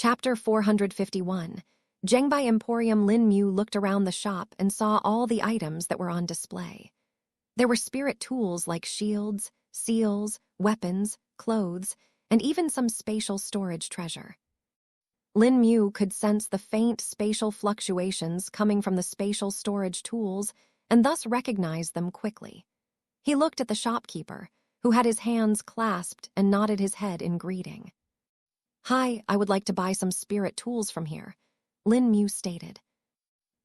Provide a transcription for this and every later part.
Chapter 451. Zhengbei Emporium. Lin Mu looked around the shop and saw all the items that were on display. There were spirit tools like shields, seals, weapons, clothes, and even some spatial storage treasure. Lin Mu could sense the faint spatial fluctuations coming from the spatial storage tools and thus recognized them quickly. He looked at the shopkeeper, who had his hands clasped and nodded his head in greeting. "Hi, I would like to buy some spirit tools from here," Lin Mu stated.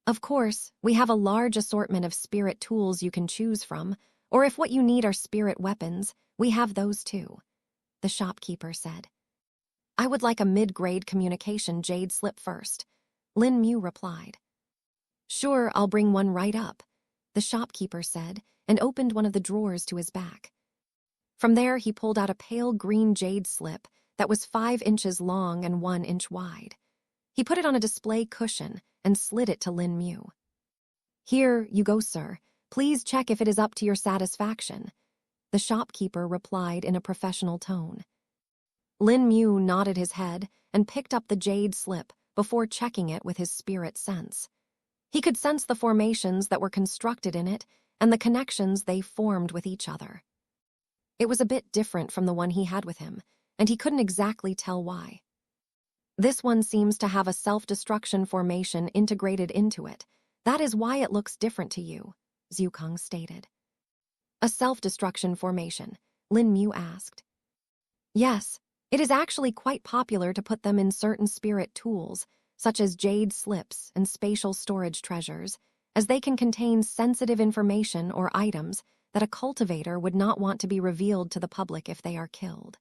"Of course, we have a large assortment of spirit tools you can choose from, or if what you need are spirit weapons, we have those too," the shopkeeper said. "I would like a mid-grade communication jade slip first," Lin Mu replied. "Sure, I'll bring one right up," the shopkeeper said and opened one of the drawers to his back. From there, he pulled out a pale green jade slip that was 5 inches long and 1 inch wide. He put it on a display cushion and slid it to Lin Mu. "Here you go, sir. Please check if it is up to your satisfaction," the shopkeeper replied in a professional tone. Lin Mu nodded his head and picked up the jade slip before checking it with his spirit sense. He could sense the formations that were constructed in it and the connections they formed with each other. It was a bit different from the one he had with him, and he couldn't exactly tell why. "This one seems to have a self-destruction formation integrated into it. That is why it looks different to you," Zhukang stated. "A self-destruction formation?" Lin Mu asked. "Yes, it is actually quite popular to put them in certain spirit tools, such as jade slips and spatial storage treasures, as they can contain sensitive information or items that a cultivator would not want to be revealed to the public if they are killed.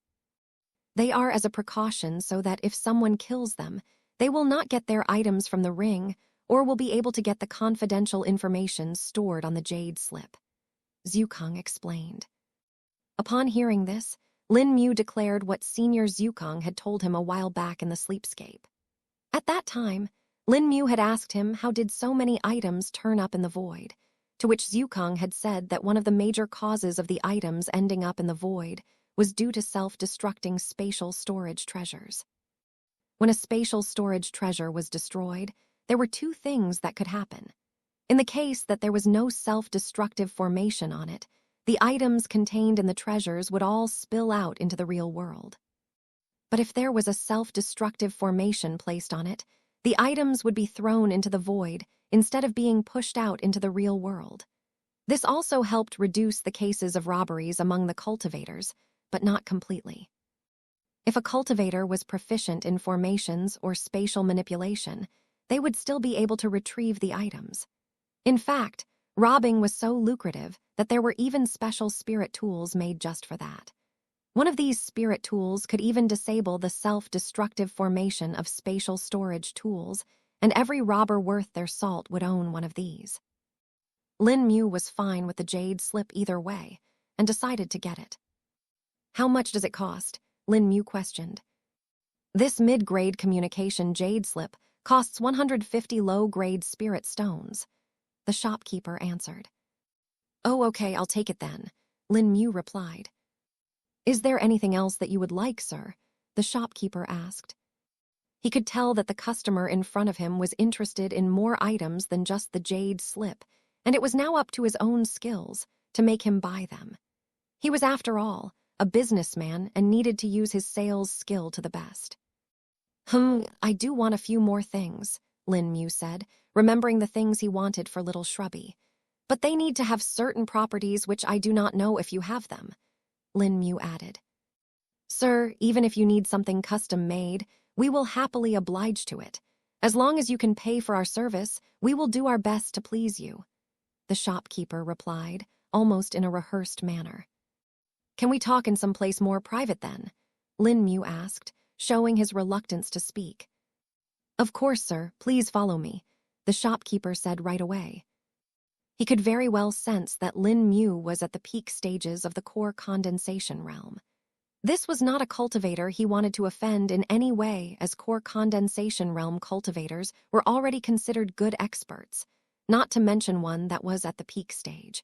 They are as a precaution so that if someone kills them, they will not get their items from the ring or will be able to get the confidential information stored on the jade slip," Zhukang explained. Upon hearing this, Lin Mu declared what Senior Zhukang had told him a while back in the sleepscape. At that time, Lin Mu had asked him how did so many items turn up in the void, to which Zhukang had said that one of the major causes of the items ending up in the void was due to self-destructing spatial storage treasures. When a spatial storage treasure was destroyed, there were 2 things that could happen. In the case that there was no self-destructive formation on it, the items contained in the treasures would all spill out into the real world. But if there was a self-destructive formation placed on it, the items would be thrown into the void instead of being pushed out into the real world. This also helped reduce the cases of robberies among the cultivators, but not completely. If a cultivator was proficient in formations or spatial manipulation, they would still be able to retrieve the items. In fact, robbing was so lucrative that there were even special spirit tools made just for that. One of these spirit tools could even disable the self-destructive formation of spatial storage tools, and every robber worth their salt would own one of these. Lin Mu was fine with the jade slip either way, and decided to get it. "How much does it cost?" Lin Mu questioned. "This mid-grade communication jade slip costs 150 low-grade spirit stones," the shopkeeper answered. "Oh, okay, I'll take it then," Lin Mu replied. "Is there anything else that you would like, sir?" the shopkeeper asked. He could tell that the customer in front of him was interested in more items than just the jade slip, and it was now up to his own skills to make him buy them. He was, after all, a businessman and needed to use his sales skill to the best. I do want a few more things," Lin Mu said, remembering the things he wanted for Little Shrubby. "But they need to have certain properties which I do not know if you have them," Lin Mu added. "Sir, even if you need something custom-made, we will happily oblige to it. As long as you can pay for our service, we will do our best to please you," the shopkeeper replied, almost in a rehearsed manner. "Can we talk in some place more private then?" Lin Mu asked, showing his reluctance to speak. "Of course, sir, please follow me," the shopkeeper said right away. He could very well sense that Lin Mu was at the peak stages of the core condensation realm. This was not a cultivator he wanted to offend in any way, as core condensation realm cultivators were already considered good experts, not to mention one that was at the peak stage.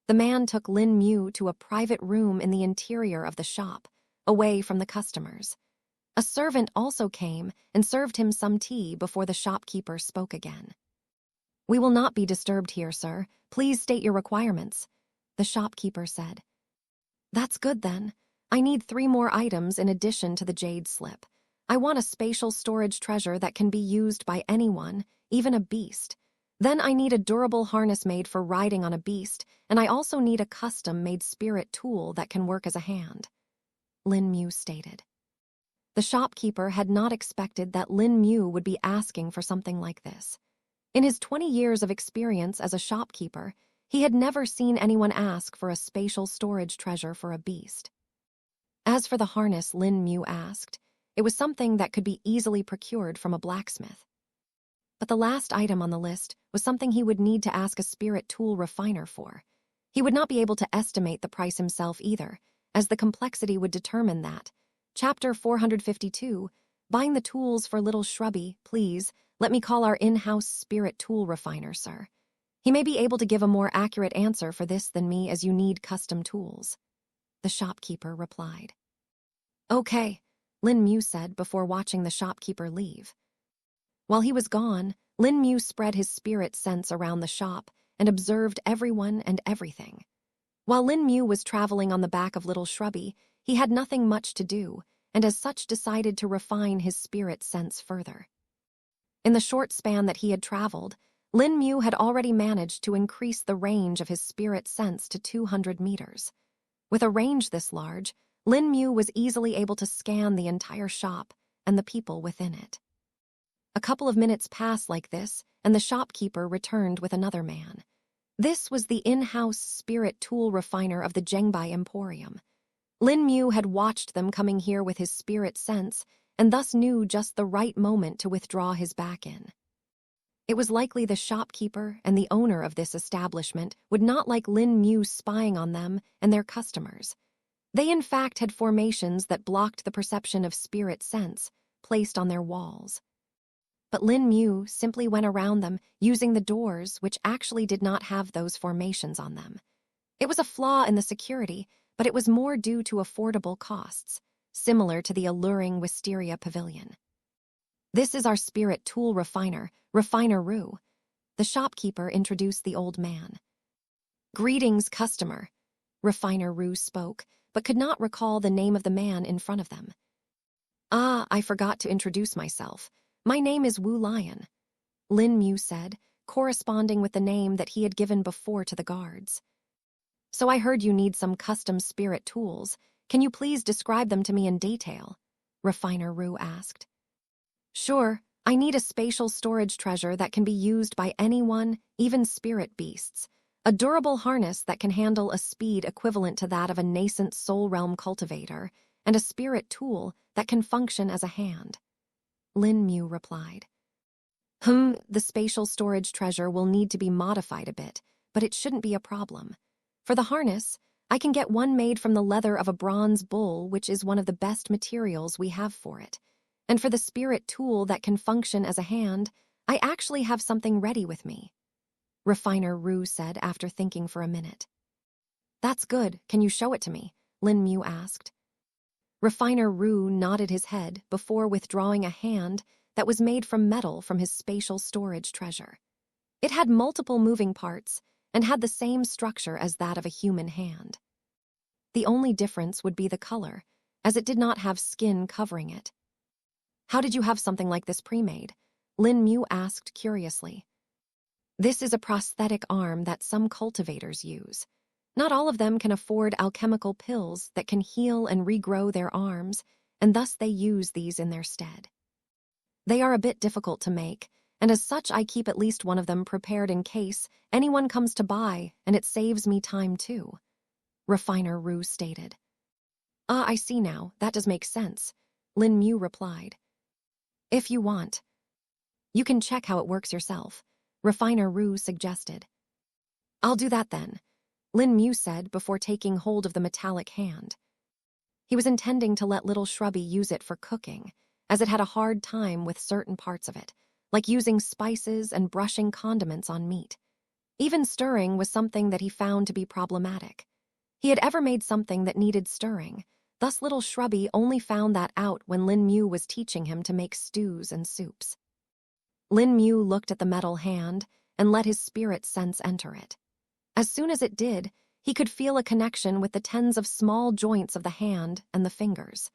The man took Lin Mu to a private room in the interior of the shop, away from the customers. A servant also came and served him some tea before the shopkeeper spoke again. "We will not be disturbed here, sir. Please state your requirements," the shopkeeper said. "That's good then. I need 3 more items in addition to the jade slip. I want a spatial storage treasure that can be used by anyone, even a beast. Then I need a durable harness made for riding on a beast, and I also need a custom-made spirit tool that can work as a hand," Lin Mu stated. The shopkeeper had not expected that Lin Mu would be asking for something like this. In his 20 years of experience as a shopkeeper, he had never seen anyone ask for a spatial storage treasure for a beast. As for the harness Lin Mu asked, it was something that could be easily procured from a blacksmith. But the last item on the list was something he would need to ask a spirit tool refiner for. He would not be able to estimate the price himself either, as the complexity would determine that. Chapter 452, Buying the Tools for Little Shrubby, please, let me call our in-house spirit tool refiner, sir. He may be able to give a more accurate answer for this than me, as you need custom tools," the shopkeeper replied. "Okay," Lin Mu said before watching the shopkeeper leave. While he was gone, Lin Mu spread his spirit sense around the shop and observed everyone and everything. While Lin Mu was traveling on the back of Little Shrubby, he had nothing much to do, and as such decided to refine his spirit sense further. In the short span that he had traveled, Lin Mu had already managed to increase the range of his spirit sense to 200 meters. With a range this large, Lin Mu was easily able to scan the entire shop and the people within it. A couple of minutes passed like this, and the shopkeeper returned with another man. This was the in-house spirit tool refiner of the Zhengbai Emporium. Lin Mu had watched them coming here with his spirit sense, and thus knew just the right moment to withdraw his back in. It was likely the shopkeeper and the owner of this establishment would not like Lin Mu spying on them and their customers. They in fact had formations that blocked the perception of spirit sense, placed on their walls. But Lin Mu simply went around them using the doors, which actually did not have those formations on them. It was a flaw in the security, but it was more due to affordable costs, similar to the alluring Wisteria Pavilion. "This is our spirit tool refiner, Refiner Ru," the shopkeeper introduced the old man. "Greetings, customer," Refiner Ru spoke, but could not recall the name of the man in front of them. "Ah, I forgot to introduce myself. My name is Wu Lion," Lin Mu said, corresponding with the name that he had given before to the guards. "So I heard you need some custom spirit tools. Can you please describe them to me in detail?" Refiner Ru asked. "Sure, I need a spatial storage treasure that can be used by anyone, even spirit beasts. A durable harness that can handle a speed equivalent to that of a nascent soul realm cultivator, and a spirit tool that can function as a hand," Lin Mu replied. The spatial storage treasure will need to be modified a bit, but it shouldn't be a problem. For the harness, I can get one made from the leather of a bronze bull, which is one of the best materials we have for it. And for the spirit tool that can function as a hand, I actually have something ready with me," Refiner Ru said after thinking for a minute. "That's good. Can you show it to me?" Lin Mu asked. Refiner Ru nodded his head before withdrawing a hand that was made from metal from his spatial storage treasure. It had multiple moving parts and had the same structure as that of a human hand. The only difference would be the color, as it did not have skin covering it. "How did you have something like this pre-made?" Lin Mu asked curiously. "This is a prosthetic arm that some cultivators use. Not all of them can afford alchemical pills that can heal and regrow their arms, and thus they use these in their stead. They are a bit difficult to make, and as such I keep at least one of them prepared in case anyone comes to buy, and it saves me time too," Refiner Ru stated. "Ah, I see now. That does make sense," Lin Mu replied. "If you want, you can check how it works yourself," Refiner Ru suggested. "I'll do that then," Lin Mu said before taking hold of the metallic hand. He was intending to let Little Shrubby use it for cooking, as it had a hard time with certain parts of it, like using spices and brushing condiments on meat. Even stirring was something that he found to be problematic. He had ever made something that needed stirring, Thus little Shrubby only found that out when Lin Mu was teaching him to make stews and soups. Lin Mu looked at the metal hand and let his spirit sense enter it. As soon as it did, he could feel a connection with the tens of small joints of the hand and the fingers.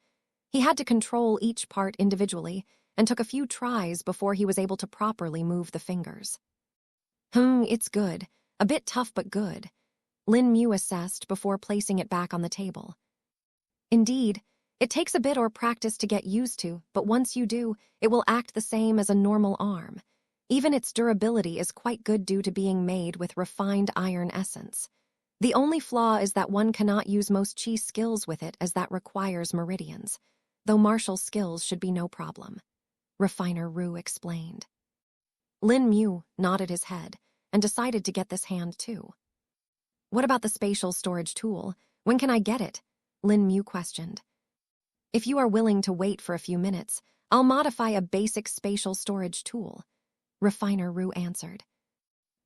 He had to control each part individually and took a few tries before he was able to properly move the fingers. It's good. A bit tough but good, Lin Mu assessed before placing it back on the table. Indeed, it takes a bit or practice to get used to, but once you do, it will act the same as a normal arm. Even its durability is quite good due to being made with refined iron essence. The only flaw is that one cannot use most chi skills with it, as that requires meridians, though martial skills should be no problem, Refiner Ru explained. Lin Mu nodded his head and decided to get this hand too. What about the spatial storage tool? When can I get it? Lin Mu questioned. If you are willing to wait for a few minutes, I'll modify a basic spatial storage tool, Refiner Ru answered.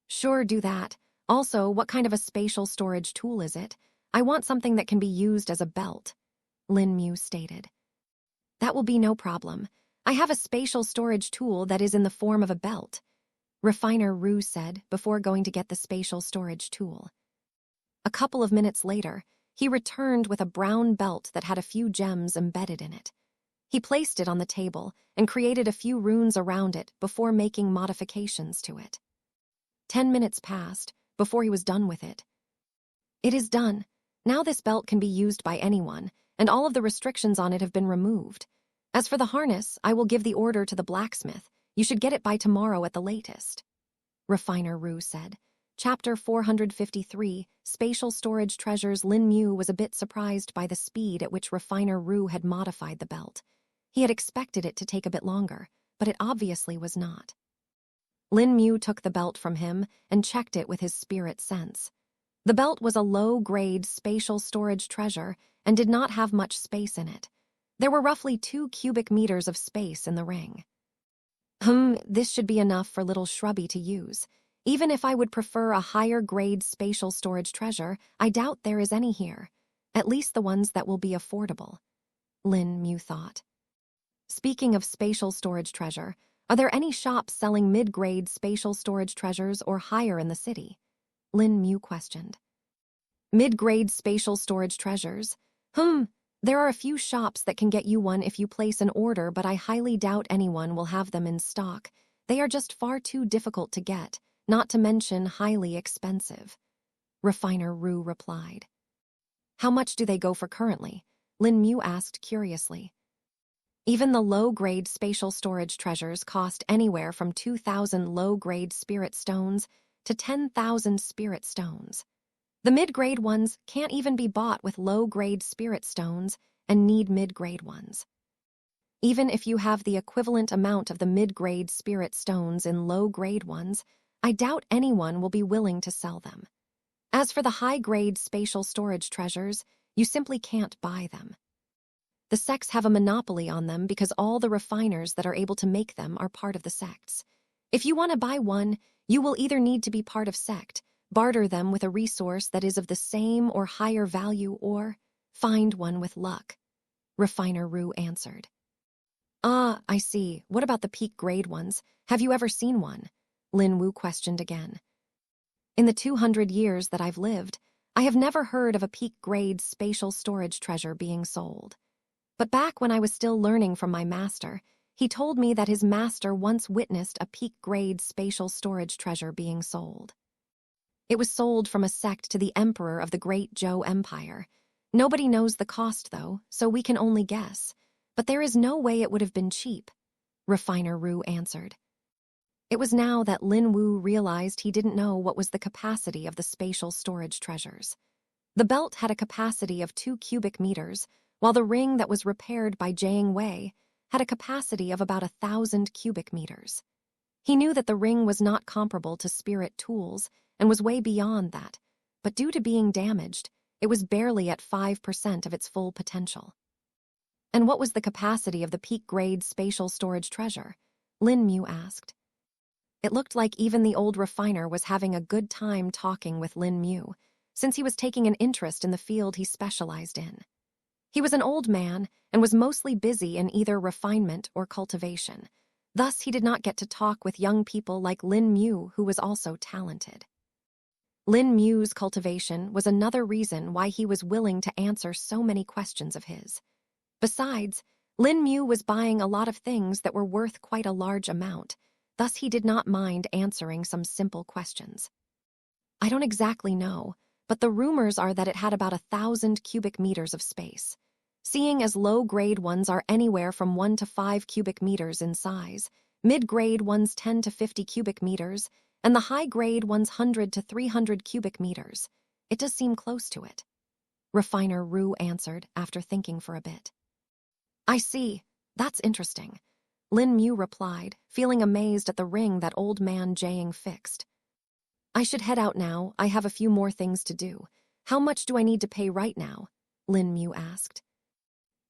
Sure, do that. Also, what kind of a spatial storage tool is it? I want something that can be used as a belt, Lin Mu stated. That will be no problem. I have a spatial storage tool that is in the form of a belt, Refiner Ru said before going to get the spatial storage tool. A couple of minutes later, he returned with a brown belt that had a few gems embedded in it. He placed it on the table and created a few runes around it before making modifications to it. 10 minutes passed before he was done with it. It is done. Now this belt can be used by anyone, and all of the restrictions on it have been removed. As for the harness, I will give the order to the blacksmith. You should get it by tomorrow at the latest, Refiner Ru said. Chapter 453, Spatial Storage Treasures. Lin Mu was a bit surprised by the speed at which Refiner Ru had modified the belt. He had expected it to take a bit longer, but it obviously was not. Lin Mu took the belt from him and checked it with his spirit sense. The belt was a low-grade spatial storage treasure and did not have much space in it. There were roughly 2 cubic meters of space in the ring. This should be enough for little Shrubby to use. Even if I would prefer a higher-grade spatial storage treasure, I doubt there is any here. At least the ones that will be affordable, Lin Mu thought. Speaking of spatial storage treasure, are there any shops selling mid-grade spatial storage treasures or higher in the city? Lin Mu questioned. Mid-grade spatial storage treasures? There are a few shops that can get you one if you place an order, but I highly doubt anyone will have them in stock. They are just far too difficult to get, not to mention highly expensive, Refiner Ru replied. How much do they go for currently? Lin Mu asked curiously. Even the low-grade spatial storage treasures cost anywhere from 2,000 low-grade spirit stones to 10,000 spirit stones. The mid-grade ones can't even be bought with low-grade spirit stones and need mid-grade ones. Even if you have the equivalent amount of the mid-grade spirit stones in low-grade ones, I doubt anyone will be willing to sell them. As for the high-grade spatial storage treasures, you simply can't buy them. The sects have a monopoly on them because all the refiners that are able to make them are part of the sects. If you want to buy one, you will either need to be part of sect, barter them with a resource that is of the same or higher value, or find one with luck, Refiner Ru answered. Ah, I see. What about the peak grade ones? Have you ever seen one? Lin Mu questioned again. In the 200 years that I've lived, I have never heard of a peak grade spatial storage treasure being sold. But back when I was still learning from my master, he told me that his master once witnessed a peak grade spatial storage treasure being sold. It was sold from a sect to the emperor of the Great Zhou Empire. Nobody knows the cost, though, so we can only guess. But there is no way it would have been cheap, Refiner Ru answered. It was now that Lin Wu realized he didn't know what was the capacity of the spatial storage treasures. The belt had a capacity of 2 cubic meters, while the ring that was repaired by Jiang Wei had a capacity of about 1,000 cubic meters. He knew that the ring was not comparable to spirit tools and was way beyond that, but due to being damaged, it was barely at 5% of its full potential. And what was the capacity of the peak-grade spatial storage treasure? Lin Mu asked. It looked like even the old refiner was having a good time talking with Lin Mu, since he was taking an interest in the field he specialized in. He was an old man and was mostly busy in either refinement or cultivation. Thus, he did not get to talk with young people like Lin Mu, who was also talented. Lin Mu's cultivation was another reason why he was willing to answer so many questions of his. Besides, Lin Mu was buying a lot of things that were worth quite a large amount, thus he did not mind answering some simple questions. I don't exactly know, but the rumors are that it had about 1,000 cubic meters of space. Seeing as low-grade ones are anywhere from 1 to 5 cubic meters in size, mid-grade ones 10 to 50 cubic meters, and the high-grade ones 100 to 300 cubic meters, it does seem close to it. Refiner Rue answered after thinking for a bit. I see. That's interesting. Lin Mu replied, feeling amazed at the ring that old man Jiang fixed. I should head out now. I have a few more things to do. How much do I need to pay right now? Lin Mu asked.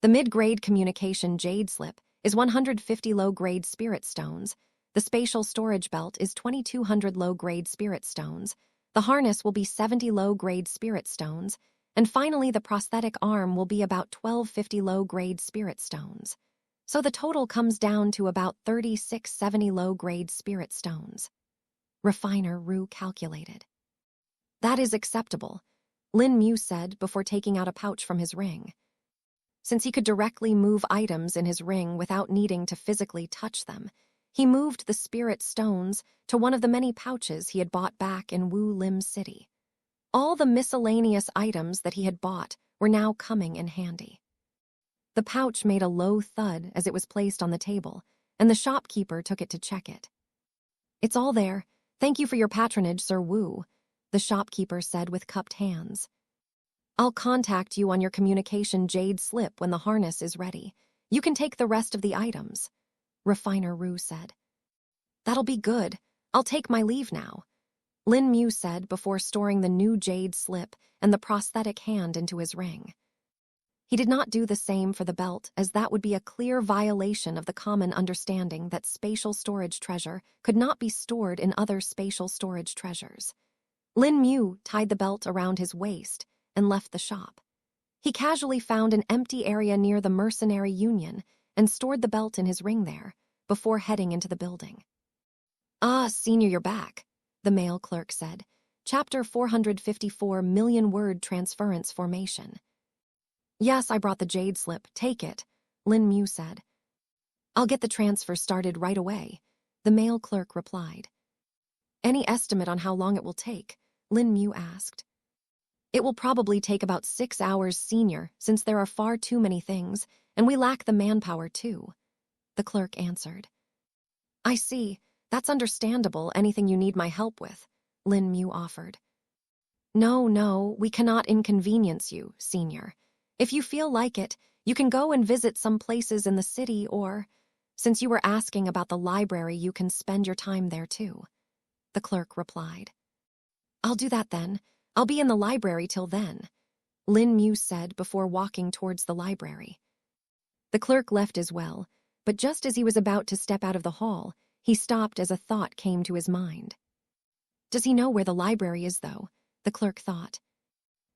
The mid-grade communication jade slip is 150 low-grade spirit stones. The spatial storage belt is 2,200 low-grade spirit stones. The harness will be 70 low-grade spirit stones. And finally, the prosthetic arm will be about 1,250 low-grade spirit stones. So the total comes down to about 3,670 low-grade spirit stones. Refiner Rue calculated. That is acceptable, Lin Mu said before taking out a pouch from his ring. Since he could directly move items in his ring without needing to physically touch them, he moved the spirit stones to one of the many pouches he had bought back in Wu Lim City. All the miscellaneous items that he had bought were now coming in handy. The pouch made a low thud as it was placed on the table, and the shopkeeper took it to check it. It's all there. Thank you for your patronage, Sir Wu, the shopkeeper said with cupped hands. I'll contact you on your communication jade slip when the harness is ready. You can take the rest of the items, Refiner Rue said. That'll be good. I'll take my leave now, Lin Mu said before storing the new jade slip and the prosthetic hand into his ring. He did not do the same for the belt, as that would be a clear violation of the common understanding that spatial storage treasure could not be stored in other spatial storage treasures. Lin Mu tied the belt around his waist and left the shop. He casually found an empty area near the mercenary union and stored the belt in his ring there, before heading into the building. Ah, Senior, you're back, the mail clerk said. Chapter 454, Million-Word Transference Formation. Yes, I brought the jade slip. Take it, Lin Mu said. I'll get the transfer started right away, the mail clerk replied. Any estimate on how long it will take? Lin Mu asked. It will probably take about 6 hours, Senior, since there are far too many things, and we lack the manpower too, the clerk answered. I see. That's understandable. Anything you need my help with, Lin Mu offered. No, we cannot inconvenience you, Senior. If you feel like it, you can go and visit some places in the city, or, since you were asking about the library, you can spend your time there too, the clerk replied. I'll do that then. I'll be in the library till then, Lin Mu said before walking towards the library. The clerk left as well, but just as he was about to step out of the hall, he stopped as a thought came to his mind. Does he know where the library is, though? The clerk thought.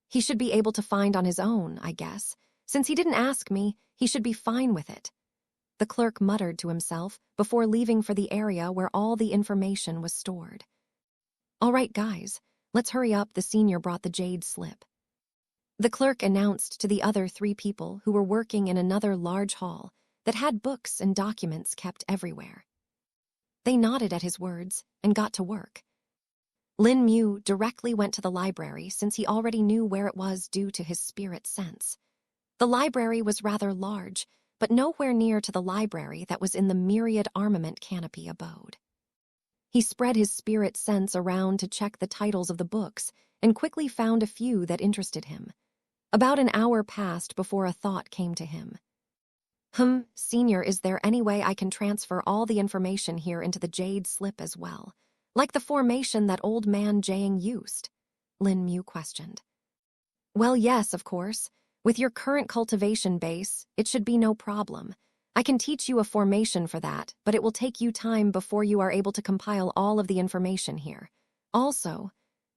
He should be able to find on his own, I guess. Since he didn't ask me, he should be fine with it. The clerk muttered to himself before leaving for the area where all the information was stored. All right, guys, let's hurry up. The Senior brought the jade slip. The clerk announced to the other 3 people who were working in another large hall that had books and documents kept everywhere. They nodded at his words and got to work. Lin Mu directly went to the library since he already knew where it was due to his spirit sense. The library was rather large, but nowhere near to the library that was in the myriad armament canopy abode. He spread his spirit sense around to check the titles of the books and quickly found a few that interested him. About an hour passed before a thought came to him. Senior, is there any way I can transfer all the information here into the jade slip as well? Like the formation that old man Jiang used? Lin Mu questioned. Well, yes, of course. With your current cultivation base, it should be no problem. I can teach you a formation for that, but it will take you time before you are able to compile all of the information here. Also,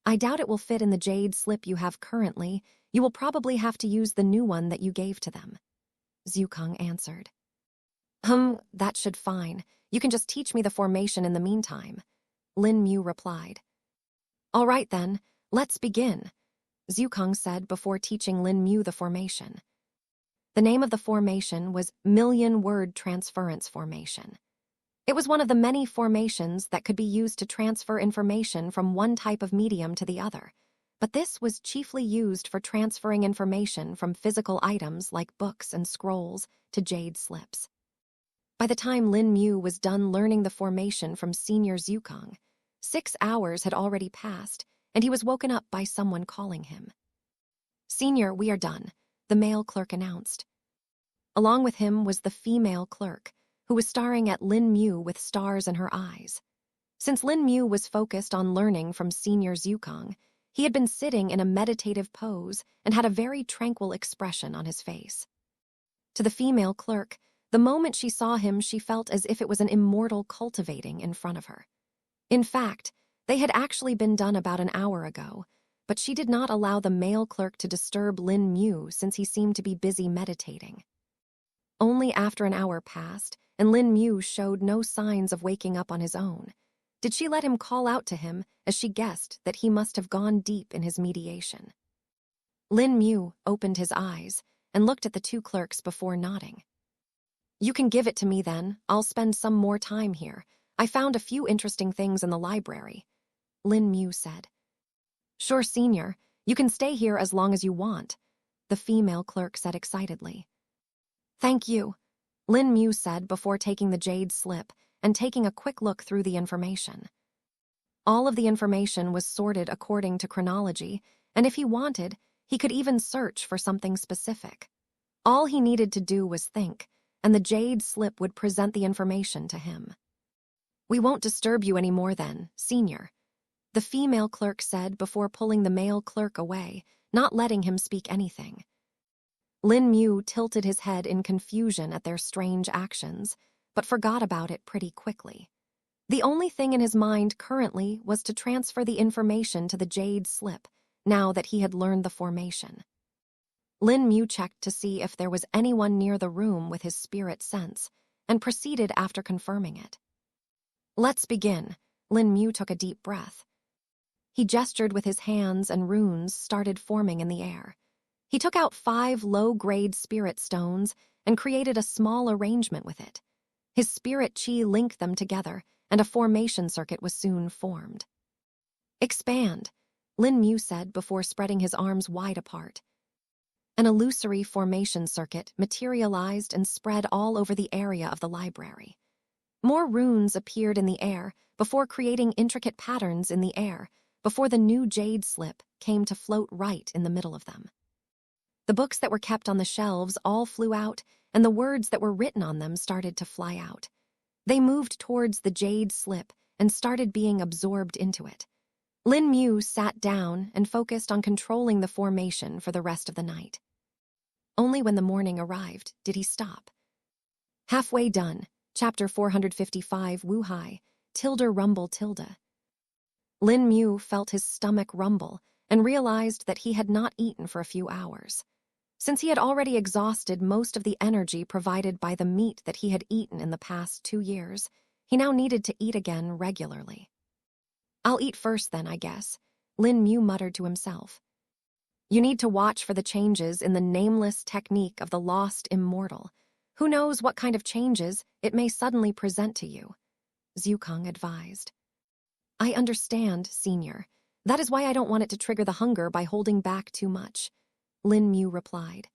I doubt it will fit in the jade slip you have currently. You will probably have to use the new one that you gave to them. Zhukang answered. That should fine. You can just teach me the formation in the meantime. Lin Mu replied. All right then, let's begin, Zhukang said before teaching Lin Mu the formation. The name of the formation was Million-Word Transference Formation. It was one of the many formations that could be used to transfer information from one type of medium to the other, but this was chiefly used for transferring information from physical items like books and scrolls to jade slips. By the time Lin Mu was done learning the formation from Senior Zhukang, 6 hours had already passed, and he was woken up by someone calling him. Senior, we are done, the male clerk announced. Along with him was the female clerk, who was staring at Lin Mu with stars in her eyes. Since Lin Mu was focused on learning from Senior Zhukang, he had been sitting in a meditative pose and had a very tranquil expression on his face. To the female clerk, the moment she saw him, she felt as if it was an immortal cultivating in front of her. In fact, they had actually been done about an hour ago, but she did not allow the male clerk to disturb Lin Mu since he seemed to be busy meditating. Only after an hour passed, and Lin Mu showed no signs of waking up on his own, did she let him call out to him as she guessed that he must have gone deep in his mediation. Lin Mu opened his eyes and looked at the two clerks before nodding. You can give it to me then. I'll spend some more time here. I found a few interesting things in the library, Lin Mu said. Sure, Senior. You can stay here as long as you want, the female clerk said excitedly. Thank you, Lin Mu said before taking the jade slip and taking a quick look through the information. All of the information was sorted according to chronology, and if he wanted, he could even search for something specific. All he needed to do was think, and the jade slip would present the information to him. We won't disturb you any more then, Senior, the female clerk said before pulling the male clerk away, not letting him speak anything. Lin Mu tilted his head in confusion at their strange actions, but forgot about it pretty quickly. The only thing in his mind currently was to transfer the information to the jade slip, now that he had learned the formation. Lin Mu checked to see if there was anyone near the room with his spirit sense, and proceeded after confirming it. Let's begin. Lin Mu took a deep breath. He gestured with his hands and runes started forming in the air. He took out 5 low-grade spirit stones and created a small arrangement with it. His spirit chi linked them together, and a formation circuit was soon formed. Expand, Lin Mu said before spreading his arms wide apart. An illusory formation circuit materialized and spread all over the area of the library. More runes appeared in the air before creating intricate patterns in the air, before the new jade slip came to float right in the middle of them. The books that were kept on the shelves all flew out, and the words that were written on them started to fly out. They moved towards the jade slip and started being absorbed into it. Lin Mu sat down and focused on controlling the formation for the rest of the night. Only when the morning arrived did he stop. Halfway done, chapter 455 Wu Hai, tilde rumble tilde. Lin Mu felt his stomach rumble and realized that he had not eaten for a few hours. Since he had already exhausted most of the energy provided by the meat that he had eaten in the past 2 years, he now needed to eat again regularly. I'll eat first then, I guess, Lin Mu muttered to himself. You need to watch for the changes in the nameless technique of the lost immortal. Who knows what kind of changes it may suddenly present to you, Zhukang advised. I understand, Senior. That is why I don't want it to trigger the hunger by holding back too much, Lin Mu replied.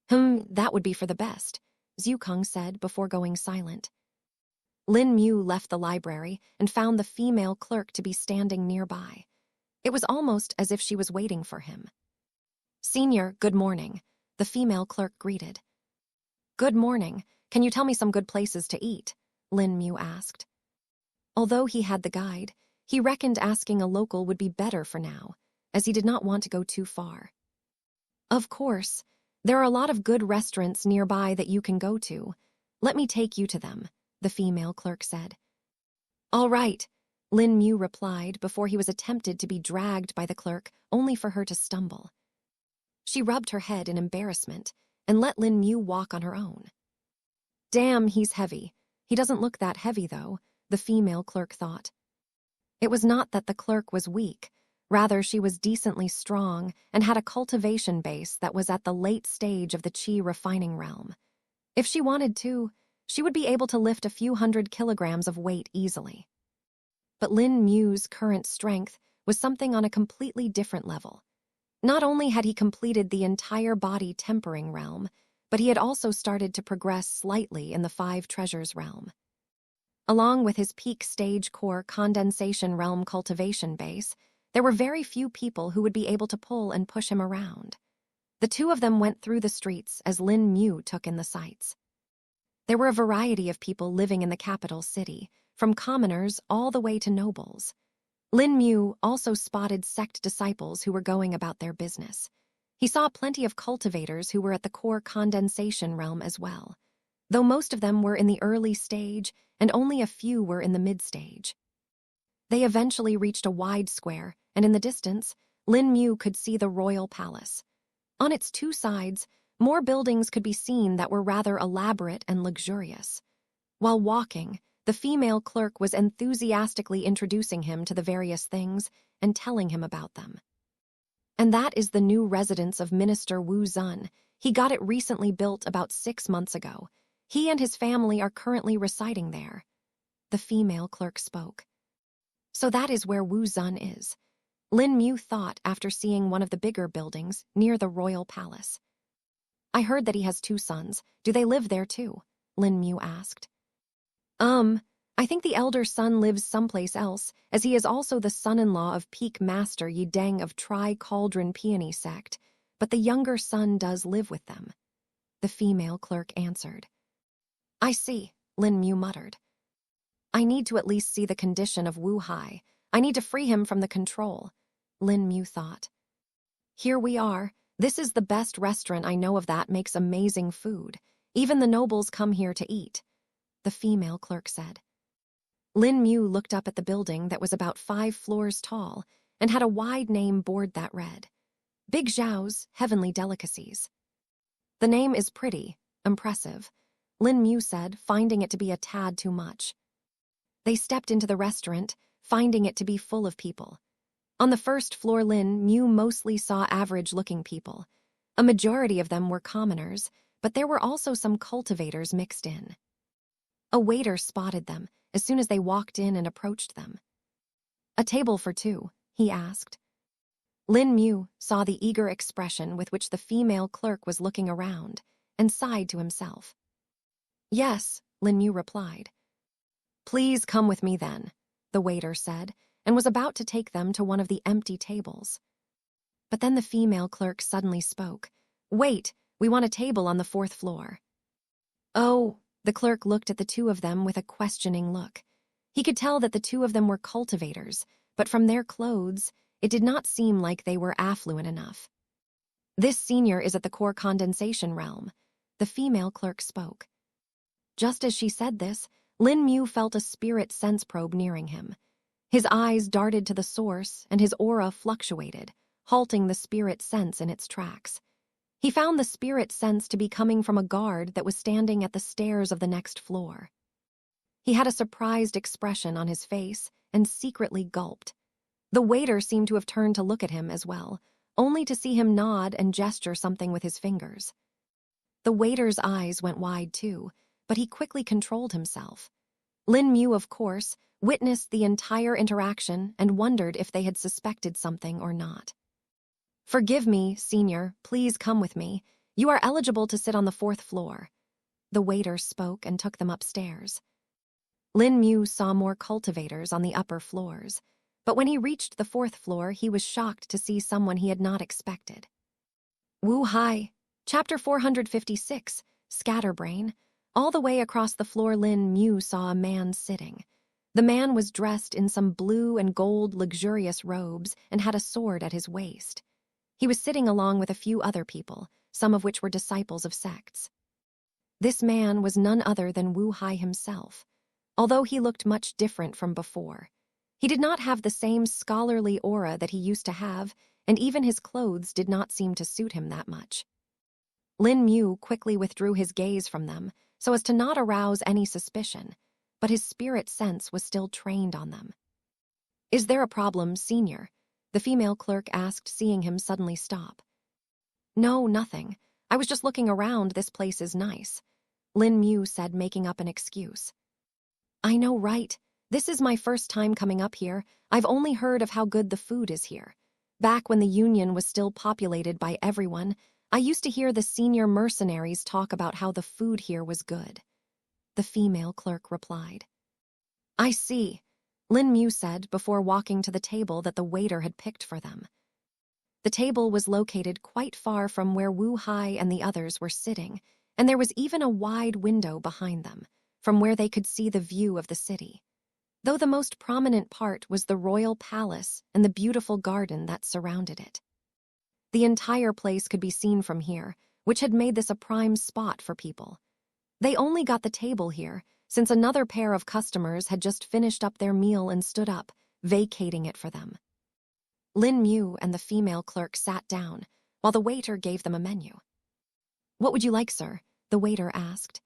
That would be for the best, Zhukang said before going silent. Lin Mu left the library and found the female clerk to be standing nearby. It was almost as if she was waiting for him. Senior, good morning, the female clerk greeted. Good morning. Can you tell me some good places to eat? Lin Mu asked. Although he had the guide, he reckoned asking a local would be better for now, as he did not want to go too far. Of course, there are a lot of good restaurants nearby that you can go to. Let me take you to them, the female clerk said. All right, Lin Mu replied before he was attempted to be dragged by the clerk, only for her to stumble. She rubbed her head in embarrassment and let Lin Mu walk on her own. Damn, he's heavy. He doesn't look that heavy, though, the female clerk thought. It was not that the clerk was weak. Rather, she was decently strong and had a cultivation base that was at the late stage of the qi refining realm. If she wanted to, she would be able to lift a few 100 kilograms of weight easily. But Lin Mu's current strength was something on a completely different level. Not only had he completed the entire body tempering realm, but he had also started to progress slightly in the 5 treasures realm. Along with his peak stage core condensation realm cultivation base, there were very few people who would be able to pull and push him around. The two of them went through the streets as Lin Mu took in the sights. There were a variety of people living in the capital city, from commoners all the way to nobles. Lin Mu also spotted sect disciples who were going about their business. He saw plenty of cultivators who were at the core condensation realm as well, though most of them were in the early stage and only a few were in the mid-stage. They eventually reached a wide square, and in the distance, Lin Mu could see the royal palace. On its 2 sides, more buildings could be seen that were rather elaborate and luxurious. While walking, the female clerk was enthusiastically introducing him to the various things and telling him about them. And that is the new residence of Minister Wu Zun. He got it recently built about 6 months ago. He and his family are currently residing there. The female clerk spoke. So that is where Wu Zun is. Lin Mu thought after seeing one of the bigger buildings near the royal palace. I heard that he has 2 sons. Do they live there too? Lin Mu asked. I think the elder son lives someplace else, as he is also the son-in-law of Peak Master Yideng of Tri-Cauldron Peony sect, but the younger son does live with them. The female clerk answered. I see, Lin Mu muttered. I need to at least see the condition of Wu Hai. I need to free him from the control, Lin Mu thought. Here we are. This is the best restaurant I know of that makes amazing food. Even the nobles come here to eat, the female clerk said. Lin Mu looked up at the building that was about 5 floors tall and had a wide name board that read, Big Zhao's Heavenly Delicacies. The name is pretty, impressive, Lin Mu said, finding it to be a tad too much. They stepped into the restaurant, finding it to be full of people. On the first floor, Lin Mu mostly saw average-looking people. A majority of them were commoners, but there were also some cultivators mixed in. A waiter spotted them as soon as they walked in and approached them. A table for 2, he asked. Lin Mu saw the eager expression with which the female clerk was looking around and sighed to himself. Yes, Lin Mu replied. Please come with me then, the waiter said, and was about to take them to one of the empty tables. But then the female clerk suddenly spoke. Wait, we want a table on the 4th floor. Oh, the clerk looked at the 2 of them with a questioning look. He could tell that the 2 of them were cultivators, but from their clothes, it did not seem like they were affluent enough. This senior is at the core condensation realm, the female clerk spoke. Just as she said this, Lin Mu felt a spirit sense probe nearing him. His eyes darted to the source, and his aura fluctuated, halting the spirit sense in its tracks. He found the spirit sense to be coming from a guard that was standing at the stairs of the next floor. He had a surprised expression on his face and secretly gulped. The waiter seemed to have turned to look at him as well, only to see him nod and gesture something with his fingers. The waiter's eyes went wide too, but he quickly controlled himself. Lin Mu, of course, witnessed the entire interaction and wondered if they had suspected something or not. Forgive me, senior, please come with me. You are eligible to sit on the 4th floor. The waiter spoke and took them upstairs. Lin Mu saw more cultivators on the upper floors, but when he reached the 4th floor, he was shocked to see someone he had not expected. Wu Hai, Chapter 456, Scatterbrain. All the way across the floor, Lin Mu saw a man sitting. The man was dressed in some blue and gold luxurious robes and had a sword at his waist. He was sitting along with a few other people, some of which were disciples of sects. This man was none other than Wu Hai himself, although he looked much different from before. He did not have the same scholarly aura that he used to have, and even his clothes did not seem to suit him that much. Lin Mu quickly withdrew his gaze from them so as to not arouse any suspicion, but his spirit sense was still trained on them. "Is there a problem, Senior?" the female clerk asked, seeing him suddenly stop. "No, nothing. I was just looking around. This place is nice," Lin Mu said, making up an excuse. "I know, right? This is my first time coming up here. I've only heard of how good the food is here. Back when the Union was still populated by everyone, I used to hear the senior mercenaries talk about how the food here was good," the female clerk replied. "I see," Lin Mu said before walking to the table that the waiter had picked for them. The table was located quite far from where Wu Hai and the others were sitting, and there was even a wide window behind them, from where they could see the view of the city. Though the most prominent part was the royal palace and the beautiful garden that surrounded it. The entire place could be seen from here, which had made this a prime spot for people. They only got the table here since another pair of customers had just finished up their meal and stood up, vacating it for them. Lin Mu and the female clerk sat down, while the waiter gave them a menu. "What would you like, sir?" the waiter asked.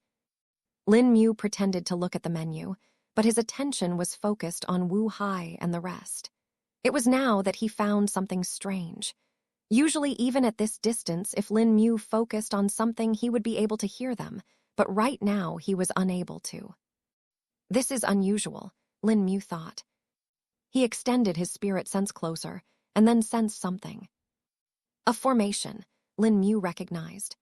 Lin Mu pretended to look at the menu, but his attention was focused on Wu Hai and the rest. It was now that he found something strange. Usually, even at this distance, if Lin Mu focused on something, he would be able to hear them, but right now he was unable to. This is unusual, Lin Mu thought. He extended his spirit sense closer, and then sensed something. A formation, Lin Mu recognized.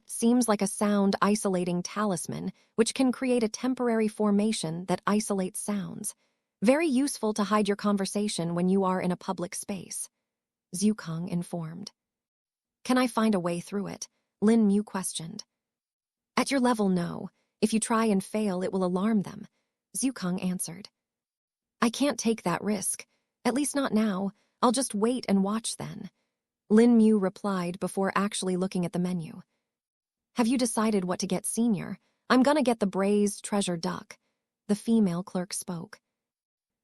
Seems like a sound isolating talisman, which can create a temporary formation that isolates sounds. Very useful to hide your conversation when you are in a public space, Zhukang informed. "Can I find a way through it?" Lin Mu questioned. "At your level, no. If you try and fail, it will alarm them," Zhukang answered. "I can't take that risk. At least not now. I'll just wait and watch then," Lin Mu replied before actually looking at the menu. "Have you decided what to get, Senior? I'm gonna get the braised treasure duck," the female clerk spoke.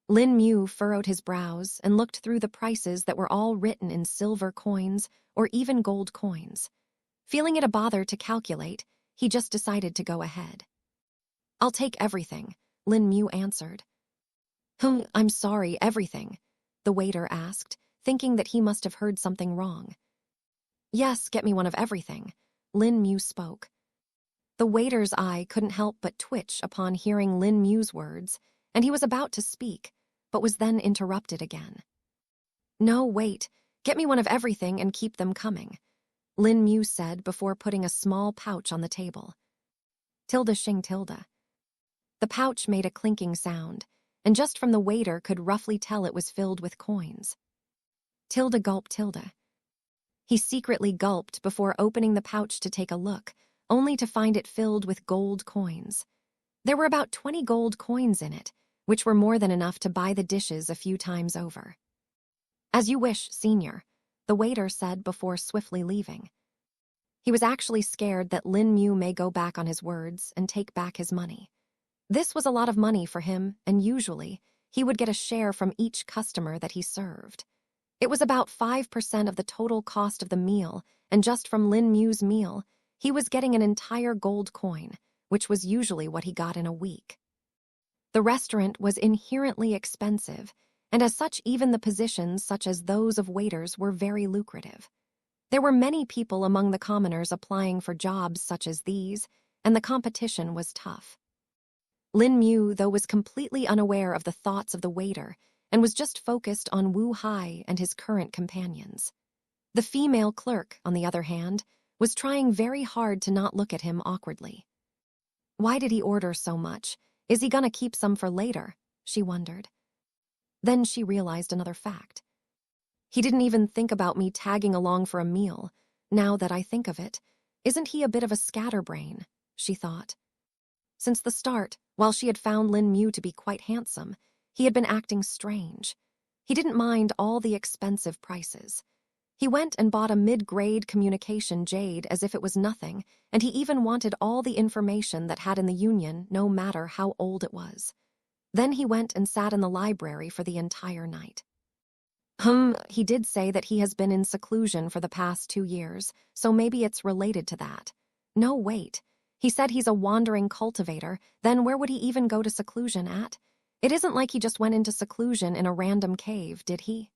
Lin Mu furrowed his brows and looked through the prices that were all written in silver coins or even gold coins. Feeling it a bother to calculate, he just decided to go ahead. "I'll take everything," Lin Mu answered. I'm sorry, everything?" the waiter asked, thinking that he must have heard something wrong. "Yes, get me one of everything," Lin Mu spoke. The waiter's eye couldn't help but twitch upon hearing Lin Mu's words, and he was about to speak, but was then interrupted again. "No, wait, get me one of everything and keep them coming," Lin Mu said before putting a small pouch on the table. Tilda Xing Tilda. The pouch made a clinking sound, and just from the waiter could roughly tell it was filled with coins. Tilda gulp Tilda. He secretly gulped before opening the pouch to take a look, only to find it filled with gold coins. There were about 20 gold coins in it, which were more than enough to buy the dishes a few times over. "As you wish, Senior," the waiter said before swiftly leaving. He was actually scared that Lin Mu may go back on his words and take back his money. This was a lot of money for him, and usually, he would get a share from each customer that he served. It was about 5% of the total cost of the meal, and just from Lin Mu's meal, he was getting an entire gold coin, which was usually what he got in a week. The restaurant was inherently expensive, and as such even the positions such as those of waiters were very lucrative. There were many people among the commoners applying for jobs such as these, and the competition was tough. Lin Mu, though, was completely unaware of the thoughts of the waiter and was just focused on Wu Hai and his current companions. The female clerk, on the other hand, was trying very hard to not look at him awkwardly. Why did he order so much? Is he gonna keep some for later? She wondered. Then she realized another fact. He didn't even think about me tagging along for a meal. Now that I think of it, isn't he a bit of a scatterbrain? She thought. Since the start, while she had found Lin Mu to be quite handsome, he had been acting strange. He didn't mind all the expensive prices. He went and bought a mid-grade communication jade as if it was nothing, and he even wanted all the information that had in the Union, no matter how old it was. Then he went and sat in the library for the entire night. He did say that he has been in seclusion for the past 2 years, so maybe it's related to that. No, wait. He said he's a wandering cultivator, then where would he even go to seclusion at? It isn't like he just went into seclusion in a random cave, did he?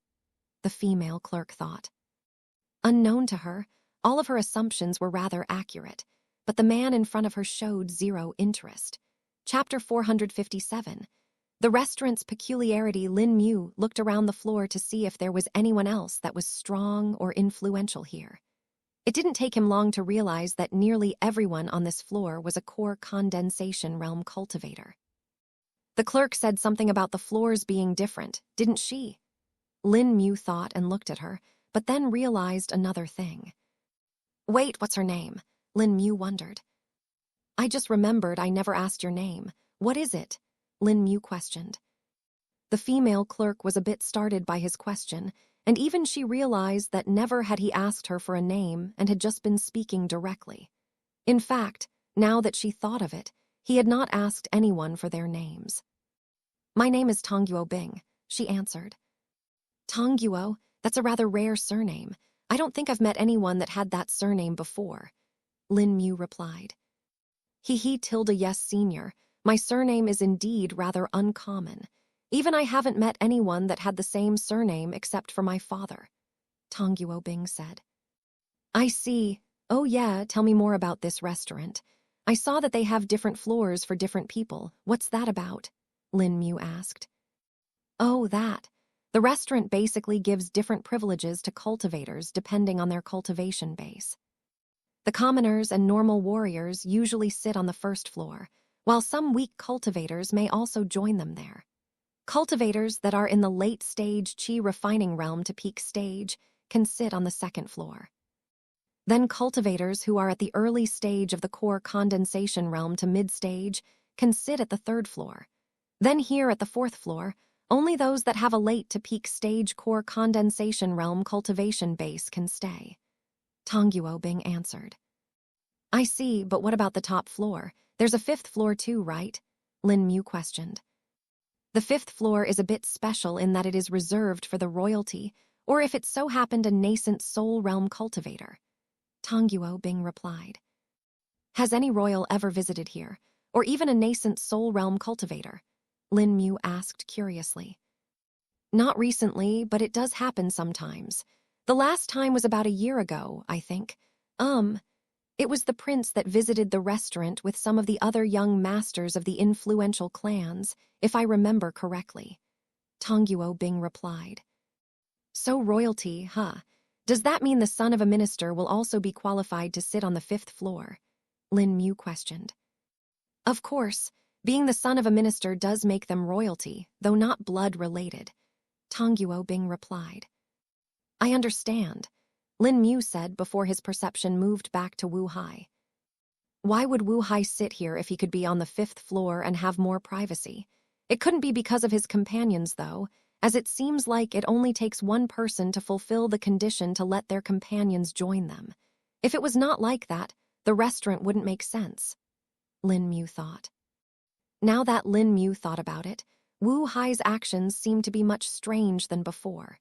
The female clerk thought. Unknown to her, all of her assumptions were rather accurate, but the man in front of her showed zero interest. Chapter 457. The restaurant's peculiarity. Lin Mu looked around the floor to see if there was anyone else that was strong or influential here. It didn't take him long to realize that nearly everyone on this floor was a core condensation realm cultivator. The clerk said something about the floors being different, didn't she? Lin Mu thought and looked at her, but then realized another thing. Wait, what's her name? Lin Mu wondered. I just remembered I never asked your name. What is it? Lin Mu questioned. The female clerk was a bit startled by his question, and even she realized that never had he asked her for a name and had just been speaking directly. In fact, now that she thought of it, he had not asked anyone for their names. My name is Tongguo Bing, she answered. Tongguo, that's a rather rare surname. I don't think I've met anyone that had that surname before, Lin Mu replied. Tilda, yes, senior. My surname is indeed rather uncommon. Even I haven't met anyone that had the same surname except for my father, Tongguo Bing said. I see. Oh yeah, tell me more about this restaurant. I saw that they have different floors for different people. What's that about? Lin Mu asked. Oh, that. The restaurant basically gives different privileges to cultivators depending on their cultivation base. The commoners and normal warriors usually sit on the first floor, while some weak cultivators may also join them there. Cultivators that are in the late stage qi refining realm to peak stage can sit on the second floor. Then cultivators who are at the early stage of the core condensation realm to mid-stage can sit at the third floor. Then here at the fourth floor, only those that have a late to peak stage core condensation realm cultivation base can stay. Tongguo Bing answered. I see, but what about the top floor? There's a fifth floor too, right? Lin Mu questioned. The fifth floor is a bit special in that it is reserved for the royalty, or if it so happened a nascent soul realm cultivator, Tongguo Bing replied. Has any royal ever visited here, or even a nascent soul realm cultivator? Lin Mu asked curiously. Not recently, but it does happen sometimes. The last time was about a year ago, I think. It was the prince that visited the restaurant with some of the other young masters of the influential clans, if I remember correctly, Tongguo Bing replied. So royalty, huh? Does that mean the son of a minister will also be qualified to sit on the fifth floor? Lin Mu questioned. Of course, being the son of a minister does make them royalty, though not blood-related, Tongguo Bing replied. I understand, Lin Mu said before his perception moved back to Wu Hai. Why would Wu Hai sit here if he could be on the fifth floor and have more privacy? It couldn't be because of his companions, though, as it seems like it only takes one person to fulfill the condition to let their companions join them. If it was not like that, the restaurant wouldn't make sense, Lin Mu thought. Now that Lin Mu thought about it, Wu Hai's actions seemed to be much strange than before.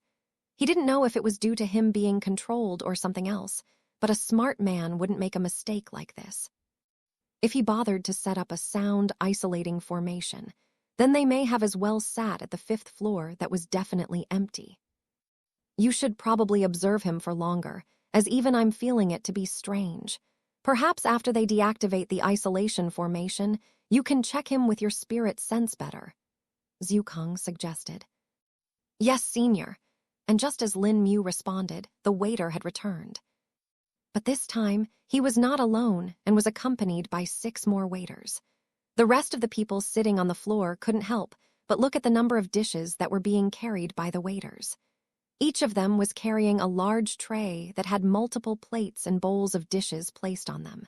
He didn't know if it was due to him being controlled or something else, but a smart man wouldn't make a mistake like this. If he bothered to set up a sound, isolating formation, then they may have as well sat at the fifth floor that was definitely empty. You should probably observe him for longer, as even I'm feeling it to be strange. Perhaps after they deactivate the isolation formation, you can check him with your spirit sense better, Zhu Kong suggested. Yes, senior. And just as Lin Mu responded, the waiter had returned. But this time, he was not alone and was accompanied by 6 more waiters. The rest of the people sitting on the floor couldn't help but look at the number of dishes that were being carried by the waiters. Each of them was carrying a large tray that had multiple plates and bowls of dishes placed on them.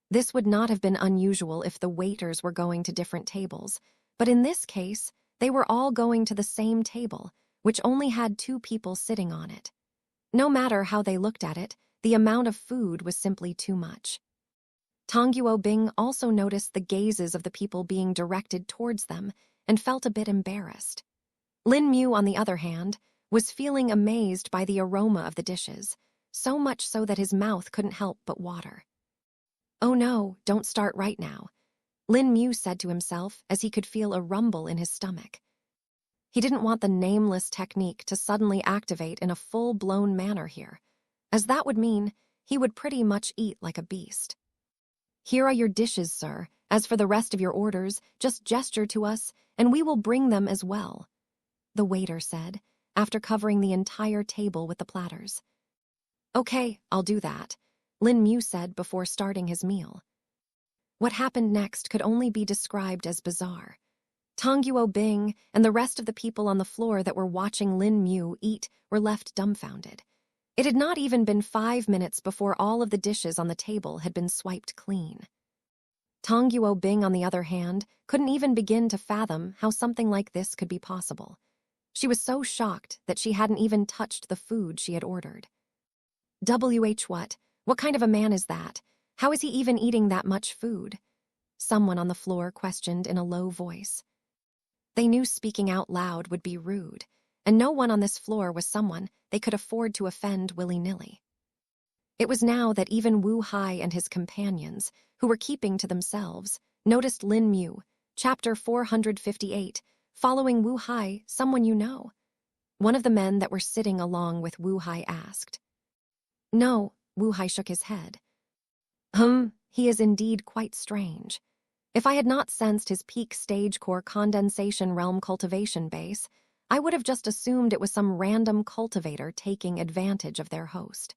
This would not have been unusual if the waiters were going to different tables, but in this case, they were all going to the same table, which only had 2 people sitting on it. No matter how they looked at it, the amount of food was simply too much. Tongguo Bing also noticed the gazes of the people being directed towards them, and felt a bit embarrassed. Lin Mu, on the other hand, was feeling amazed by the aroma of the dishes, so much so that his mouth couldn't help but water. "Oh no, don't start right now," Lin Mu said to himself as he could feel a rumble in his stomach. He didn't want the nameless technique to suddenly activate in a full-blown manner here, as that would mean he would pretty much eat like a beast. "Here are your dishes, sir. As for the rest of your orders, just gesture to us, and we will bring them as well," the waiter said, after covering the entire table with the platters. "Okay, I'll do that," Lin Mu said before starting his meal. What happened next could only be described as bizarre. Tong Yuobing and the rest of the people on the floor that were watching Lin Mu eat were left dumbfounded. It had not even been 5 minutes before all of the dishes on the table had been swiped clean. Tong Yuobing, on the other hand, couldn't even begin to fathom how something like this could be possible. She was so shocked that she hadn't even touched the food she had ordered. What? What kind of a man is that? How is he even eating that much food? Someone on the floor questioned in a low voice. They knew speaking out loud would be rude, and no one on this floor was someone they could afford to offend willy-nilly. It was now that even Wu Hai and his companions, who were keeping to themselves, noticed Lin Mu, chapter 458, following Wu Hai, someone you know. One of the men that were sitting along with Wu Hai asked. "No," Wu Hai shook his head. He is indeed quite strange. If I had not sensed his peak stage core condensation realm cultivation base, I would have just assumed it was some random cultivator taking advantage of their host.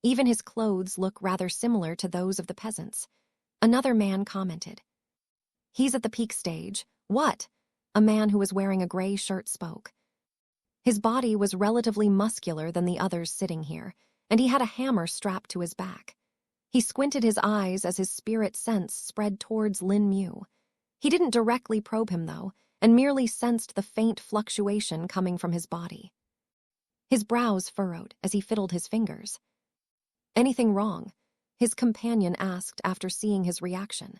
Even his clothes look rather similar to those of the peasants," another man commented. "He's at the peak stage." "What?" a man who was wearing a gray shirt spoke. His body was relatively muscular than the others sitting here, and he had a hammer strapped to his back. He squinted his eyes as his spirit sense spread towards Lin Mu. He didn't directly probe him, though, and merely sensed the faint fluctuation coming from his body. His brows furrowed as he fiddled his fingers. "Anything wrong?" his companion asked after seeing his reaction.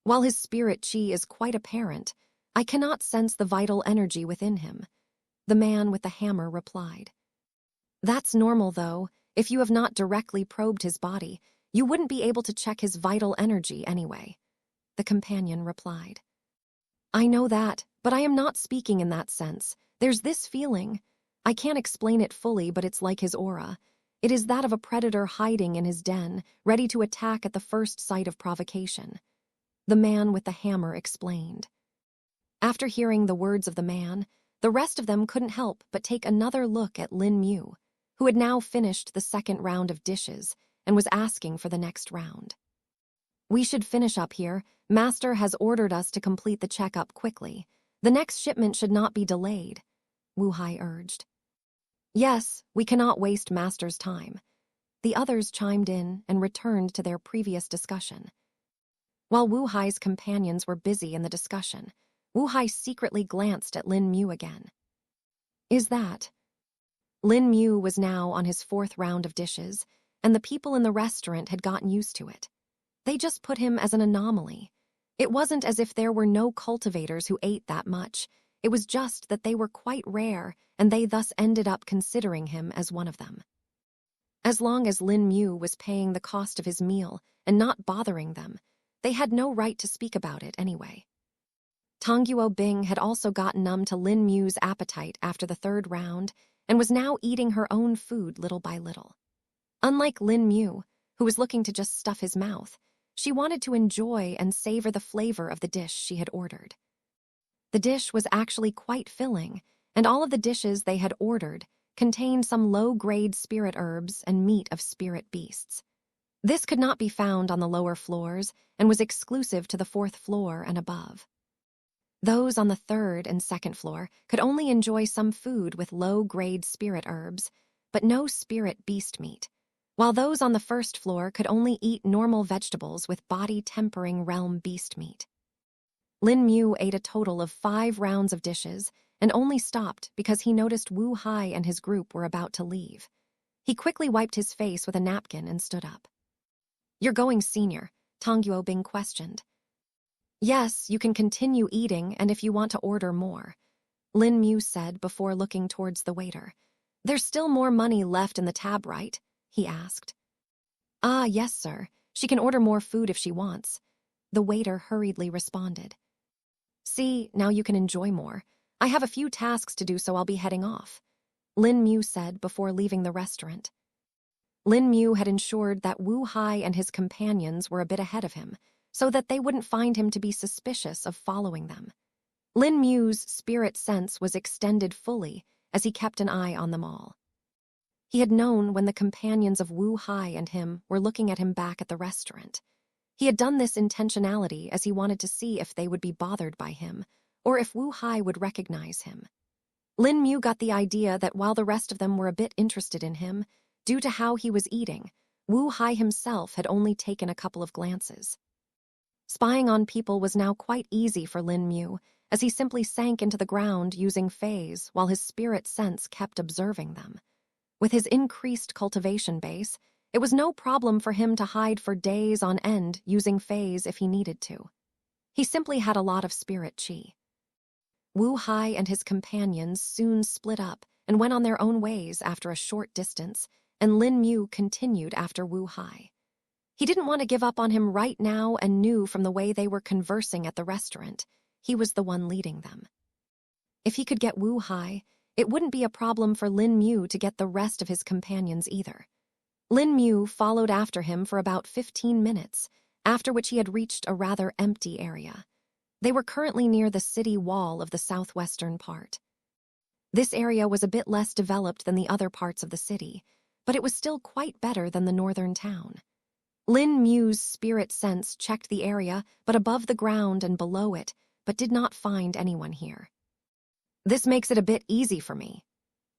"While his spirit chi is quite apparent, I cannot sense the vital energy within him," the man with the hammer replied. "That's normal, though. If you have not directly probed his body, you wouldn't be able to check his vital energy anyway," the companion replied. "I know that, but I am not speaking in that sense. There's this feeling. I can't explain it fully, but it's like his aura. It is that of a predator hiding in his den, ready to attack at the first sight of provocation," the man with the hammer explained. After hearing the words of the man, the rest of them couldn't help but take another look at Lin Mu, who had now finished the second round of dishes and was asking for the next round. "We should finish up here. Master has ordered us to complete the checkup quickly. The next shipment should not be delayed," Wu Hai urged. "Yes, we cannot waste Master's time." The others chimed in and returned to their previous discussion. While Wu Hai's companions were busy in the discussion, Wu Hai secretly glanced at Lin Mu again. "Is that?" Lin Mu was now on his fourth round of dishes, and the people in the restaurant had gotten used to it. They just put him as an anomaly. It wasn't as if there were no cultivators who ate that much. It was just that they were quite rare, and they thus ended up considering him as one of them. As long as Lin Mu was paying the cost of his meal and not bothering them, they had no right to speak about it anyway. Tong Yuobing had also gotten numb to Lin Mu's appetite after the third round and was now eating her own food little by little. Unlike Lin Mu, who was looking to just stuff his mouth, she wanted to enjoy and savor the flavor of the dish she had ordered. The dish was actually quite filling, and all of the dishes they had ordered contained some low-grade spirit herbs and meat of spirit beasts. This could not be found on the lower floors and was exclusive to the fourth floor and above. Those on the third and second floor could only enjoy some food with low-grade spirit herbs, but no spirit beast meat, while those on the first floor could only eat normal vegetables with body-tempering realm beast meat. Lin Mu ate a total of 5 rounds of dishes and only stopped because he noticed Wu Hai and his group were about to leave. He quickly wiped his face with a napkin and stood up. "You're going, senior?" Tong Yuobing questioned. Yes, you can continue eating and if you want to order more, Lin Mu said before looking towards the waiter. There's still more money left in the tab, right? He asked. Ah, yes, sir. She can order more food if she wants. The waiter hurriedly responded. See, now you can enjoy more. I have a few tasks to do, so I'll be heading off, Lin Mu said before leaving the restaurant. Lin Mu had ensured that Wu Hai and his companions were a bit ahead of him, so that they wouldn't find him to be suspicious of following them. Lin Mu's spirit sense was extended fully as he kept an eye on them all. He had known when the companions of Wu Hai and him were looking at him back at the restaurant. He had done this intentionality as he wanted to see if they would be bothered by him, or if Wu Hai would recognize him. Lin Mu got the idea that while the rest of them were a bit interested in him, due to how he was eating, Wu Hai himself had only taken a couple of glances. Spying on people was now quite easy for Lin Mu, as he simply sank into the ground using phase while his spirit sense kept observing them. With his increased cultivation base, it was no problem for him to hide for days on end using phase if he needed to. He simply had a lot of spirit chi. Wu Hai and his companions soon split up and went on their own ways after a short distance, and Lin Mu continued after Wu Hai. He didn't want to give up on him right now and knew from the way they were conversing at the restaurant, he was the one leading them. If he could get Wu Hai, it wouldn't be a problem for Lin Mu to get the rest of his companions either. Lin Mu followed after him for about 15 minutes, after which he had reached a rather empty area. They were currently near the city wall of the southwestern part. This area was a bit less developed than the other parts of the city, but it was still quite better than the northern town. Lin Mu's spirit sense checked the area, but above the ground and below it, but did not find anyone here. This makes it a bit easy for me,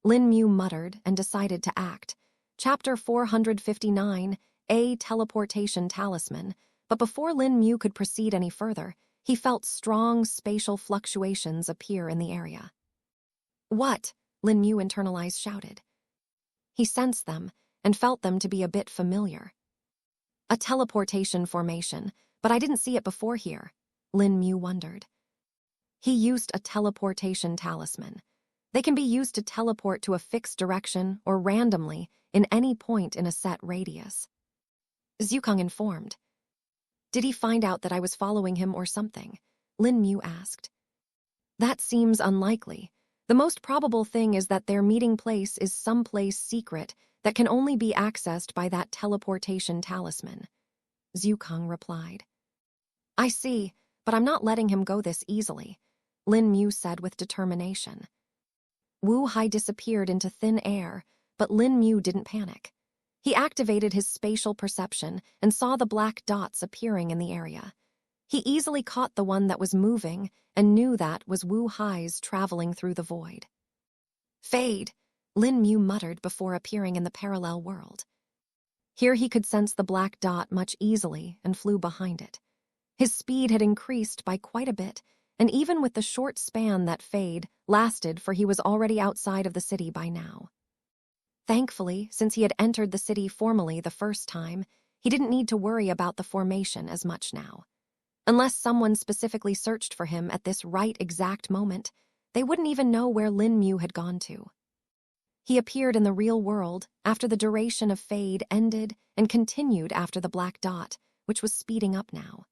Lin Mu muttered and decided to act. Chapter 459, A Teleportation Talisman. But before Lin Mu could proceed any further, he felt strong spatial fluctuations appear in the area. What? Lin Mu internalized shouted. He sensed them and felt them to be a bit familiar. A teleportation formation, but I didn't see it before here, Lin Mu wondered. He used a teleportation talisman. They can be used to teleport to a fixed direction or randomly in any point in a set radius. Zhukang informed. Did he find out that I was following him or something? Lin Mu asked. That seems unlikely. The most probable thing is that their meeting place is someplace secret that can only be accessed by that teleportation talisman, Zhukang replied. I see, but I'm not letting him go this easily, Lin Mu said with determination. Wu Hai disappeared into thin air, but Lin Mu didn't panic. He activated his spatial perception and saw the black dots appearing in the area. He easily caught the one that was moving and knew that was Wu Hai's traveling through the void. Fade, Lin Mu muttered before appearing in the parallel world. Here he could sense the black dot much easily and flew behind it. His speed had increased by quite a bit, and even with the short span that fade lasted, for he was already outside of the city by now. Thankfully, since he had entered the city formally the first time, he didn't need to worry about the formation as much now. Unless someone specifically searched for him at this right exact moment, they wouldn't even know where Lin Mu had gone to. He appeared in the real world after the duration of fade ended and continued after the black dot, which was speeding up now.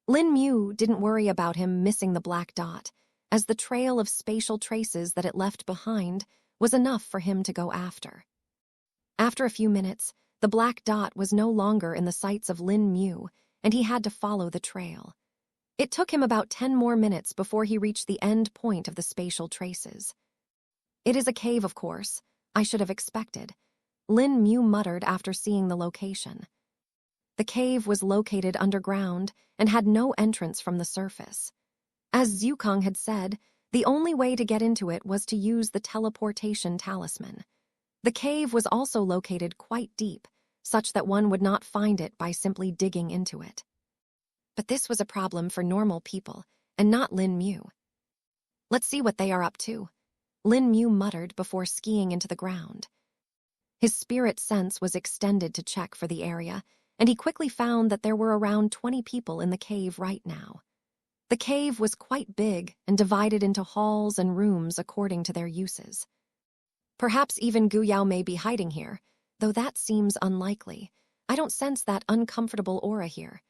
Lin Mu didn't worry about him missing the black dot, as the trail of spatial traces that it left behind was enough for him to go after. After a few minutes, the black dot was no longer in the sights of Lin Mu, and he had to follow the trail. It took him about 10 more minutes before he reached the end point of the spatial traces. It is a cave, of course. I should have expected, Lin Mu muttered after seeing the location. The cave was located underground and had no entrance from the surface. As Zhukang had said, the only way to get into it was to use the teleportation talisman. The cave was also located quite deep, such that one would not find it by simply digging into it. But this was a problem for normal people, and not Lin Mu. Let's see what they are up to, Lin Mu muttered before skiing into the ground. His spirit sense was extended to check for the area, and he quickly found that there were around 20 people in the cave right now. The cave was quite big and divided into halls and rooms according to their uses. Perhaps even Gu Yao may be hiding here, though that seems unlikely. I don't sense that uncomfortable aura here,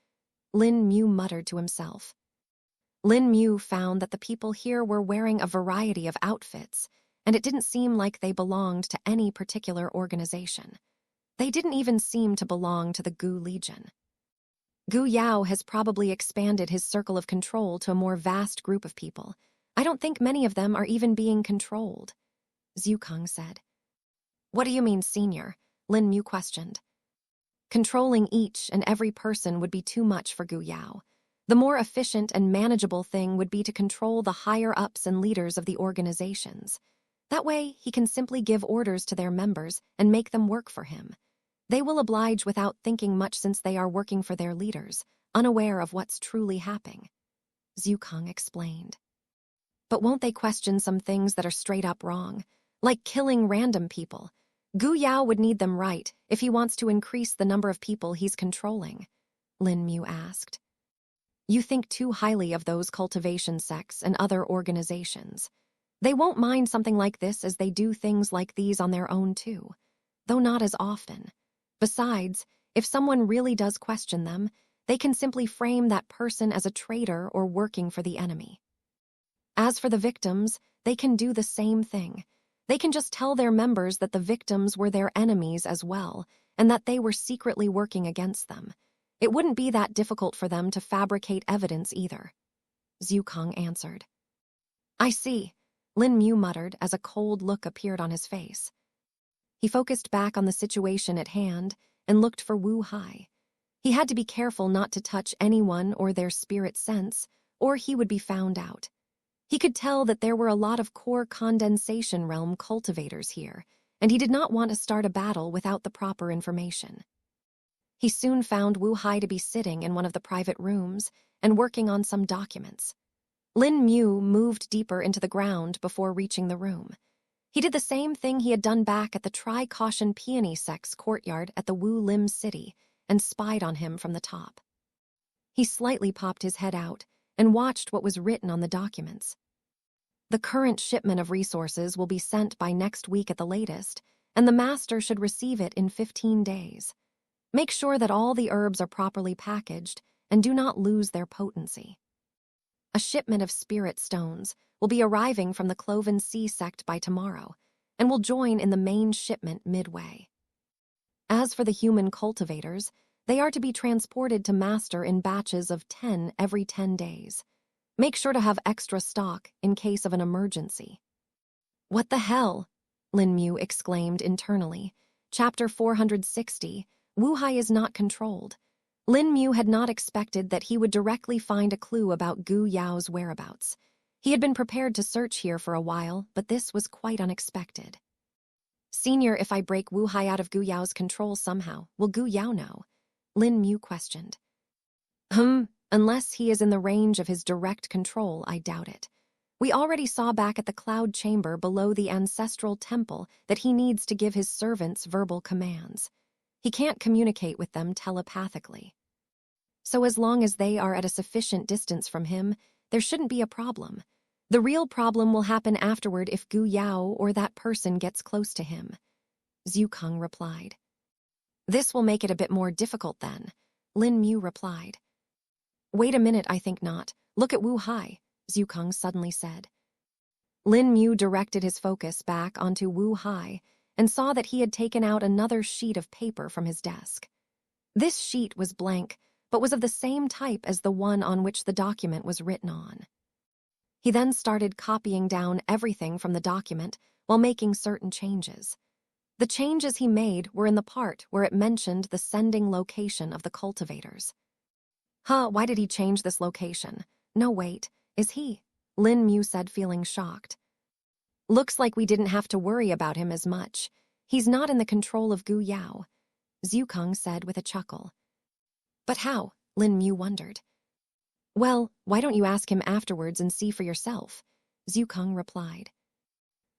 Lin Mu muttered to himself. Lin Mu found that the people here were wearing a variety of outfits, and it didn't seem like they belonged to any particular organization. They didn't even seem to belong to the Gu Legion. Gu Yao has probably expanded his circle of control to a more vast group of people. I don't think many of them are even being controlled, Zhukang said. What do you mean, senior? Lin Mu questioned. Controlling each and every person would be too much for Gu Yao. The more efficient and manageable thing would be to control the higher-ups and leaders of the organizations. That way, he can simply give orders to their members and make them work for him. They will oblige without thinking much since they are working for their leaders, unaware of what's truly happening, Zhukang explained. But won't they question some things that are straight up wrong, like killing random people? Gu Yao would need them right if he wants to increase the number of people he's controlling, Lin Mu asked. You think too highly of those cultivation sects and other organizations. They won't mind something like this as they do things like these on their own too, though not as often. Besides, if someone really does question them, they can simply frame that person as a traitor or working for the enemy. As for the victims, they can do the same thing. They can just tell their members that the victims were their enemies as well, and that they were secretly working against them. It wouldn't be that difficult for them to fabricate evidence either, Zhukang answered. I see, Lin Mu muttered as a cold look appeared on his face. He focused back on the situation at hand and looked for Wu Hai. He had to be careful not to touch anyone or their spirit sense, or he would be found out. He could tell that there were a lot of core condensation realm cultivators here, and he did not want to start a battle without the proper information. He soon found Wu Hai to be sitting in one of the private rooms and working on some documents. Lin Mu moved deeper into the ground before reaching the room. He did the same thing he had done back at the Tri-Caution Peony Sect's courtyard at the Wu Lim city and spied on him from the top. He slightly popped his head out and watched what was written on the documents. The current shipment of resources will be sent by next week at the latest, and the master should receive it in 15 days. Make sure that all the herbs are properly packaged and do not lose their potency. A shipment of spirit stones will be arriving from the Cloven Sea sect by tomorrow and will join in the main shipment midway. As for the human cultivators, they are to be transported to master in batches of 10 every 10 days. Make sure to have extra stock in case of an emergency. What the hell? Lin Mu exclaimed internally. Chapter 460, Wu Hai is not controlled. Lin Mu had not expected that he would directly find a clue about Gu Yao's whereabouts. He had been prepared to search here for a while, but this was quite unexpected. Senior, if I break Wu Hai out of Gu Yao's control somehow, will Gu Yao know? Lin Mu questioned. Unless he is in the range of his direct control, I doubt it. We already saw back at the cloud chamber below the ancestral temple that he needs to give his servants verbal commands. He can't communicate with them telepathically. So as long as they are at a sufficient distance from him, there shouldn't be a problem. The real problem will happen afterward if Gu Yao or that person gets close to him, Zhukang replied. This will make it a bit more difficult then, Lin Mu replied. Wait a minute, I think not. Look at Wu Hai, Zhukang suddenly said. Lin Mu directed his focus back onto Wu Hai and saw that he had taken out another sheet of paper from his desk. This sheet was blank, but was of the same type as the one on which the document was written on. He then started copying down everything from the document while making certain changes. The changes he made were in the part where it mentioned the sending location of the cultivators. Why did he change this location? No, wait, is he? Lin Mu said, feeling shocked. Looks like we didn't have to worry about him as much. He's not in the control of Gu Yao, Zhukang said with a chuckle. But how? Lin Mu wondered. Well, why don't you ask him afterwards and see for yourself? Zhukang replied.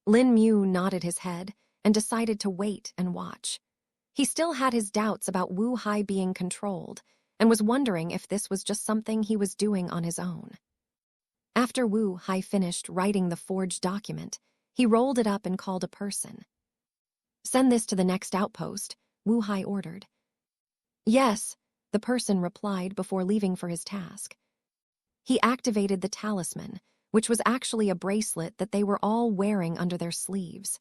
Lin Mu nodded his head and decided to wait and watch. He still had his doubts about Wu Hai being controlled and was wondering if this was just something he was doing on his own. After Wu Hai finished writing the forged document, he rolled it up and called a person. "Send this to the next outpost," Wu Hai ordered. "Yes," the person replied before leaving for his task. He activated the talisman, which was actually a bracelet that they were all wearing under their sleeves.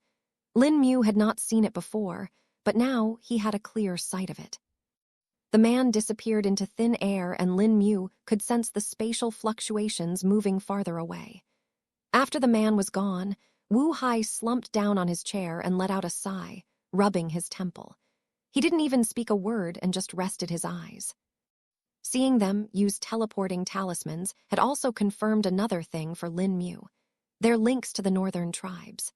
Lin Mu had not seen it before, but now he had a clear sight of it. The man disappeared into thin air, and Lin Mu could sense the spatial fluctuations moving farther away. After the man was gone, Wu Hai slumped down on his chair and let out a sigh, rubbing his temple. He didn't even speak a word and just rested his eyes. Seeing them use teleporting talismans had also confirmed another thing for Lin Mu: their links to the northern tribes.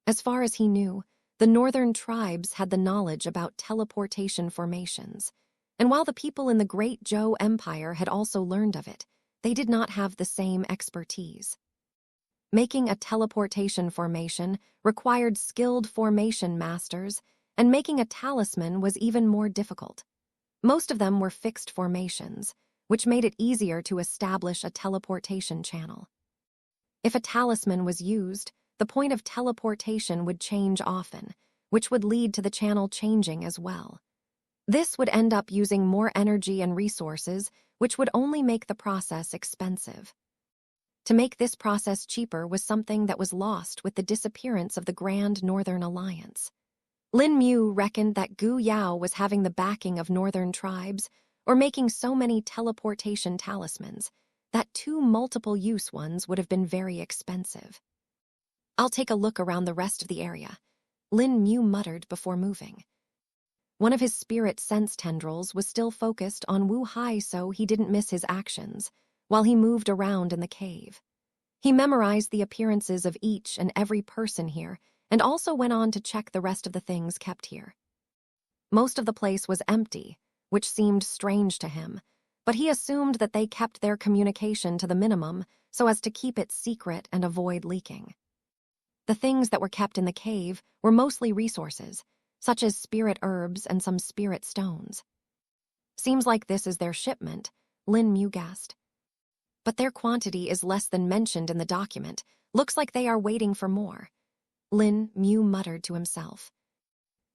As far as he knew, the northern tribes had the knowledge about teleportation formations, and while the people in the Great Zhou Empire had also learned of it, they did not have the same expertise. Making a teleportation formation required skilled formation masters, and making a talisman was even more difficult. Most of them were fixed formations, which made it easier to establish a teleportation channel. If a talisman was used, the point of teleportation would change often, which would lead to the channel changing as well. This would end up using more energy and resources, which would only make the process expensive. To make this process cheaper was something that was lost with the disappearance of the Grand Northern Alliance. Lin Mu reckoned that Gu Yao was having the backing of northern tribes, or making so many teleportation talismans, that 2 multiple-use ones would have been very expensive. "I'll take a look around the rest of the area," Lin Mu muttered before moving. One of his spirit sense tendrils was still focused on Wu Hai, so he didn't miss his actions while he moved around in the cave. He memorized the appearances of each and every person here, and also went on to check the rest of the things kept here. Most of the place was empty, which seemed strange to him, but he assumed that they kept their communication to the minimum so as to keep it secret and avoid leaking. The things that were kept in the cave were mostly resources, such as spirit herbs and some spirit stones. "Seems like this is their shipment," Lin Mu guessed. "But their quantity is less than mentioned in the document. Looks like they are waiting for more," Lin Mu muttered to himself.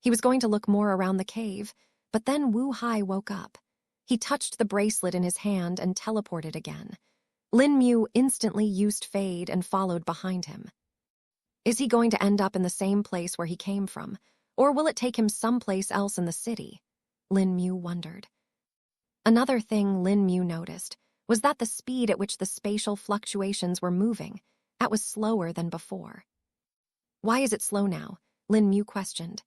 He was going to look more around the cave, but then Wu Hai woke up. He touched the bracelet in his hand and teleported again. Lin Mu instantly used fade and followed behind him. Is he going to end up in the same place where he came from, or will it take him someplace else in the city? Lin Mu wondered. Another thing Lin Mu noticed was that the speed at which the spatial fluctuations were moving, that was slower than before. "Why is it slow now?" Lin Mu questioned.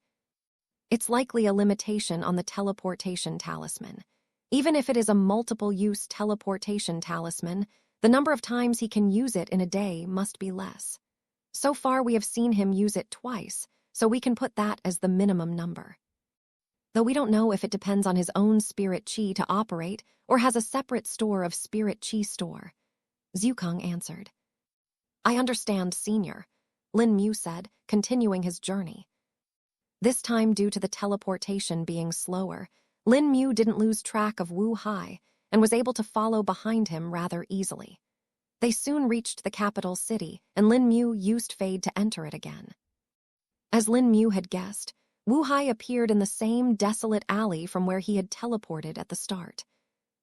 "It's likely a limitation on the teleportation talisman. Even if it is a multiple-use teleportation talisman, the number of times he can use it in a day must be less. So far we have seen him use it twice, so we can put that as the minimum number. Though we don't know if it depends on his own spirit chi to operate or has a separate store of spirit chi store," Zhukang answered. "I understand, Senior," Lin Mu said, continuing his journey. This time, due to the teleportation being slower, Lin Mu didn't lose track of Wu Hai and was able to follow behind him rather easily. They soon reached the capital city, and Lin Mu used fade to enter it again. As Lin Mu had guessed, Wu Hai appeared in the same desolate alley from where he had teleported at the start.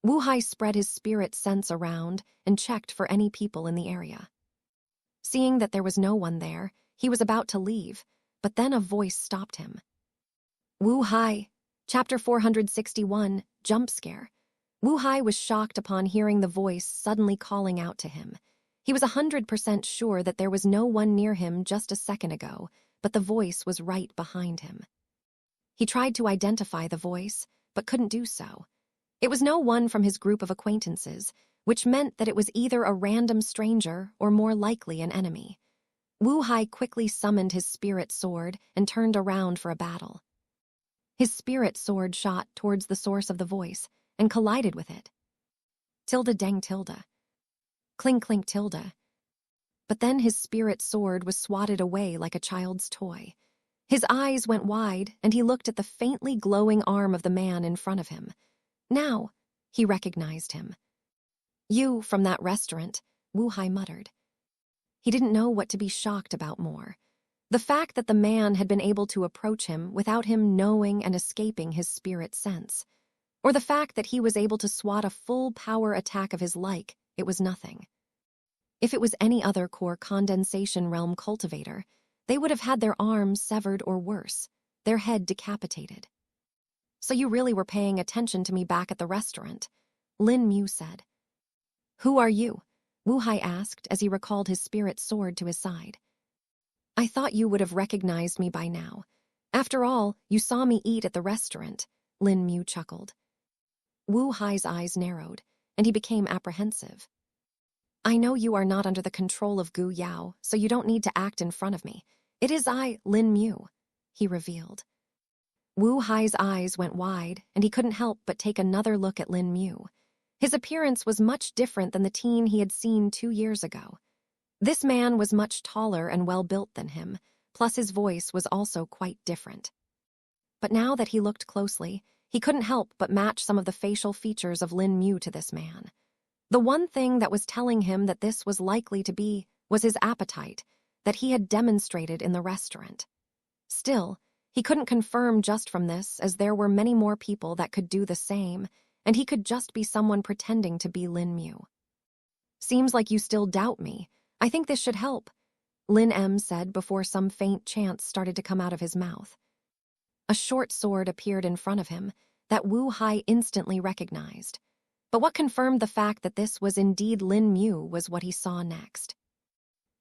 Wu Hai spread his spirit sense around and checked for any people in the area. Seeing that there was no one there, he was about to leave, but then a voice stopped him. "Wu Hai," Chapter 461, Jump Scare. Wu Hai was shocked upon hearing the voice suddenly calling out to him. He was 100% sure that there was no one near him just a second ago, but the voice was right behind him. He tried to identify the voice, but couldn't do so. It was no one from his group of acquaintances, which meant that it was either a random stranger or more likely an enemy. Wu Hai quickly summoned his spirit sword and turned around for a battle. His spirit sword shot towards the source of the voice and collided with it. Tilde dang tilde. Clink clink tilde. But then his spirit sword was swatted away like a child's toy. His eyes went wide and he looked at the faintly glowing arm of the man in front of him. Now, he recognized him. "You from that restaurant," Wu Hai muttered. He didn't know what to be shocked about more. The fact that the man had been able to approach him without him knowing and escaping his spirit sense, or the fact that he was able to swat a full power attack of his like, it was nothing. If it was any other core condensation realm cultivator, they would have had their arms severed or worse, their head decapitated. So you really were paying attention to me back at the restaurant, Lin Mu said. Who are you? Wu Hai asked as he recalled his spirit sword to his side. I thought you would have recognized me by now. After all, you saw me eat at the restaurant, Lin Mu chuckled. Wu Hai's eyes narrowed, and he became apprehensive. I know you are not under the control of Gu Yao, so you don't need to act in front of me. It is I, Lin Mu, he revealed. Wu Hai's eyes went wide, and he couldn't help but take another look at Lin Mu. His appearance was much different than the teen he had seen 2 years ago. This man was much taller and well-built than him, plus his voice was also quite different. But now that he looked closely, he couldn't help but match some of the facial features of Lin Mu to this man. The one thing that was telling him that this was likely to be was his appetite that he had demonstrated in the restaurant. Still, he couldn't confirm just from this, as there were many more people that could do the same, and he could just be someone pretending to be Lin Mu. Seems like you still doubt me. I think this should help, Lin M said before some faint chants started to come out of his mouth. A short sword appeared in front of him that Wu Hai instantly recognized. But what confirmed the fact that this was indeed Lin Mu was what he saw next.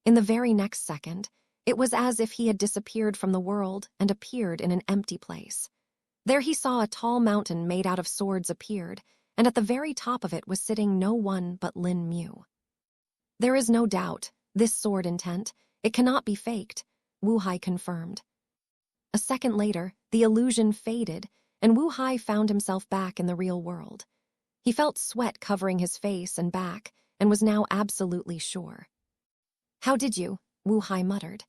In the very next second, it was as if he had disappeared from the world and appeared in an empty place. There he saw a tall mountain made out of swords appeared, and at the very top of it was sitting no one but Lin Mu. There is no doubt, this sword intent, it cannot be faked, Wu Hai confirmed. A second later, the illusion faded, and Wu Hai found himself back in the real world. He felt sweat covering his face and back, and was now absolutely sure. How did you? Wu Hai muttered.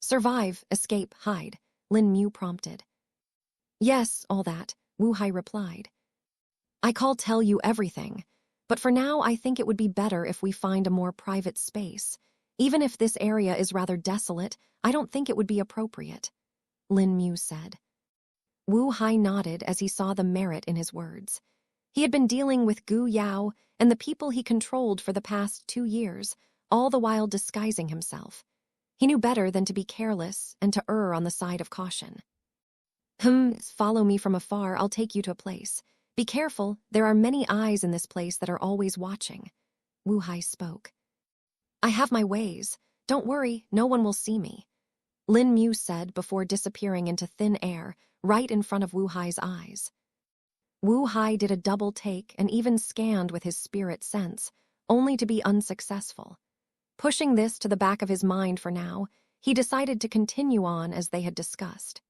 Survive, escape, hide, Lin Mu prompted. Yes, all that, Wu Hai replied. I call tell you everything, but for now I think it would be better if we find a more private space. Even if this area is rather desolate, I don't think it would be appropriate, Lin Mu said. Wu Hai nodded as he saw the merit in his words. He had been dealing with Gu Yao and the people he controlled for the past 2 years, all the while disguising himself. He knew better than to be careless and to err on the side of caution. Follow me from afar, I'll take you to a place. Be careful, there are many eyes in this place that are always watching, Wu Hai spoke. I have my ways. Don't worry, no one will see me, Lin Mu said before disappearing into thin air, right in front of Wu Hai's eyes. Wu Hai did a double take and even scanned with his spirit sense, only to be unsuccessful. Pushing this to the back of his mind for now, he decided to continue on as they had discussed.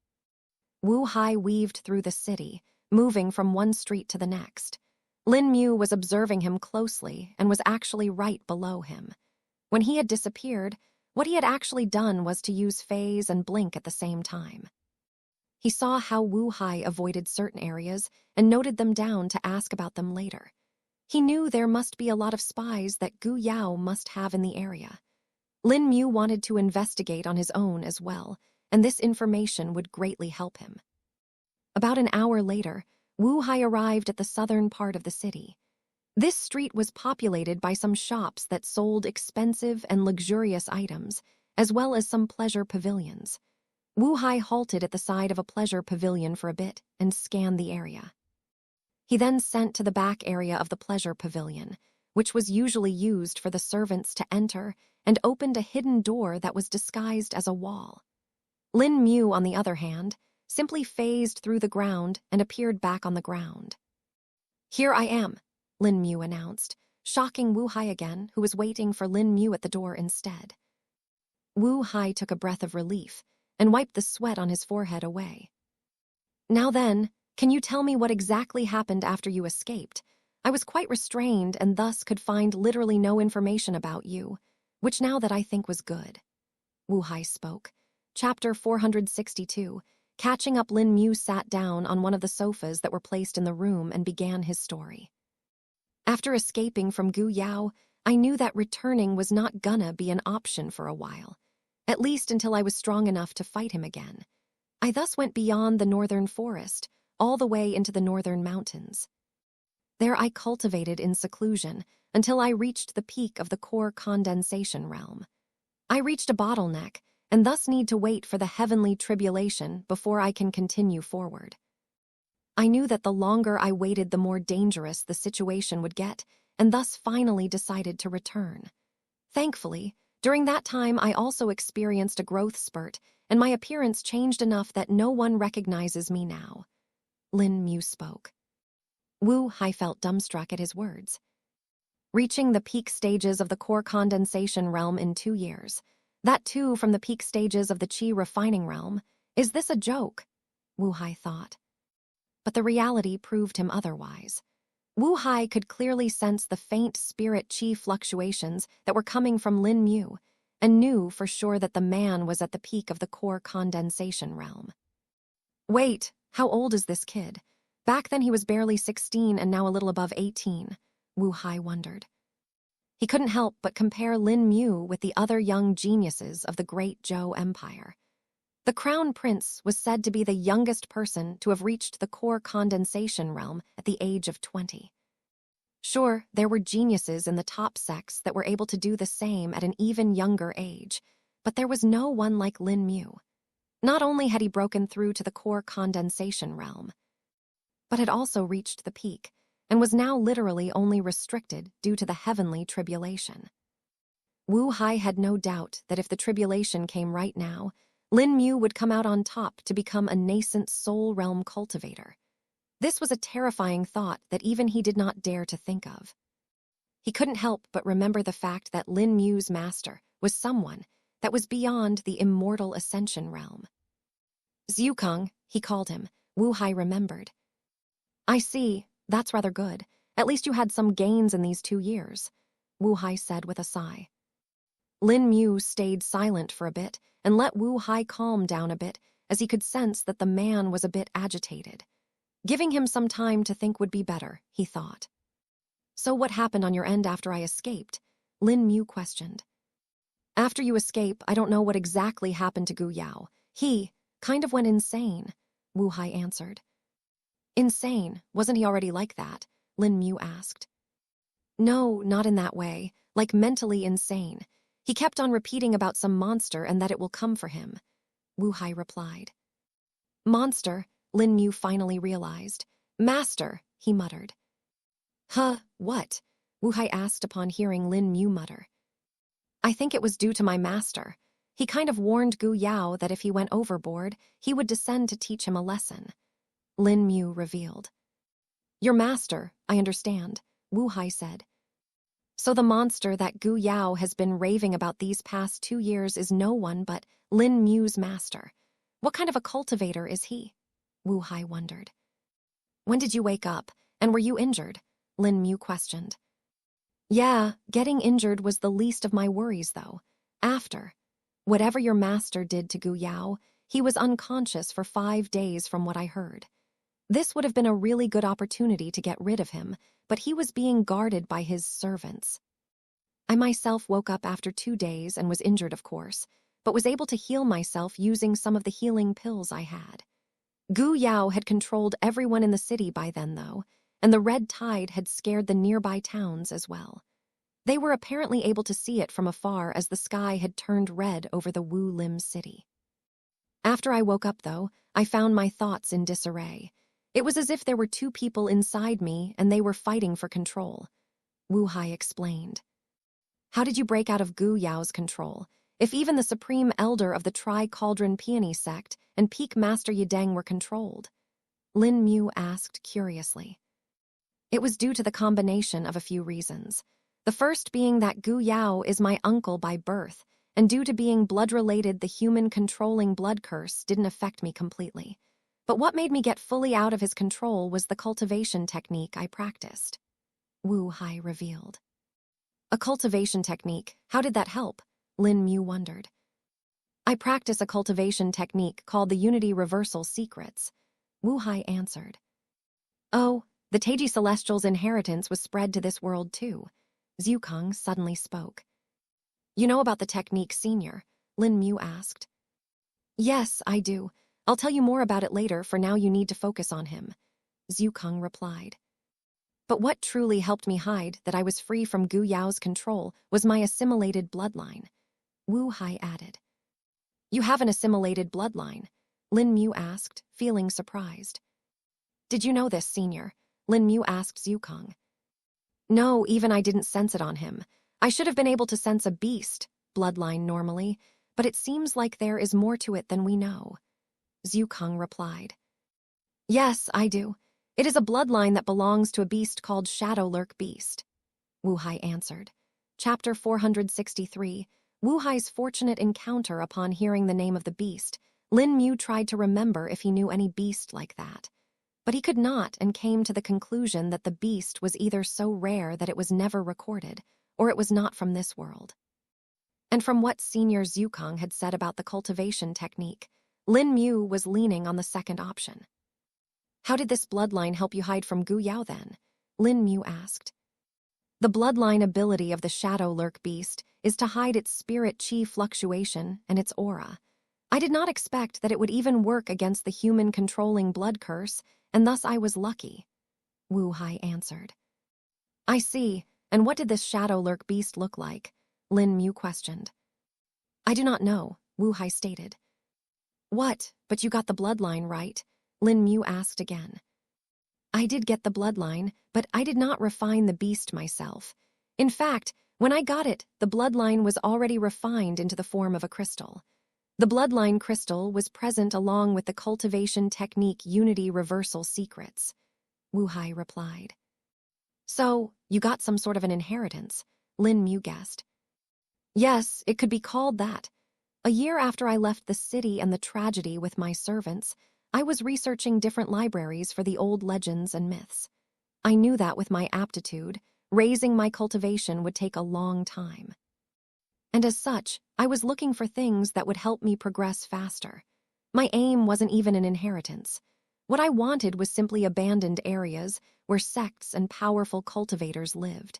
Wu Hai weaved through the city, moving from one street to the next. Lin Mu was observing him closely and was actually right below him. When he had disappeared, what he had actually done was to use phase and blink at the same time. He saw how Wu Hai avoided certain areas and noted them down to ask about them later. He knew there must be a lot of spies that Gu Yao must have in the area. Lin Mu wanted to investigate on his own as well, and this information would greatly help him. About an hour later, Wu Hai arrived at the southern part of the city. This street was populated by some shops that sold expensive and luxurious items, as well as some pleasure pavilions. Wu Hai halted at the side of a pleasure pavilion for a bit and scanned the area. He then sent to the back area of the pleasure pavilion, which was usually used for the servants to enter, and opened a hidden door that was disguised as a wall. Lin Mu, on the other hand, simply phased through the ground and appeared back on the ground. Here I am, Lin Mu announced, shocking Wu Hai again, who was waiting for Lin Mu at the door instead. Wu Hai took a breath of relief and wiped the sweat on his forehead away. Now then, can you tell me what exactly happened after you escaped? I was quite restrained and thus could find literally no information about you, which now that I think was good. Wu Hai spoke. Chapter 462. Catching up, Lin Mu sat down on one of the sofas that were placed in the room and began his story. After escaping from Gu Yao, I knew that returning was not gonna be an option for a while, at least until I was strong enough to fight him again. I thus went beyond the northern forest, all the way into the northern mountains. There I cultivated in seclusion until I reached the peak of the core condensation realm. I reached a bottleneck and thus need to wait for the heavenly tribulation before I can continue forward. I knew that the longer I waited, the more dangerous the situation would get, and thus finally decided to return. Thankfully, during that time I also experienced a growth spurt, and my appearance changed enough that no one recognizes me now. Lin Mu spoke. Wu Hai felt dumbstruck at his words. Reaching the peak stages of the core condensation realm in 2 years. That too from the peak stages of the Qi refining realm. Is this a joke? Wu Hai thought. But the reality proved him otherwise. Wu Hai could clearly sense the faint spirit Qi fluctuations that were coming from Lin Mu, and knew for sure that the man was at the peak of the core condensation realm. Wait, how old is this kid? Back then he was barely 16 and now a little above 18, Wu Hai wondered. He couldn't help but compare Lin Mu with the other young geniuses of the great Zhou Empire. The Crown Prince was said to be the youngest person to have reached the core condensation realm at the age of 20. Sure, there were geniuses in the top sects that were able to do the same at an even younger age, but there was no one like Lin Mu. Not only had he broken through to the core condensation realm, but had also reached the peak, and was now literally only restricted due to the heavenly tribulation. Wu Hai had no doubt that if the tribulation came right now, Lin Mu would come out on top to become a nascent soul realm cultivator. This was a terrifying thought that even he did not dare to think of. He couldn't help but remember the fact that Lin Mu's master was someone that was beyond the immortal ascension realm. Xiukong, he called him, Wu Hai remembered. I see, that's rather good. At least you had some gains in these 2 years, Wu Hai said with a sigh. Lin Mu stayed silent for a bit and let Wu Hai calm down a bit, as he could sense that the man was a bit agitated. Giving him some time to think would be better, he thought. So what happened on your end after I escaped? Lin Mu questioned. After you escape, I don't know what exactly happened to Gu Yao. He kind of went insane, Wu Hai answered. Insane? Wasn't he already like that? Lin Mu asked. No, not in that way, like mentally insane. He kept on repeating about some monster and that it will come for him, Wu Hai replied. Monster, Lin Mu finally realized. Master, he muttered. Huh, what? Wu Hai asked upon hearing Lin Mu mutter. I think it was due to my master. He kind of warned Gu Yao that if he went overboard, he would descend to teach him a lesson, Lin Mu revealed. Your master, I understand, Wu Hai said. So the monster that Gu Yao has been raving about these past 2 years is no one but Lin Mu's master. What kind of a cultivator is he? Wu Hai wondered. When did you wake up, and were you injured? Lin Mu questioned. Yeah, getting injured was the least of my worries, though. After, whatever your master did to Gu Yao, he was unconscious for 5 days from what I heard. This would have been a really good opportunity to get rid of him, but he was being guarded by his servants. I myself woke up after 2 days and was injured, of course, but was able to heal myself using some of the healing pills I had. Gu Yao had controlled everyone in the city by then, though, and the red tide had scared the nearby towns as well. They were apparently able to see it from afar as the sky had turned red over the Wu Lim city. After I woke up, though, I found my thoughts in disarray. It was as if there were 2 people inside me and they were fighting for control, Wu Hai explained. How did you break out of Gu Yao's control, if even the supreme elder of the Tri-Cauldron Peony sect and Peak Master Yideng were controlled? Lin Mu asked curiously. It was due to the combination of a few reasons. The first being that Gu Yao is my uncle by birth, and due to being blood-related, the human controlling blood curse didn't affect me completely. But what made me get fully out of his control was the cultivation technique I practiced, Wu Hai revealed. A cultivation technique, how did that help? Lin Mu wondered. I practice a cultivation technique called the Unity Reversal Secrets, Wu Hai answered. Oh, the Taiji Celestial's inheritance was spread to this world too. Zhukang suddenly spoke. You know about the technique, Senior? Lin Mu asked. Yes, I do. I'll tell you more about it later, for now you need to focus on him, Zhukang replied. But what truly helped me hide that I was free from Gu Yao's control was my assimilated bloodline, Wu Hai added. You have an assimilated bloodline? Lin Mu asked, feeling surprised. Did you know this, Senior? Lin Mu asked Zhukang. No, even I didn't sense it on him. I should have been able to sense a beast bloodline normally, but it seems like there is more to it than we know, Zhukang replied. Yes, I do. It is a bloodline that belongs to a beast called Shadow Lurk Beast, Wu Hai answered. Chapter 463, Wu Hai's fortunate encounter. Upon hearing the name of the beast, Lin Mu tried to remember if he knew any beast like that. But he could not, and came to the conclusion that the beast was either so rare that it was never recorded, or it was not from this world. And from what Senior Zhukang had said about the cultivation technique, Lin Mu was leaning on the second option. How did this bloodline help you hide from Gu Yao then? Lin Mu asked. The bloodline ability of the Shadow Lurk Beast is to hide its spirit chi fluctuation and its aura. I did not expect that it would even work against the human controlling blood curse, and thus I was lucky, Wu Hai answered. I see, and what did this Shadow Lurk Beast look like? Lin Mu questioned. I do not know, Wu Hai stated. What, but you got the bloodline right? Lin Mu asked again. I did get the bloodline, but I did not refine the beast myself. In fact, when I got it, the bloodline was already refined into the form of a crystal. The bloodline crystal was present along with the cultivation technique unity reversal secrets, Wu Hai replied. So, you got some sort of an inheritance, Lin Mu guessed. Yes, it could be called that. A year after I left the city and the tragedy with my servants, I was researching different libraries for the old legends and myths. I knew that with my aptitude, raising my cultivation would take a long time. And as such, I was looking for things that would help me progress faster. My aim wasn't even an inheritance. What I wanted was simply abandoned areas where sects and powerful cultivators lived.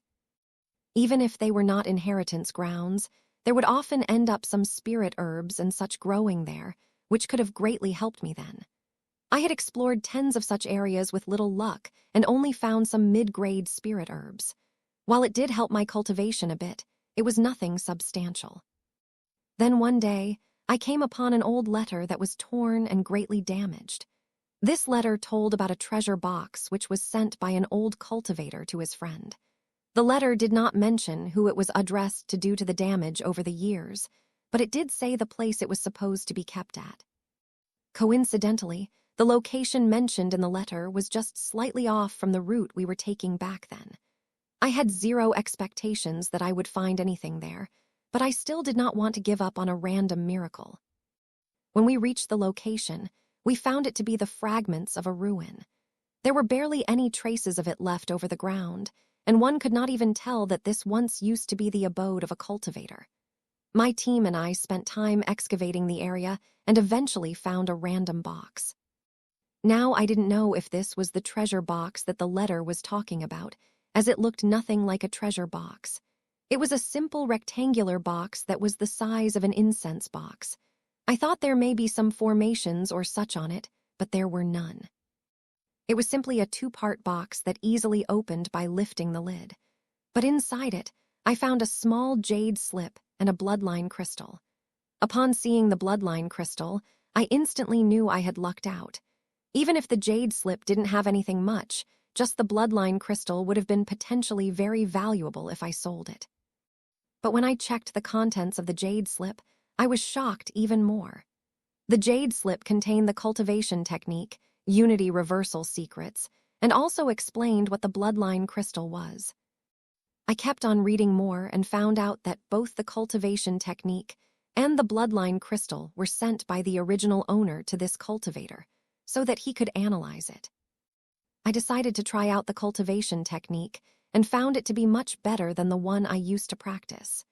Even if they were not inheritance grounds, there would often end up some spirit herbs and such growing there, which could have greatly helped me then. I had explored tens of such areas with little luck and only found some mid-grade spirit herbs. While it did help my cultivation a bit, it was nothing substantial. Then one day, I came upon an old letter that was torn and greatly damaged. This letter told about a treasure box which was sent by an old cultivator to his friend. The letter did not mention who it was addressed to due to the damage over the years, but it did say the place it was supposed to be kept at. Coincidentally, the location mentioned in the letter was just slightly off from the route we were taking back then. I had zero expectations that I would find anything there, but I still did not want to give up on a random miracle. When we reached the location, we found it to be the fragments of a ruin. There were barely any traces of it left over the ground, and one could not even tell that this once used to be the abode of a cultivator. My team and I spent time excavating the area and eventually found a random box. Now I didn't know if this was the treasure box that the letter was talking about, as it looked nothing like a treasure box. It was a simple rectangular box that was the size of an incense box. I thought there may be some formations or such on it, but there were none. It was simply a two-part box that easily opened by lifting the lid. But inside it, I found a small jade slip and a bloodline crystal. Upon seeing the bloodline crystal, I instantly knew I had lucked out. Even if the jade slip didn't have anything much, just the bloodline crystal would have been potentially very valuable if I sold it. But when I checked the contents of the jade slip, I was shocked even more. The jade slip contained the cultivation technique, unity reversal secrets, and also explained what the bloodline crystal was. I kept on reading more and found out that both the cultivation technique and the bloodline crystal were sent by the original owner to this cultivator, so that he could analyze it. I decided to try out the cultivation technique and found it to be much better than the one I used to practice.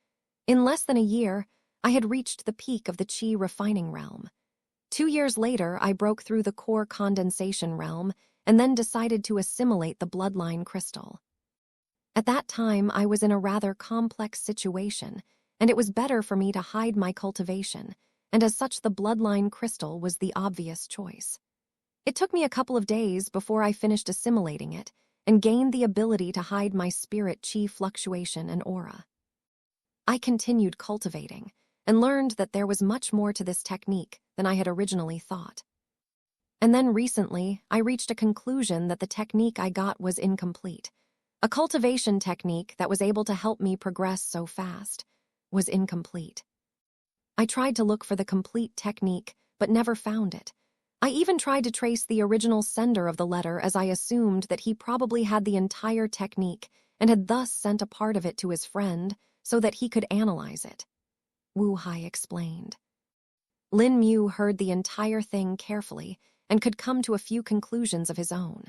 In less than a year, I had reached the peak of the chi refining realm. 2 years later, I broke through the core condensation realm and then decided to assimilate the bloodline crystal. At that time, I was in a rather complex situation, and it was better for me to hide my cultivation, and as such the bloodline crystal was the obvious choice. It took me a couple of days before I finished assimilating it and gained the ability to hide my spirit chi fluctuation and aura. I continued cultivating and learned that there was much more to this technique than I had originally thought. And then recently, I reached a conclusion that the technique I got was incomplete. A cultivation technique that was able to help me progress so fast was incomplete. I tried to look for the complete technique, but never found it. I even tried to trace the original sender of the letter, as I assumed that he probably had the entire technique and had thus sent a part of it to his friend so that he could analyze it. Wu Hai explained. Lin Mu heard the entire thing carefully and could come to a few conclusions of his own.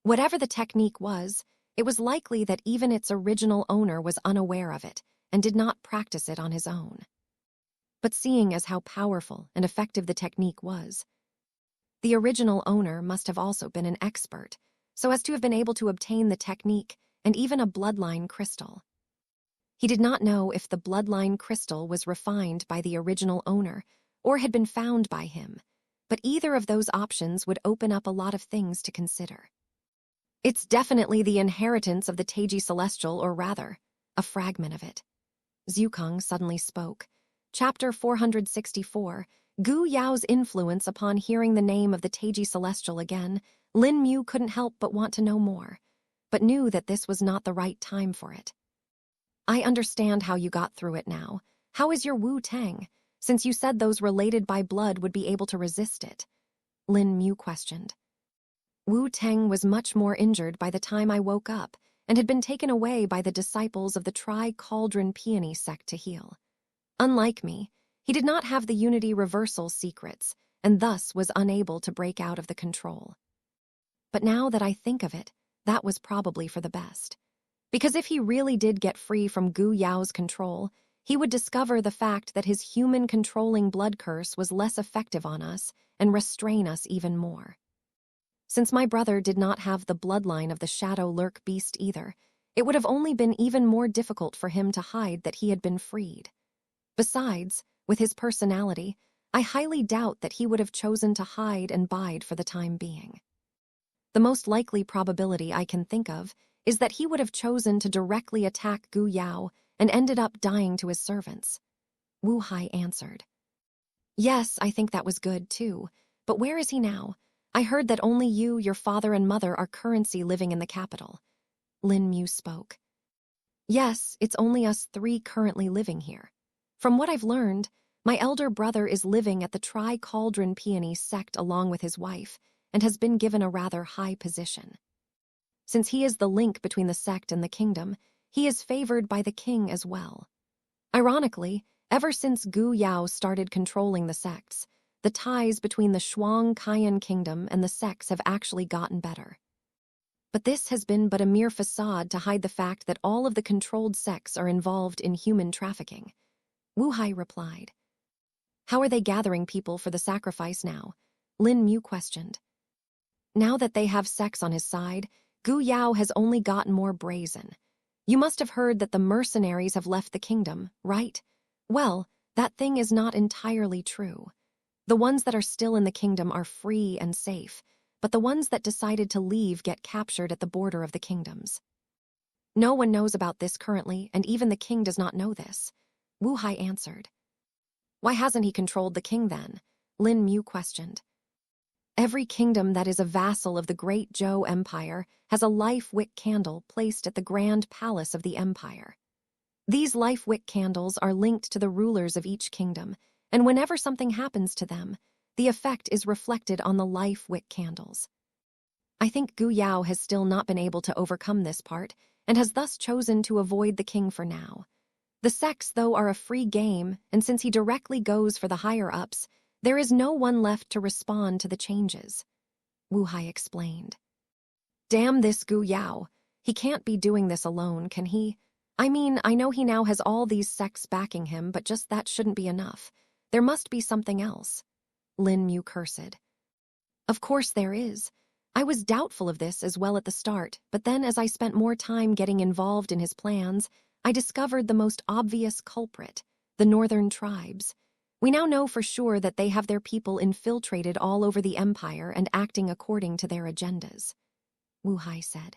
Whatever the technique was, it was likely that even its original owner was unaware of it and did not practice it on his own. But seeing as how powerful and effective the technique was, the original owner must have also been an expert, so as to have been able to obtain the technique and even a bloodline crystal. He did not know if the bloodline crystal was refined by the original owner or had been found by him, but either of those options would open up a lot of things to consider. It's definitely the inheritance of the Taiji Celestial, or rather, a fragment of it. Zhukang suddenly spoke. Chapter 464, Gu Yao's influence. Upon hearing the name of the Taiji Celestial again, Lin Mu couldn't help but want to know more, but knew that this was not the right time for it. I understand how you got through it now. How is your Wu Tang, since you said those related by blood would be able to resist it? Lin Mu questioned. Wu Tang was much more injured by the time I woke up and had been taken away by the disciples of the Tri-Cauldron Peony sect to heal. Unlike me, he did not have the unity reversal secrets and thus was unable to break out of the control. But now that I think of it, that was probably for the best. Because if he really did get free from Gu Yao's control, he would discover the fact that his human-controlling blood curse was less effective on us and restrain us even more. Since my brother did not have the bloodline of the Shadow Lurk beast either, it would have only been even more difficult for him to hide that he had been freed. Besides, with his personality, I highly doubt that he would have chosen to hide and bide for the time being. The most likely probability I can think of is that he would have chosen to directly attack Gu Yao and ended up dying to his servants. Wu Hai answered. Yes, I think that was good too, but where is he now? I heard that only you, your father and mother are currently living in the capital. Lin Mu spoke. Yes, it's only us three currently living here. From what I've learned, my elder brother is living at the Tri-Cauldron Peony sect along with his wife and has been given a rather high position. Since he is the link between the sect and the kingdom, he is favored by the king as well. Ironically, ever since Gu Yao started controlling the sects, the ties between the Shuang Kaiyan kingdom and the sects have actually gotten better. But this has been but a mere facade to hide the fact that all of the controlled sects are involved in human trafficking. Wu Hai replied. How are they gathering people for the sacrifice now? Lin Mu questioned. Now that they have sex on his side, Gu Yao has only gotten more brazen. You must have heard that the mercenaries have left the kingdom, right? Well, that thing is not entirely true. The ones that are still in the kingdom are free and safe, but the ones that decided to leave get captured at the border of the kingdoms. No one knows about this currently, and even the king does not know this. Wu Hai answered. Why hasn't he controlled the king then? Lin Mu questioned. Every kingdom that is a vassal of the Great Zhou Empire has a life-wick candle placed at the Grand Palace of the Empire. These life-wick candles are linked to the rulers of each kingdom, and whenever something happens to them, the effect is reflected on the life-wick candles. I think Gu Yao has still not been able to overcome this part, and has thus chosen to avoid the king for now. The sects, though, are a free game, and since he directly goes for the higher-ups, there is no one left to respond to the changes. Wu Hai explained. Damn this Gu Yao. He can't be doing this alone, can he? I mean, I know he now has all these sects backing him, but just that shouldn't be enough. There must be something else. Lin Mu cursed. Of course there is. I was doubtful of this as well at the start, but then as I spent more time getting involved in his plans, I discovered the most obvious culprit, the northern tribes. We now know for sure that they have their people infiltrated all over the empire and acting according to their agendas. Wu Hai said.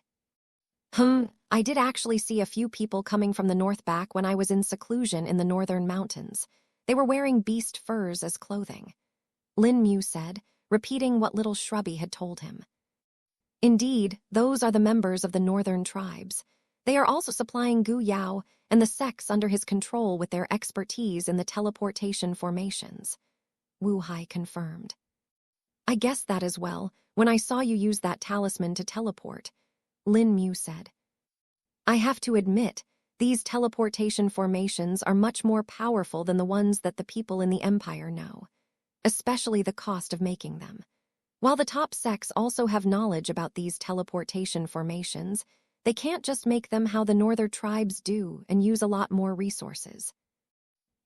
I did actually see a few people coming from the north back when I was in seclusion in the northern mountains. They were wearing beast furs as clothing. Lin Mu said, repeating what little Shrubby had told him. Indeed, those are the members of the northern tribes. They are also supplying Gu Yao and the sects under his control with their expertise in the teleportation formations. Wu Hai confirmed. I guessed that as well, when I saw you use that talisman to teleport, Lin Mu said. I have to admit, these teleportation formations are much more powerful than the ones that the people in the Empire know, especially the cost of making them. While the top sects also have knowledge about these teleportation formations, they can't just make them how the northern tribes do and use a lot more resources.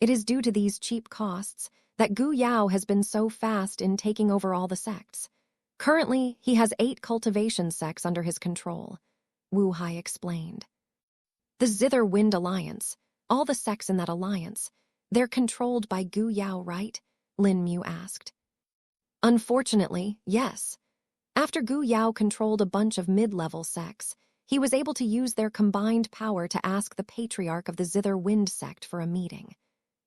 It is due to these cheap costs that Gu Yao has been so fast in taking over all the sects. Currently, he has 8 cultivation sects under his control, Wu Hai explained. The Zither Wind Alliance, all the sects in that alliance, they're controlled by Gu Yao, right? Lin Mu asked. Unfortunately, yes. After Gu Yao controlled a bunch of mid-level sects, he was able to use their combined power to ask the patriarch of the Zither Wind sect for a meeting.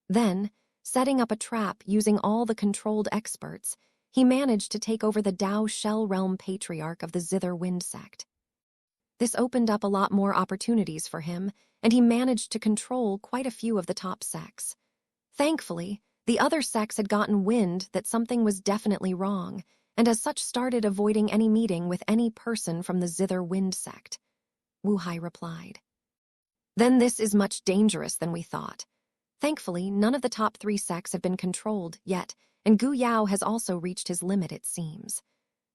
Then, setting up a trap using all the controlled experts, he managed to take over the Dao Shell Realm patriarch of the Zither Wind sect. This opened up a lot more opportunities for him, and he managed to control quite a few of the top sects. Thankfully, the other sects had gotten wind that something was definitely wrong, and as such started avoiding any meeting with any person from the Zither Wind sect. Wu Hai replied. Then this is much dangerous than we thought. Thankfully, none of the top 3 sects have been controlled yet, and Gu Yao has also reached his limit, it seems.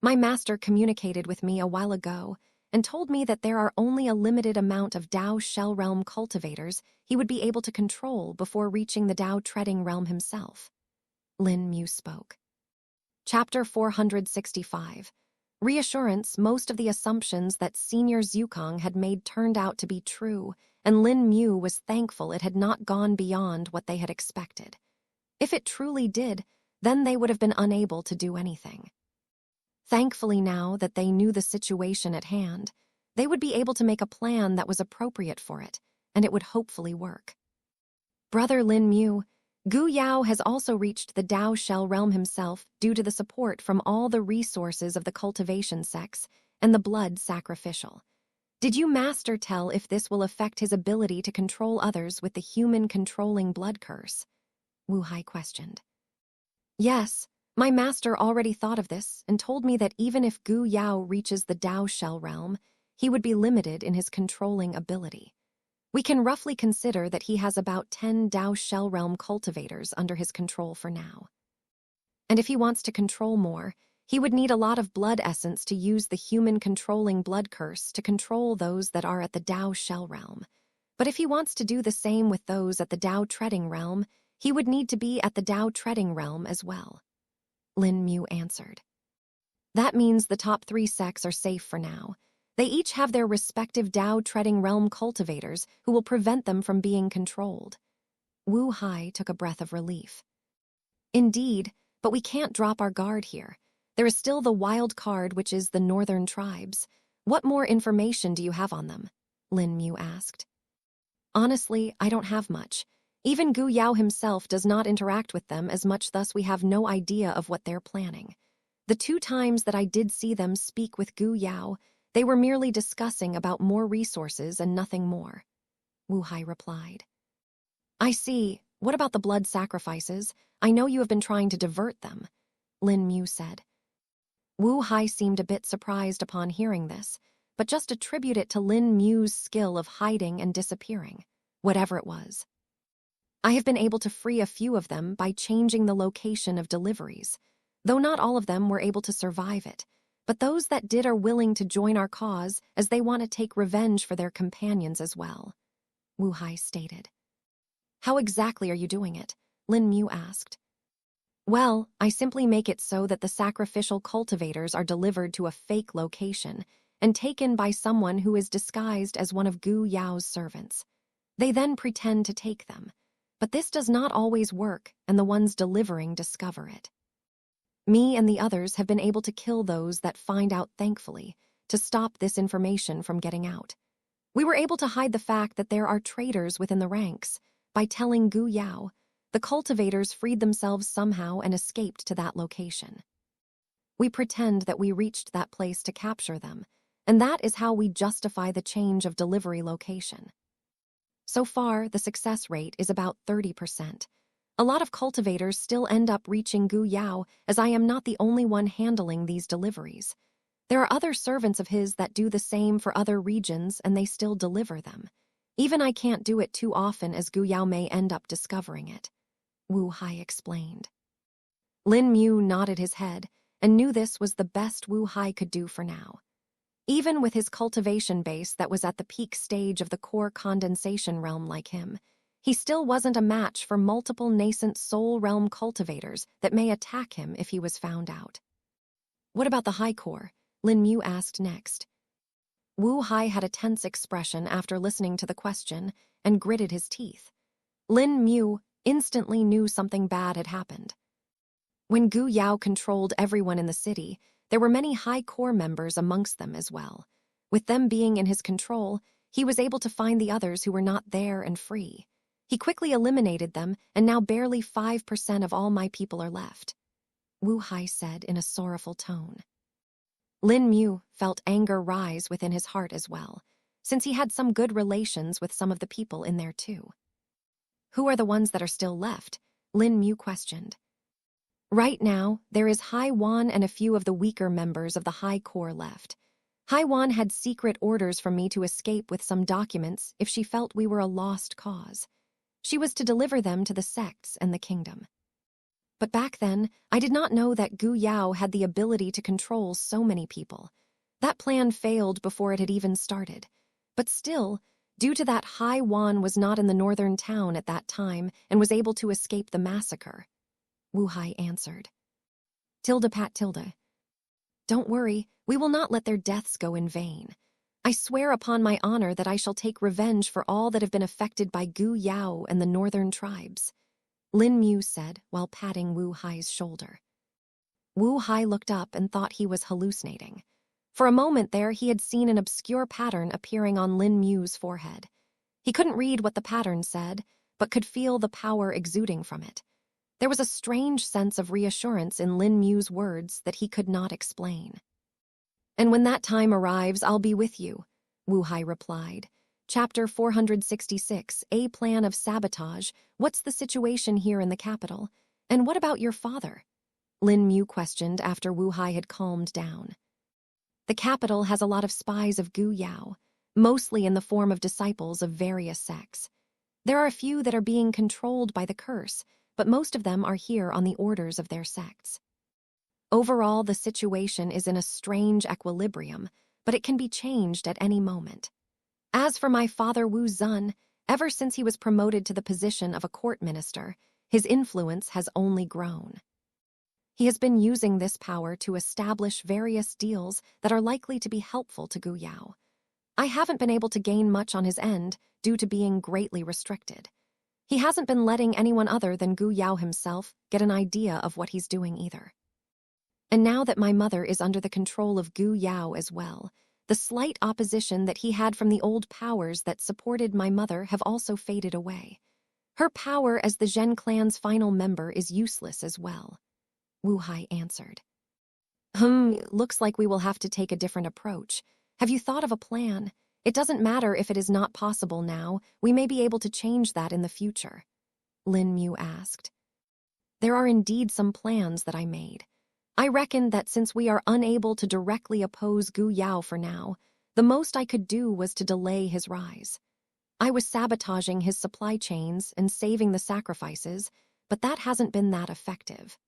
My master communicated with me a while ago and told me that there are only a limited amount of Dao Shell Realm cultivators he would be able to control before reaching the Dao Treading Realm himself. Lin Mu spoke. Chapter 465. Reassurance. Most of the assumptions that Senior Zukong had made turned out to be true, and Lin Mu was thankful it had not gone beyond what they had expected. If it truly did, then they would have been unable to do anything. Thankfully, now that they knew the situation at hand, they would be able to make a plan that was appropriate for it, and it would hopefully work. Brother Lin Mu, Gu Yao has also reached the Dao Shell Realm himself due to the support from all the resources of the cultivation sects and the blood sacrificial. Did you master tell if this will affect his ability to control others with the human controlling blood curse? Wu Hai questioned. Yes. My master already thought of this and told me that even if Gu Yao reaches the Dao Shell Realm, he would be limited in his controlling ability. We can roughly consider that he has about 10 Dao Shell Realm cultivators under his control for now. And if he wants to control more, he would need a lot of blood essence to use the human controlling blood curse to control those that are at the Dao Shell Realm. But if he wants to do the same with those at the Dao Treading Realm, he would need to be at the Dao Treading Realm as well. Lin Mu answered. That means the top 3 sects are safe for now. They each have their respective Dao Treading Realm cultivators who will prevent them from being controlled. Wu Hai took a breath of relief. Indeed, but we can't drop our guard here. There is still the wild card, which is the northern tribes. What more information do you have on them? Lin Mu asked. Honestly, I don't have much. Even Gu Yao himself does not interact with them as much, thus we have no idea of what they're planning. The 2 times that I did see them speak with Gu Yao, they were merely discussing about more resources and nothing more. Wu Hai replied. I see. What about the blood sacrifices? I know you have been trying to divert them, Lin Mu said. Wu Hai seemed a bit surprised upon hearing this, but just attributed it to Lin Mu's skill of hiding and disappearing, whatever it was. I have been able to free a few of them by changing the location of deliveries, though not all of them were able to survive it, but those that did are willing to join our cause as they want to take revenge for their companions as well, Wu Hai stated. How exactly are you doing it? Lin Mu asked. Well, I simply make it so that the sacrificial cultivators are delivered to a fake location and taken by someone who is disguised as one of Gu Yao's servants. They then pretend to take them. But this does not always work, and the ones delivering discover it. Me and the others have been able to kill those that find out, thankfully, to stop this information from getting out. We were able to hide the fact that there are traitors within the ranks. By telling Gu Yao, the cultivators freed themselves somehow and escaped to that location. We pretend that we reached that place to capture them, and that is how we justify the change of delivery location. So far, the success rate is about 30%. A lot of cultivators still end up reaching Gu Yao, as I am not the only one handling these deliveries. There are other servants of his that do the same for other regions, and they still deliver them. Even I can't do it too often, as Gu Yao may end up discovering it. Wu Hai explained. Lin Mu nodded his head and knew this was the best Wu Hai could do for now. Even with his cultivation base that was at the peak stage of the core condensation realm like him, he still wasn't a match for multiple nascent soul realm cultivators that may attack him if he was found out. What about the high core? Lin Mu asked next. Wu Hai had a tense expression after listening to the question and gritted his teeth. Lin Mu instantly knew something bad had happened. When Gu Yao controlled everyone in the city, there were many high core members amongst them as well. With them being in his control, he was able to find the others who were not there and free. He quickly eliminated them, and now barely 5% of all my people are left, Wu Hai said in a sorrowful tone. Lin Mu felt anger rise within his heart as well, since he had some good relations with some of the people in there too. Who are the ones that are still left? Lin Mu questioned. Right now, there is Hai Wan and a few of the weaker members of the High Core left. Hai Wan had secret orders from me to escape with some documents if she felt we were a lost cause. She was to deliver them to the sects and the kingdom. But back then, I did not know that Gu Yao had the ability to control so many people. That plan failed before it had even started. But still, due to that, Hai Wan was not in the northern town at that time and was able to escape the massacre, Wu Hai answered. Tilde pat tilde. Don't worry, we will not let their deaths go in vain. I swear upon my honor that I shall take revenge for all that have been affected by Gu Yao and the northern tribes, Lin Mu said while patting Wu Hai's shoulder. Wu Hai looked up and thought he was hallucinating. For a moment there, he had seen an obscure pattern appearing on Lin Mu's forehead. He couldn't read what the pattern said, but could feel the power exuding from it. There was a strange sense of reassurance in Lin Mu's words that he could not explain. And when that time arrives, I'll be with you, Wu Hai replied. Chapter 466, A Plan of Sabotage. What's the situation here in the capital? And what about your father? Lin Mu questioned after Wu Hai had calmed down. The capital has a lot of spies of Gu Yao, mostly in the form of disciples of various sects. There are a few that are being controlled by the curse, but most of them are here on the orders of their sects. Overall, the situation is in a strange equilibrium, but it can be changed at any moment. As for my father Wu Zun, ever since he was promoted to the position of a court minister, his influence has only grown. He has been using this power to establish various deals that are likely to be helpful to Gu Yao. I haven't been able to gain much on his end due to being greatly restricted. He hasn't been letting anyone other than Gu Yao himself get an idea of what he's doing either. And now that my mother is under the control of Gu Yao as well, the slight opposition that he had from the old powers that supported my mother have also faded away. Her power as the Zhen clan's final member is useless as well, Wu Hai answered. Looks like we will have to take a different approach. Have you thought of a plan? It doesn't matter if it is not possible now, we may be able to change that in the future, Lin Mu asked. There are indeed some plans that I made. I reckon that since we are unable to directly oppose Gu Yao for now, the most I could do was to delay his rise. I was sabotaging his supply chains and saving the sacrifices, but that hasn't been that effective.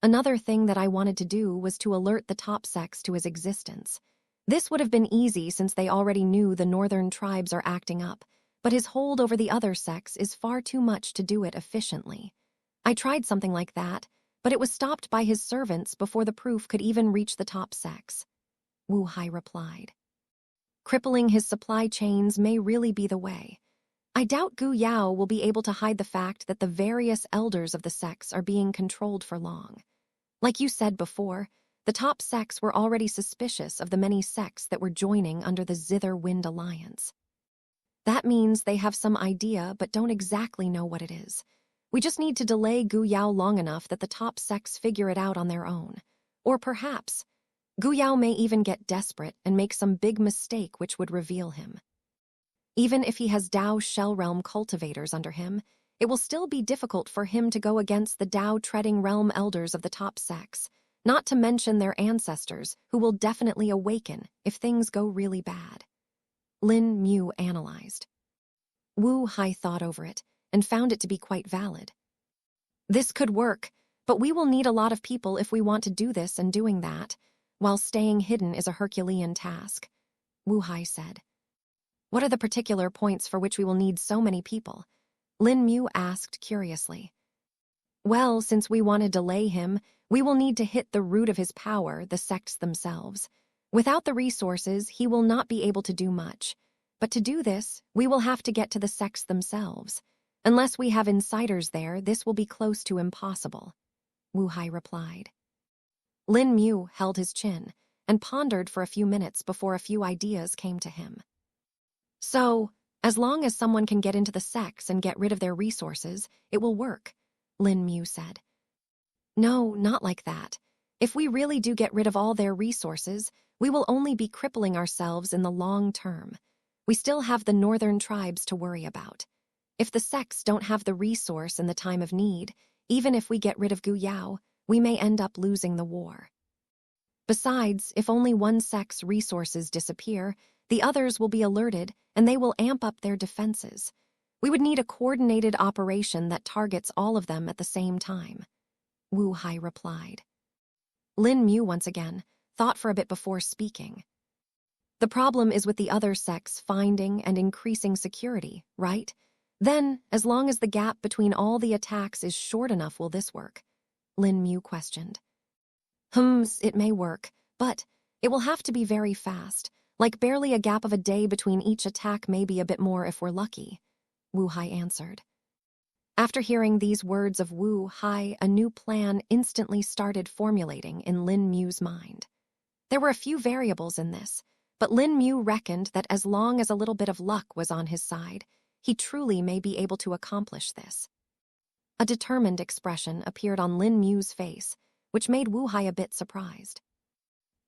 Another thing that I wanted to do was to alert the top sects to his existence. This would have been easy since they already knew the northern tribes are acting up, but his hold over the other sects is far too much to do it efficiently. I tried something like that, but it was stopped by his servants before the proof could even reach the top sects. Wu Hai replied. Crippling his supply chains may really be the way. I doubt Gu Yao will be able to hide the fact that the various elders of the sects are being controlled for long. Like you said before, the top sects were already suspicious of the many sects that were joining under the Zither Wind Alliance. That means they have some idea but don't exactly know what it is. We just need to delay Gu Yao long enough that the top sects figure it out on their own. Or perhaps, Gu Yao may even get desperate and make some big mistake which would reveal him. Even if he has Dao Shell Realm cultivators under him, it will still be difficult for him to go against the Dao-treading realm elders of the top sects, not to mention their ancestors, who will definitely awaken if things go really bad. Lin Mu analyzed. Wu Hai thought over it and found it to be quite valid. This could work, but we will need a lot of people if we want to do this, and doing that, while staying hidden, is a Herculean task. Wu Hai said. What are the particular points for which we will need so many people? Lin Mu asked curiously. Well, since we want to delay him, we will need to hit the root of his power, the sects themselves. Without the resources, he will not be able to do much. But to do this, we will have to get to the sects themselves. Unless we have insiders there, this will be close to impossible. Wu Hai replied. Lin Mu held his chin and pondered for a few minutes before a few ideas came to him. So, as long as someone can get into the sects and get rid of their resources, it will work, Lin Mu said. No, not like that. If we really do get rid of all their resources, we will only be crippling ourselves in the long term. We still have the northern tribes to worry about. If the sects don't have the resource in the time of need, even if we get rid of Gu Yao, we may end up losing the war. Besides, if only one sect's resources disappear, the others will be alerted and they will amp up their defenses. We would need a coordinated operation that targets all of them at the same time. Wu Hai replied. Lin Mu once again thought for a bit before speaking. The problem is with the other sects finding and increasing security, right? Then, as long as the gap between all the attacks is short enough, will this work? Lin Mu questioned. It may work, but it will have to be very fast, like barely a gap of a day between each attack, maybe a bit more if we're lucky, Wu Hai answered. After hearing these words of Wu Hai, a new plan instantly started formulating in Lin Mu's mind. There were a few variables in this, but Lin Mu reckoned that as long as a little bit of luck was on his side, he truly may be able to accomplish this. A determined expression appeared on Lin Mu's face, which made Wu Hai a bit surprised.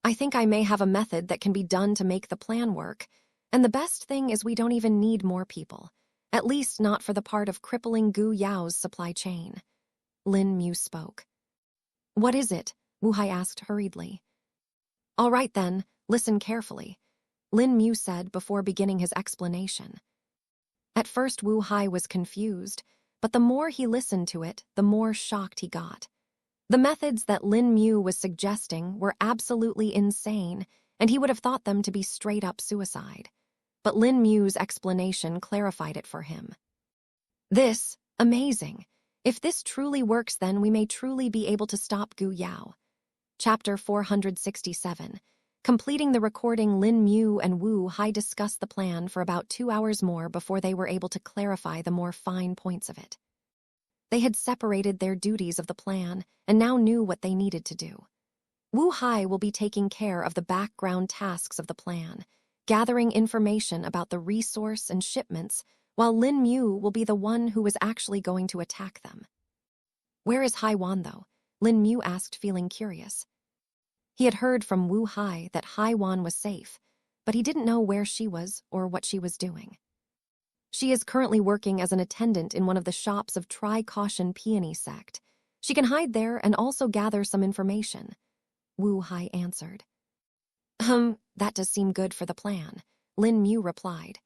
I think I may have a method that can be done to make the plan work, and the best thing is we don't even need more people, at least not for the part of crippling Gu Yao's supply chain. Lin Mu spoke. What is it? Wu Hai asked hurriedly. All right then, listen carefully, Lin Mu said before beginning his explanation. At first Wu Hai was confused, but the more he listened to it, the more shocked he got. The methods that Lin Mu was suggesting were absolutely insane, and he would have thought them to be straight-up suicide. But Lin Mu's explanation clarified it for him. This, amazing. If this truly works, then we may truly be able to stop Gu Yao. Chapter 467. Completing the recording, Lin Mu and Wu Hai discussed the plan for about 2 hours more before they were able to clarify the more fine points of it. They had separated their duties of the plan and now knew what they needed to do. Wu Hai will be taking care of the background tasks of the plan, gathering information about the resource and shipments, while Lin Mu will be the one who was actually going to attack them. Where is Hai Wan, though? Lin Mu asked, feeling curious. He had heard from Wu Hai that Hai Wan was safe, but he didn't know where she was or what she was doing. She is currently working as an attendant in one of the shops of Tri-Caution Peony sect. She can hide there and also gather some information, Wu Hai answered. That does seem good for the plan, Lin Mu replied.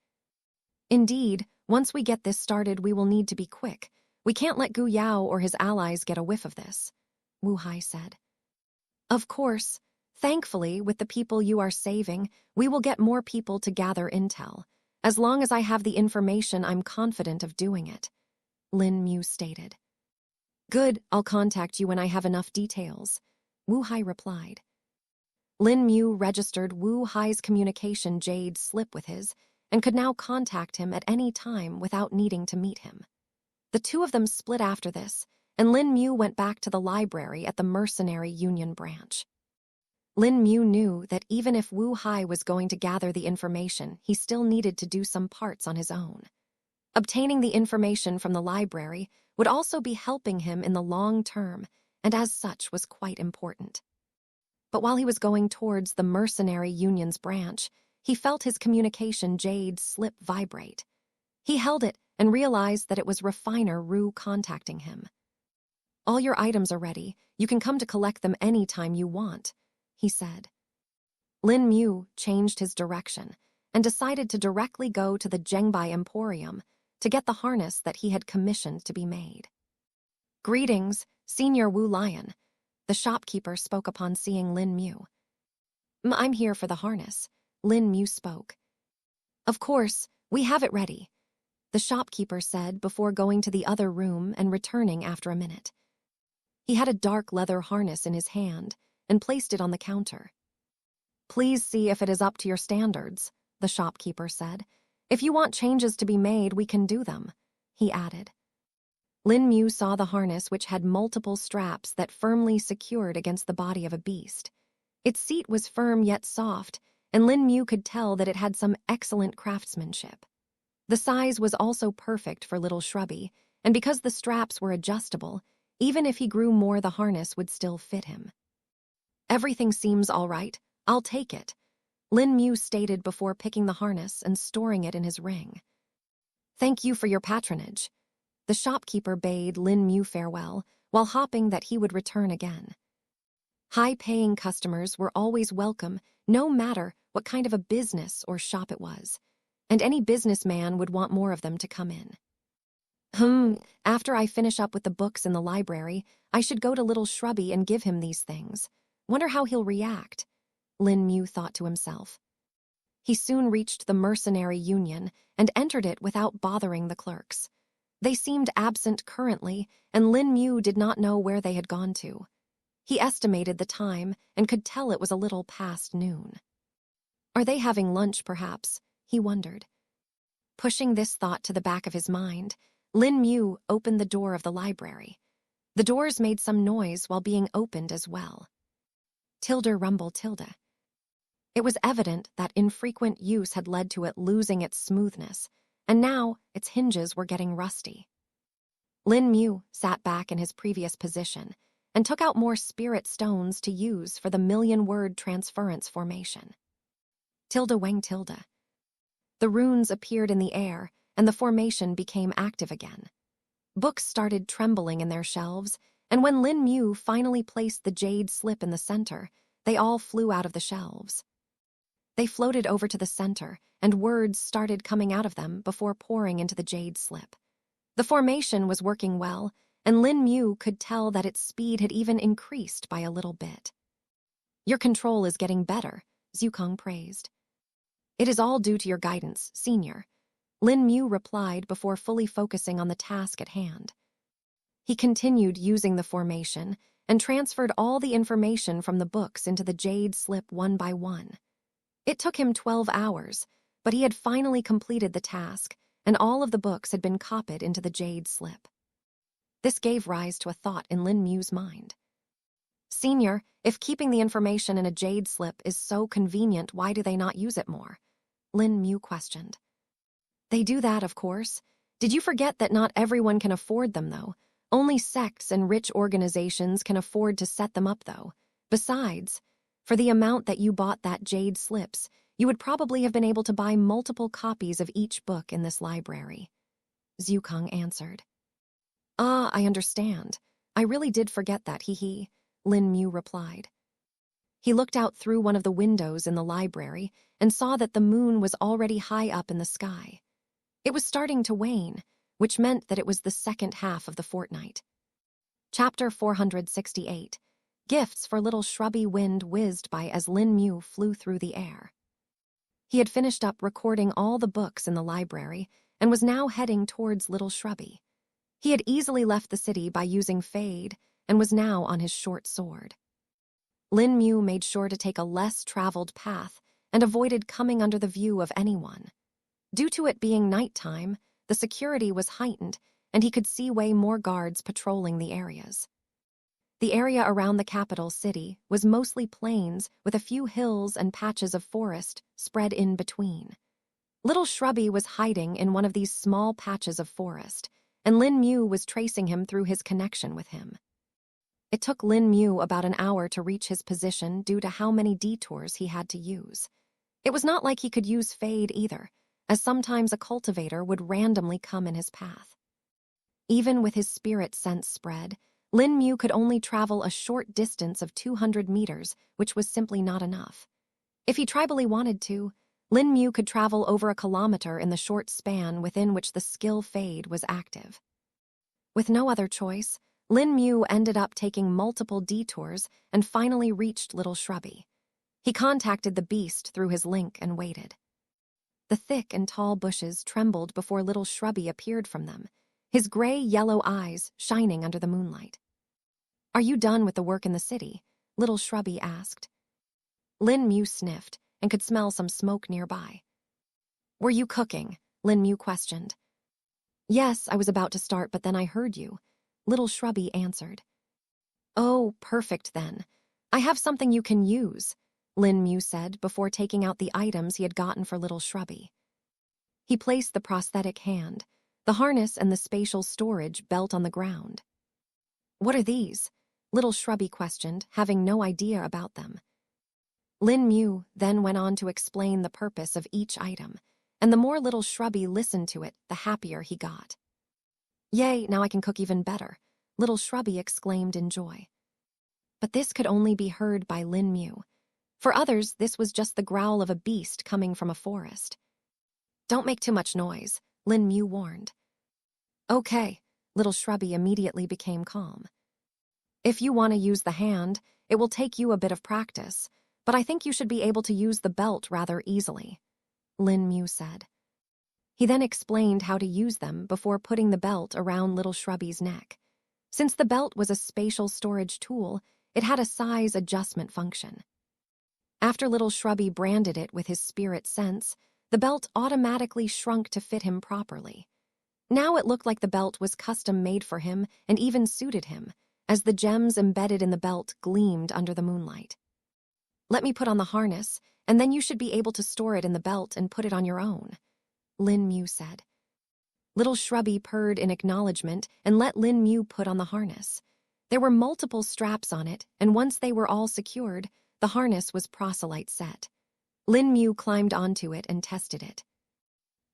Indeed, once we get this started, we will need to be quick. We can't let Gu Yao or his allies get a whiff of this, Wu Hai said. Of course. Thankfully, with the people you are saving, we will get more people to gather intel. As long as I have the information, I'm confident of doing it, Lin Mu stated. Good, I'll contact you when I have enough details, Wu Hai replied. Lin Mu registered Wu Hai's communication jade slip with his and could now contact him at any time without needing to meet him. The two of them split after this, and Lin Mu went back to the library at the Mercenary Union branch. Lin Mu knew that even if Wu Hai was going to gather the information, he still needed to do some parts on his own. Obtaining the information from the library would also be helping him in the long term, and as such was quite important. But while he was going towards the Mercenary Union's branch, he felt his communication jade slip vibrate. He held it and realized that it was Refiner Ru contacting him. All your items are ready. You can come to collect them any time you want, he said. Lin Mu changed his direction and decided to directly go to the Zhengbai Emporium to get the harness that he had commissioned to be made. Greetings, Senior Wu Lion, the shopkeeper spoke upon seeing Lin Mu. I'm here for the harness, Lin Mu spoke. Of course, we have it ready, the shopkeeper said before going to the other room and returning after a minute. He had a dark leather harness in his hand and placed it on the counter. Please see if it is up to your standards, the shopkeeper said. If you want changes to be made, we can do them, he added. Lin Mu saw the harness, which had multiple straps that firmly secured against the body of a beast. Its seat was firm yet soft, and Lin Mu could tell that it had some excellent craftsmanship. The size was also perfect for little Shrubby, and because the straps were adjustable, even if he grew more, the harness would still fit him. Everything seems all right. I'll take it, Lin Mu stated before picking the harness and storing it in his ring. Thank you for your patronage. The shopkeeper bade Lin Mu farewell while hoping that he would return again. High-paying customers were always welcome, no matter what kind of a business or shop it was, and any businessman would want more of them to come in. After I finish up with the books in the library, I should go to Little Shrubby and give him these things. Wonder how he'll react, Lin Mu thought to himself. He soon reached the Mercenary Union and entered it without bothering the clerks. They seemed absent currently, and Lin Mu did not know where they had gone to. He estimated the time and could tell it was a little past noon. Are they having lunch, perhaps? He wondered. Pushing this thought to the back of his mind, Lin Mu opened the door of the library. The doors made some noise while being opened as well. Tilde rumble tilde. It was evident that infrequent use had led to it losing its smoothness, and now its hinges were getting rusty. Lin Mu sat back in his previous position and took out more spirit stones to use for the million-word transference formation. Tilde wang tilde. The runes appeared in the air, and the formation became active again. Books started trembling in their shelves, and when Lin Mu finally placed the jade slip in the center, they all flew out of the shelves. They floated over to the center, and words started coming out of them before pouring into the jade slip. The formation was working well, and Lin Mu could tell that its speed had even increased by a little bit. Your control is getting better, Zukong praised. It is all due to your guidance, Senior, Lin Mu replied before fully focusing on the task at hand. He continued using the formation and transferred all the information from the books into the jade slip one by one. It took him 12 hours, but he had finally completed the task, and all of the books had been copied into the jade slip. This gave rise to a thought in Lin Mu's mind. Senior, if keeping the information in a jade slip is so convenient, why do they not use it more? Lin Mu questioned. They do that, of course. Did you forget that not everyone can afford them, though? Only sects and rich organizations can afford to set them up, though. Besides, for the amount that you bought that jade slips, you would probably have been able to buy multiple copies of each book in this library. Zukong answered. Ah, I understand. I really did forget that, hee, Lin Mu replied. He looked out through one of the windows in the library and saw that the moon was already high up in the sky. It was starting to wane, which meant that it was the second half of the fortnight. Chapter 468. Gifts for Little Shrubby Wind whizzed by as Lin Mu flew through the air. He had finished up recording all the books in the library and was now heading towards Little Shrubby. He had easily left the city by using fade and was now on his short sword. Lin Mu made sure to take a less traveled path and avoided coming under the view of anyone. Due to it being nighttime, the security was heightened and he could see way more guards patrolling the areas. The area around the capital city was mostly plains with a few hills and patches of forest spread in between. Little Shrubby was hiding in one of these small patches of forest, and Lin Mu was tracing him through his connection with him. It took Lin Mu about an hour to reach his position due to how many detours he had to use. It was not like he could use fade either, as sometimes a cultivator would randomly come in his path. Even with his spirit sense spread, Lin Mu could only travel a short distance of 200 meters, which was simply not enough. If he tribally wanted to, Lin Mu could travel over a kilometer in the short span within which the skill fade was active. With no other choice, Lin Mu ended up taking multiple detours and finally reached Little Shrubby. He contacted the beast through his link and waited. The thick and tall bushes trembled before Little Shrubby appeared from them, his gray-yellow eyes shining under the moonlight. "Are you done with the work in the city?" Little Shrubby asked. Lin Mu sniffed and could smell some smoke nearby. "Were you cooking?" Lin Mu questioned. "Yes, I was about to start, but then I heard you," Little Shrubby answered. "Oh, perfect then. I have something you can use," Lin Mu said before taking out the items he had gotten for Little Shrubby. He placed the prosthetic hand, the harness and the spatial storage belt on the ground. "What are these?" Little Shrubby questioned, having no idea about them. Lin Mu then went on to explain the purpose of each item, and the more Little Shrubby listened to it, the happier he got. "Yay, now I can cook even better," Little Shrubby exclaimed in joy. But this could only be heard by Lin Mu. For others, this was just the growl of a beast coming from a forest. "Don't make too much noise," Lin Mu warned. "Okay," Little Shrubby immediately became calm. "If you want to use the hand, it will take you a bit of practice, but I think you should be able to use the belt rather easily," Lin Mu said. He then explained how to use them before putting the belt around Little Shrubby's neck. Since the belt was a spatial storage tool, it had a size adjustment function. After Little Shrubby branded it with his spirit sense, the belt automatically shrunk to fit him properly. Now it looked like the belt was custom-made for him and even suited him, as the gems embedded in the belt gleamed under the moonlight. "Let me put on the harness, and then you should be able to store it in the belt and put it on your own," Lin Mu said. Little Shrubby purred in acknowledgement and let Lin Mu put on the harness. There were multiple straps on it, and once they were all secured, the harness was proselyte set. Lin Mu climbed onto it and tested it.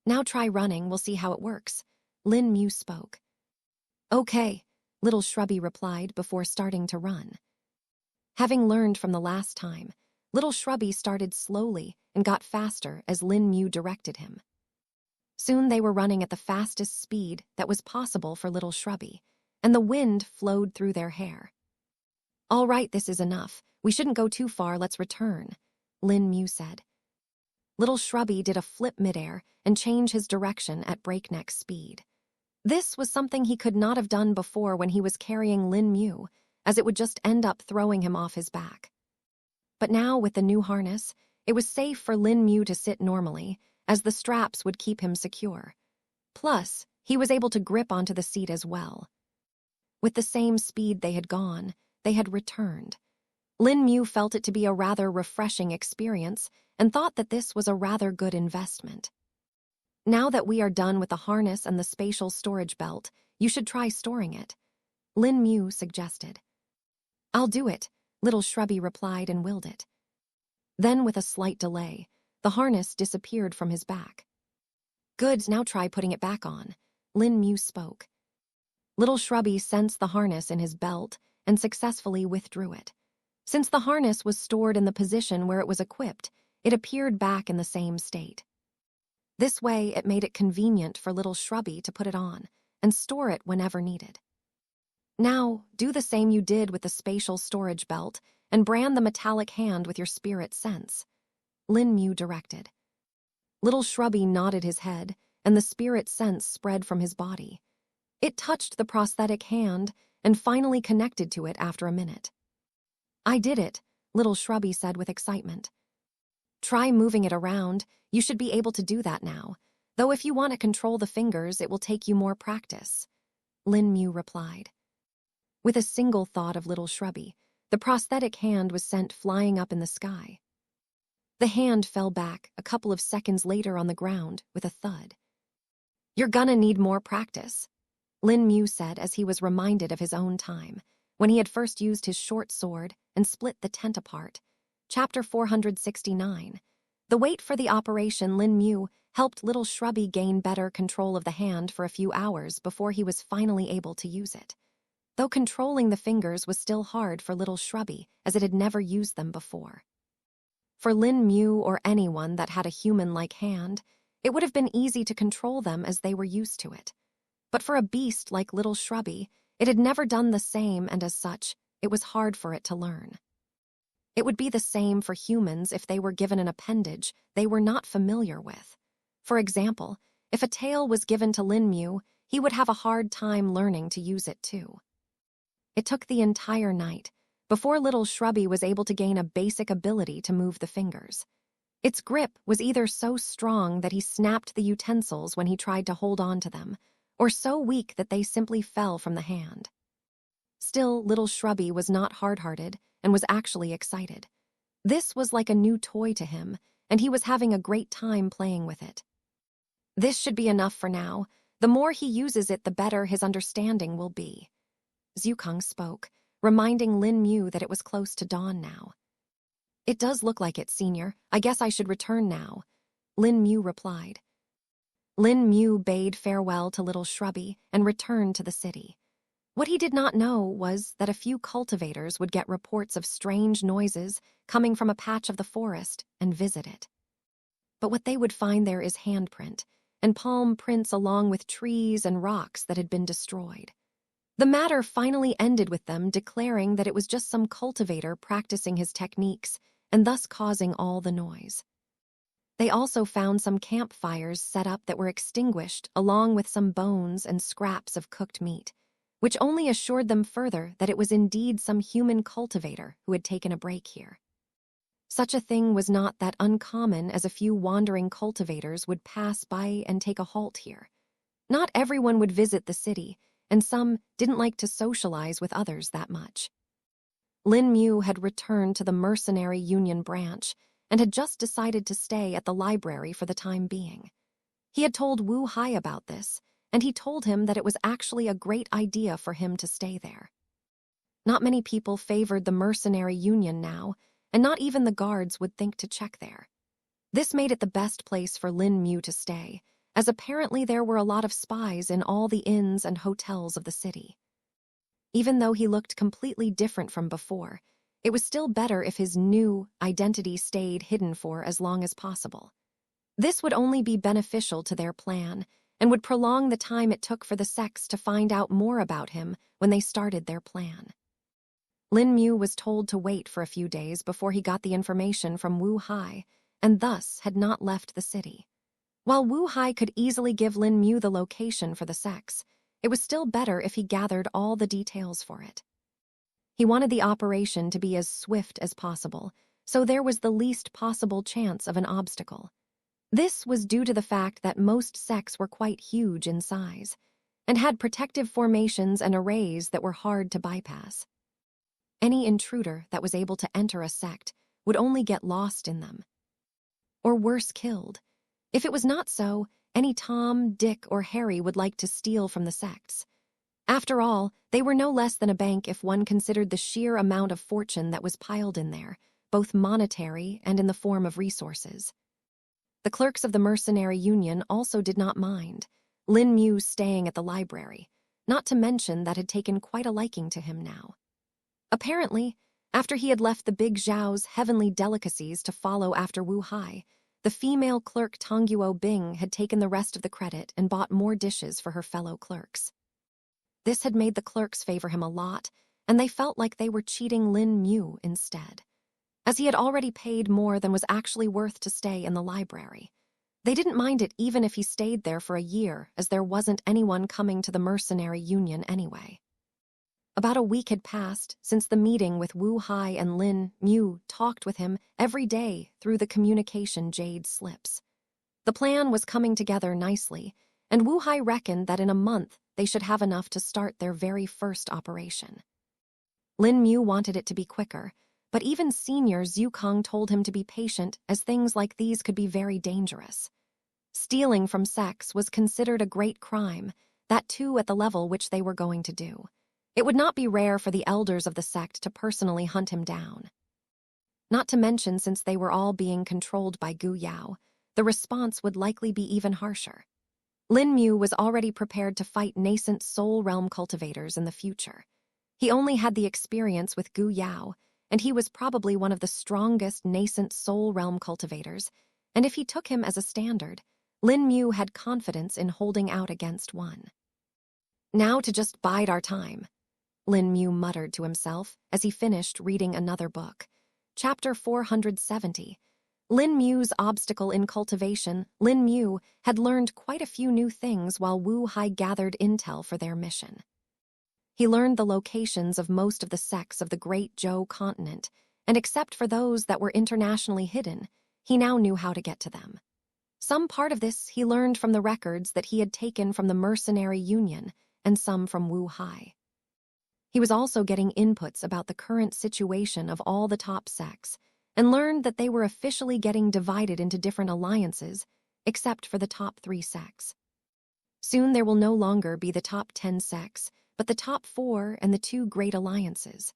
"Now try running, we'll see how it works," Lin Mu spoke. "Okay," Little Shrubby replied before starting to run. Having learned from the last time, Little Shrubby started slowly and got faster as Lin Mu directed him. Soon they were running at the fastest speed that was possible for Little Shrubby, and the wind flowed through their hair. "All right, this is enough. We shouldn't go too far, let's return," Lin Mu said. Little Shrubby did a flip midair and change his direction at breakneck speed. This was something he could not have done before when he was carrying Lin Mu, as it would just end up throwing him off his back. But now, with the new harness, it was safe for Lin Mu to sit normally, as the straps would keep him secure. Plus, he was able to grip onto the seat as well. With the same speed they had gone, they had returned. Lin Mu felt it to be a rather refreshing experience and thought that this was a rather good investment. "Now that we are done with the harness and the spatial storage belt, you should try storing it," Lin Mu suggested. "I'll do it," Little Shrubby replied and willed it. Then, with a slight delay, the harness disappeared from his back. "Good, now try putting it back on," Lin Mu spoke. Little Shrubby sensed the harness in his belt and successfully withdrew it. Since the harness was stored in the position where it was equipped, it appeared back in the same state. This way, it made it convenient for Little Shrubby to put it on and store it whenever needed. "Now, do the same you did with the spatial storage belt and brand the metallic hand with your spirit sense," Lin Mu directed. Little Shrubby nodded his head, and the spirit sense spread from his body. It touched the prosthetic hand and finally connected to it after a minute. "I did it," little Shrubby said with excitement. "Try moving it around. You should be able to do that now. Though if you want to control the fingers, it will take you more practice," Lin Mu replied. With a single thought of little Shrubby, the prosthetic hand was sent flying up in the sky. The hand fell back a couple of seconds later on the ground with a thud. "You're gonna need more practice," Lin Mu said as he was reminded of his own time, when he had first used his short sword and split the tent apart. Chapter 469. The wait for the operation Lin Mu helped little Shrubby gain better control of the hand for a few hours before he was finally able to use it. Though controlling the fingers was still hard for little Shrubby, as it had never used them before. For Lin Mu or anyone that had a human-like hand, it would have been easy to control them as they were used to it. But for a beast like little Shrubby, it had never done the same, and as such, it was hard for it to learn. It would be the same for humans if they were given an appendage they were not familiar with. For example, if a tail was given to Lin Mu, he would have a hard time learning to use it too. It took the entire night before little Shrubby was able to gain a basic ability to move the fingers. Its grip was either so strong that he snapped the utensils when he tried to hold on to them, or so weak that they simply fell from the hand. Still, little Shrubby was not hard-hearted and was actually excited. This was like a new toy to him, and he was having a great time playing with it. "This should be enough for now. The more he uses it, the better his understanding will be," Zhukang spoke, reminding Lin Mu that it was close to dawn now. "It does look like it, Senior. I guess I should return now," Lin Mu replied. Lin Mu bade farewell to little Shrubby and returned to the city. What he did not know was that a few cultivators would get reports of strange noises coming from a patch of the forest and visit it. But what they would find there is handprint, and palm prints along with trees and rocks that had been destroyed. The matter finally ended with them declaring that it was just some cultivator practicing his techniques and thus causing all the noise. They also found some campfires set up that were extinguished along with some bones and scraps of cooked meat, which only assured them further that it was indeed some human cultivator who had taken a break here. Such a thing was not that uncommon as a few wandering cultivators would pass by and take a halt here. Not everyone would visit the city, and some didn't like to socialize with others that much. Lin Mu had returned to the Mercenary Union branch and had just decided to stay at the library for the time being. He had told Wu Hai about this, and he told him that it was actually a great idea for him to stay there. Not many people favored the Mercenary Union now, and not even the guards would think to check there. This made it the best place for Lin Mu to stay, as apparently there were a lot of spies in all the inns and hotels of the city. Even though he looked completely different from before, it was still better if his new identity stayed hidden for as long as possible. This would only be beneficial to their plan and would prolong the time it took for the sects to find out more about him when they started their plan. Lin Mu was told to wait for a few days before he got the information from Wu Hai, and thus had not left the city. While Wu Hai could easily give Lin Mu the location for the sects, it was still better if he gathered all the details for it. He wanted the operation to be as swift as possible, so there was the least possible chance of an obstacle. This was due to the fact that most sects were quite huge in size, and had protective formations and arrays that were hard to bypass. Any intruder that was able to enter a sect would only get lost in them. Or worse, killed. If it was not so, any Tom, Dick, or Harry would like to steal from the sects. After all, they were no less than a bank if one considered the sheer amount of fortune that was piled in there, both monetary and in the form of resources. The clerks of the Mercenary Union also did not mind Lin Mu staying at the library, not to mention that had taken quite a liking to him now. Apparently, after he had left the Big Zhao's heavenly delicacies to follow after Wu Hai, the female clerk Tongguo Bing had taken the rest of the credit and bought more dishes for her fellow clerks. This had made the clerks favor him a lot, and they felt like they were cheating Lin Mu instead, as he had already paid more than was actually worth to stay in the library. They didn't mind it even if he stayed there for a year, as there wasn't anyone coming to the mercenary union anyway. About a week had passed since the meeting with Wu Hai, and Lin Mu talked with him every day through the communication jade slips. The plan was coming together nicely, and Wu Hai reckoned that in a month they should have enough to start their very first operation. Lin Mu wanted it to be quicker, but even senior Zhu Kong told him to be patient, as things like these could be very dangerous. Stealing from sects was considered a great crime, that too at the level which they were going to do. It would not be rare for the elders of the sect to personally hunt him down. Not to mention, since they were all being controlled by Gu Yao, the response would likely be even harsher. Lin Mu was already prepared to fight nascent soul realm cultivators in the future. He only had the experience with Gu Yao, and he was probably one of the strongest nascent soul realm cultivators, and if he took him as a standard, Lin Mu had confidence in holding out against one. Now to just bide our time, Lin Mu muttered to himself as he finished reading another book. Chapter 470. Lin Mu's obstacle in cultivation. Lin Mu had learned quite a few new things while Wu Hai gathered intel for their mission. He learned the locations of most of the sects of the Great Zhou continent, and except for those that were internationally hidden, he now knew how to get to them. Some part of this he learned from the records that he had taken from the mercenary union, and some from Wu Hai. He was also getting inputs about the current situation of all the top sects, and learned that they were officially getting divided into different alliances, except for the top 3 sects. Soon there will no longer be the top 10 sects, but the top 4 and the 2 great alliances.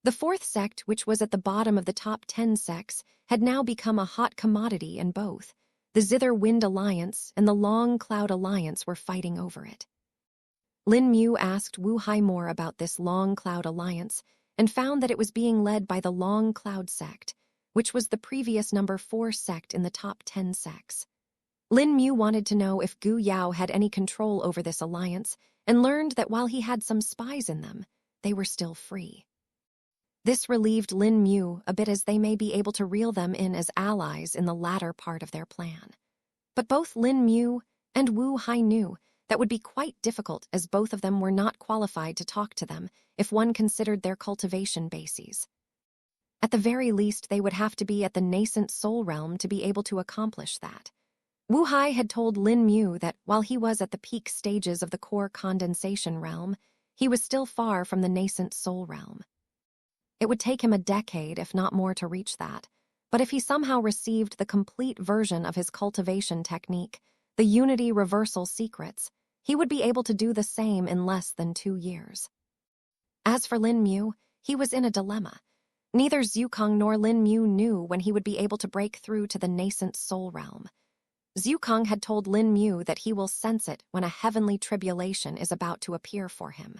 The 4th sect, which was at the bottom of the top 10 sects, had now become a hot commodity, and both the Zither Wind Alliance and the Long Cloud Alliance were fighting over it. Lin Mu asked Wu Hai more about this Long Cloud Alliance and found that it was being led by the Long Cloud sect, which was the previous number 4 sect in the top 10 sects. Lin Mu wanted to know if Gu Yao had any control over this alliance, and learned that while he had some spies in them, they were still free. This relieved Lin Mu a bit, as they may be able to reel them in as allies in the latter part of their plan. But both Lin Mu and Wu Hai knew that would be quite difficult, as both of them were not qualified to talk to them if one considered their cultivation bases. At the very least, they would have to be at the nascent soul realm to be able to accomplish that. Wu Hai had told Lin Mu that while he was at the peak stages of the core condensation realm, he was still far from the nascent soul realm. It would take him a decade, if not more, to reach that, but if he somehow received the complete version of his cultivation technique, the Unity Reversal Secrets, he would be able to do the same in less than 2 years. As for Lin Mu, he was in a dilemma. Neither Zhu Kong nor Lin Mu knew when he would be able to break through to the nascent soul realm. Zhu Kong had told Lin Mu that he will sense it when a heavenly tribulation is about to appear for him.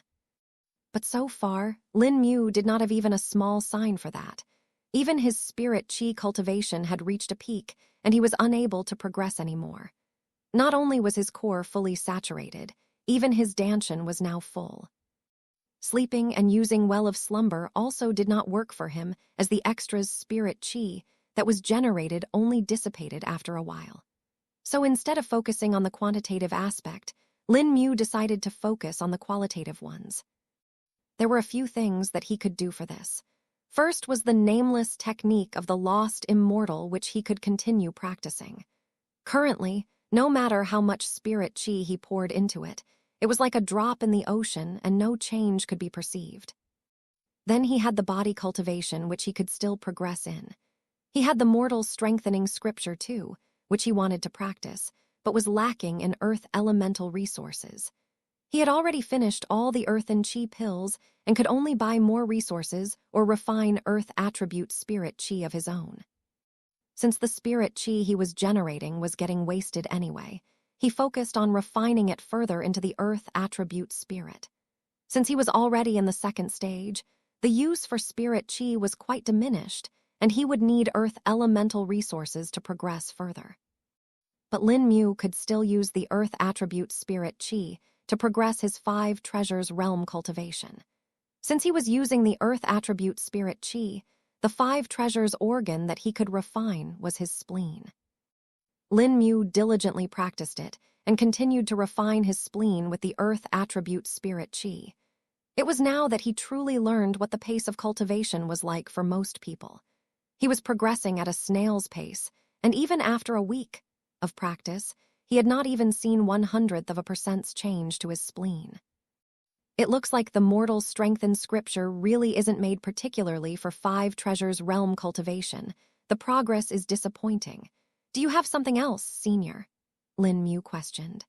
But so far, Lin Mu did not have even a small sign for that. Even his spirit chi cultivation had reached a peak, and he was unable to progress anymore. Not only was his core fully saturated, even his danshan was now full. Sleeping and using well of slumber also did not work for him, as the extra's spirit chi that was generated only dissipated after a while. So instead of focusing on the quantitative aspect, Lin Mu decided to focus on the qualitative ones. There were a few things that he could do for this. First was the nameless technique of the lost immortal, which he could continue practicing. Currently, no matter how much spirit chi he poured into it, it was like a drop in the ocean, and no change could be perceived. Then he had the body cultivation, which he could still progress in. He had the mortal strengthening scripture too, which he wanted to practice, but was lacking in earth elemental resources. He had already finished all the earth and chi pills and could only buy more resources or refine earth attribute spirit chi of his own. Since the spirit chi he was generating was getting wasted anyway, he focused on refining it further into the earth attribute spirit. Since he was already in the 2nd stage, the use for spirit chi was quite diminished, and he would need earth elemental resources to progress further. But Lin Mu could still use the earth attribute spirit chi to progress his 5 treasures realm cultivation. Since he was using the earth attribute spirit chi, the 5 treasures organ that he could refine was his spleen. Lin Mu diligently practiced it and continued to refine his spleen with the earth attribute spirit qi. It was now that he truly learned what the pace of cultivation was like for most people. He was progressing at a snail's pace, and even after a week of practice, he had not even seen 0.01% change to his spleen. It looks like the mortal strength in scripture really isn't made particularly for 5 treasures realm cultivation. The progress is disappointing. Do you have something else, Senior? Lin Mu questioned.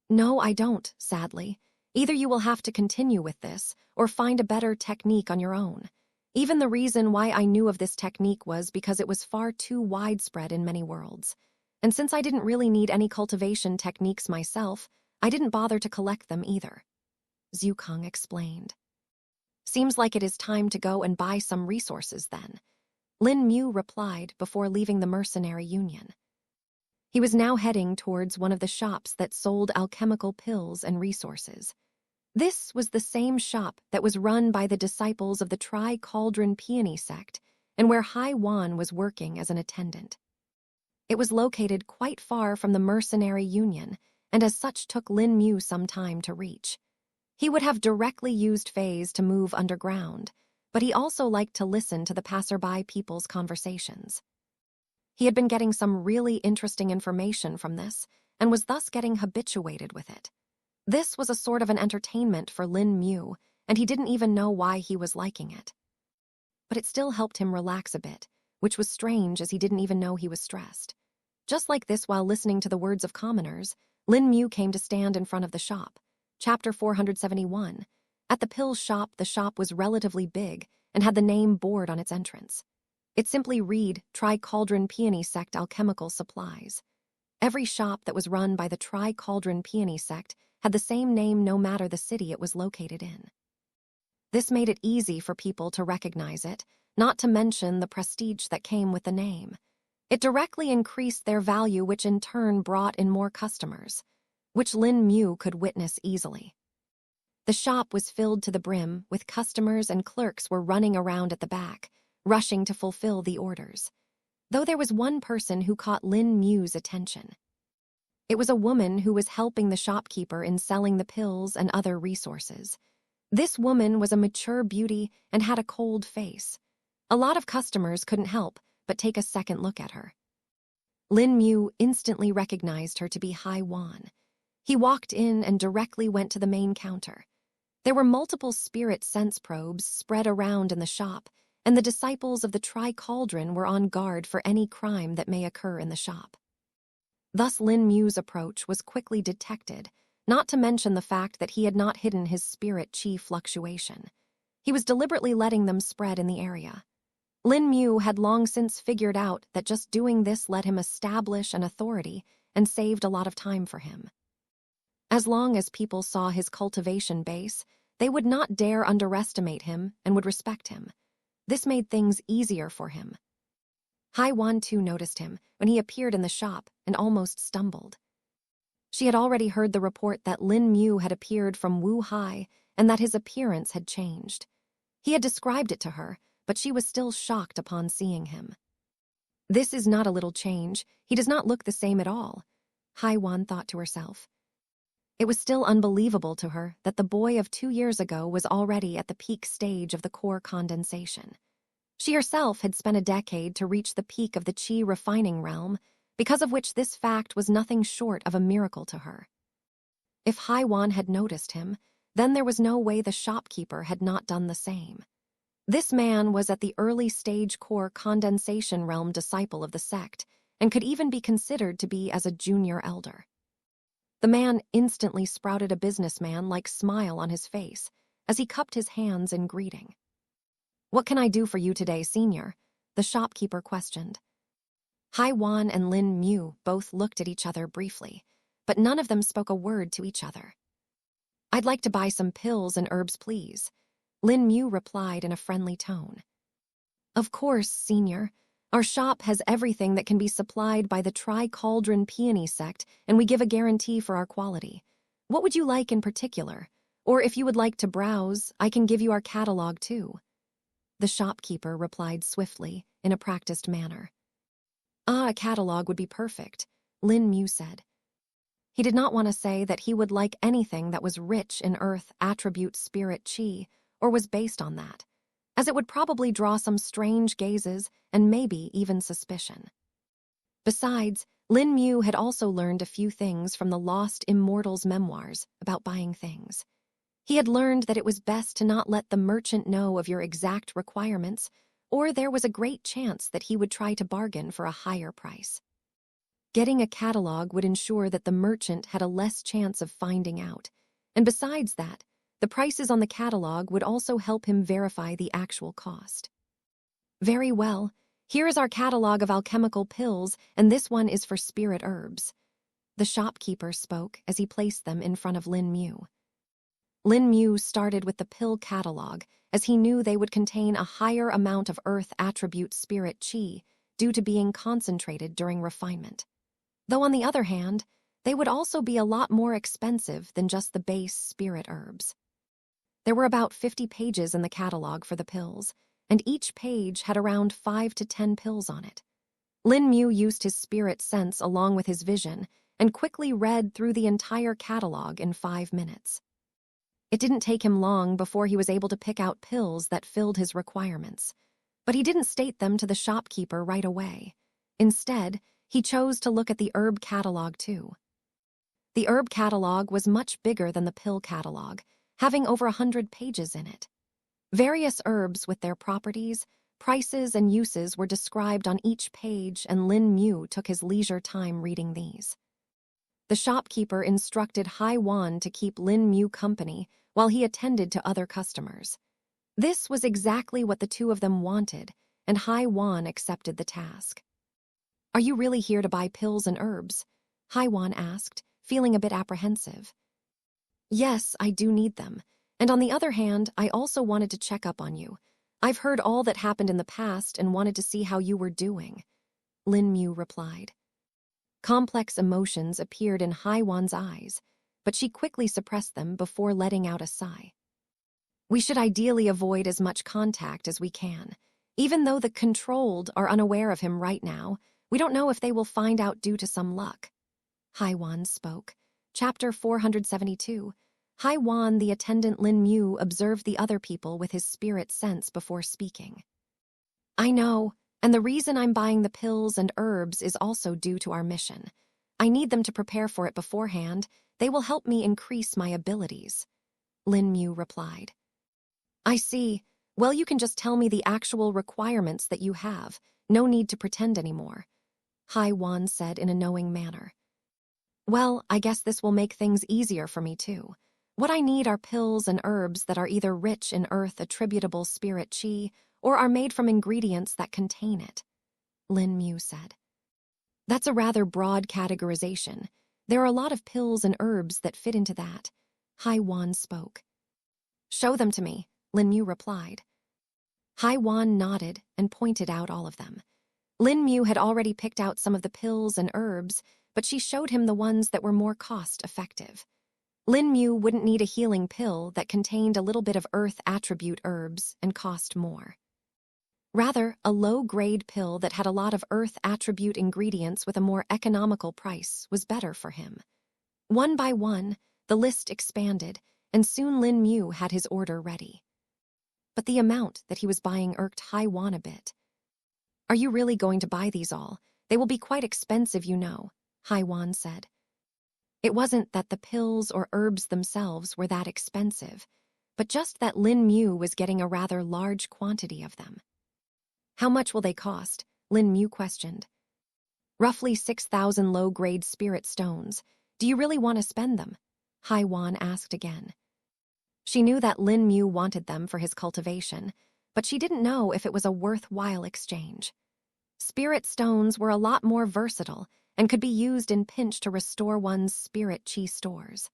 No, I don't, sadly. Either you will have to continue with this, or find a better technique on your own. Even the reason why I knew of this technique was because it was far too widespread in many worlds. And since I didn't really need any cultivation techniques myself, I didn't bother to collect them either. Zhu Kang explained. Seems like it is time to go and buy some resources then, Lin Mu replied before leaving the mercenary union. He was now heading towards one of the shops that sold alchemical pills and resources. This was the same shop that was run by the disciples of the Tri-Cauldron Peony sect and where Hai Wan was working as an attendant. It was located quite far from the mercenary union and as such took Lin Mu some time to reach. He would have directly used phase to move underground, but he also liked to listen to the passerby people's conversations. He had been getting some really interesting information from this and was thus getting habituated with it. This was a sort of an entertainment for Lin Mu, and he didn't even know why he was liking it. But it still helped him relax a bit, which was strange as he didn't even know he was stressed. Just like this, while listening to the words of commoners, Lin Mu came to stand in front of the shop. Chapter 471. At the pill shop, the shop was relatively big and had the name board on its entrance. It simply read Tri-Cauldron Peony Sect Alchemical Supplies. Every shop that was run by the Tri-Cauldron Peony Sect had the same name no matter the city it was located in. This made it easy for people to recognize it, not to mention the prestige that came with the name. It directly increased their value, which in turn brought in more customers, which Lin Mu could witness easily. The shop was filled to the brim, with customers and clerks were running around at the back, rushing to fulfill the orders. Though there was one person who caught Lin Mu's attention. It was a woman who was helping the shopkeeper in selling the pills and other resources. This woman was a mature beauty and had a cold face. A lot of customers couldn't help but take a second look at her. Lin Mu instantly recognized her to be Hai Wan. He walked in and directly went to the main counter. There were multiple spirit sense probes spread around in the shop, and the disciples of the Tri-Cauldron were on guard for any crime that may occur in the shop. Thus Lin Mu's approach was quickly detected, not to mention the fact that he had not hidden his spirit qi fluctuation. He was deliberately letting them spread in the area. Lin Mu had long since figured out that just doing this let him establish an authority and saved a lot of time for him. As long as people saw his cultivation base, they would not dare underestimate him and would respect him. This made things easier for him. Hai Wan too noticed him when he appeared in the shop and almost stumbled. She had already heard the report that Lin Mu had appeared from Wu Hai and that his appearance had changed. He had described it to her, but she was still shocked upon seeing him. This is not a little change. He does not look the same at all, Hai Wan thought to herself. It was still unbelievable to her that the boy of 2 years ago was already at the peak stage of the core condensation. She herself had spent a decade to reach the peak of the qi refining realm, because of which this fact was nothing short of a miracle to her. If Hai Wan had noticed him, then there was no way the shopkeeper had not done the same. This man was at the early stage core condensation realm disciple of the sect, and could even be considered to be as a junior elder. The man instantly sprouted a businessman-like smile on his face as he cupped his hands in greeting. "What can I do for you today, Senior?" the shopkeeper questioned. Hai Wan and Lin Mu both looked at each other briefly, but none of them spoke a word to each other. "I'd like to buy some pills and herbs, please," Lin Mu replied in a friendly tone. "Of course, Senior. Our shop has everything that can be supplied by the Tri-Cauldron Peony sect, and we give a guarantee for our quality. What would you like in particular? Or if you would like to browse, I can give you our catalog too." The shopkeeper replied swiftly, in a practiced manner. "A catalog would be perfect. Lin Mu said. He did not want to say that he would like anything that was rich in earth attribute spirit chi, or was based on that, as it would probably draw some strange gazes and maybe even suspicion. Besides, Lin Mu had also learned a few things from the lost immortal's memoirs about buying things. He had learned that it was best to not let the merchant know of your exact requirements, or there was a great chance that he would try to bargain for a higher price. Getting a catalog would ensure that the merchant had a less chance of finding out, and besides that, the prices on the catalog would also help him verify the actual cost. Very well, here is our catalog of alchemical pills, and this one is for spirit herbs. The shopkeeper spoke as he placed them in front of Lin Mu. Lin Mu started with the pill catalog, as he knew they would contain a higher amount of earth attribute spirit chi due to being concentrated during refinement. Though on the other hand, they would also be a lot more expensive than just the base spirit herbs. There were about 50 pages in the catalog for the pills, and each page had around 5 to 10 pills on it. Lin Mu used his spirit sense along with his vision and quickly read through the entire catalog in 5 minutes. It didn't take him long before he was able to pick out pills that filled his requirements, but he didn't state them to the shopkeeper right away. Instead, he chose to look at the herb catalog too. The herb catalog was much bigger than the pill catalog, having over 100 pages in it. Various herbs with their properties, prices, and uses were described on each page, and Lin Mu took his leisure time reading these. The shopkeeper instructed Hai Wan to keep Lin Mu company while he attended to other customers. This was exactly what the two of them wanted, and Hai Wan accepted the task. "Are you really here to buy pills and herbs?" Hai Wan asked, feeling a bit apprehensive. "Yes, I do need them. And on the other hand, I also wanted to check up on you. I've heard all that happened in the past and wanted to see how you were doing," Lin Mu replied. Complex emotions appeared in Hai Wan's eyes, but she quickly suppressed them before letting out a sigh. "We should ideally avoid as much contact as we can. Even though the controlled are unaware of him right now, we don't know if they will find out due to some luck." Hai Wan spoke. Chapter 472. Hai Wan, the attendant Lin Mu, observed the other people with his spirit sense before speaking. "I know, and the reason I'm buying the pills and herbs is also due to our mission. I need them to prepare for it beforehand. They will help me increase my abilities," Lin Mu replied. "I see. Well, you can just tell me the actual requirements that you have. No need to pretend anymore," Hai Wan said in a knowing manner. "Well, I guess this will make things easier for me too. What I need are pills and herbs that are either rich in earth attributable spirit chi or are made from ingredients that contain it," Lin Mu said. "That's a rather broad categorization. There are a lot of pills and herbs that fit into that," Hai Wan spoke. "Show them to me," Lin Mu replied. Hai Wan nodded and pointed out all of them. Lin Mu had already picked out some of the pills and herbs, but she showed him the ones that were more cost-effective. Lin Mu wouldn't need a healing pill that contained a little bit of earth attribute herbs and cost more. Rather, a low-grade pill that had a lot of earth attribute ingredients with a more economical price was better for him. One by one, the list expanded, and soon Lin Mu had his order ready. But the amount that he was buying irked Hai Wan a bit. "Are you really going to buy these all? They will be quite expensive, you know," Hai Wan said. It wasn't that the pills or herbs themselves were that expensive, but just that Lin Mu was getting a rather large quantity of them. "How much will they cost?" Lin Mu questioned. "Roughly 6,000 low-grade spirit stones. Do you really want to spend them?" Hai Wan asked again. She knew that Lin Mu wanted them for his cultivation, but she didn't know if it was a worthwhile exchange. Spirit stones were a lot more versatile and could be used in pinch to restore one's spirit chi stores.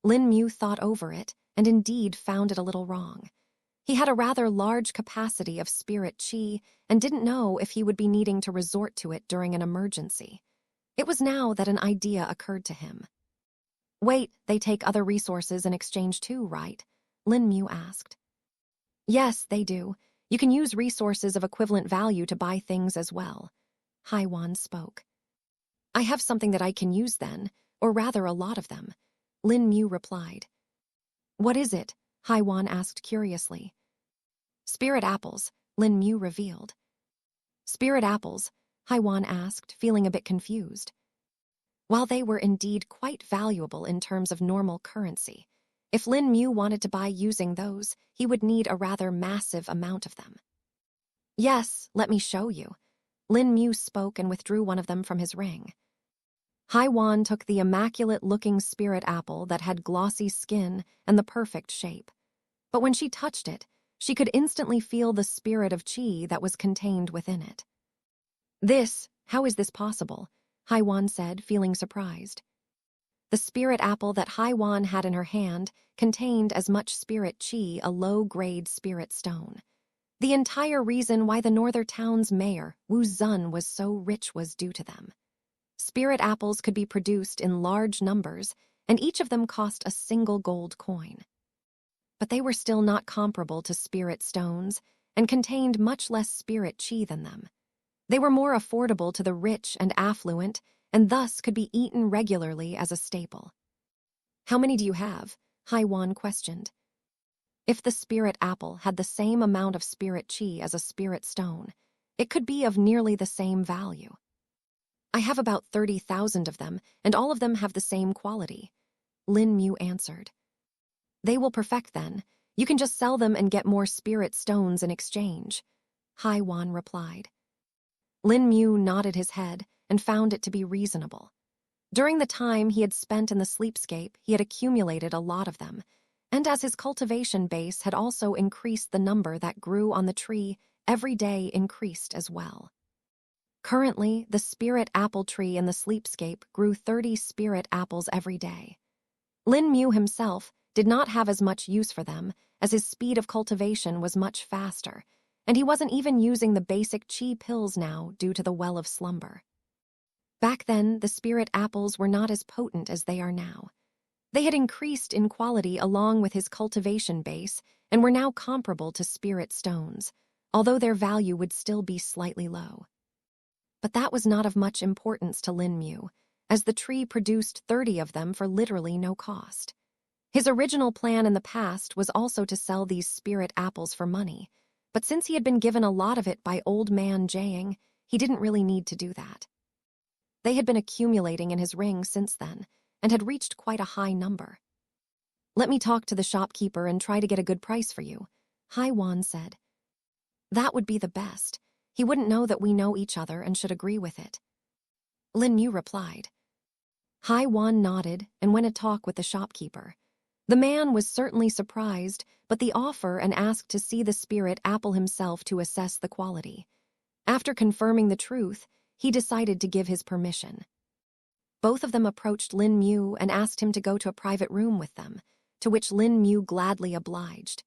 Lin Mu thought over it and indeed found it a little wrong. He had a rather large capacity of spirit chi and didn't know if he would be needing to resort to it during an emergency. It was now that an idea occurred to him. "Wait, they take other resources in exchange too, right?" Lin Mu asked. "Yes, they do. You can use resources of equivalent value to buy things as well," Hai Wan spoke. I have something that I can use then, or rather a lot of them, Lin Mu replied. What is it? Haiwan asked curiously. Spirit apples, Lin Mu revealed. Spirit apples? Haiwan asked, feeling a bit confused. While they were indeed quite valuable in terms of normal currency, if Lin Mu wanted to buy using those, he would need a rather massive amount of them. Yes, let me show you. Lin Mu spoke and withdrew one of them from his ring. Haiwan took the immaculate-looking spirit apple that had glossy skin and the perfect shape. But when she touched it, she could instantly feel the spirit of qi that was contained within it. How is this possible? Haiwan said, feeling surprised. The spirit apple that Haiwan had in her hand contained as much spirit qi, a low-grade spirit stone. The entire reason why the Northern Town's mayor, Wu Zun, was so rich was due to them. Spirit apples could be produced in large numbers, and each of them cost a single gold coin. But they were still not comparable to spirit stones, and contained much less spirit qi than them. They were more affordable to the rich and affluent, and thus could be eaten regularly as a staple. How many do you have? Haiwan questioned. If the spirit apple had the same amount of spirit qi as a spirit stone, it could be of nearly the same value. I have about 30,000 of them, and all of them have the same quality, Lin Mu answered. They will perfect then. You can just sell them and get more spirit stones in exchange, Haiwan replied. Lin Mu nodded his head and found it to be reasonable. During the time he had spent in the sleepscape, he had accumulated a lot of them, and as his cultivation base had also increased, the number that grew on the tree every day increased as well. Currently, the spirit apple tree in the sleepscape grew 30 spirit apples every day. Lin Mu himself did not have as much use for them, as his speed of cultivation was much faster, and he wasn't even using the basic qi pills now due to the well of slumber. Back then, the spirit apples were not as potent as they are now. They had increased in quality along with his cultivation base and were now comparable to spirit stones, although their value would still be slightly low. But that was not of much importance to Lin Mu, as the tree produced 30 of them for literally no cost. His original plan in the past was also to sell these spirit apples for money, but since he had been given a lot of it by old man Jiang, he didn't really need to do that. They had been accumulating in his ring since then, and had reached quite a high number. Let me talk to the shopkeeper and try to get a good price for you, Haiwan said. That would be the best. He wouldn't know that we know each other and should agree with it. Lin Mu replied. Haiwan nodded and went to talk with the shopkeeper. The man was certainly surprised, but the offer and asked to see the spirit apple himself to assess the quality. After confirming the truth, he decided to give his permission. Both of them approached Lin Mu and asked him to go to a private room with them, to which Lin Mu gladly obliged.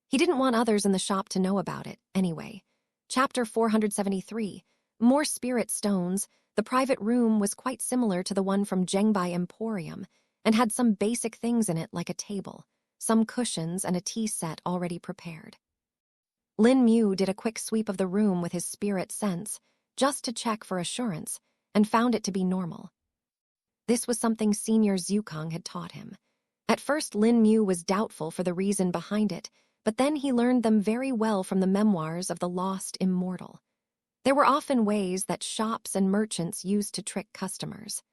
He didn't want others in the shop to know about it, anyway. Chapter 473, More Spirit Stones. The private room was quite similar to the one from Zhengbai Emporium, and had some basic things in it like a table, some cushions, and a tea set already prepared. Lin Mu did a quick sweep of the room with his spirit sense, just to check for assurance, and found it to be normal. This was something Senior Zukong had taught him. At first, Lin Mu was doubtful for the reason behind it, but then he learned them very well from the memoirs of the lost immortal. There were often ways that shops and merchants used to trick customers.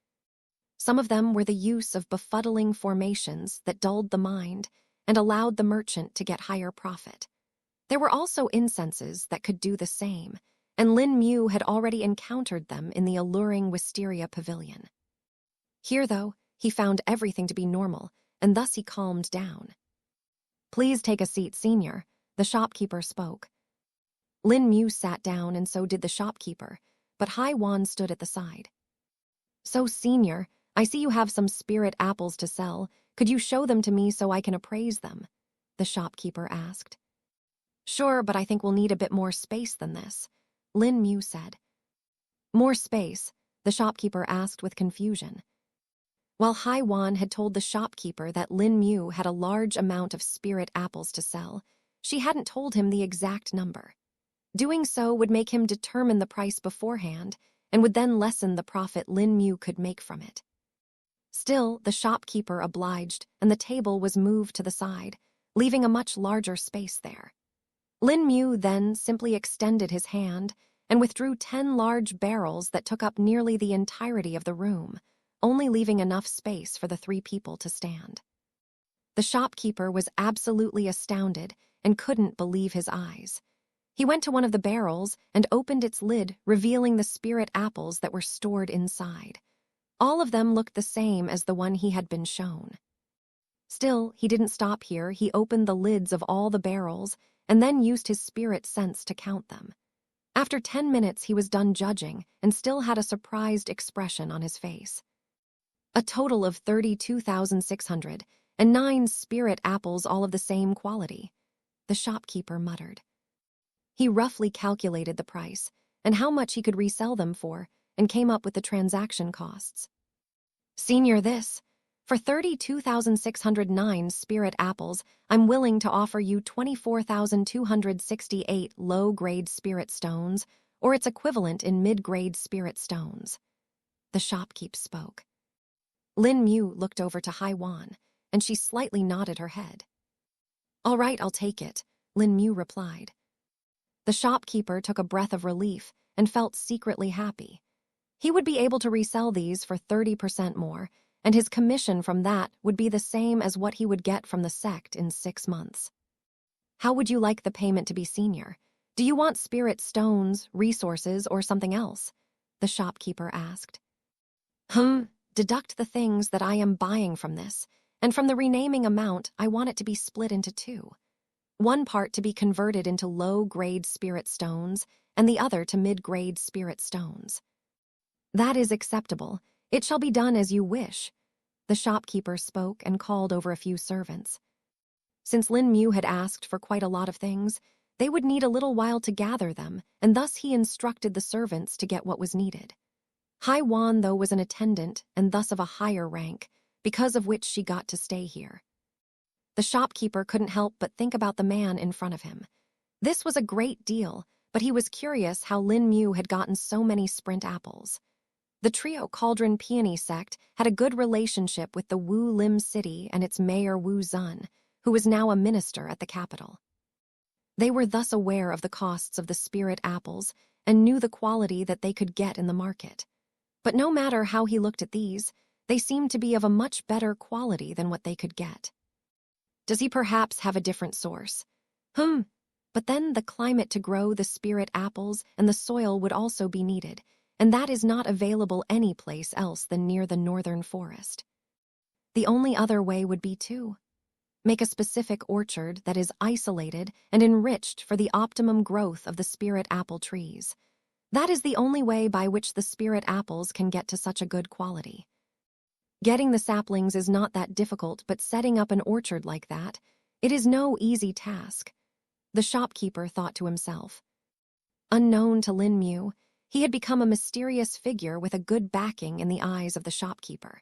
Some of them were the use of befuddling formations that dulled the mind and allowed the merchant to get higher profit. There were also incenses that could do the same, and Lin Mu had already encountered them in the alluring Wisteria Pavilion. Here, though, he found everything to be normal, and thus he calmed down. Please take a seat, Senior, the shopkeeper spoke. Lin Mu sat down, and so did the shopkeeper, but Haiwan stood at the side. So, Senior, I see you have some spirit apples to sell. Could you show them to me so I can appraise them? The shopkeeper asked. Sure, but I think we'll need a bit more space than this, Lin Mu said. More space? The shopkeeper asked with confusion. While Haiwan had told the shopkeeper that Lin Mu had a large amount of spirit apples to sell, she hadn't told him the exact number. Doing so would make him determine the price beforehand, and would then lessen the profit Lin Mu could make from it. Still, the shopkeeper obliged, and the table was moved to the side, leaving a much larger space there. Lin Mu then simply extended his hand and withdrew 10 large barrels that took up nearly the entirety of the room, only leaving enough space for the 3 people to stand. The shopkeeper was absolutely astounded and couldn't believe his eyes. He went to one of the barrels and opened its lid, revealing the spirit apples that were stored inside. All of them looked the same as the one he had been shown. Still, he didn't stop here. He opened the lids of all the barrels and then used his spirit sense to count them. After 10 minutes, he was done judging and still had a surprised expression on his face. A total of 32,609 spirit apples, all of the same quality, the shopkeeper muttered. He roughly calculated the price and how much he could resell them for and came up with the transaction costs. Senior, for 32,609 spirit apples, I'm willing to offer you 24,268 low-grade spirit stones, or its equivalent in mid-grade spirit stones. The shopkeep spoke. Lin Mu looked over to Hai Wan, and she slightly nodded her head. All right, I'll take it, Lin Mu replied. The shopkeeper took a breath of relief and felt secretly happy. He would be able to resell these for 30% more, and his commission from that would be the same as what he would get from the sect in 6 months. How would you like the payment to be, senior? Do you want spirit stones, resources, or something else? The shopkeeper asked. Deduct the things that I am buying from this, and from the renaming amount, I want it to be split into 2. One part to be converted into low-grade spirit stones, and the other to mid-grade spirit stones. That is acceptable. It shall be done as you wish. The shopkeeper spoke and called over a few servants. Since Lin Mu had asked for quite a lot of things, they would need a little while to gather them, and thus he instructed the servants to get what was needed. Hai Wan, though, was an attendant and thus of a higher rank, because of which she got to stay here. The shopkeeper couldn't help but think about the man in front of him. This was a great deal, but he was curious how Lin Mu had gotten so many sprint apples. The trio Cauldron Peony sect had a good relationship with the Wu Lim city and its mayor Wu Zun, who was now a minister at the capital. They were thus aware of the costs of the spirit apples and knew the quality that they could get in the market. But no matter how he looked at these, they seemed to be of a much better quality than what they could get. Does he perhaps have a different source? But then the climate to grow the spirit apples and the soil would also be needed, and that is not available any place else than near the northern forest. The only other way would be to make a specific orchard that is isolated and enriched for the optimum growth of the spirit apple trees. That is the only way by which the spirit apples can get to such a good quality. Getting the saplings is not that difficult, but setting up an orchard like that, it is no easy task. The shopkeeper thought to himself. Unknown to Lin Mu, he had become a mysterious figure with a good backing in the eyes of the shopkeeper.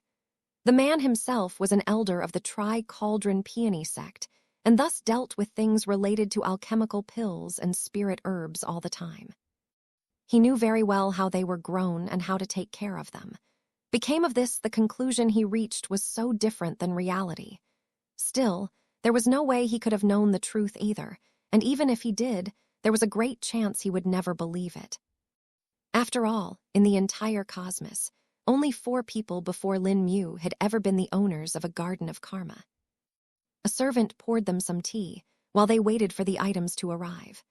The man himself was an elder of the Cauldron Peony sect, and thus dealt with things related to alchemical pills and spirit herbs all the time. He knew very well how they were grown and how to take care of them. Became of this, the conclusion he reached was so different than reality. Still, there was no way he could have known the truth either, and even if he did, there was a great chance he would never believe it. After all, in the entire cosmos, only 4 people before Lin Mu had ever been the owners of a garden of karma. A servant poured them some tea while they waited for the items to arrive.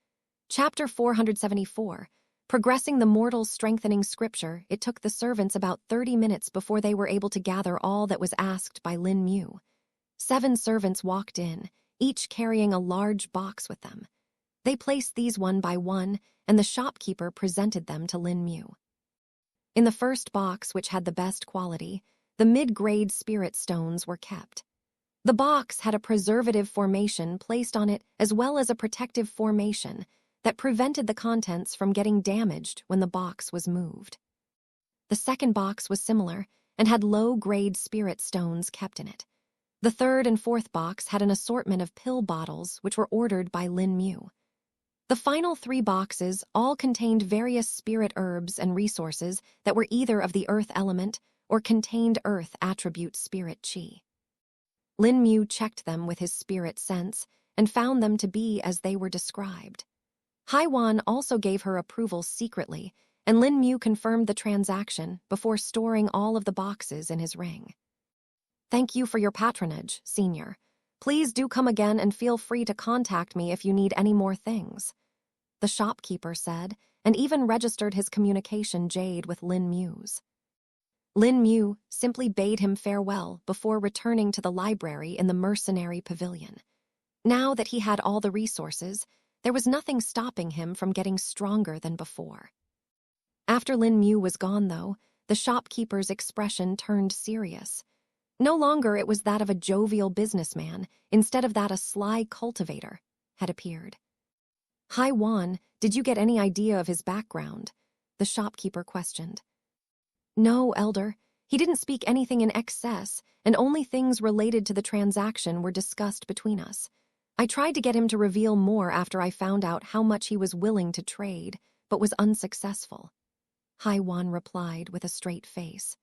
Chapter 474. Progressing the mortal strengthening scripture, it took the servants about 30 minutes before they were able to gather all that was asked by Lin Mu. 7 servants walked in, each carrying a large box with them. They placed these one by one, and the shopkeeper presented them to Lin Mu. In the first box, which had the best quality, the mid-grade spirit stones were kept. The box had a preservative formation placed on it as well as a protective formation that prevented the contents from getting damaged when the box was moved. The second box was similar and had low-grade spirit stones kept in it. The third and fourth box had an assortment of pill bottles which were ordered by Lin Mu. The The final 3 boxes all contained various spirit herbs and resources that were either of the earth element or contained earth attribute spirit chi. Lin Mu checked them with his spirit sense and found them to be as they were described. Haiwan also gave her approval secretly, and Lin Mu confirmed the transaction before storing all of the boxes in his ring. Thank you for your patronage, Senior. Please do come again and feel free to contact me if you need any more things, the shopkeeper said, and even registered his communication jade with Lin Mu's. Lin Mu simply bade him farewell before returning to the library in the mercenary pavilion. Now that he had all the resources, there was nothing stopping him from getting stronger than before. After Lin Mu was gone, though, the shopkeeper's expression turned serious. No longer it was that of a jovial businessman, instead of that a sly cultivator had appeared. Haiwan, did you get any idea of his background? The shopkeeper questioned. No, Elder. He didn't speak anything in excess, and only things related to the transaction were discussed between us. I tried to get him to reveal more after I found out how much he was willing to trade, but was unsuccessful. Haiwan replied with a straight face.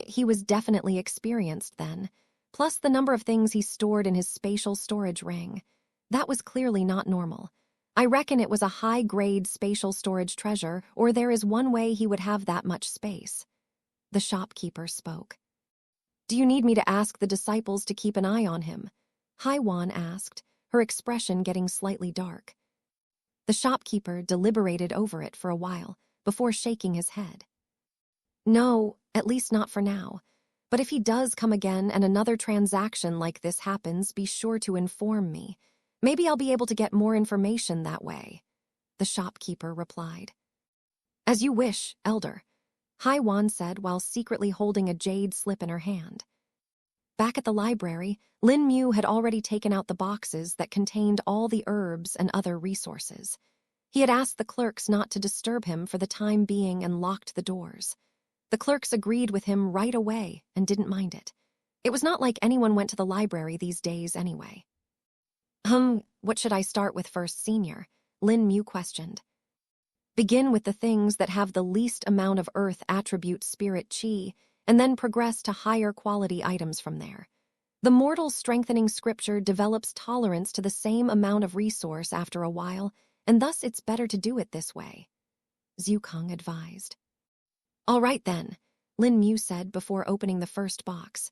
He was definitely experienced then, plus the number of things he stored in his spatial storage ring. That was clearly not normal. I reckon it was a high-grade spatial storage treasure, or there is one way he would have that much space. The shopkeeper spoke. Do you need me to ask the disciples to keep an eye on him? Haiwan asked, her expression getting slightly dark. The shopkeeper deliberated over it for a while, before shaking his head. No, at least not for now. But if he does come again and another transaction like this happens, be sure to inform me. Maybe I'll be able to get more information that way, the shopkeeper replied. As you wish, Elder, Haiwan said while secretly holding a jade slip in her hand. Back at the library, Lin Mu had already taken out the boxes that contained all the herbs and other resources. He had asked the clerks not to disturb him for the time being and locked the doors. The clerks agreed with him right away and didn't mind it. It was not like anyone went to the library these days anyway. What should I start with first, Senior? Lin Mu questioned. Begin with the things that have the least amount of earth attribute spirit chi, and then progress to higher quality items from there. The mortal strengthening scripture develops tolerance to the same amount of resource after a while, and thus it's better to do it this way, Zhukong advised. All right then, Lin Mu said before opening the first box.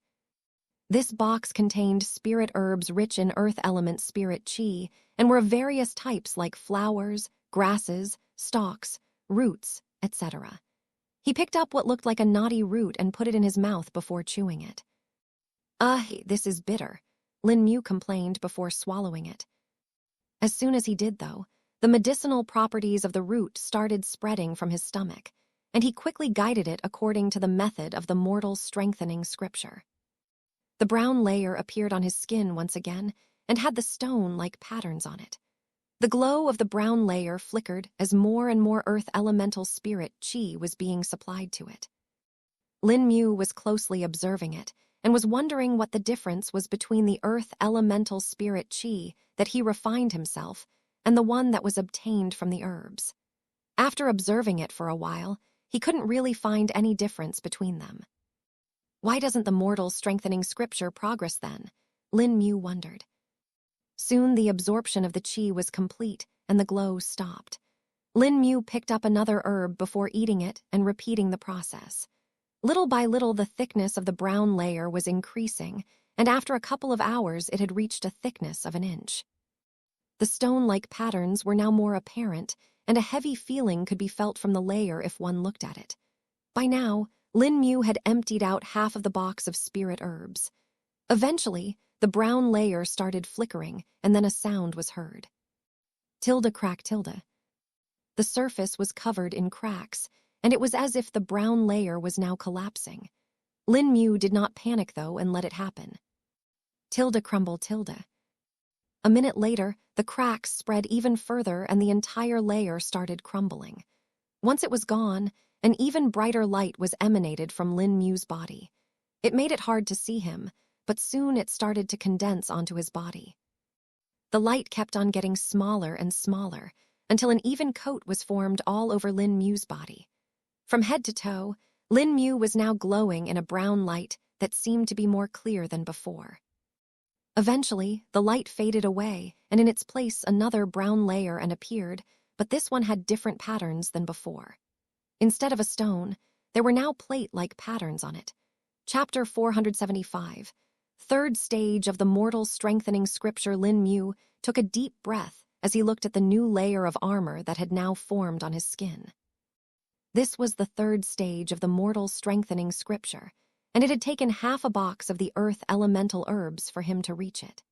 This box contained spirit herbs rich in earth element spirit chi and were of various types like flowers, grasses, stalks, roots, etc. He picked up what looked like a knotty root and put it in his mouth before chewing it. This is bitter, Lin Mu complained before swallowing it. As soon as he did, though, the medicinal properties of the root started spreading from his stomach, and he quickly guided it according to the method of the mortal strengthening scripture. The brown layer appeared on his skin once again and had the stone-like patterns on it. The glow of the brown layer flickered as more and more earth elemental spirit chi was being supplied to it. Lin Mu was closely observing it and was wondering what the difference was between the earth elemental spirit chi that he refined himself and the one that was obtained from the herbs. After observing it for a while, he couldn't really find any difference between them. Why doesn't the mortal strengthening scripture progress then? Lin Mu wondered. Soon the absorption of the chi was complete and the glow stopped. Lin Mu picked up another herb before eating it and repeating the process. Little by little the thickness of the brown layer was increasing, and after a couple of hours it had reached a thickness of an inch. The stone-like patterns were now more apparent, and a heavy feeling could be felt from the layer if one looked at it. By now, Lin Mu had emptied out half of the box of spirit herbs. Eventually, the brown layer started flickering, and then a sound was heard. Tilde crack tilde. The surface was covered in cracks, and it was as if the brown layer was now collapsing. Lin Mu did not panic, though, and let it happen. Tilde crumble tilde. A minute later, the cracks spread even further and the entire layer started crumbling. Once it was gone, an even brighter light was emanated from Lin Mu's body. It made it hard to see him, but soon it started to condense onto his body. The light kept on getting smaller and smaller, until an even coat was formed all over Lin Mu's body. From head to toe, Lin Mu was now glowing in a brown light that seemed to be more clear than before. Eventually, the light faded away, and in its place another brown layer appeared, but this one had different patterns than before. Instead of a stone, there were now plate-like patterns on it. Chapter 475. Third stage of the mortal strengthening scripture. Lin Mu took a deep breath as he looked at the new layer of armor that had now formed on his skin. This was the third stage of the mortal strengthening scripture, and it had taken half a box of the earth elemental herbs for him to reach it.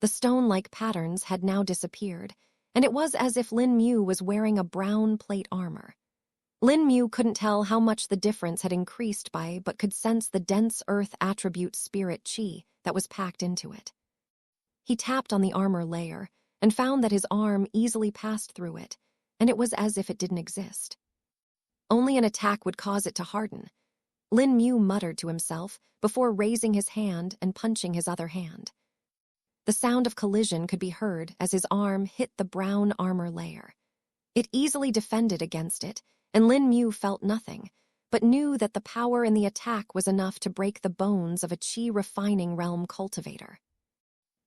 The stone-like patterns had now disappeared, and it was as if Lin Mu was wearing a brown plate armor. Lin Mu couldn't tell how much the difference had increased by, but could sense the dense earth attribute spirit chi that was packed into it. He tapped on the armor layer and found that his arm easily passed through it, and it was as if it didn't exist. Only an attack would cause it to harden. Lin Mu muttered to himself before raising his hand and punching his other hand. The sound of collision could be heard as his arm hit the brown armor layer. It easily defended against it, and Lin Mu felt nothing, but knew that the power in the attack was enough to break the bones of a chi-refining realm cultivator.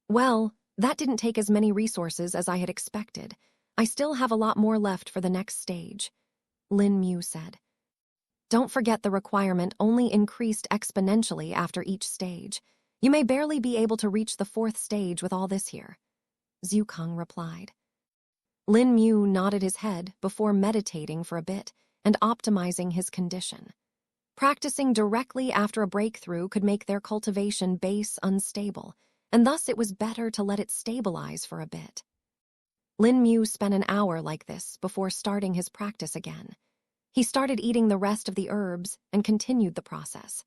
Well, that didn't take as many resources as I had expected. I still have a lot more left for the next stage, Lin Mu said. Don't forget the requirement only increased exponentially after each stage. You may barely be able to reach the fourth stage with all this here, Zhukang replied. Lin Mu nodded his head before meditating for a bit and optimizing his condition. Practicing directly after a breakthrough could make their cultivation base unstable, and thus it was better to let it stabilize for a bit. Lin Mu spent an hour like this before starting his practice again. He started eating the rest of the herbs and continued the process.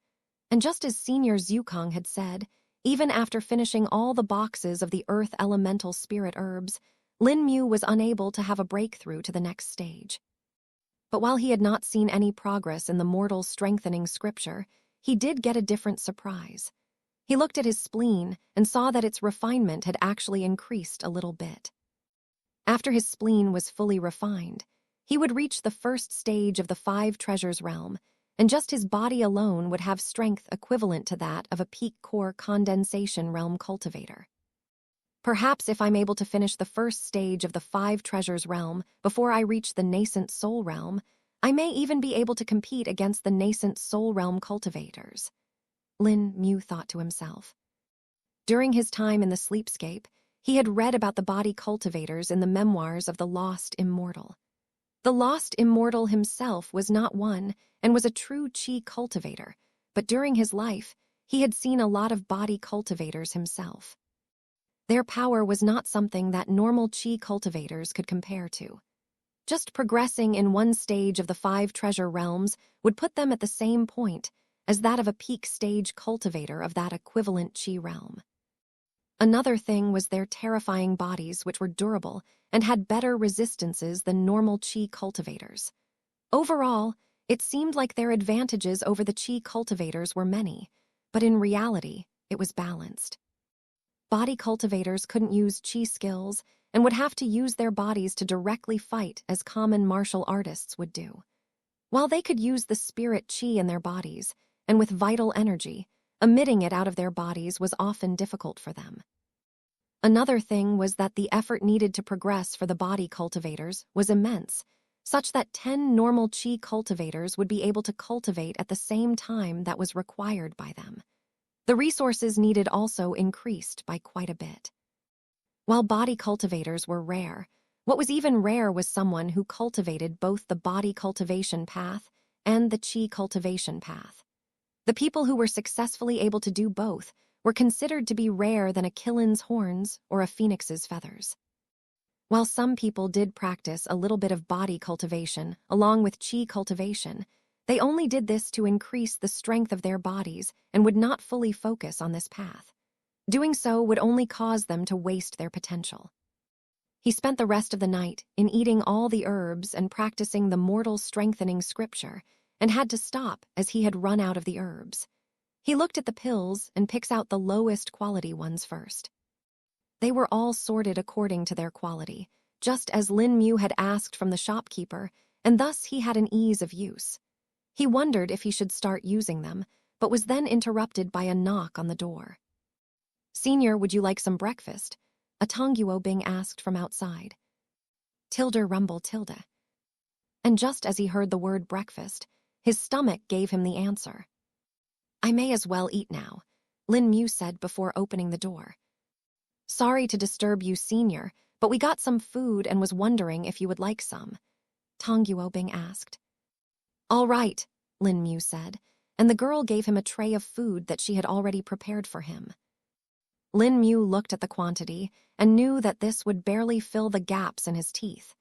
And just as Senior Zhukang had said, even after finishing all the boxes of the earth elemental spirit herbs, Lin Mu was unable to have a breakthrough to the next stage. But while he had not seen any progress in the mortal strengthening scripture, he did get a different surprise. He looked at his spleen and saw that its refinement had actually increased a little bit. After his spleen was fully refined, he would reach the first stage of the 5 treasures realm, and just his body alone would have strength equivalent to that of a peak core condensation realm cultivator. Perhaps if I'm able to finish the first stage of the 5 treasures realm before I reach the nascent soul realm, I may even be able to compete against the nascent soul realm cultivators, Lin Mu thought to himself. During his time in the sleepscape, he had read about the body cultivators in the memoirs of the lost immortal. The lost immortal himself was not one and was a true chi cultivator, but during his life, he had seen a lot of body cultivators himself. Their power was not something that normal chi cultivators could compare to. Just progressing in one stage of the 5 treasure realms would put them at the same point as that of a peak stage cultivator of that equivalent chi realm. Another thing was their terrifying bodies, which were durable and had better resistances than normal chi cultivators. Overall, it seemed like their advantages over the chi cultivators were many, but in reality, it was balanced. Body cultivators couldn't use chi skills and would have to use their bodies to directly fight as common martial artists would do. While they could use the spirit chi in their bodies, and with vital energy, emitting it out of their bodies was often difficult for them. Another thing was that the effort needed to progress for the body cultivators was immense, such that 10 normal chi cultivators would be able to cultivate at the same time that was required by them. The resources needed also increased by quite a bit. While body cultivators were rare, what was even rare was someone who cultivated both the body cultivation path and the chi cultivation path. The people who were successfully able to do both were considered to be rarer than a killin's horns or a phoenix's feathers. While some people did practice a little bit of body cultivation along with chi cultivation, they only did this to increase the strength of their bodies and would not fully focus on this path. Doing so would only cause them to waste their potential. He spent the rest of the night in eating all the herbs and practicing the mortal strengthening scripture, and had to stop as he had run out of the herbs. He looked at the pills and picks out the lowest quality ones first. They were all sorted according to their quality, just as Lin Mu had asked from the shopkeeper, and thus he had an ease of use. He wondered if he should start using them, but was then interrupted by a knock on the door. "Senior, would you like some breakfast?" a Tongguo Bing asked from outside. Tilde rumble tilde. And just as he heard the word breakfast, his stomach gave him the answer. "I may as well eat now," Lin Mu said before opening the door. "Sorry to disturb you, Senior, but we got some food and was wondering if you would like some," Tongguo Bing asked. "All right," Lin Mu said, and the girl gave him a tray of food that she had already prepared for him. Lin Mu looked at the quantity and knew that this would barely fill the gaps in his teeth.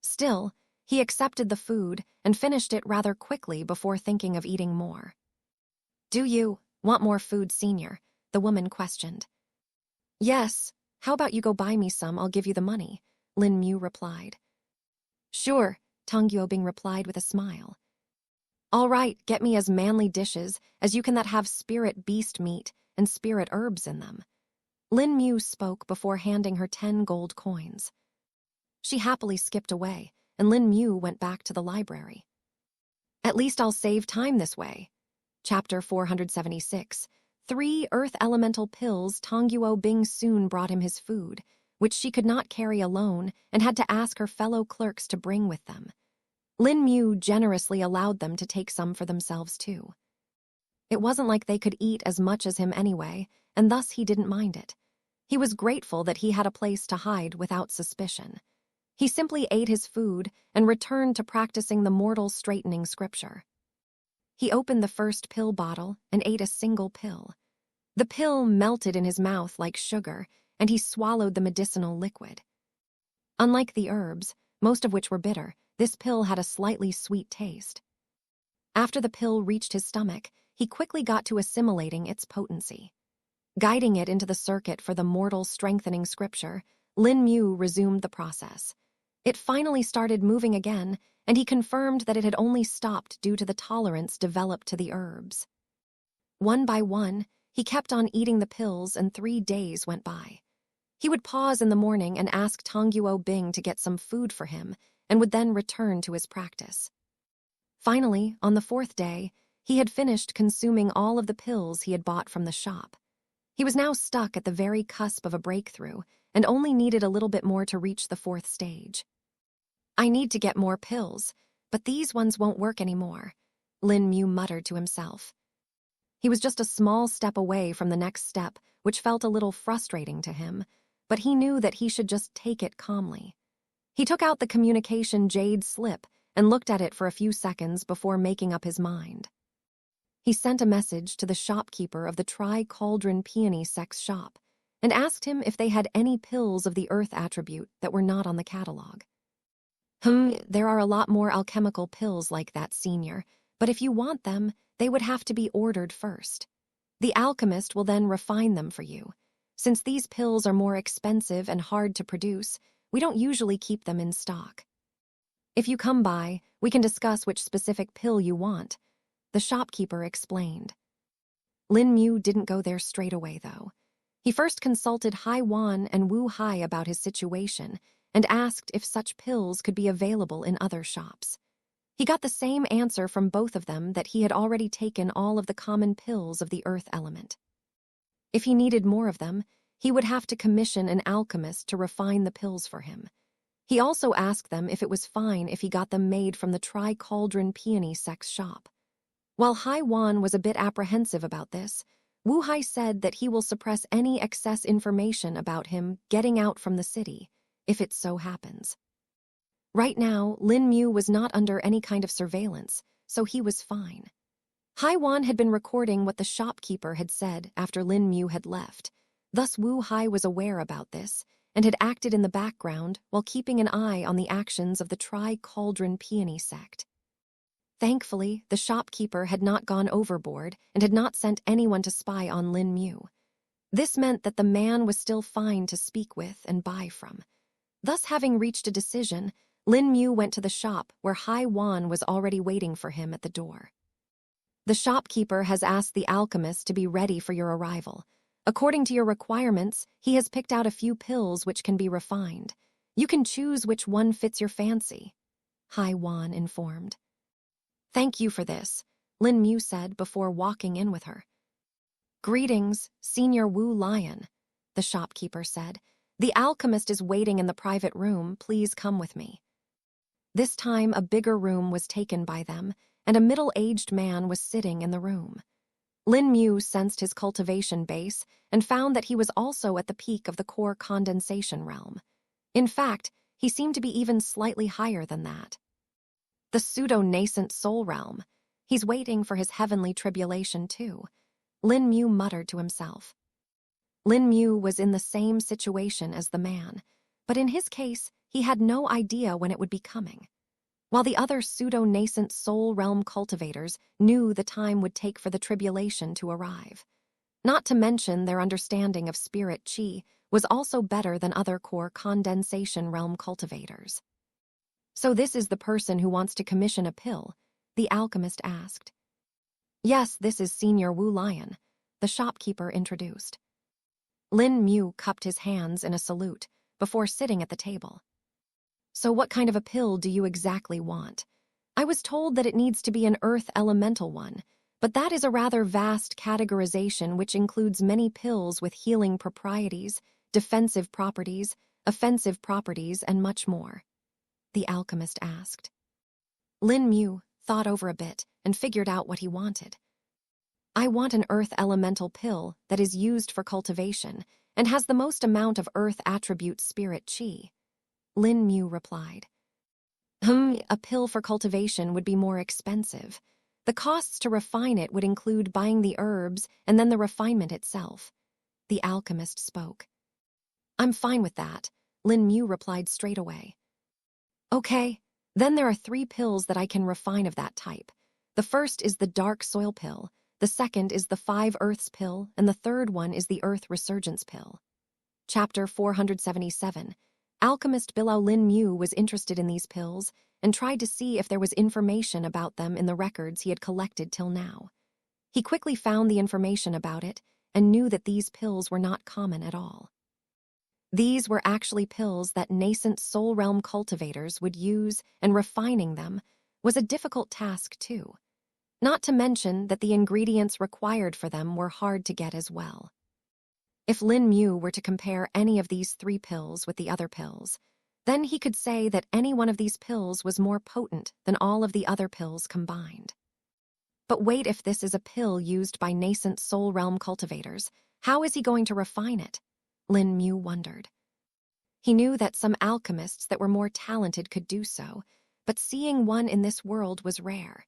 Still, he accepted the food and finished it rather quickly before thinking of eating more. "Do you want more food, Senior?" the woman questioned. "Yes, how about you go buy me some, I'll give you the money," Lin Mu replied. "Sure," Tongguo Bing replied with a smile. "All right, get me as manly dishes as you can that have spirit beast meat and spirit herbs in them." Lin Mu spoke before handing her 10 gold coins. She happily skipped away, and Lin Mu went back to the library. "At least I'll save time this way." Chapter 476. 3 earth elemental pills. Tongguo Bing soon brought him his food, which she could not carry alone and had to ask her fellow clerks to bring with them. Lin Mu generously allowed them to take some for themselves too. It wasn't like they could eat as much as him anyway, and thus he didn't mind it. He was grateful that he had a place to hide without suspicion. He simply ate his food and returned to practicing the mortal straightening scripture. He opened the first pill bottle and ate a single pill. The pill melted in his mouth like sugar, and he swallowed the medicinal liquid. Unlike the herbs, most of which were bitter, this pill had a slightly sweet taste. After the pill reached his stomach, he quickly got to assimilating its potency. Guiding it into the circuit for the mortal strengthening scripture, Lin Mu resumed the process. It finally started moving again, and he confirmed that it had only stopped due to the tolerance developed to the herbs. One by one, he kept on eating the pills, and 3 days went by. He would pause in the morning and ask Tongguo Bing to get some food for him, and would then return to his practice. Finally, on the 4th day, he had finished consuming all of the pills he had bought from the shop. He was now stuck at the very cusp of a breakthrough and only needed a little bit more to reach the 4th stage. "I need to get more pills, but these ones won't work anymore," Lin Mu muttered to himself. He was just a small step away from the next step, which felt a little frustrating to him, but he knew that he should just take it calmly. He took out the communication jade slip and looked at it for a few seconds before making up his mind. He sent a message to the shopkeeper of the Tri-Cauldron Peony Sex shop and asked him if they had any pills of the earth attribute that were not on the catalog. There are a lot more alchemical pills like that, Senior, but if you want them, they would have to be ordered first. The alchemist will then refine them for you. Since these pills are more expensive and hard to produce, we don't usually keep them in stock. If you come by, we can discuss which specific pill you want," the shopkeeper explained. Lin Mu didn't go there straight away, though. He first consulted Hai Wan and Wu Hai about his situation and asked if such pills could be available in other shops. He got the same answer from both of them, that he had already taken all of the common pills of the earth element. If he needed more of them, he would have to commission an alchemist to refine the pills for him. He also asked them if it was fine if he got them made from the Tri-Cauldron Peony Sex shop. While Hai Wan was a bit apprehensive about this, Wu Hai said that he will suppress any excess information about him getting out from the city, if it so happens. Right now, Lin Mu was not under any kind of surveillance, so he was fine. Hai Wan had been recording what the shopkeeper had said after Lin Mu had left, thus Wu Hai was aware about this and had acted in the background while keeping an eye on the actions of the Tri-Cauldron Peony sect. Thankfully, the shopkeeper had not gone overboard and had not sent anyone to spy on Lin Mu. This meant that the man was still fine to speak with and buy from. Thus, having reached a decision, Lin Mu went to the shop where Hai Wan was already waiting for him at the door. "The shopkeeper has asked the alchemist to be ready for your arrival. According to your requirements, he has picked out a few pills which can be refined. You can choose which one fits your fancy, Hai Wan informed. Thank you for this, Lin Mu said before walking in with her. Greetings, Senior Wu Lion, the shopkeeper said. The alchemist is waiting in the private room. Please come with me. This time a bigger room was taken by them, and a middle-aged man was sitting in the room. Lin Mu sensed his cultivation base and found that he was also at the peak of the core condensation realm. In fact, he seemed to be even slightly higher than that. The pseudo-nascent soul realm. He's waiting for his heavenly tribulation too, Lin Mu muttered to himself. Lin Mu was in the same situation as the man, but in his case, he had no idea when it would be coming. While the other pseudo-nascent soul realm cultivators knew the time would take for the tribulation to arrive. Not to mention their understanding of spirit chi was also better than other core condensation realm cultivators. So this is the person who wants to commission a pill? The alchemist asked. Yes, this is Senior Wu Lion, the shopkeeper introduced. Lin Mu cupped his hands in a salute before sitting at the table. So what kind of a pill do you exactly want? I was told that it needs to be an earth elemental one, but that is a rather vast categorization which includes many pills with healing properties, defensive properties, offensive properties, and much more, the alchemist asked. Lin Mu thought over a bit and figured out what he wanted. I want an earth elemental pill that is used for cultivation and has the most amount of earth attribute spirit chi, Lin Mu replied. A pill for cultivation would be more expensive. The costs to refine it would include buying the herbs and then the refinement itself, the alchemist spoke. I'm fine with that, Lin Mu replied straight away. Okay, then there are 3 pills that I can refine of that type. The first is the dark soil pill, the second is the 5 earths pill, and the third one is the earth resurgence pill. Chapter 477. Alchemist Bilao Lin Mu was interested in these pills and tried to see if there was information about them in the records he had collected till now. He quickly found the information about it and knew that these pills were not common at all. These were actually pills that nascent soul realm cultivators would use, and refining them was a difficult task too. Not to mention that the ingredients required for them were hard to get as well. If Lin Mu were to compare any of these 3 pills with the other pills, then he could say that any one of these pills was more potent than all of the other pills combined. But wait, if this is a pill used by nascent soul realm cultivators, how is he going to refine it? Lin Mu wondered. He knew that some alchemists that were more talented could do so, but seeing one in this world was rare.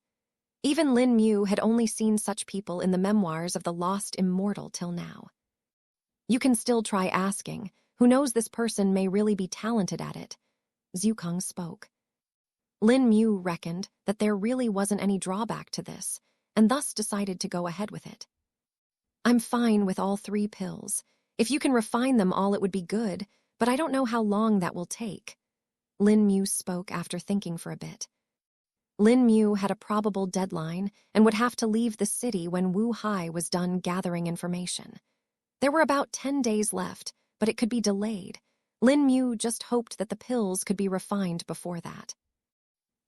Even Lin Mu had only seen such people in the memoirs of the lost immortal till now. You can still try asking. Who knows, this person may really be talented at it, Zukong spoke. Lin Mu reckoned that there really wasn't any drawback to this, and thus decided to go ahead with it. I'm fine with all 3 pills. If you can refine them all, it would be good, but I don't know how long that will take, Lin Mu spoke after thinking for a bit. Lin Mu had a probable deadline and would have to leave the city when Wu Hai was done gathering information. There were about 10 days left, but it could be delayed. Lin Mu just hoped that the pills could be refined before that.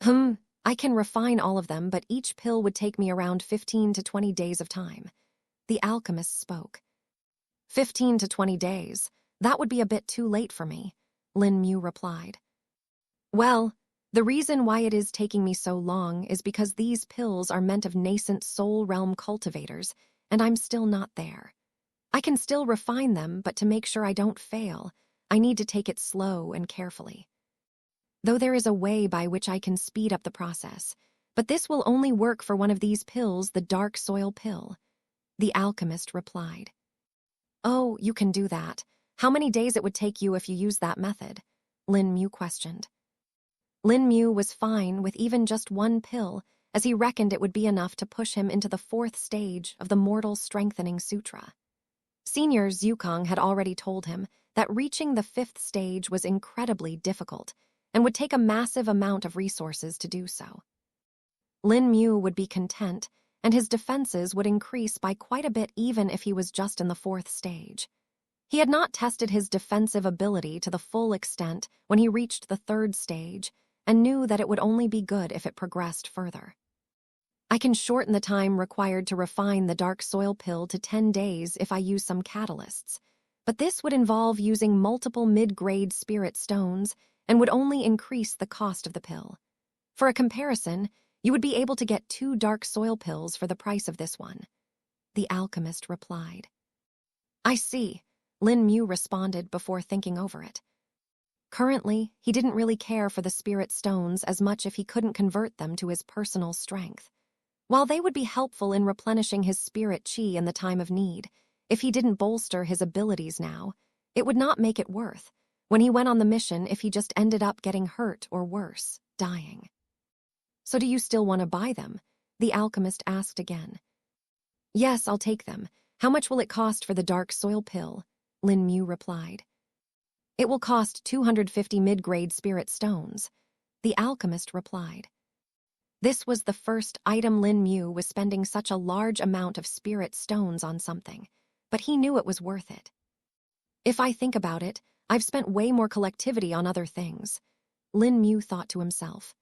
I can refine all of them, but each pill would take me around 15 to 20 days of time, the alchemist spoke. 15 to 20 days, that would be a bit too late for me, Lin Mu replied. Well, the reason why it is taking me so long is because these pills are meant of nascent soul realm cultivators, and I'm still not there. I can still refine them, but to make sure I don't fail, I need to take it slow and carefully. Though there is a way by which I can speed up the process, but this will only work for one of these pills, the dark soil pill, the alchemist replied. Oh, you can do that. How many days it would take you if you use that method? Lin Mu questioned. Lin Mu was fine with even just 1 pill, as he reckoned it would be enough to push him into the 4th stage of the Mortal Strengthening Sutra. Senior Zukong had already told him that reaching the 5th stage was incredibly difficult and would take a massive amount of resources to do so. Lin Mu would be content and his defenses would increase by quite a bit even if he was just in the 4th stage. He had not tested his defensive ability to the full extent when he reached the 3rd stage and knew that it would only be good if it progressed further. I can shorten the time required to refine the dark soil pill to 10 days if I use some catalysts, but this would involve using multiple mid-grade spirit stones and would only increase the cost of the pill. For a comparison, you would be able to get 2 dark soil pills for the price of this one. The alchemist replied. I see, Lin Mu responded before thinking over it. Currently, he didn't really care for the spirit stones as much if he couldn't convert them to his personal strength. While they would be helpful in replenishing his spirit chi in the time of need, if he didn't bolster his abilities now, it would not make it worth when he went on the mission if he just ended up getting hurt or worse, dying. So do you still want to buy them? The alchemist asked again. Yes, I'll take them. How much will it cost for the dark soil pill? Lin Mu replied. It will cost 250 mid-grade spirit stones. The alchemist replied. This was the first item Lin Mu was spending such a large amount of spirit stones on something, but he knew it was worth it. If I think about it, I've spent way more collectivity on other things, Lin Mu thought to himself.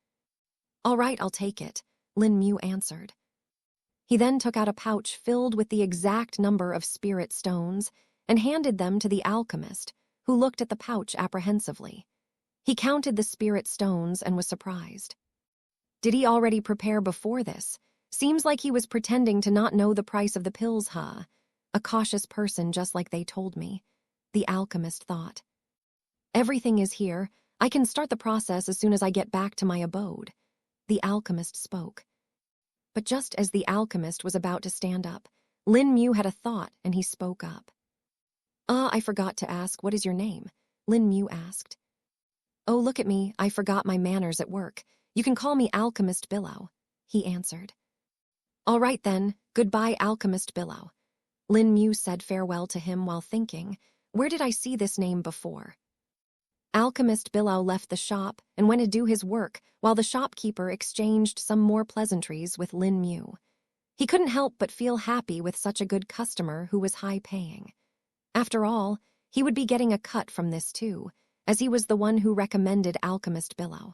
All right, I'll take it, Lin Mu answered. He then took out a pouch filled with the exact number of spirit stones and handed them to the alchemist, who looked at the pouch apprehensively. He counted the spirit stones and was surprised. Did he already prepare before this? Seems like he was pretending to not know the price of the pills, huh? A cautious person just like they told me, the alchemist thought. Everything is here. I can start the process as soon as I get back to my abode, the alchemist spoke. But just as the alchemist was about to stand up, Lin Mu had a thought and he spoke up. I forgot to ask, what is your name? Lin Mu asked. Oh, look at me, I forgot my manners at work. You can call me Alchemist Billow, he answered. All right then, goodbye Alchemist Billow. Lin Mu said farewell to him while thinking, where did I see this name before? Alchemist Billow left the shop and went to do his work while the shopkeeper exchanged some more pleasantries with Lin Mu. He couldn't help but feel happy with such a good customer who was high-paying. After all, he would be getting a cut from this too, as he was the one who recommended Alchemist Billow.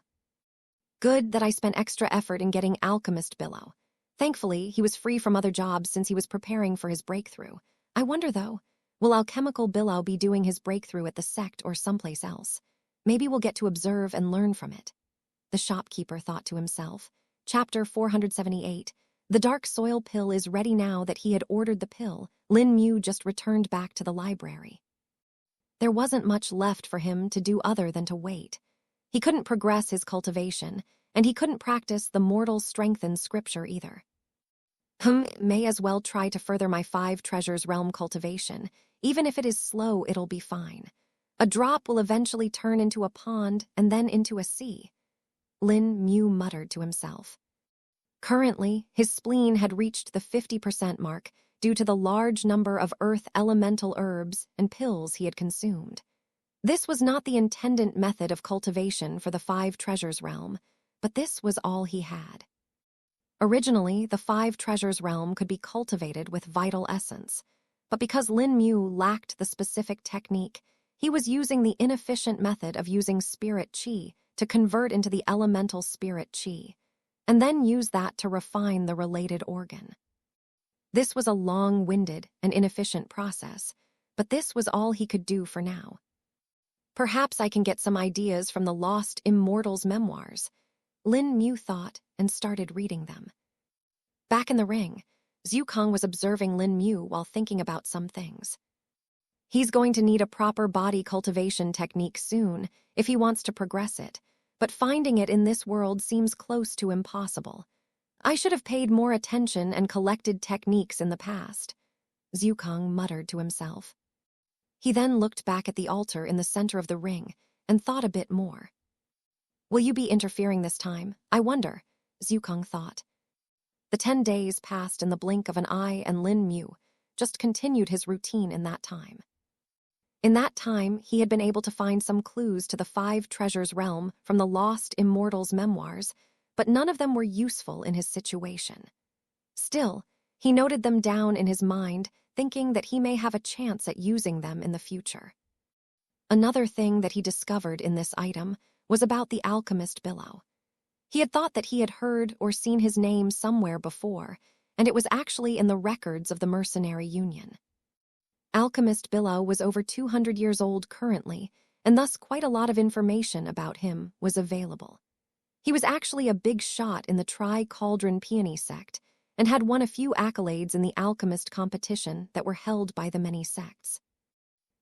Good that I spent extra effort in getting Alchemist Billow. Thankfully, he was free from other jobs since he was preparing for his breakthrough. I wonder, though, will Alchemical Billow be doing his breakthrough at the sect or someplace else? Maybe we'll get to observe and learn from it. The shopkeeper thought to himself. Chapter 478. The dark soil pill is ready now that he had ordered the pill. Lin Mu just returned back to the library. There wasn't much left for him to do other than to wait. He couldn't progress his cultivation, and he couldn't practice the mortal strengthened scripture either. May as well try to further my 5 treasures realm cultivation. Even if it is slow, it'll be fine. A drop will eventually turn into a pond and then into a sea, Lin Mu muttered to himself. Currently, his spleen had reached the 50% mark due to the large number of earth elemental herbs and pills he had consumed. This was not the intended method of cultivation for the 5 treasures realm, but this was all he had. Originally, the 5 treasures realm could be cultivated with vital essence, but because Lin Mu lacked the specific technique, he was using the inefficient method of using spirit chi to convert into the elemental spirit chi, and then use that to refine the related organ. This was a long-winded and inefficient process, but this was all he could do for now. Perhaps I can get some ideas from the lost immortal's memoirs, Lin Mu thought and started reading them. Back in the ring, Zhukong was observing Lin Mu while thinking about some things. He's going to need a proper body cultivation technique soon if he wants to progress it, but finding it in this world seems close to impossible. I should have paid more attention and collected techniques in the past, Zhukong muttered to himself. He then looked back at the altar in the center of the ring and thought a bit more. Will you be interfering this time? I wonder, Zhukong thought. The 10 days passed in the blink of an eye and Lin Mu just continued his routine in that time. In that time, he had been able to find some clues to the 5 treasures realm from the lost immortal's memoirs, but none of them were useful in his situation. Still, he noted them down in his mind, thinking that he may have a chance at using them in the future. Another thing that he discovered in this item was about the alchemist Billow. He had thought that he had heard or seen his name somewhere before, and it was actually in the records of the mercenary union. Alchemist Billow was over 200 years old currently, and thus quite a lot of information about him was available. He was actually a big shot in the Tri-Cauldron Peony sect, and had won a few accolades in the alchemist competition that were held by the many sects.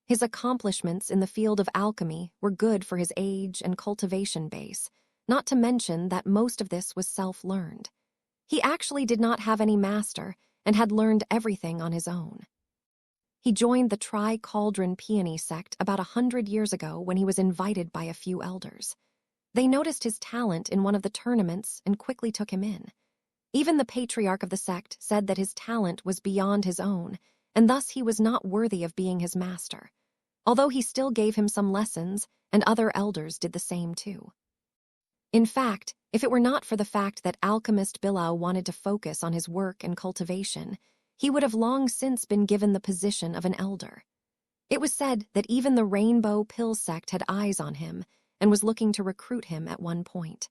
His accomplishments in the field of alchemy were good for his age and cultivation base, not to mention that most of this was self-learned. He actually did not have any master and had learned everything on his own. He joined the Tri-Cauldron Peony sect about 100 years ago when he was invited by a few elders. They noticed his talent in one of the tournaments and quickly took him in. Even the patriarch of the sect said that his talent was beyond his own, and thus he was not worthy of being his master, although he still gave him some lessons, and other elders did the same too. In fact, if it were not for the fact that alchemist Billow wanted to focus on his work and cultivation, he would have long since been given the position of an elder. It was said that even the Rainbow Pill sect had eyes on him and was looking to recruit him at one point.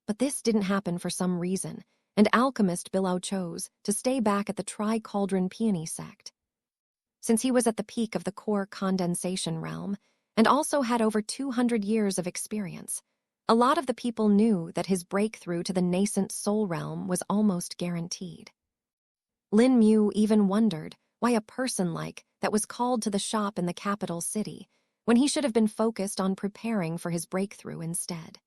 But this didn't happen for some reason, and alchemist Billow chose to stay back at the Tri-Cauldron Peony sect. Since he was at the peak of the core condensation realm, and also had over 200 years of experience, a lot of the people knew that his breakthrough to the nascent soul realm was almost guaranteed. Lin Mu even wondered why a person like that was called to the shop in the capital city, when he should have been focused on preparing for his breakthrough instead.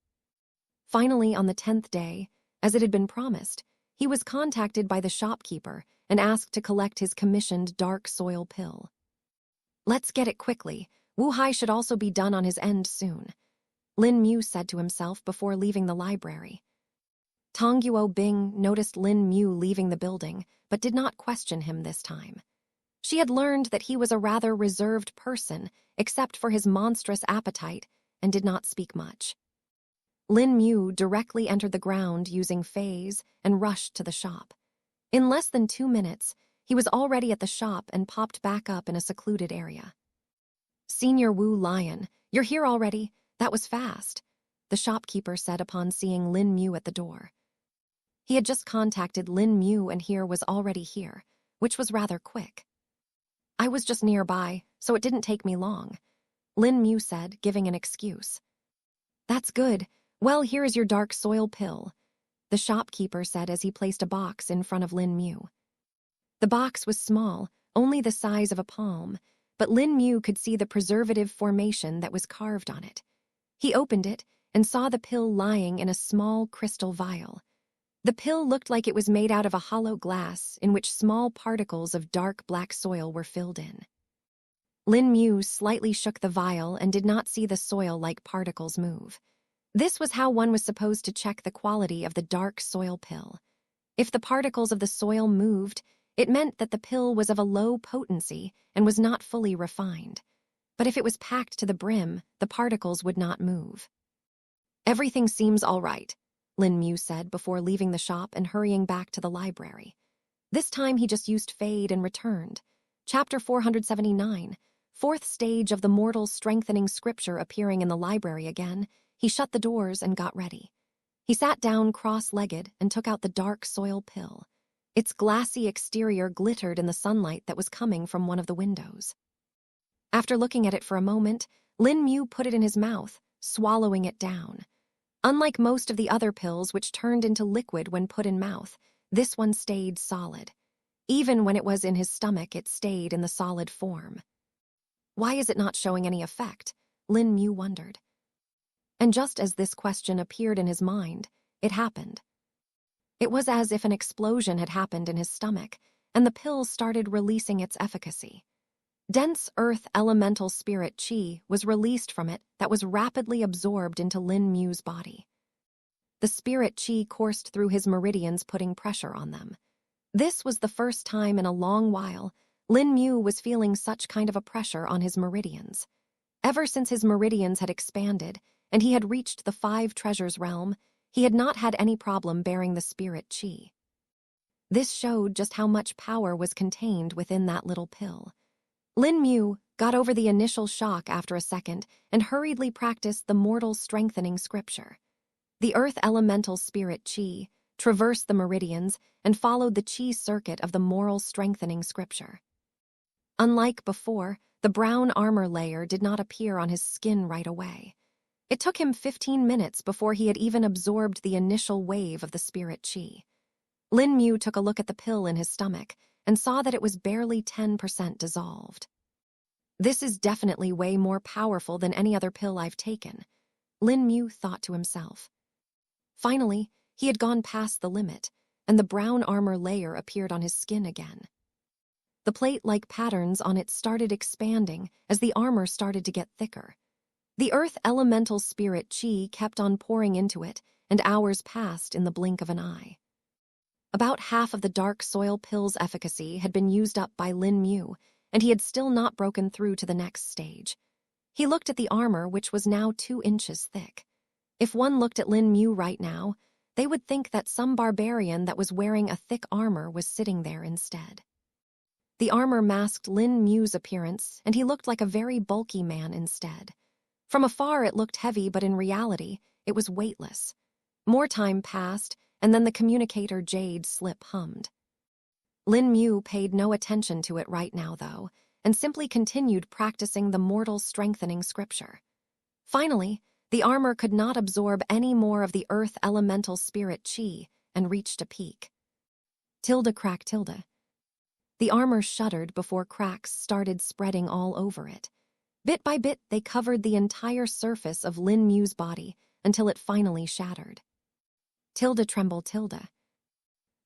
Finally, on the 10th day, as it had been promised, he was contacted by the shopkeeper and asked to collect his commissioned dark soil pill. Let's get it quickly. Wu Hai should also be done on his end soon, Lin Mu said to himself before leaving the library. Tong Yuo Bing noticed Lin Mu leaving the building, but did not question him this time. She had learned that he was a rather reserved person, except for his monstrous appetite, and did not speak much. Lin Mu directly entered the ground using phase and rushed to the shop. In less than 2 minutes, he was already at the shop and popped back up in a secluded area. Senior Wu Lion, you're here already? That was fast, the shopkeeper said upon seeing Lin Mu at the door. He had just contacted Lin Mu and was already here, which was rather quick. I was just nearby, so it didn't take me long, Lin Mu said, giving an excuse. That's good. Well, here is your dark soil pill, the shopkeeper said as he placed a box in front of Lin Mu. The box was small, only the size of a palm, but Lin Mu could see the preservative formation that was carved on it. He opened it and saw the pill lying in a small crystal vial. The pill looked like it was made out of a hollow glass in which small particles of dark black soil were filled in. Lin Mu slightly shook the vial and did not see the soil-like particles move. This was how one was supposed to check the quality of the dark soil pill. If the particles of the soil moved, it meant that the pill was of a low potency and was not fully refined. But if it was packed to the brim, the particles would not move. Everything seems all right, Lin Mu said before leaving the shop and hurrying back to the library. This time he just used fade and returned. Chapter 479, fourth stage of the mortal strengthening scripture appearing in the library again. He shut the doors and got ready. He sat down cross-legged and took out the dark soil pill. Its glassy exterior glittered in the sunlight that was coming from one of the windows. After looking at it for a moment, Lin Mu put it in his mouth, swallowing it down. Unlike most of the other pills which turned into liquid when put in mouth, this one stayed solid. Even when it was in his stomach, it stayed in the solid form. Why is it not showing any effect? Lin Mu wondered. And just as this question appeared in his mind, it happened. It was as if an explosion had happened in his stomach, and the pill started releasing its efficacy. Dense earth elemental spirit chi was released from it that was rapidly absorbed into Lin Mu's body. The spirit chi coursed through his meridians, putting pressure on them. This was the first time in a long while Lin Mu was feeling such kind of a pressure on his meridians. Ever since his meridians had expanded and he had reached the 5 treasures realm, he had not had any problem bearing the spirit chi. This showed just how much power was contained within that little pill. Lin Mu got over the initial shock after a second and hurriedly practiced the mortal strengthening scripture. The earth elemental spirit Qi traversed the meridians and followed the Qi circuit of the moral strengthening scripture. Unlike before, the brown armor layer did not appear on his skin right away. It took him 15 minutes before he had even absorbed the initial wave of the spirit Qi. Lin Mu took a look at the pill in his stomach and saw that it was barely 10% dissolved. This is definitely way more powerful than any other pill I've taken, Lin Mu thought to himself. Finally, he had gone past the limit, and the brown armor layer appeared on his skin again. The plate-like patterns on it started expanding as the armor started to get thicker. The earth elemental spirit Qi kept on pouring into it, and hours passed in the blink of an eye. About half of the dark soil pill's efficacy had been used up by Lin Mu, and he had still not broken through to the next stage. He looked at the armor, which was now 2 inches thick. If one looked at Lin Mu right now, they would think that some barbarian that was wearing a thick armor was sitting there instead. The armor masked Lin Mu's appearance, and he looked like a very bulky man instead. From afar it looked heavy, but in reality, it was weightless. More time passed, and then the communicator Jade slip hummed. Lin Mu paid no attention to it right now, though, and simply continued practicing the mortal strengthening scripture. Finally, the armor could not absorb any more of the earth elemental spirit Qi and reached a peak. Tilde crack tilde. The armor shuddered before cracks started spreading all over it. Bit by bit, they covered the entire surface of Lin Mu's body until it finally shattered. Tilde tremble tilde.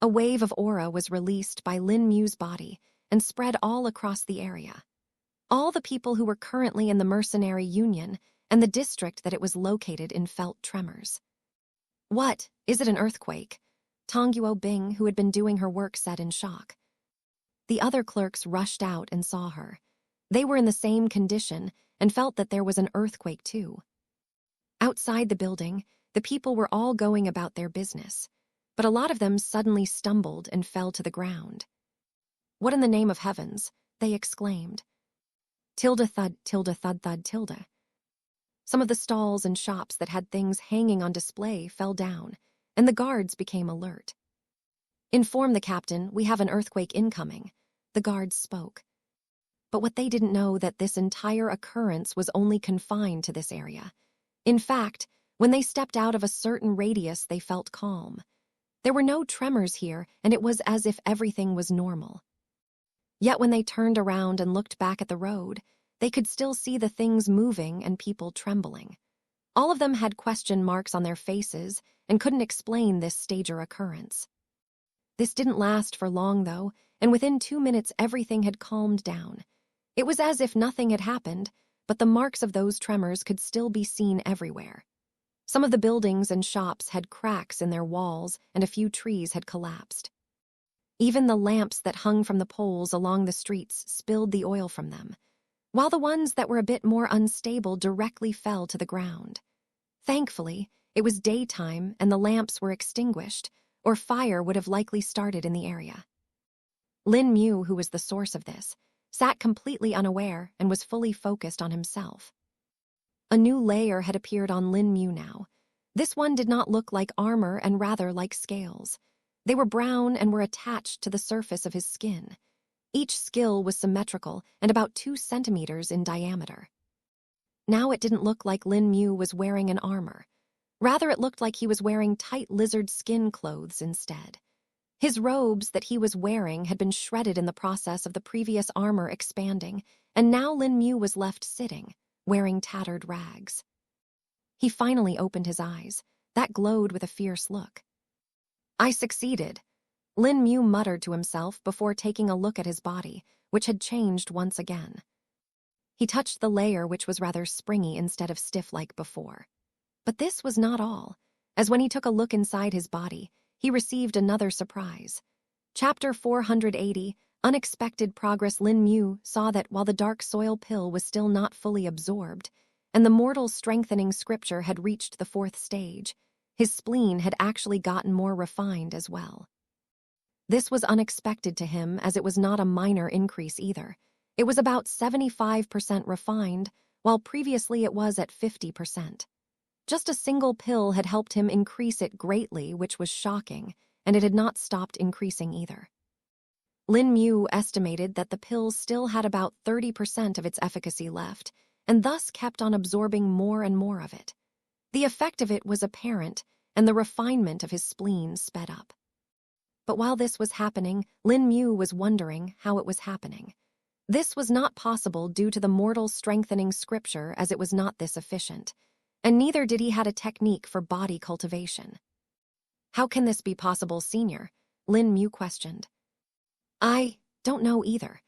A wave of aura was released by Lin Mu's body and spread all across the area. All the people who were currently in the mercenary union and the district that it was located in felt tremors. What? Is it an earthquake? Tongguo Bing, who had been doing her work, said in shock. The other clerks rushed out and saw her. They were in the same condition and felt that there was an earthquake too. Outside the building, the people were all going about their business, but a lot of them suddenly stumbled and fell to the ground. What in the name of heavens? They exclaimed. Tilde thud thud tilde. Some of the stalls and shops that had things hanging on display fell down, and the guards became alert. Inform the captain, we have an earthquake incoming, the guards spoke. But what they didn't know that this entire occurrence was only confined to this area. In fact, when they stepped out of a certain radius, they felt calm. There were no tremors here, and it was as if everything was normal. Yet when they turned around and looked back at the road, they could still see the things moving and people trembling. All of them had question marks on their faces and couldn't explain this stager occurrence. This didn't last for long, though, and within 2 minutes everything had calmed down. It was as if nothing had happened, but the marks of those tremors could still be seen everywhere. Some of the buildings and shops had cracks in their walls, and a few trees had collapsed. Even the lamps that hung from the poles along the streets spilled the oil from them, while the ones that were a bit more unstable directly fell to the ground. Thankfully, it was daytime and the lamps were extinguished, or fire would have likely started in the area. Lin Mu, who was the source of this, sat completely unaware and was fully focused on himself. A new layer had appeared on Lin Mu now. This one did not look like armor and rather like scales. They were brown and were attached to the surface of his skin. Each skill was symmetrical and about 2 centimeters in diameter. Now it didn't look like Lin Mu was wearing an armor. Rather, it looked like he was wearing tight lizard skin clothes instead. His robes that he was wearing had been shredded in the process of the previous armor expanding, and now Lin Mu was left sitting, wearing tattered rags. He finally opened his eyes, that glowed with a fierce look. I succeeded, Lin Mu muttered to himself before taking a look at his body, which had changed once again. He touched the layer, which was rather springy instead of stiff like before. But this was not all, as when he took a look inside his body, he received another surprise. Chapter 480, Unexpected Progress. Lin Mu saw that while the dark soil pill was still not fully absorbed, and the mortal strengthening scripture had reached the 4th stage, his spleen had actually gotten more refined as well. This was unexpected to him, as it was not a minor increase either. It was about 75% refined, while previously it was at 50%. Just a single pill had helped him increase it greatly, which was shocking, and it had not stopped increasing either. Lin Mu estimated that the pill still had about 30% of its efficacy left, and thus kept on absorbing more and more of it. The effect of it was apparent, and the refinement of his spleen sped up. But while this was happening, Lin Mu was wondering how it was happening. This was not possible due to the mortal strengthening scripture, as it was not this efficient, and neither did he had a technique for body cultivation. How can this be possible, Senior? Lin Mu questioned. I don't know either,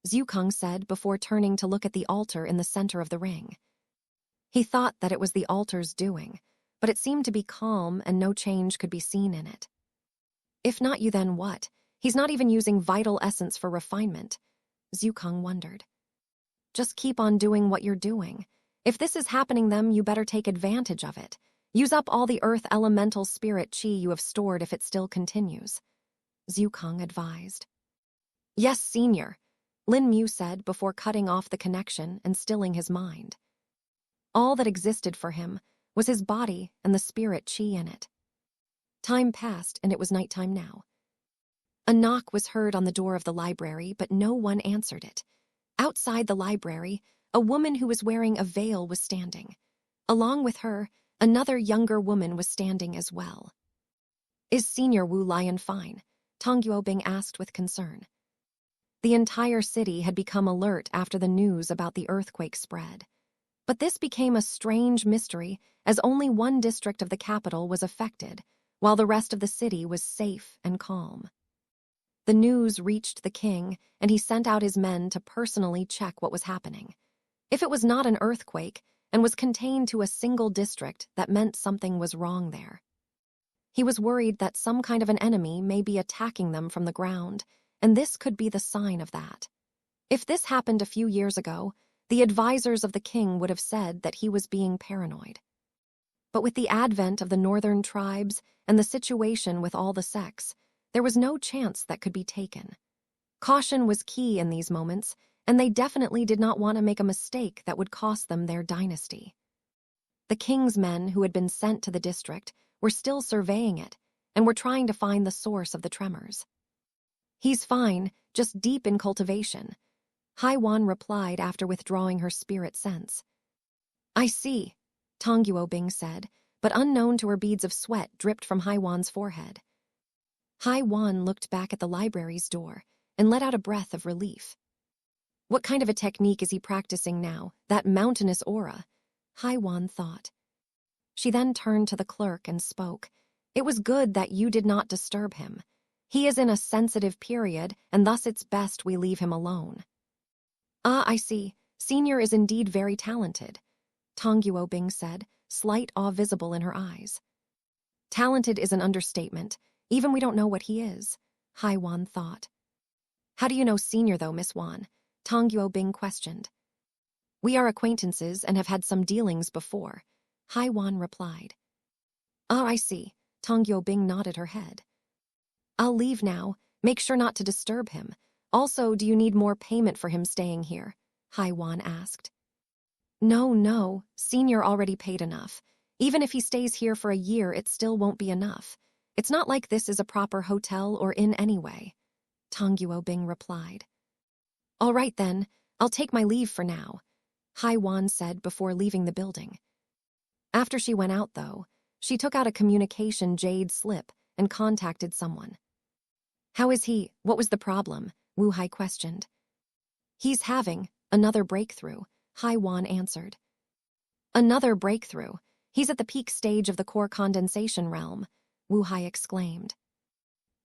Zhukang said before turning to look at the altar in the center of the ring. He thought that it was the altar's doing, but it seemed to be calm and no change could be seen in it. If not you, then what? He's not even using vital essence for refinement, Zhukang wondered. Just keep on doing what you're doing. If this is happening, then you better take advantage of it. Use up all the earth elemental spirit chi you have stored if it still continues, Zhukang advised. Yes, Senior, Lin Mu said before cutting off the connection and stilling his mind. All that existed for him was his body and the spirit chi in it. Time passed, and it was nighttime now. A knock was heard on the door of the library, but no one answered it. Outside the library, a woman who was wearing a veil was standing. Along with her, another younger woman was standing as well. Is Senior Wu Lion fine? Tong Yuobing asked with concern. The entire city had become alert after the news about the earthquake spread. But this became a strange mystery, as only one district of the capital was affected, while the rest of the city was safe and calm. The news reached the king, and he sent out his men to personally check what was happening. If it was not an earthquake and was contained to a single district, that meant something was wrong there. He was worried that some kind of an enemy may be attacking them from the ground, and this could be the sign of that. If this happened a few years ago, the advisors of the king would have said that he was being paranoid. But with the advent of the northern tribes and the situation with all the sects, there was no chance that could be taken. Caution was key in these moments, and they definitely did not want to make a mistake that would cost them their dynasty. The king's men who had been sent to the district were still surveying it and were trying to find the source of the tremors. He's fine, just deep in cultivation, Haiwan replied after withdrawing her spirit sense. I see, Tong Yuobing said, but unknown to her, beads of sweat dripped from Haiwan's forehead. Haiwan looked back at the library's door and let out a breath of relief. What kind of a technique is he practicing now, that mountainous aura? Haiwan thought. She then turned to the clerk and spoke. It was good that you did not disturb him. He is in a sensitive period, and thus it's best we leave him alone. Ah, I see. Senior is indeed very talented, Tong Yuobing said, slight awe visible in her eyes. Talented is an understatement. Even we don't know what he is, Haiwan thought. How do you know Senior, though, Miss Wan? Tong Yuobing questioned. We are acquaintances and have had some dealings before, Haiwan replied. Ah, I see. Tong Yuobing nodded her head. I'll leave now. Make sure not to disturb him. Also, do you need more payment for him staying here? Haiwan asked. No, Senior already paid enough. Even if he stays here for a year, it still won't be enough. It's not like this is a proper hotel or inn anyway, Tong Yuobing replied. All right then, I'll take my leave for now, Haiwan said before leaving the building. After she went out, though, she took out a communication jade slip and contacted someone. How is he? What was the problem? Wu Hai questioned. He's having another breakthrough, Haiwan answered. Another breakthrough? He's at the peak stage of the core condensation realm, Wu Hai exclaimed.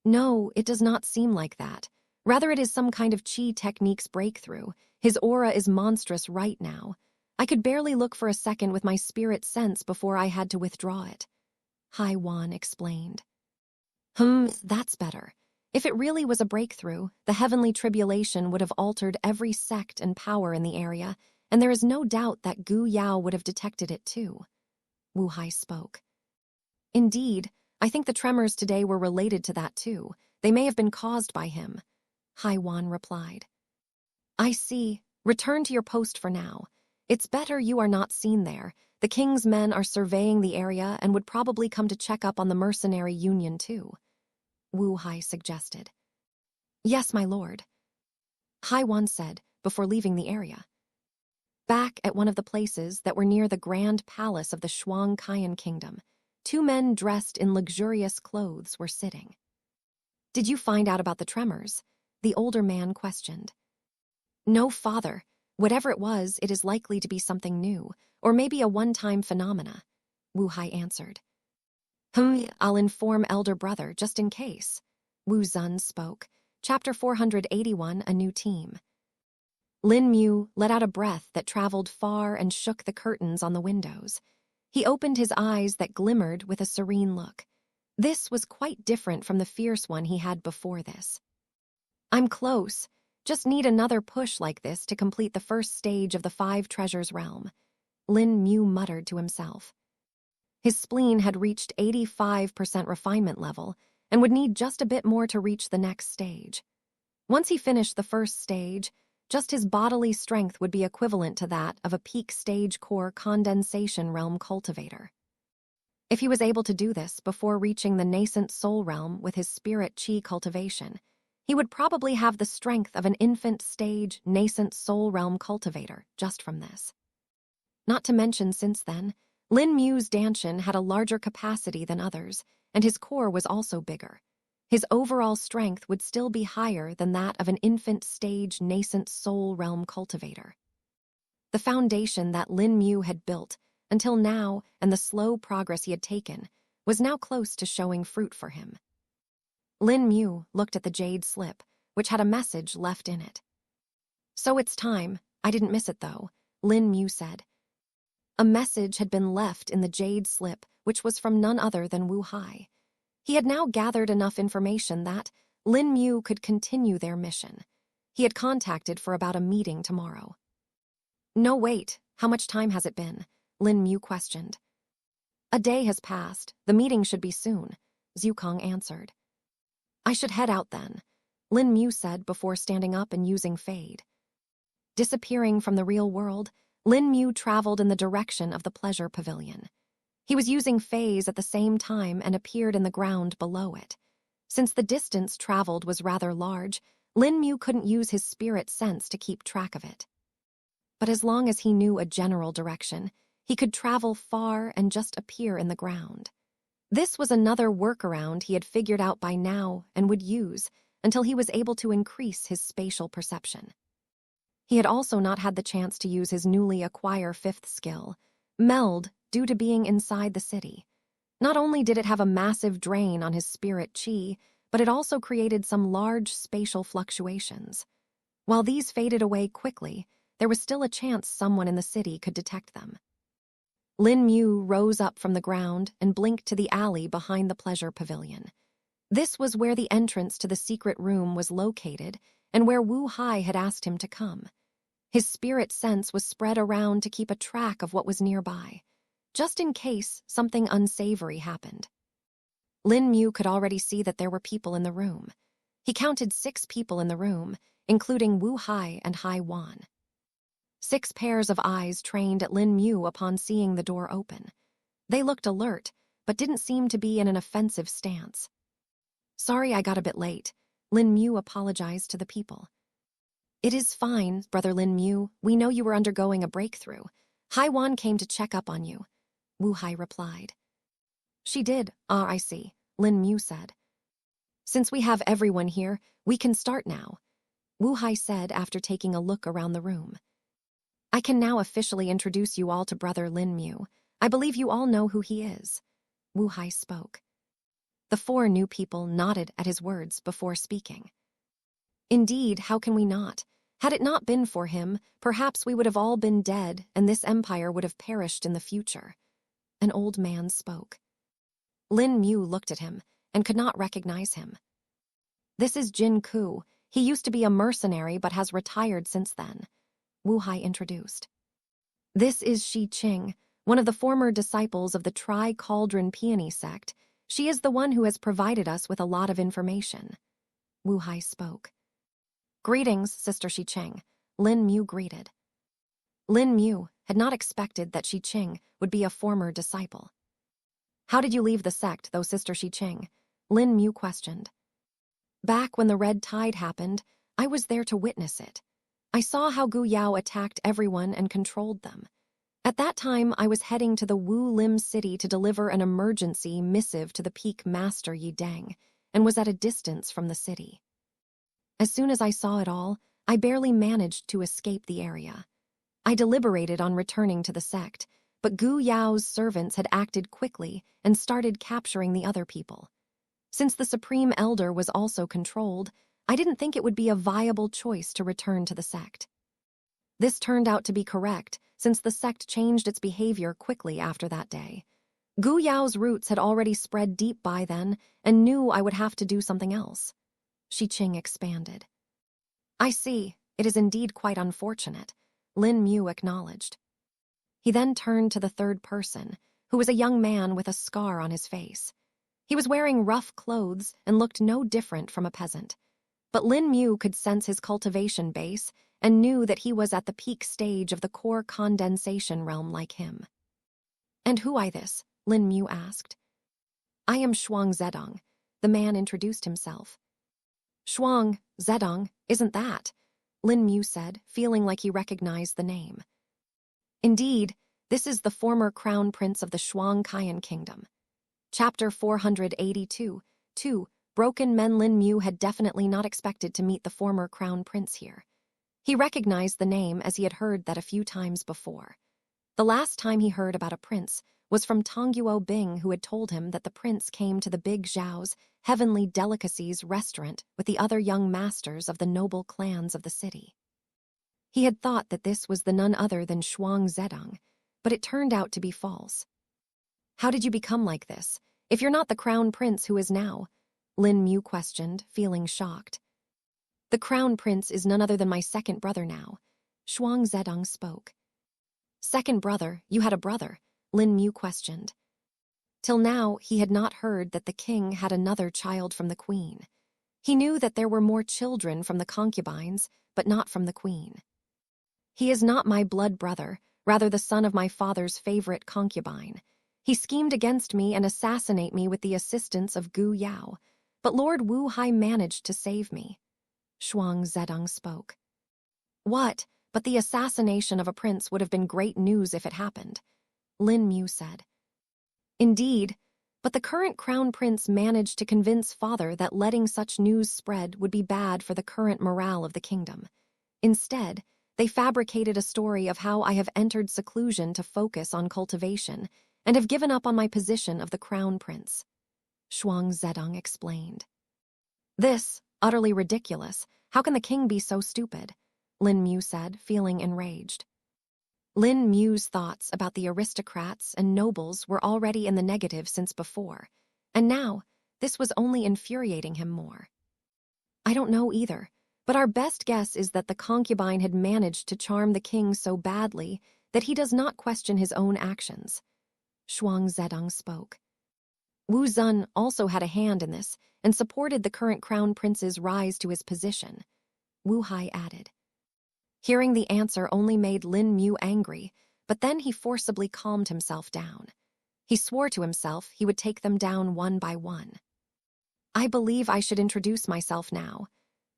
No, it does not seem like that. Rather, it is some kind of chi technique's breakthrough. His aura is monstrous right now. I could barely look for a second with my spirit sense before I had to withdraw it, Haiwan explained. That's better. If it really was a breakthrough, the heavenly tribulation would have altered every sect and power in the area, and there is no doubt that Gu Yao would have detected it too, Wu Hai spoke. Indeed, I think the tremors today were related to that too. They may have been caused by him, Haiwan replied. I see. Return to your post for now. It's better you are not seen there. The king's men are surveying the area and would probably come to check up on the mercenary union too, Wu Hai suggested. Yes, my lord, Haiwan said before leaving the area. Back at one of the places that were near the grand palace of the Shuang Kaiyan kingdom, two men dressed in luxurious clothes were sitting. Did you find out about the tremors? The older man questioned. No, father. Whatever it was, it is likely to be something new, or maybe a one-time phenomena, Wu Hai answered. I'll inform elder brother just in case, Wu Zun spoke. Chapter 481, A New Team. Lin Mu let out a breath that traveled far and shook the curtains on the windows. He opened his eyes that glimmered with a serene look. This was quite different from the fierce one he had before this. I'm close. Just need another push like this to complete the first stage of the 5 treasures realm, Lin Mu muttered to himself. His spleen had reached 85% refinement level and would need just a bit more to reach the next stage. Once he finished the first stage, just his bodily strength would be equivalent to that of a peak stage core condensation realm cultivator. If he was able to do this before reaching the nascent soul realm with his spirit chi cultivation, he would probably have the strength of an infant stage nascent soul realm cultivator just from this. Not to mention since then, Lin Mu's Danshin had a larger capacity than others, and his core was also bigger. His overall strength would still be higher than that of an infant stage nascent soul realm cultivator. The foundation that Lin Mu had built until now and the slow progress he had taken was now close to showing fruit for him. Lin Mu looked at the jade slip, which had a message left in it. So it's time. I didn't miss it though, Lin Mu said. A message had been left in the jade slip, which was from none other than Wu Hai. He had now gathered enough information that Lin Mu could continue their mission. He had contacted for about a meeting tomorrow. No, wait. How much time has it been? Lin Mu questioned. A day has passed. The meeting should be soon, Zhukong answered. I should head out then, Lin Mu said before standing up and using fade. Disappearing from the real world, Lin Mu traveled in the direction of the pleasure pavilion. He was using phase at the same time and appeared in the ground below it. Since the distance traveled was rather large, Lin Mu couldn't use his spirit sense to keep track of it. But as long as he knew a general direction, he could travel far and just appear in the ground. This was another workaround he had figured out by now and would use until he was able to increase his spatial perception. He had also not had the chance to use his newly acquired 5th skill, Meld, due to being inside the city. Not only did it have a massive drain on his spirit chi, but it also created some large spatial fluctuations. While these faded away quickly, there was still a chance someone in the city could detect them. Lin Mu rose up from the ground and blinked to the alley behind the pleasure pavilion. This was where the entrance to the secret room was located and where Wu Hai had asked him to come. His spirit sense was spread around to keep a track of what was nearby, just in case something unsavory happened. Lin Mu could already see that there were people in the room. He counted 6 people in the room, including Wu Hai and Haiwan. 6 pairs of eyes trained at Lin Mu upon seeing the door open. They looked alert, but didn't seem to be in an offensive stance. Sorry I got a bit late, Lin Mu apologized to the people. It is fine, Brother Lin Mu. We know you were undergoing a breakthrough. Haiwan came to check up on you, Wu Hai replied. She did. Ah, I see, Lin Mu said. Since we have everyone here, we can start now, Wu Hai said after taking a look around the room. I can now officially introduce you all to Brother Lin Mu. I believe you all know who he is, Wu Hai spoke. The 4 new people nodded at his words before speaking. Indeed, how can we not? Had it not been for him, perhaps we would have all been dead and this empire would have perished in the future. An old man spoke. Lin Mu looked at him and could not recognize him. This is Jin Ku. He used to be a mercenary but has retired since then, Wu Hai introduced. This is Shi Qing, one of the former disciples of the Tri-Cauldron Peony sect. She is the one who has provided us with a lot of information. Wu Hai spoke. Greetings, Sister Shicheng, Lin Mu greeted. Lin Mu had not expected that Shicheng would be a former disciple. How did you leave the sect, though, Sister Shicheng? Lin Mu questioned. Back when the Red Tide happened, I was there to witness it. I saw how Gu Yao attacked everyone and controlled them. At that time, I was heading to the Wu Lim city to deliver an emergency missive to the Peak Master Yi Deng, and was at a distance from the city. As soon as I saw it all, I barely managed to escape the area. I deliberated on returning to the sect, but Gu Yao's servants had acted quickly and started capturing the other people. Since the Supreme Elder was also controlled, I didn't think it would be a viable choice to return to the sect. This turned out to be correct, since the sect changed its behavior quickly after that day. Gu Yao's roots had already spread deep by then and knew I would have to do something else. Shicheng expanded. I see, it is indeed quite unfortunate, Lin Mu acknowledged. He then turned to the third person, who was a young man with a scar on his face. He was wearing rough clothes and looked no different from a peasant. But Lin Mu could sense his cultivation base and knew that he was at the peak stage of the core condensation realm like him. And who I this? Lin Mu asked. I am Shuang Zedong, the man introduced himself. Shuang Zedong, isn't that? Lin Mu said, feeling like he recognized the name. Indeed, this is the former crown prince of the Shuang Kaiyan kingdom. Chapter 482, 2. Broken Men. Lin Mu had definitely not expected to meet the former crown prince here. He recognized the name as he had heard that a few times before. The last time he heard about a prince was from Tongguo Bing, who had told him that the prince came to the Big Zhao's Heavenly Delicacies restaurant with the other young masters of the noble clans of the city. He had thought that this was the none other than Shuang Zedong, but it turned out to be false. How did you become like this, if you're not the crown prince who is now? Lin Mu questioned, feeling shocked. The crown prince is none other than my second brother now, Shuang Zedong spoke. Second brother? You had a brother? Lin Mu questioned. Till now, he had not heard that the king had another child from the queen. He knew that there were more children from the concubines, but not from the queen. He is not my blood brother, rather the son of my father's favorite concubine. He schemed against me and assassinate me with the assistance of Gu Yao, but Lord Wu Hai managed to save me. Shuang Zedong spoke. What? But the assassination of a prince would have been great news if it happened, Lin Mu said. Indeed, but the current crown prince managed to convince father that letting such news spread would be bad for the current morale of the kingdom. Instead, they fabricated a story of how I have entered seclusion to focus on cultivation and have given up on my position of the crown prince, Shuang Zedong explained. This, utterly ridiculous. How can the king be so stupid? Lin Mu said, feeling enraged. Lin Mu's thoughts about the aristocrats and nobles were already in the negative since before, and now this was only infuriating him more. I don't know either, but our best guess is that the concubine had managed to charm the king so badly that he does not question his own actions, Shuang Zedong spoke. Wu Zun also had a hand in this and supported the current crown prince's rise to his position, Wu Hai added. Hearing the answer only made Lin Mu angry, but then he forcibly calmed himself down. He swore to himself he would take them down one by one. I believe I should introduce myself now.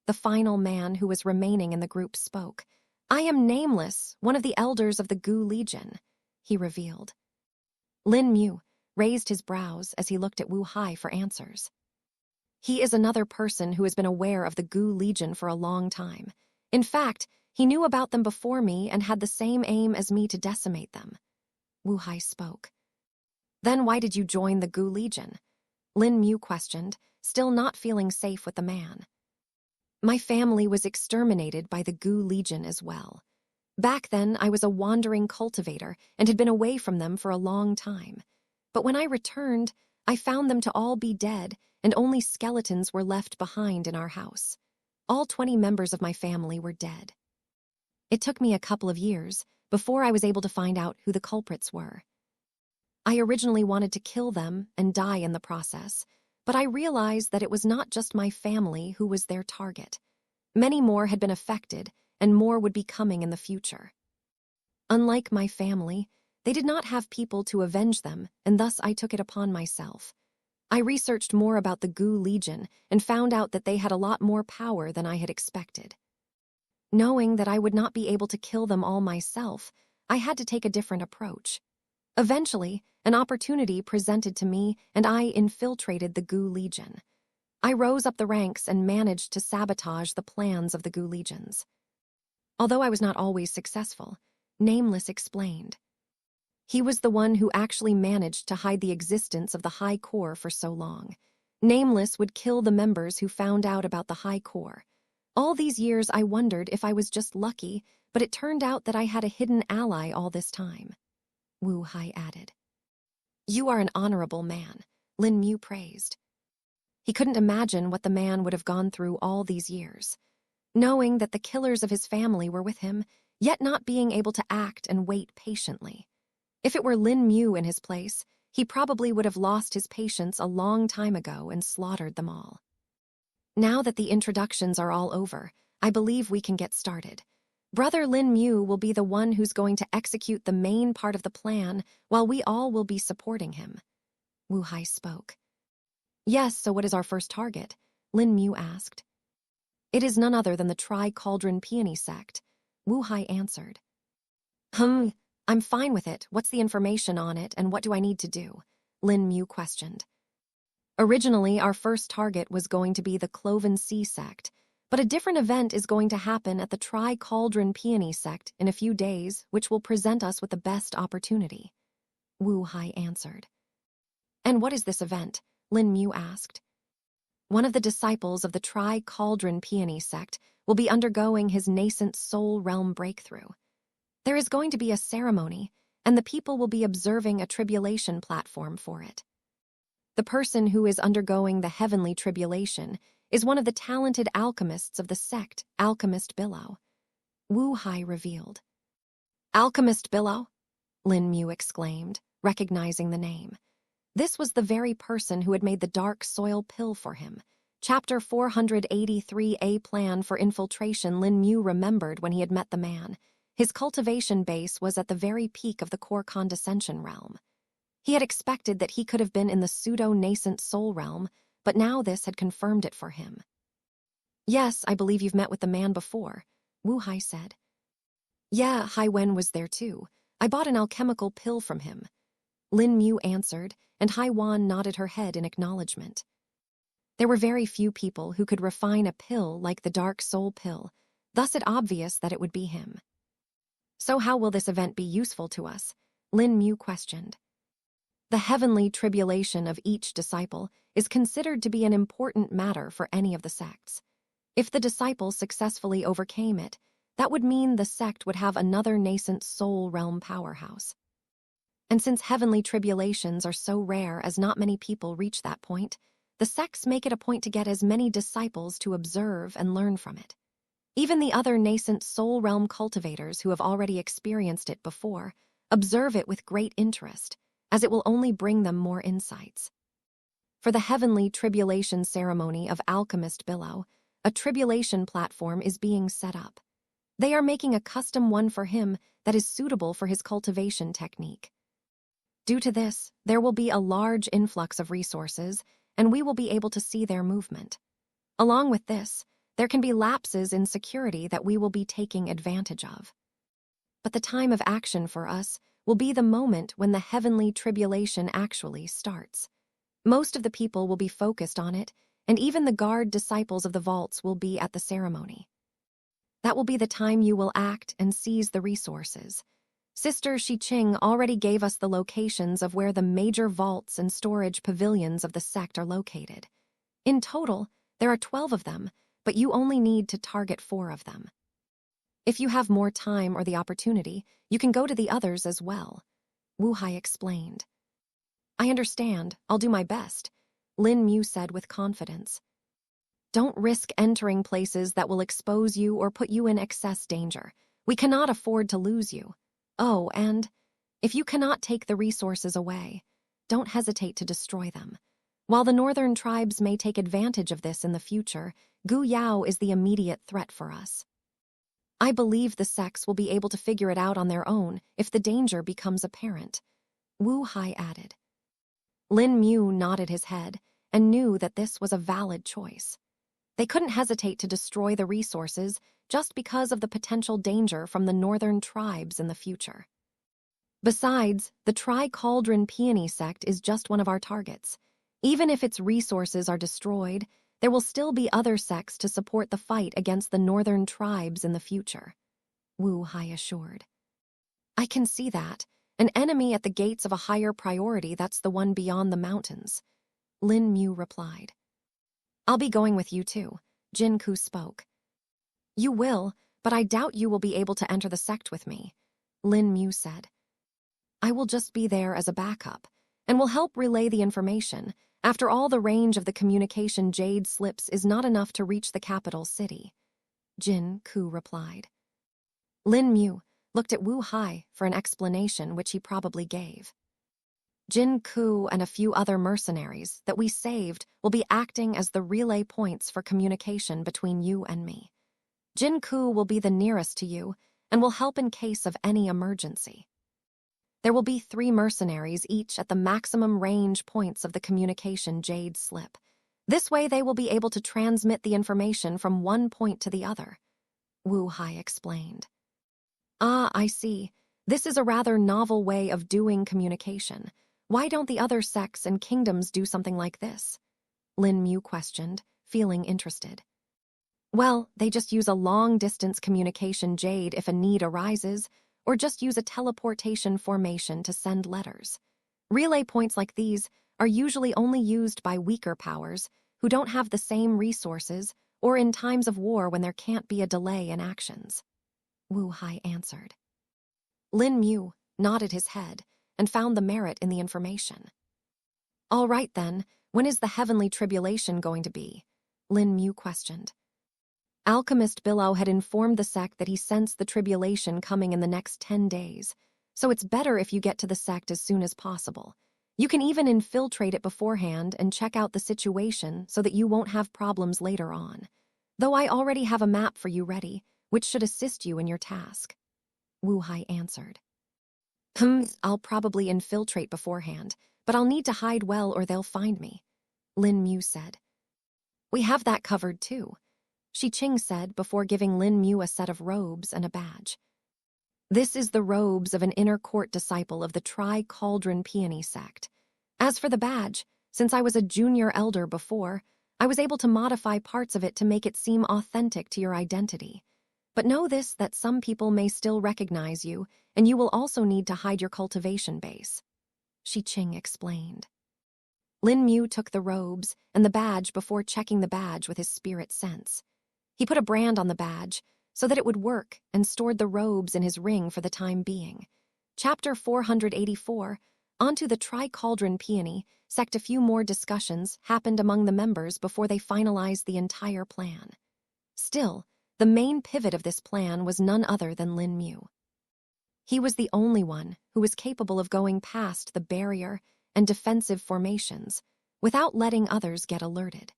The final man who was remaining in the group spoke. I am Nameless, one of the elders of the Gu Legion, he revealed. Lin Mu raised his brows as he looked at Wu Hai for answers. He is another person who has been aware of the Gu Legion for a long time. In fact, he knew about them before me and had the same aim as me to decimate them, Wu Hai spoke. Then why did you join the Gu Legion? Lin Mu questioned, still not feeling safe with the man. My family was exterminated by the Gu Legion as well. Back then, I was a wandering cultivator and had been away from them for a long time. But when I returned, I found them to all be dead, and only skeletons were left behind in our house. All 20 members of my family were dead. It took me a couple of years before I was able to find out who the culprits were. I originally wanted to kill them and die in the process, But I realized that it was not just my family who was their target. Many more had been affected, and more would be coming in the future. Unlike my family, they did not have people to avenge them, and thus I took it upon myself. I researched more about the Gu Legion and found out that they had a lot more power than I had expected. Knowing that I would not be able to kill them all myself, I had to take a different approach. Eventually, an opportunity presented to me, and I infiltrated the Gu Legion. I rose up the ranks and managed to sabotage the plans of the Gu Legions. Although I was not always successful, Nameless explained. He was the one who actually managed to hide the existence of the High Core for so long. Nameless would kill the members who found out about the High Core. All these years I wondered if I was just lucky, but it turned out that I had a hidden ally all this time. Wu Hai added. You are an honorable man, Lin Mu praised. He couldn't imagine what the man would have gone through all these years. Knowing that the killers of his family were with him, yet not being able to act and wait patiently. If it were Lin Mu in his place, he probably would have lost his patience a long time ago and slaughtered them all. Now that the introductions are all over, I believe we can get started. Brother Lin Mu will be the one who's going to execute the main part of the plan, while we all will be supporting him. Wu Hai spoke. Yes, so what is our first target? Lin Mu asked. It is none other than the Tri-Cauldron Peony sect, Wu Hai answered. I'm fine with it. What's the information on it, and what do I need to do? Lin Mu questioned. Originally, our first target was going to be the Cloven Sea sect, but a different event is going to happen at the Tri-Cauldron Peony sect in a few days, which will present us with the best opportunity. Wu Hai answered. And what is this event? Lin Mu asked. One of the disciples of the Tri-Cauldron Peony sect will be undergoing his nascent soul realm breakthrough. There is going to be a ceremony, and the people will be observing a tribulation platform for it. The person who is undergoing the heavenly tribulation is one of the talented alchemists of the sect, Alchemist Billow. Wu Hai revealed. Alchemist Billow? Lin Mu exclaimed, recognizing the name. This was the very person who had made the dark soil pill for him. Chapter 483A Plan for Infiltration. Lin Mu remembered when he had met the man. His cultivation base was at the very peak of the core condescension realm. He had expected that he could have been in the pseudo-nascent soul realm, but now this had confirmed it for him. Yes, I believe you've met with the man before, Wu Hai said. Yeah, Hai Wen was there too. I bought an alchemical pill from him. Lin Mu answered, and Hai Wan nodded her head in acknowledgement. There were very few people who could refine a pill like the dark soul pill, thus it obvious that it would be him. So how will this event be useful to us? Lin Mu questioned. The heavenly tribulation of each disciple is considered to be an important matter for any of the sects. If the disciple successfully overcame it, that would mean the sect would have another nascent soul realm powerhouse. And since heavenly tribulations are so rare as not many people reach that point, the sects make it a point to get as many disciples to observe and learn from it. Even the other nascent soul realm cultivators who have already experienced it before observe it with great interest, as it will only bring them more insights. For the heavenly tribulation ceremony of Alchemist Billow, a tribulation platform is being set up. They are making a custom one for him that is suitable for his cultivation technique. Due to this, there will be a large influx of resources, and we will be able to see their movement. Along with this, there can be lapses in security that we will be taking advantage of. But the time of action for us will be the moment when the heavenly tribulation actually starts. Most of the people will be focused on it, and even the guard disciples of the vaults will be at the ceremony. That will be the time you will act and seize the resources. Sister Shiqing already gave us the locations of where the major vaults and storage pavilions of the sect are located. In total, there are 12 of them, but you only need to target 4 of them. If you have more time or the opportunity, you can go to the others as well, Wu Hai explained. I understand. I'll do my best, Lin Mu said with confidence. Don't risk entering places that will expose you or put you in excess danger. We cannot afford to lose you. Oh, and if you cannot take the resources away, don't hesitate to destroy them. While the northern tribes may take advantage of this in the future, Gu Yao is the immediate threat for us. I believe the sects will be able to figure it out on their own if the danger becomes apparent, Wu Hai added. Lin Mu nodded his head and knew that this was a valid choice. They couldn't hesitate to destroy the resources just because of the potential danger from the northern tribes in the future. Besides, the Tri-Cauldron Peony sect is just one of our targets. Even if its resources are destroyed, there will still be other sects to support the fight against the northern tribes in the future, Wu Hai assured. I can see that. An enemy at the gates of a higher priority, that's the one beyond the mountains, Lin Mu replied. I'll be going with you too, Jin Ku spoke. You will, but I doubt you will be able to enter the sect with me, Lin Mu said. I will just be there as a backup, and will help relay the information. After all, the range of the communication jade slips is not enough to reach the capital city, Jin Ku replied. Lin Mu looked at Wu Hai for an explanation, which he probably gave. Jin Ku and a few other mercenaries that we saved will be acting as the relay points for communication between you and me. Jin Ku will be the nearest to you and will help in case of any emergency. There will be 3 mercenaries each at the maximum range points of the communication jade slip. This way they will be able to transmit the information from one point to the other, Wu Hai explained. Ah, I see. This is a rather novel way of doing communication. Why don't the other sects and kingdoms do something like this? Lin Mu questioned, feeling interested. Well, they just use a long-distance communication jade if a need arises, or just use a teleportation formation to send letters. Relay points like these are usually only used by weaker powers who don't have the same resources or in times of war when there can't be a delay in actions, Wu Hai answered. Lin Mu nodded his head and found the merit in the information. All right then, when is the heavenly tribulation going to be? Lin Mu questioned. Alchemist Billow had informed the sect that he sensed the tribulation coming in the next 10 days, so it's better if you get to the sect as soon as possible. You can even infiltrate it beforehand and check out the situation so that you won't have problems later on. Though I already have a map for you ready, which should assist you in your task, Wu Hai answered. I'll probably infiltrate beforehand, but I'll need to hide well or they'll find me, Lin Mu said. We have that covered too, Shi Qing said before giving Lin Mu a set of robes and a badge. This is the robes of an inner court disciple of the Tri-Cauldron Peony sect. As for the badge, since I was a junior elder before, I was able to modify parts of it to make it seem authentic to your identity. But know this, that some people may still recognize you, and you will also need to hide your cultivation base, Shi Qing explained. Lin Mu took the robes and the badge before checking the badge with his spirit sense. He put a brand on the badge so that it would work and stored the robes in his ring for the time being. Chapter 484, onto the Tri-Cauldron Peony sect. A few more discussions happened among the members before they finalized the entire plan. Still, the main pivot of this plan was none other than Lin Mu. He was the only one who was capable of going past the barrier and defensive formations without letting others get alerted.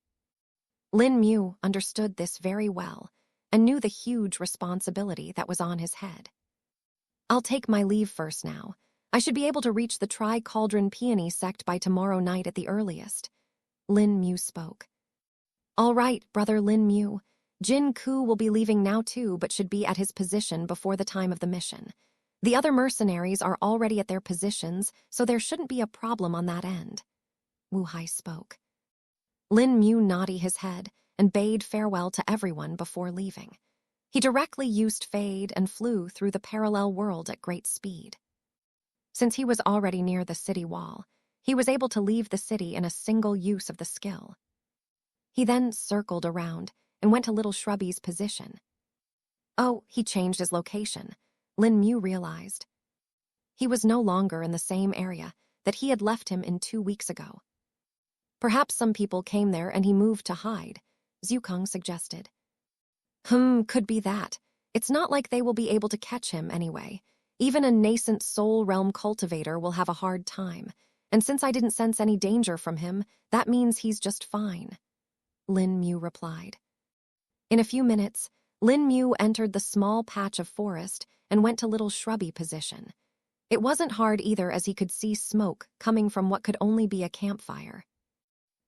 Lin Mu understood this very well and knew the huge responsibility that was on his head. I'll take my leave first now. I should be able to reach the Tri-Cauldron Peony sect by tomorrow night at the earliest, Lin Mu spoke. All right, brother Lin Mu. Jin Ku will be leaving now too, but should be at his position before the time of the mission. The other mercenaries are already at their positions, so there shouldn't be a problem on that end, Wu Hai spoke. Lin Mu nodded his head and bade farewell to everyone before leaving. He directly used Fade and flew through the parallel world at great speed. Since he was already near the city wall, he was able to leave the city in a single use of the skill. He then circled around and went to Little Shrubby's position. Oh, he changed his location, Lin Mu realized. He was no longer in the same area that he had left him in 2 weeks ago. Perhaps some people came there and he moved to hide, Zukong suggested. Could be that. It's not like they will be able to catch him anyway. Even a nascent soul realm cultivator will have a hard time. and since I didn't sense any danger from him, that means he's just fine," Lin Mu replied. In a few minutes, Lin Mu entered the small patch of forest and went to little shrubby position. It wasn't hard either, as he could see smoke coming from what could only be a campfire.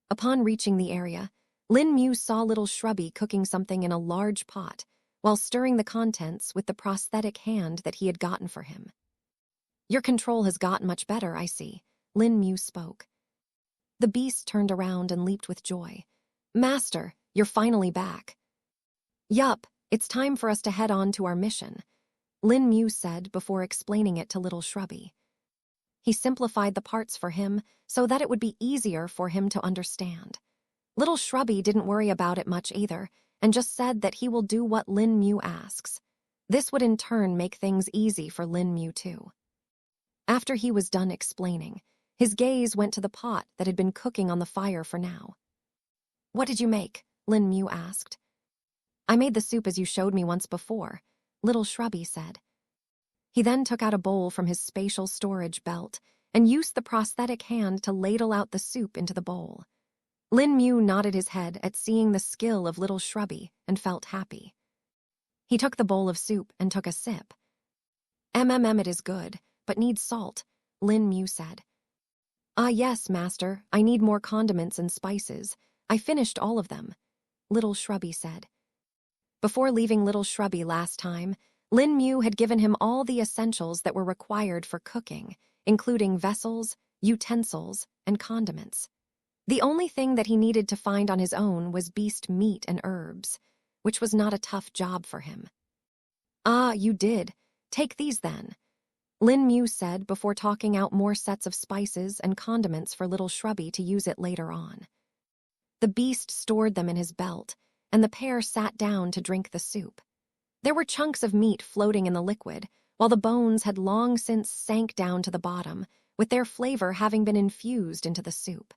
Upon reaching the area, Lin Mu saw little shrubby cooking something in a large pot while stirring the contents with the prosthetic hand that he had gotten for him. "Your control has gotten much better, I see," Lin Mu spoke. The beast turned around and leaped with joy. "Master, you're finally back." "Yup, it's time for us to head on to our mission," Lin Mu said before explaining it to little shrubby. He simplified the parts for him so that it would be easier for him to understand. Little shrubby didn't worry about it much either, and just said that he will do what Lin Mu asks. This would in turn make things easy for Lin Mu too. After he was done explaining, his gaze went to the pot that had been cooking on the fire for now. "What did you make?" Lin Mu asked. "I made the soup as you showed me once before," little shrubby said. He then took out a bowl from his spatial storage belt and used the prosthetic hand to ladle out the soup into the bowl. Lin Mu nodded his head at seeing the skill of little shrubby and felt happy. He took the bowl of soup and took a sip. It is good, but needs salt," Lin Mu said. "Ah yes, master, I need more condiments and spices. I finished all of them," little shrubby said. Before leaving little shrubby last time, Lin Mu had given him all the essentials that were required for cooking, including vessels, utensils, and condiments. The only thing that he needed to find on his own was beast meat and herbs, which was not a tough job for him. "Ah, you did. Take these then," Lin Mu said before talking out more sets of spices and condiments for little shrubby to use it later on. The beast stored them in his belt, and the pair sat down to drink the soup. There were chunks of meat floating in the liquid, while the bones had long since sank down to the bottom, with their flavor having been infused into the soup.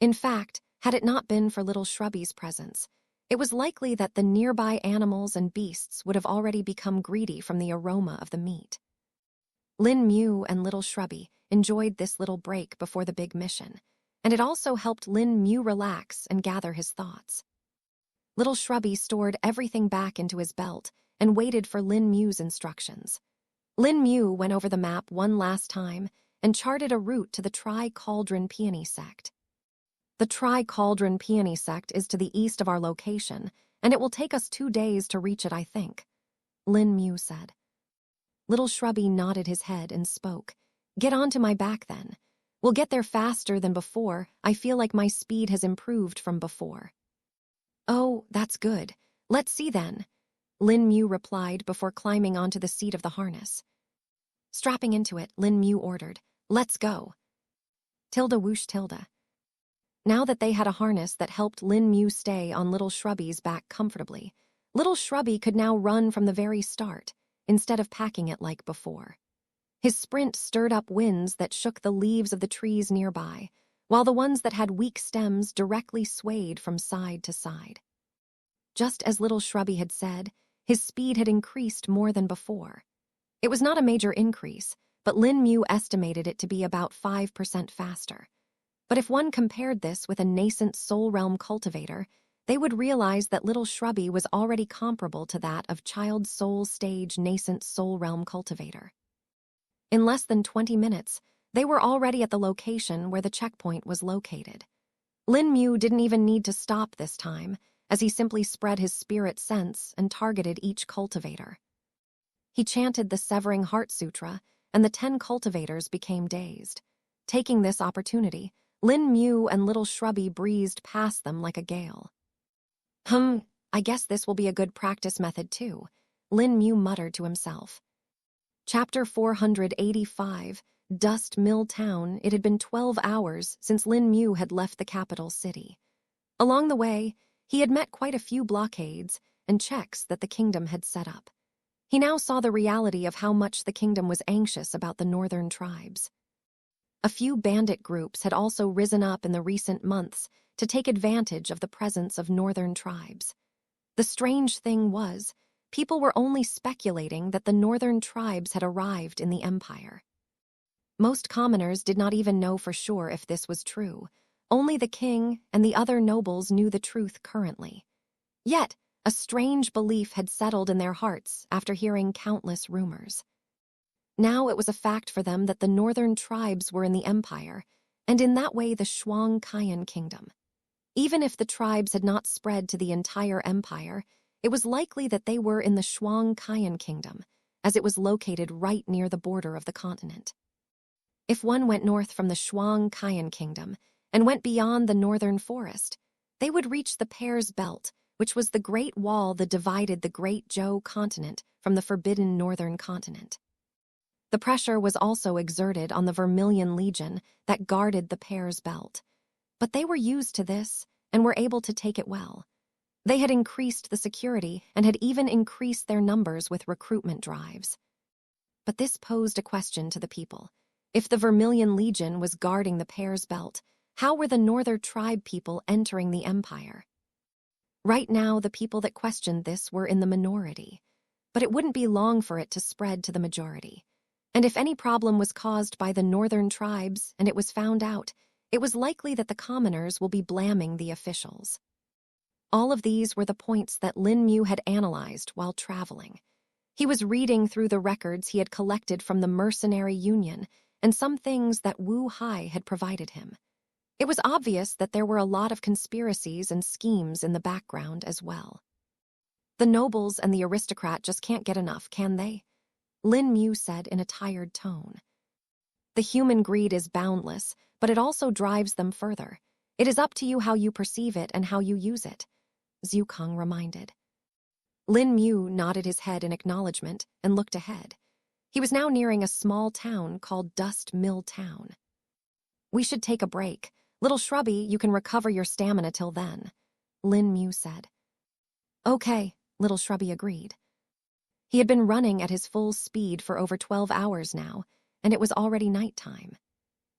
In fact, had it not been for little shrubby's presence, it was likely that the nearby animals and beasts would have already become greedy from the aroma of the meat. Lin Mu and little shrubby enjoyed this little break before the big mission, and it also helped Lin Mu relax and gather his thoughts. Little shrubby stored everything back into his belt and waited for Lin Mu's instructions. Lin Mu went over the map one last time and charted a route to the Tri-Cauldron Peony sect. The Tri-Cauldron Peony sect is to the east of our location, and it will take us 2 days to reach it, I think, Lin Mu said. Little shrubby nodded his head and spoke. "Get onto my back then. We'll get there faster than before. I feel like my speed has improved from before." "Oh, that's good. Let's see then," Lin Mu replied before climbing onto the seat of the harness. Strapping into it, Lin Mu ordered, "Let's go." Tilda whoosh tilde. Now that they had a harness that helped Lin Mu stay on little shrubby's back comfortably, little shrubby could now run from the very start, instead of packing it like before. His sprint stirred up winds that shook the leaves of the trees nearby, while the ones that had weak stems directly swayed from side to side. Just as little shrubby had said, his speed had increased more than before. It was not a major increase, but Lin Mu estimated it to be about 5% faster. But if one compared this with a nascent soul realm cultivator, they would realize that little shrubby was already comparable to that of child soul stage nascent soul realm cultivator. In less than 20 minutes, they were already at the location where the checkpoint was located. Lin Mu didn't even need to stop this time, as he simply spread his spirit sense and targeted each cultivator. He chanted the Severing Heart Sutra, and the 10 cultivators became dazed. Taking this opportunity, Lin Mu and little shrubby breezed past them like a gale. I guess this will be a good practice method too, Lin Mu muttered to himself. Chapter 485, Dust Mill Town. It had been 12 hours since Lin Mu had left the capital city. Along the way, he had met quite a few blockades and checks that the kingdom had set up. He now saw the reality of how much the kingdom was anxious about the northern tribes. A few bandit groups had also risen up in the recent months to take advantage of the presence of northern tribes. The strange thing was, people were only speculating that the northern tribes had arrived in the empire. Most commoners did not even know for sure if this was true. Only the king and the other nobles knew the truth currently. Yet, a strange belief had settled in their hearts after hearing countless rumors. Now it was a fact for them that the northern tribes were in the empire, and in that way the Shuang-Kayan kingdom. Even if the tribes had not spread to the entire empire, it was likely that they were in the Shuang-Kayan kingdom, as it was located right near the border of the continent. If one went north from the Shuang-Kayan kingdom and went beyond the northern forest, they would reach the Pear's Belt, which was the Great Wall that divided the Great Zhou continent from the Forbidden Northern Continent. The pressure was also exerted on the Vermilion Legion that guarded the Pear's Belt, but they were used to this and were able to take it well. They had increased the security and had even increased their numbers with recruitment drives. But this posed a question to the people. If the Vermilion Legion was guarding the Pear's Belt, how were the Northern tribe people entering the empire? Right now, the people that questioned this were in the minority, but it wouldn't be long for it to spread to the majority. And if any problem was caused by the northern tribes and it was found out, it was likely that the commoners will be blaming the officials. All of these were the points that Lin Mu had analyzed while traveling. He was reading through the records he had collected from the Mercenary Union and some things that Wu Hai had provided him. It was obvious that there were a lot of conspiracies and schemes in the background as well. The nobles and the aristocrat just can't get enough, can they? Lin Mu said in a tired tone. The human greed is boundless, but it also drives them further. It is up to you how you perceive it and how you use it, Zhu Kong reminded. Lin Mu nodded his head in acknowledgement and looked ahead. He was now nearing a small town called Dust Mill Town. We should take a break. Little Shrubby, you can recover your stamina till then, Lin Mu said. Okay, Little Shrubby agreed. He had been running at his full speed for over 12 hours now, and it was already nighttime.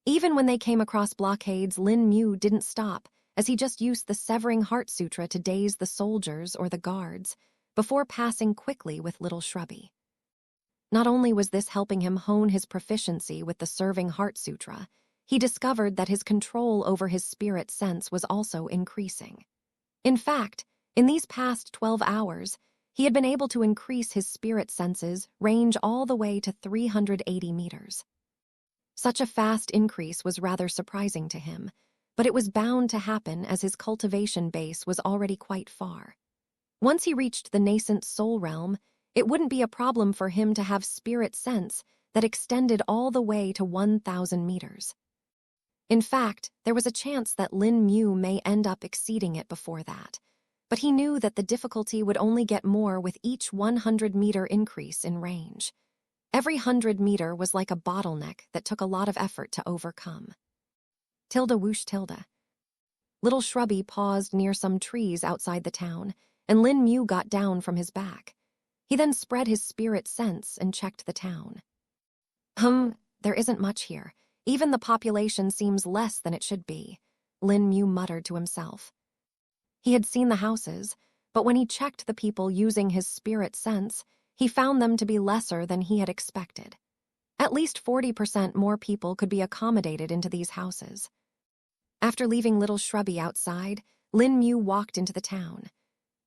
Even when they came across blockades, Lin Mu didn't stop, as he just used the Severing Heart Sutra to daze the soldiers or the guards, before passing quickly with Little Shrubby. Not only was this helping him hone his proficiency with the Serving Heart Sutra, he discovered that his control over his spirit sense was also increasing. In fact, in these past 12 hours, he had been able to increase his spirit senses range all the way to 380 meters. Such a fast increase was rather surprising to him, but it was bound to happen as his cultivation base was already quite far. Once he reached the nascent soul realm, it wouldn't be a problem for him to have spirit sense that extended all the way to 1,000 meters. In fact, there was a chance that Lin Mu may end up exceeding it before that, but he knew that the difficulty would only get more with each 100-meter increase in range. Every 100-meter was like a bottleneck that took a lot of effort to overcome. Tilda whoosh tilde. Little Shrubby paused near some trees outside the town, and Lin Mu got down from his back. He then spread his spirit sense and checked the town. There isn't much here. Even the population seems less than it should be, Lin Mu muttered to himself. He had seen the houses, but when he checked the people using his spirit sense, he found them to be lesser than he had expected. At least 40% more people could be accommodated into these houses. After leaving Little Shrubby outside, Lin Mu walked into the town.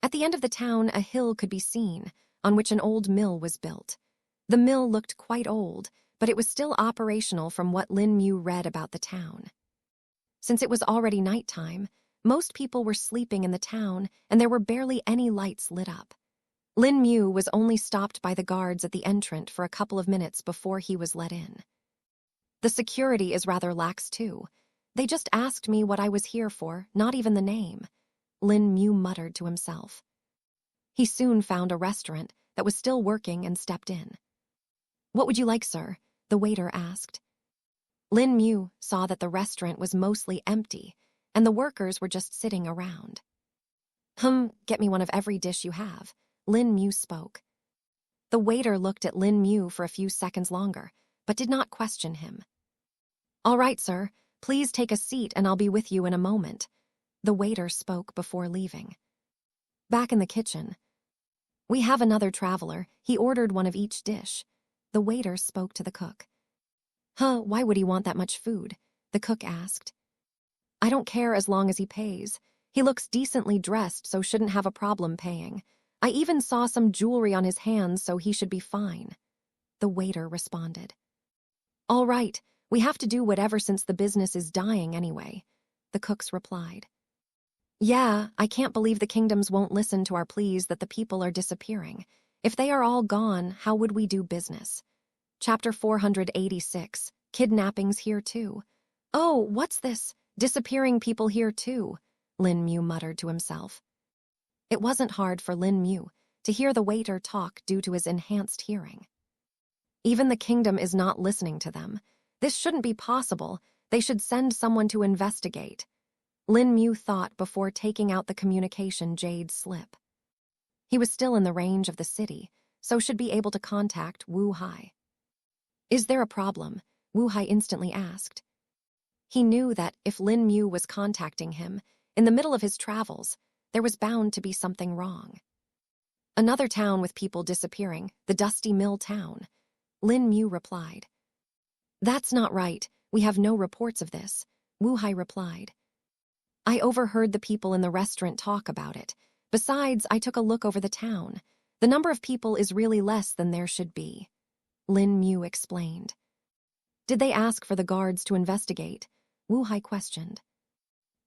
At the end of the town, a hill could be seen, on which an old mill was built. The mill looked quite old, but it was still operational from what Lin Mu read about the town. Since it was already nighttime, most people were sleeping in the town, and there were barely any lights lit up. Lin Mu was only stopped by the guards at the entrance for a couple of minutes before he was let in. The security is rather lax, too. They just asked me what I was here for, not even the name, Lin Mu muttered to himself. He soon found a restaurant that was still working and stepped in. What would you like, sir? The waiter asked. Lin Mu saw that the restaurant was mostly empty, and the workers were just sitting around. Get me one of every dish you have, Lin Mu spoke. The waiter looked at Lin Mu for a few seconds longer, but did not question him. All right, sir, please take a seat and I'll be with you in a moment, the waiter spoke before leaving. Back in the kitchen. We have another traveler. He ordered one of each dish. The waiter spoke to the cook. Huh, why would he want that much food? The cook asked. I don't care as long as he pays. He looks decently dressed, so shouldn't have a problem paying. I even saw some jewelry on his hands, so he should be fine. The waiter responded. All right, we have to do whatever since the business is dying anyway. The cooks replied. Yeah, I can't believe the kingdoms won't listen to our pleas that the people are disappearing. If they are all gone, how would we do business? Chapter 486, Kidnappings Here Too. Oh, what's this? Disappearing people here too, Lin Mu muttered to himself. It wasn't hard for Lin Mu to hear the waiter talk due to his enhanced hearing. Even the kingdom is not listening to them. This shouldn't be possible. They should send someone to investigate. Lin Mu thought before taking out the communication jade slip. He was still in the range of the city, so should be able to contact Wu Hai. Is there a problem? Wu Hai instantly asked. He knew that if Lin Mu was contacting him in the middle of his travels, there was bound to be something wrong. Another town with people disappearing, the Dusty Mill town. Lin Mu replied. That's not right. We have no reports of this, Wu Hai replied. I overheard the people in the restaurant talk about it. Besides, I took a look over the town. The number of people is really less than there should be. Lin Mu explained. Did they ask for the guards to investigate? Wu Hai questioned.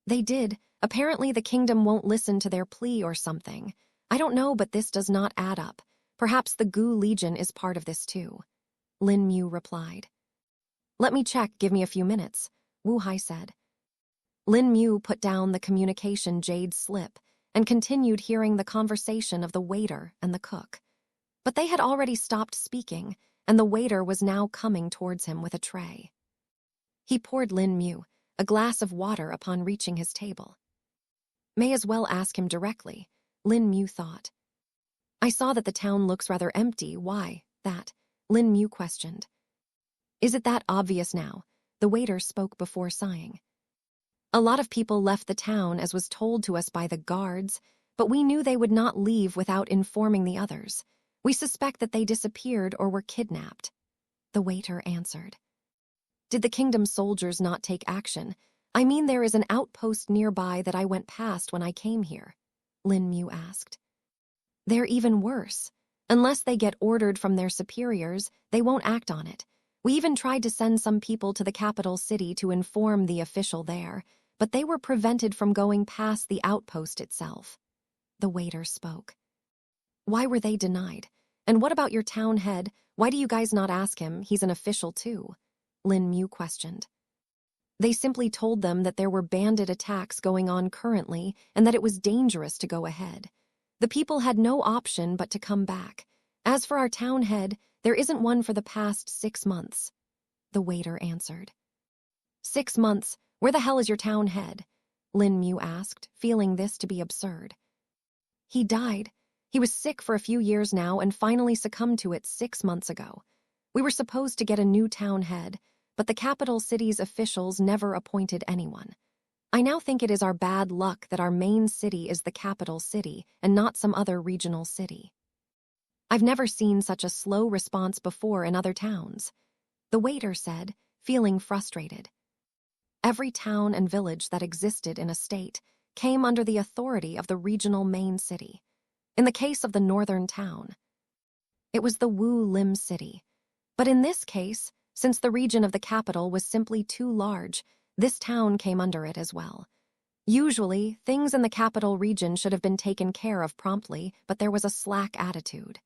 They did. Apparently the kingdom won't listen to their plea or something. I don't know, but this does not add up. Perhaps the Gu Legion is part of this too. Lin Mu replied. Let me check, give me a few minutes, Wu Hai said. Lin Mu put down the communication jade slip and continued hearing the conversation of the waiter and the cook. But they had already stopped speaking, and the waiter was now coming towards him with a tray. He poured Lin Mu a glass of water upon reaching his table. May as well ask him directly, Lin Mu thought. I saw that the town looks rather empty. Why, that? Lin Mu questioned. Is it that obvious now? The waiter spoke before sighing. A lot of people left the town as was told to us by the guards, but we knew they would not leave without informing the others. We suspect that they disappeared or were kidnapped. The waiter answered. Did the kingdom's soldiers not take action? I mean, there is an outpost nearby that I went past when I came here, Lin Mu asked. They're even worse. Unless they get ordered from their superiors, they won't act on it. We even tried to send some people to the capital city to inform the official there, but they were prevented from going past the outpost itself. The waiter spoke. Why were they denied? And what about your town head? Why do you guys not ask him? He's an official too, Lin Mu questioned. They simply told them that there were bandit attacks going on currently and that it was dangerous to go ahead. The people had no option but to come back. As for our town head, there isn't one for the past 6 months, the waiter answered. 6 months? Where the hell is your town head? Lin Mu asked, feeling this to be absurd. He died. He was sick for a few years now and finally succumbed to it 6 months ago. We were supposed to get a new town head, but the capital city's officials never appointed anyone. I now think it is our bad luck that our main city is the capital city and not some other regional city. I've never seen such a slow response before in other towns, the waiter said, feeling frustrated. Every town and village that existed in a state came under the authority of the regional main city. In the case of the northern town, it was the Wu Lim city. But in this case, since the region of the capital was simply too large, this town came under it as well. Usually, things in the capital region should have been taken care of promptly, but there was a slack attitude.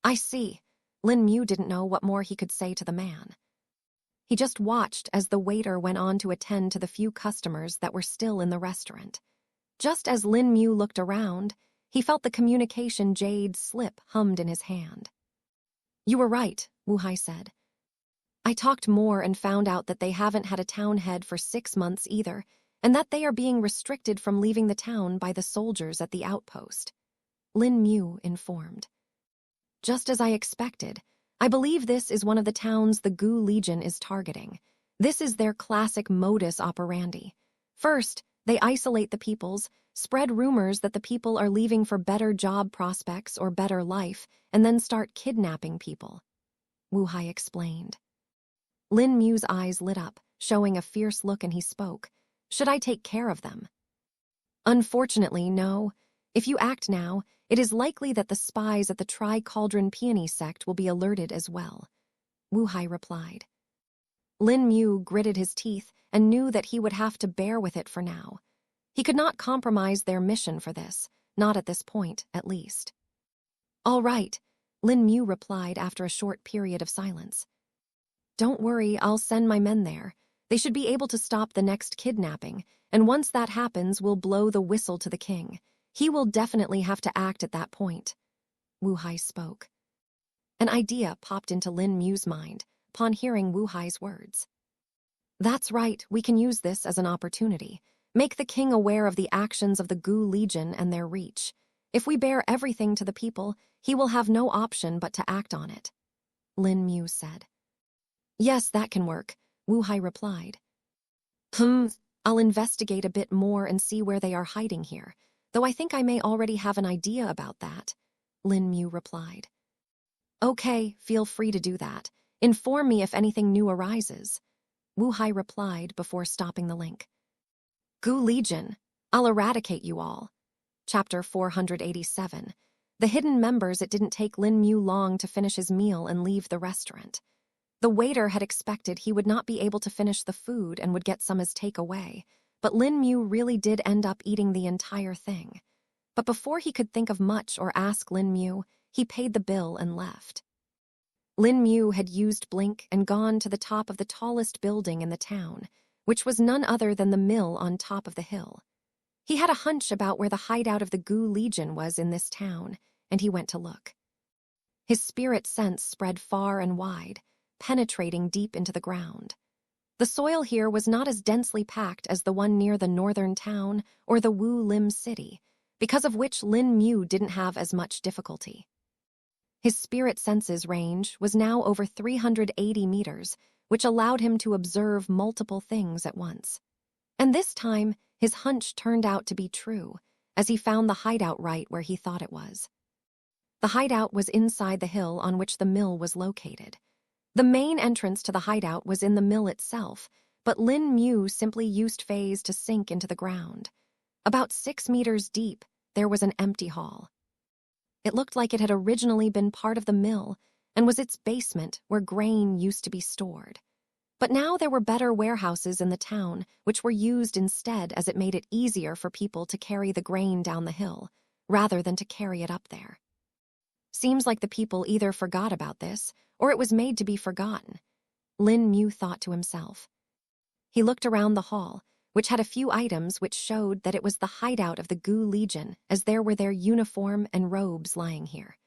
I see. Lin Mu didn't know what more he could say to the man. He just watched as the waiter went on to attend to the few customers that were still in the restaurant. Just as Lin Mu looked around, he felt the communication jade slip hummed in his hand. You were right, Wu Hai said. I talked more and found out that they haven't had a town head for 6 months either, and that they are being restricted from leaving the town by the soldiers at the outpost. Lin Mu informed. Just as I expected, I believe this is one of the towns the Gu Legion is targeting. This is their classic modus operandi. First, they isolate the peoples, spread rumors that the people are leaving for better job prospects or better life, and then start kidnapping people, Wu Hai explained. Lin Mu's eyes lit up, showing a fierce look, and he spoke. Should I take care of them? Unfortunately, no. If you act now, it is likely that the spies at the Tri-Cauldron Peony sect will be alerted as well. Wu Hai replied. Lin Mu gritted his teeth and knew that he would have to bear with it for now. He could not compromise their mission for this, not at this point, at least. All right, Lin Mu replied after a short period of silence. Don't worry, I'll send my men there. They should be able to stop the next kidnapping, and once that happens, we'll blow the whistle to the king. He will definitely have to act at that point. Wu Hai spoke. An idea popped into Lin Mu's mind upon hearing Wu Hai's words. That's right, we can use this as an opportunity. Make the king aware of the actions of the Gu Legion and their reach. If we bear everything to the people, he will have no option but to act on it. Lin Mu said. Yes, that can work, Wu Hai replied. I'll investigate a bit more and see where they are hiding here, though I think I may already have an idea about that, Lin Mu replied. Okay, feel free to do that. Inform me if anything new arises, Wu Hai replied before stopping the link. Gu Legion, I'll eradicate you all. Chapter 487. The hidden members. It didn't take Lin Mu long to finish his meal and leave the restaurant. The waiter had expected he would not be able to finish the food and would get some as takeaway, but Lin Mu really did end up eating the entire thing. But before he could think of much or ask Lin Mu, he paid the bill and left. Lin Mu had used Blink and gone to the top of the tallest building in the town, which was none other than the mill on top of the hill. He had a hunch about where the hideout of the Gu Legion was in this town, and he went to look. His spirit sense spread far and wide, penetrating deep into the ground. The soil here was not as densely packed as the one near the northern town or the Wu Lim city, because of which Lin Mu didn't have as much difficulty. His spirit senses range was now over 380 meters, which allowed him to observe multiple things at once. And this time, his hunch turned out to be true, as he found the hideout right where he thought it was. The hideout was inside the hill on which the mill was located. The main entrance to the hideout was in the mill itself, but Lin Mu simply used phase to sink into the ground. About 6 meters deep, there was an empty hall. It looked like it had originally been part of the mill and was its basement where grain used to be stored. But now there were better warehouses in the town, which were used instead, as it made it easier for people to carry the grain down the hill, rather than to carry it up there. Seems like the people either forgot about this, or it was made to be forgotten, Lin Mu thought to himself. He looked around the hall, which had a few items which showed that it was the hideout of the Gu Legion, as there were their uniform and robes lying here.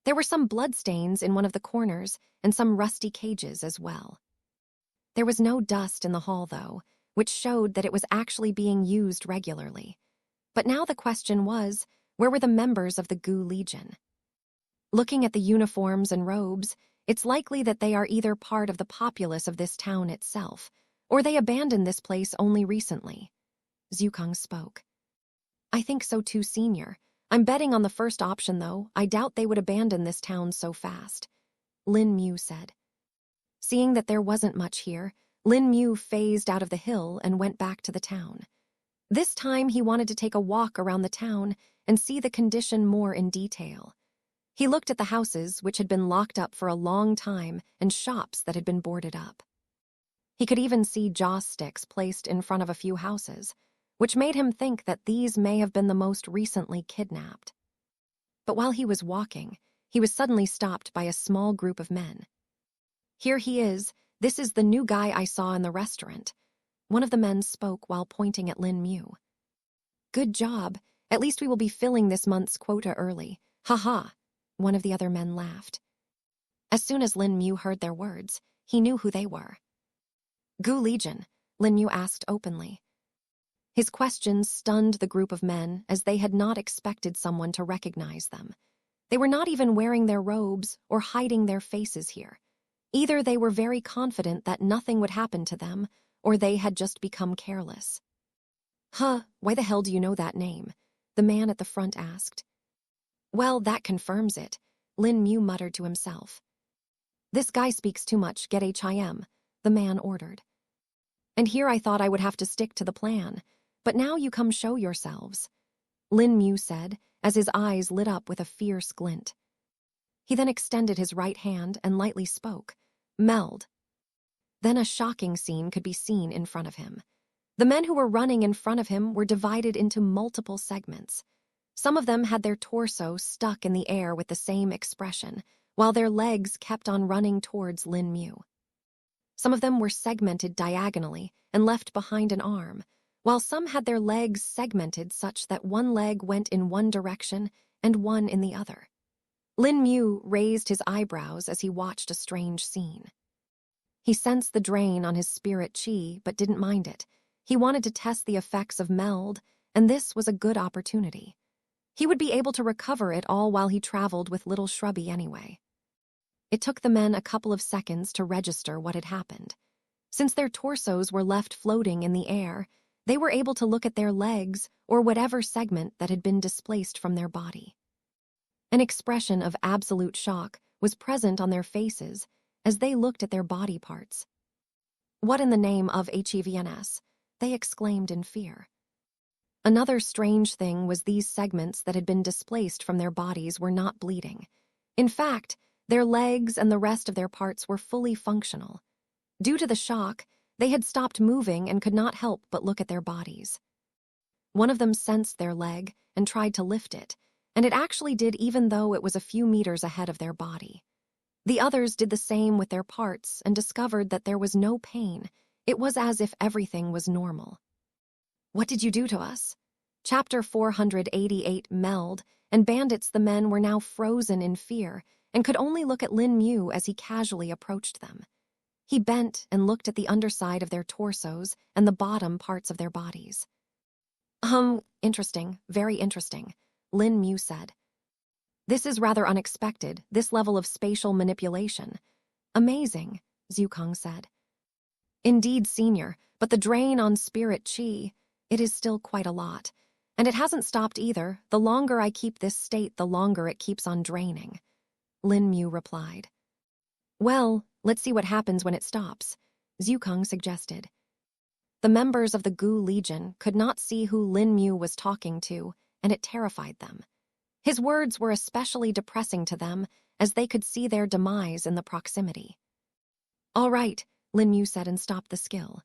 There were some bloodstains in one of the corners and some rusty cages as well. There was no dust in the hall, though, which showed that it was actually being used regularly. But now the question was, where were the members of the Gu Legion? Looking at the uniforms and robes, it's likely that they are either part of the populace of this town itself, or they abandoned this place only recently. Zukang spoke. I think so too, Senior. I'm betting on the first option, though. I doubt they would abandon this town so fast, Lin Mu said. Seeing that there wasn't much here, Lin Mu phased out of the hill and went back to the town. This time he wanted to take a walk around the town and see the condition more in detail. He looked at the houses, which had been locked up for a long time, and shops that had been boarded up. He could even see joss sticks placed in front of a few houses, which made him think that these may have been the most recently kidnapped. But while he was walking, he was suddenly stopped by a small group of men. Here he is. This is the new guy I saw in the restaurant. One of the men spoke while pointing at Lin Mu. Good job. At least we will be filling this month's quota early. Ha ha. One of the other men laughed. As soon as Lin Mu heard their words, he knew who they were. Gu Legion, Lin Mu asked openly. His questions stunned the group of men, as they had not expected someone to recognize them. They were not even wearing their robes or hiding their faces here. Either they were very confident that nothing would happen to them, or they had just become careless. Huh, why the hell do you know that name? The man at the front asked. Well, that confirms it, Lin Mu muttered to himself. This guy speaks too much, get him, the man ordered. And here I thought I would have to stick to the plan, but now you come show yourselves, Lin Mu said, as his eyes lit up with a fierce glint. He then extended his right hand and lightly spoke, "Meld." Then a shocking scene could be seen in front of him. The men who were running in front of him were divided into multiple segments. Some of them had their torso stuck in the air with the same expression, while their legs kept on running towards Lin Mu. Some of them were segmented diagonally and left behind an arm, while some had their legs segmented such that one leg went in one direction and one in the other. Lin Mu raised his eyebrows as he watched a strange scene. He sensed the drain on his spirit chi, but didn't mind it. He wanted to test the effects of meld, and this was a good opportunity. He would be able to recover it all while he traveled with little Shrubby anyway. It took the men a couple of seconds to register what had happened. Since their torsos were left floating in the air, they were able to look at their legs or whatever segment that had been displaced from their body. An expression of absolute shock was present on their faces as they looked at their body parts. "What in the name of HEVNS?" they exclaimed in fear. Another strange thing was these segments that had been displaced from their bodies were not bleeding. In fact, their legs and the rest of their parts were fully functional. Due to the shock, they had stopped moving and could not help but look at their bodies. One of them sensed their leg and tried to lift it, and it actually did even though it was a few meters ahead of their body. The others did the same with their parts and discovered that there was no pain. It was as if everything was normal. "What did you do to us?" Chapter 488 Meld, and Bandits the men were now frozen in fear and could only look at Lin Mu as he casually approached them. He bent and looked at the underside of their torsos and the bottom parts of their bodies. Interesting, very interesting," Lin Mu said. "This is rather unexpected, this level of spatial manipulation." "Amazing," Zukong said. "Indeed, Senior, but the drain on spirit chi, it is still quite a lot. And it hasn't stopped either. The longer I keep this state, the longer it keeps on draining," Lin Mu replied. "Well, let's see what happens when it stops," Zukong suggested. The members of the Gu Legion could not see who Lin Mu was talking to, and it terrified them. His words were especially depressing to them, as they could see their demise in the proximity. "All right," Lin Mu said and stopped the skill.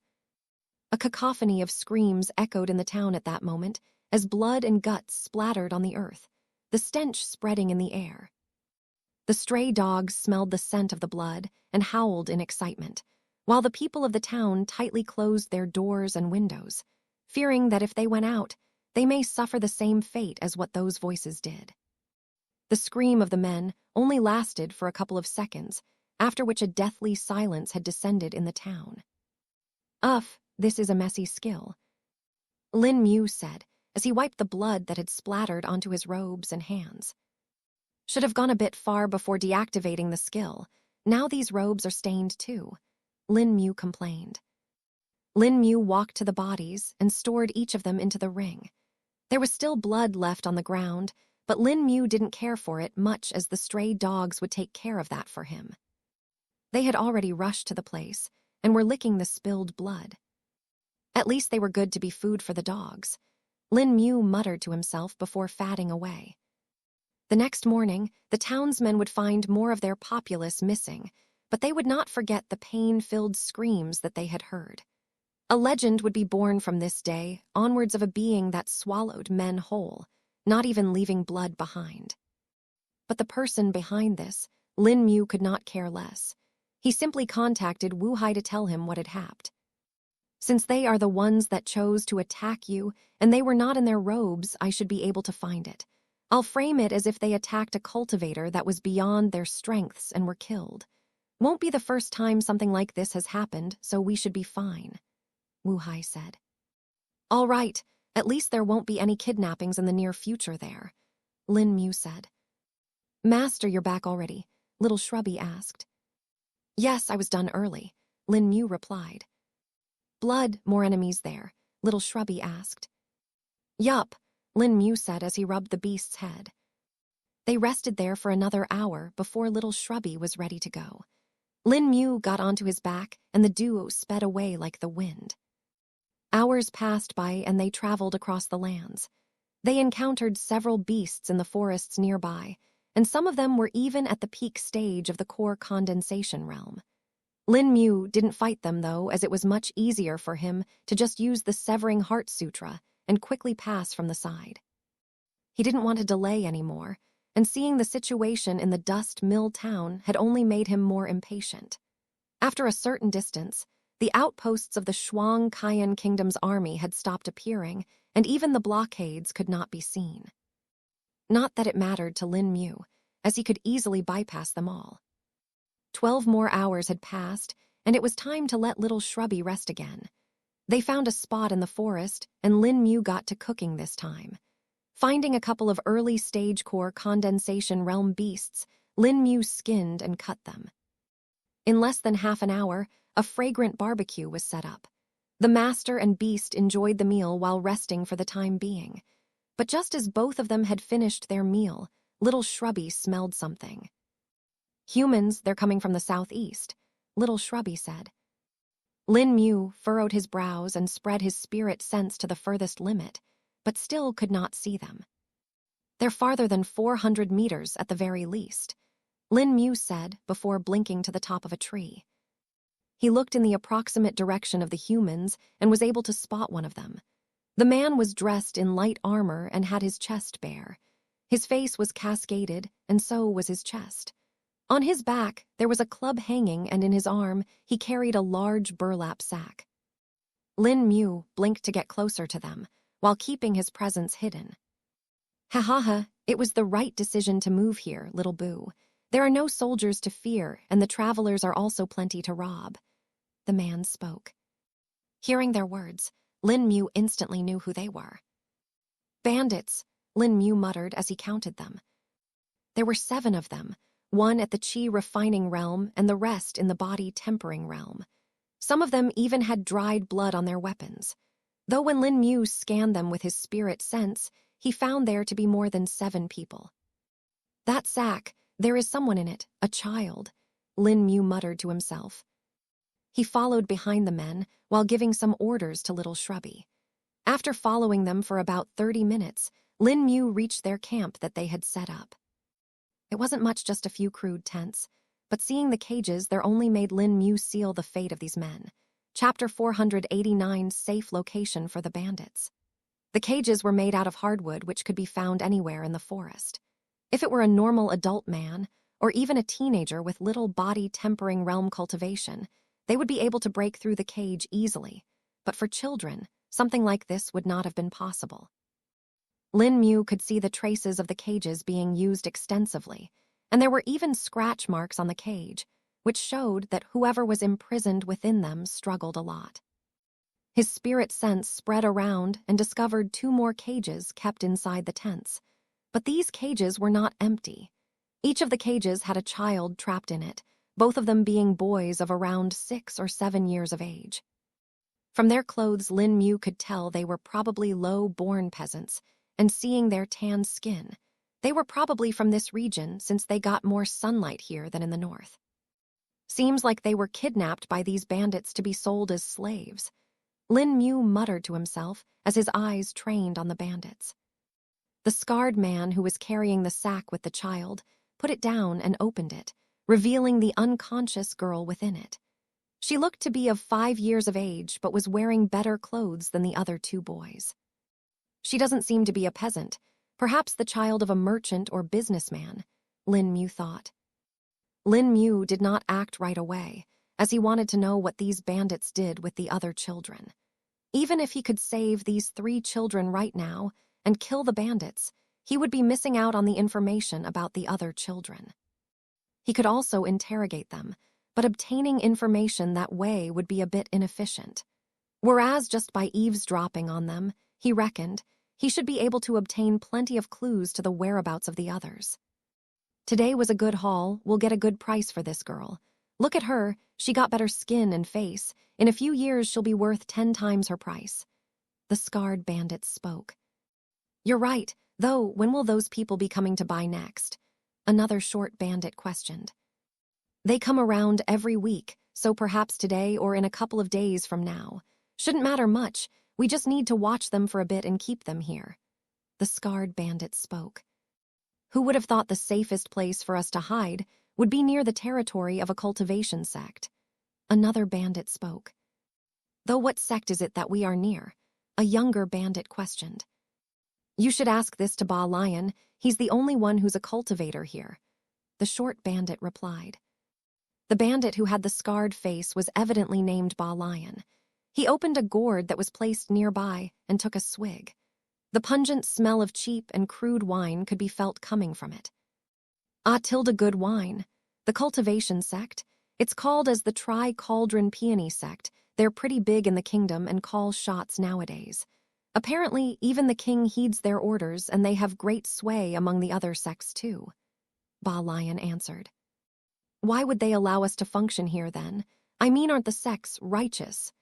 A cacophony of screams echoed in the town at that moment, as blood and guts splattered on the earth, the stench spreading in the air. The stray dogs smelled the scent of the blood and howled in excitement, while the people of the town tightly closed their doors and windows, fearing that if they went out, they may suffer the same fate as what those voices did. The scream of the men only lasted for a couple of seconds, after which a deathly silence had descended in the town. This is a messy skill," Lin Mu said, as he wiped the blood that had splattered onto his robes and hands. "Should have gone a bit far before deactivating the skill. Now these robes are stained too," Lin Mu complained. Lin Mu walked to the bodies and stored each of them into the ring. There was still blood left on the ground, but Lin Mu didn't care for it much as the stray dogs would take care of that for him. They had already rushed to the place and were licking the spilled blood. At least they were good to be food for the dogs, Lin Mu muttered to himself before fatting away. The next morning, the townsmen would find more of their populace missing, but they would not forget the pain-filled screams that they had heard. A legend would be born from this day onwards of a being that swallowed men whole, not even leaving blood behind. But the person behind this, Lin Mu could not care less. He simply contacted Wu Hai to tell him what had happened. "Since they are the ones that chose to attack you, and they were not in their robes, I should be able to find it. I'll frame it as if they attacked a cultivator that was beyond their strengths and were killed. Won't be the first time something like this has happened, so we should be fine," Wu Hai said. "All right, at least there won't be any kidnappings in the near future there," Lin Mu said. "Master, you're back already?" Little Shrubby asked. "Yes, I was done early," Lin Mu replied. "Blood, more enemies there?" Little Shrubby asked. "Yup," Lin Mu said as he rubbed the beast's head. They rested there for another hour before Little Shrubby was ready to go. Lin Mu got onto his back, and the duo sped away like the wind. Hours passed by, and they traveled across the lands. They encountered several beasts in the forests nearby, and some of them were even at the peak stage of the core condensation realm. Lin Mu didn't fight them, though, as it was much easier for him to just use the Severing Heart Sutra and quickly pass from the side. He didn't want to delay anymore, and seeing the situation in the dust mill town had only made him more impatient. After a certain distance, the outposts of the Shuang Kaiyan Kingdom's army had stopped appearing, and even the blockades could not be seen. Not that it mattered to Lin Mu, as he could easily bypass them all. 12 more hours had passed, and it was time to let little Shrubby rest again. They found a spot in the forest, and Lin Mu got to cooking this time. Finding a couple of early-stage core condensation realm beasts, Lin Mu skinned and cut them. In less than half an hour, a fragrant barbecue was set up. The master and beast enjoyed the meal while resting for the time being. But just as both of them had finished their meal, little Shrubby smelled something. "Humans, they're coming from the southeast," little Shrubby said. Lin Mu furrowed his brows and spread his spirit sense to the furthest limit, but still could not see them. "They're farther than 400 meters at the very least," Lin Mu said before blinking to the top of a tree. He looked in the approximate direction of the humans and was able to spot one of them. The man was dressed in light armor and had his chest bare. His face was cascaded, and so was his chest. On his back, there was a club hanging, and in his arm, he carried a large burlap sack. Lin Mu blinked to get closer to them, while keeping his presence hidden. "Ha ha ha, it was the right decision to move here, little boo. There are no soldiers to fear, and the travelers are also plenty to rob," the man spoke. Hearing their words, Lin Mu instantly knew who they were. "Bandits," Lin Mu muttered as he counted them. There were 7 of them, 1 at the chi refining realm and the rest in the body tempering realm. Some of them even had dried blood on their weapons. Though when Lin Mu scanned them with his spirit sense, he found there to be more than 7 people. "That sack, there is someone in it, a child," Lin Mu muttered to himself. He followed behind the men while giving some orders to little Shrubby. After following them for about 30 minutes, Lin Mu reached their camp that they had set up. It wasn't much, just a few crude tents, but seeing the cages there only made Lin Mu seal the fate of these men. Chapter 489, Safe Location for the Bandits. The cages were made out of hardwood, which could be found anywhere in the forest. If it were a normal adult man, or even a teenager with little body tempering realm cultivation, they would be able to break through the cage easily, but for children, something like this would not have been possible. Lin Mu could see the traces of the cages being used extensively, and there were even scratch marks on the cage, which showed that whoever was imprisoned within them struggled a lot. His spirit sense spread around and discovered 2 more cages kept inside the tents, but these cages were not empty. Each of the cages had a child trapped in it, both of them being boys of around 6 or 7 years of age. From their clothes, Lin Mu could tell they were probably low-born peasants, and seeing their tan skin, they were probably from this region since they got more sunlight here than in the north. Seems like they were kidnapped by these bandits to be sold as slaves, Lin Mu muttered to himself as his eyes trained on the bandits. The scarred man who was carrying the sack with the child put it down and opened it, revealing the unconscious girl within it. She looked to be of 5 years of age, but was wearing better clothes than the other 2 boys. She doesn't seem to be a peasant, perhaps the child of a merchant or businessman, Lin Mu thought. Lin Mu did not act right away, as he wanted to know what these bandits did with the other children. Even if he could save these 3 children right now and kill the bandits, he would be missing out on the information about the other children. He could also interrogate them, but obtaining information that way would be a bit inefficient. Whereas just by eavesdropping on them, he reckoned, he should be able to obtain plenty of clues to the whereabouts of the others. Today was a good haul, we'll get a good price for this girl. Look at her, she got better skin and face. In a few years she'll be worth 10 times her price. The scarred bandits spoke. You're right, though when will those people be coming to buy next? Another short bandit questioned. They come around every week, so perhaps today or in a couple of days from now. Shouldn't matter much, we just need to watch them for a bit and keep them here. The scarred bandit spoke. Who would have thought the safest place for us to hide would be near the territory of a cultivation sect? Another bandit spoke. Though what sect is it that we are near? A younger bandit questioned. You should ask this to Ba Lion. He's the only one who's a cultivator here. The short bandit replied. The bandit who had the scarred face was evidently named Ba Lion. He opened a gourd that was placed nearby and took a swig. The pungent smell of cheap and crude wine could be felt coming from it. Ah, Tilda good wine. The cultivation sect. It's called as the Tri-Cauldron Peony sect. They're pretty big in the kingdom and call shots nowadays. Apparently, even the king heeds their orders and they have great sway among the other sects too. Ba Lion answered. Why would they allow us to function here then? I mean, aren't the sects righteous?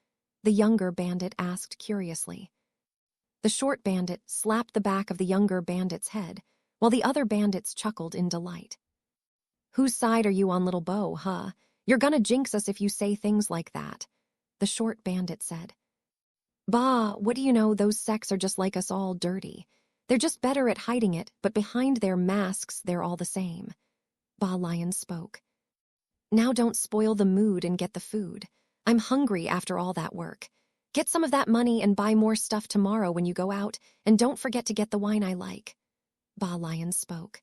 The younger bandit asked curiously. The short bandit slapped the back of the younger bandit's head, while the other bandits chuckled in delight. Whose side are you on, little Bo, huh? You're gonna jinx us if you say things like that, the short bandit said. Bah, what do you know, those sects are just like us, all dirty. They're just better at hiding it, but behind their masks they're all the same. Ba Lion spoke. Now don't spoil the mood and get the food. I'm hungry after all that work. Get some of that money and buy more stuff tomorrow when you go out, and don't forget to get the wine I like. Ba Lion spoke.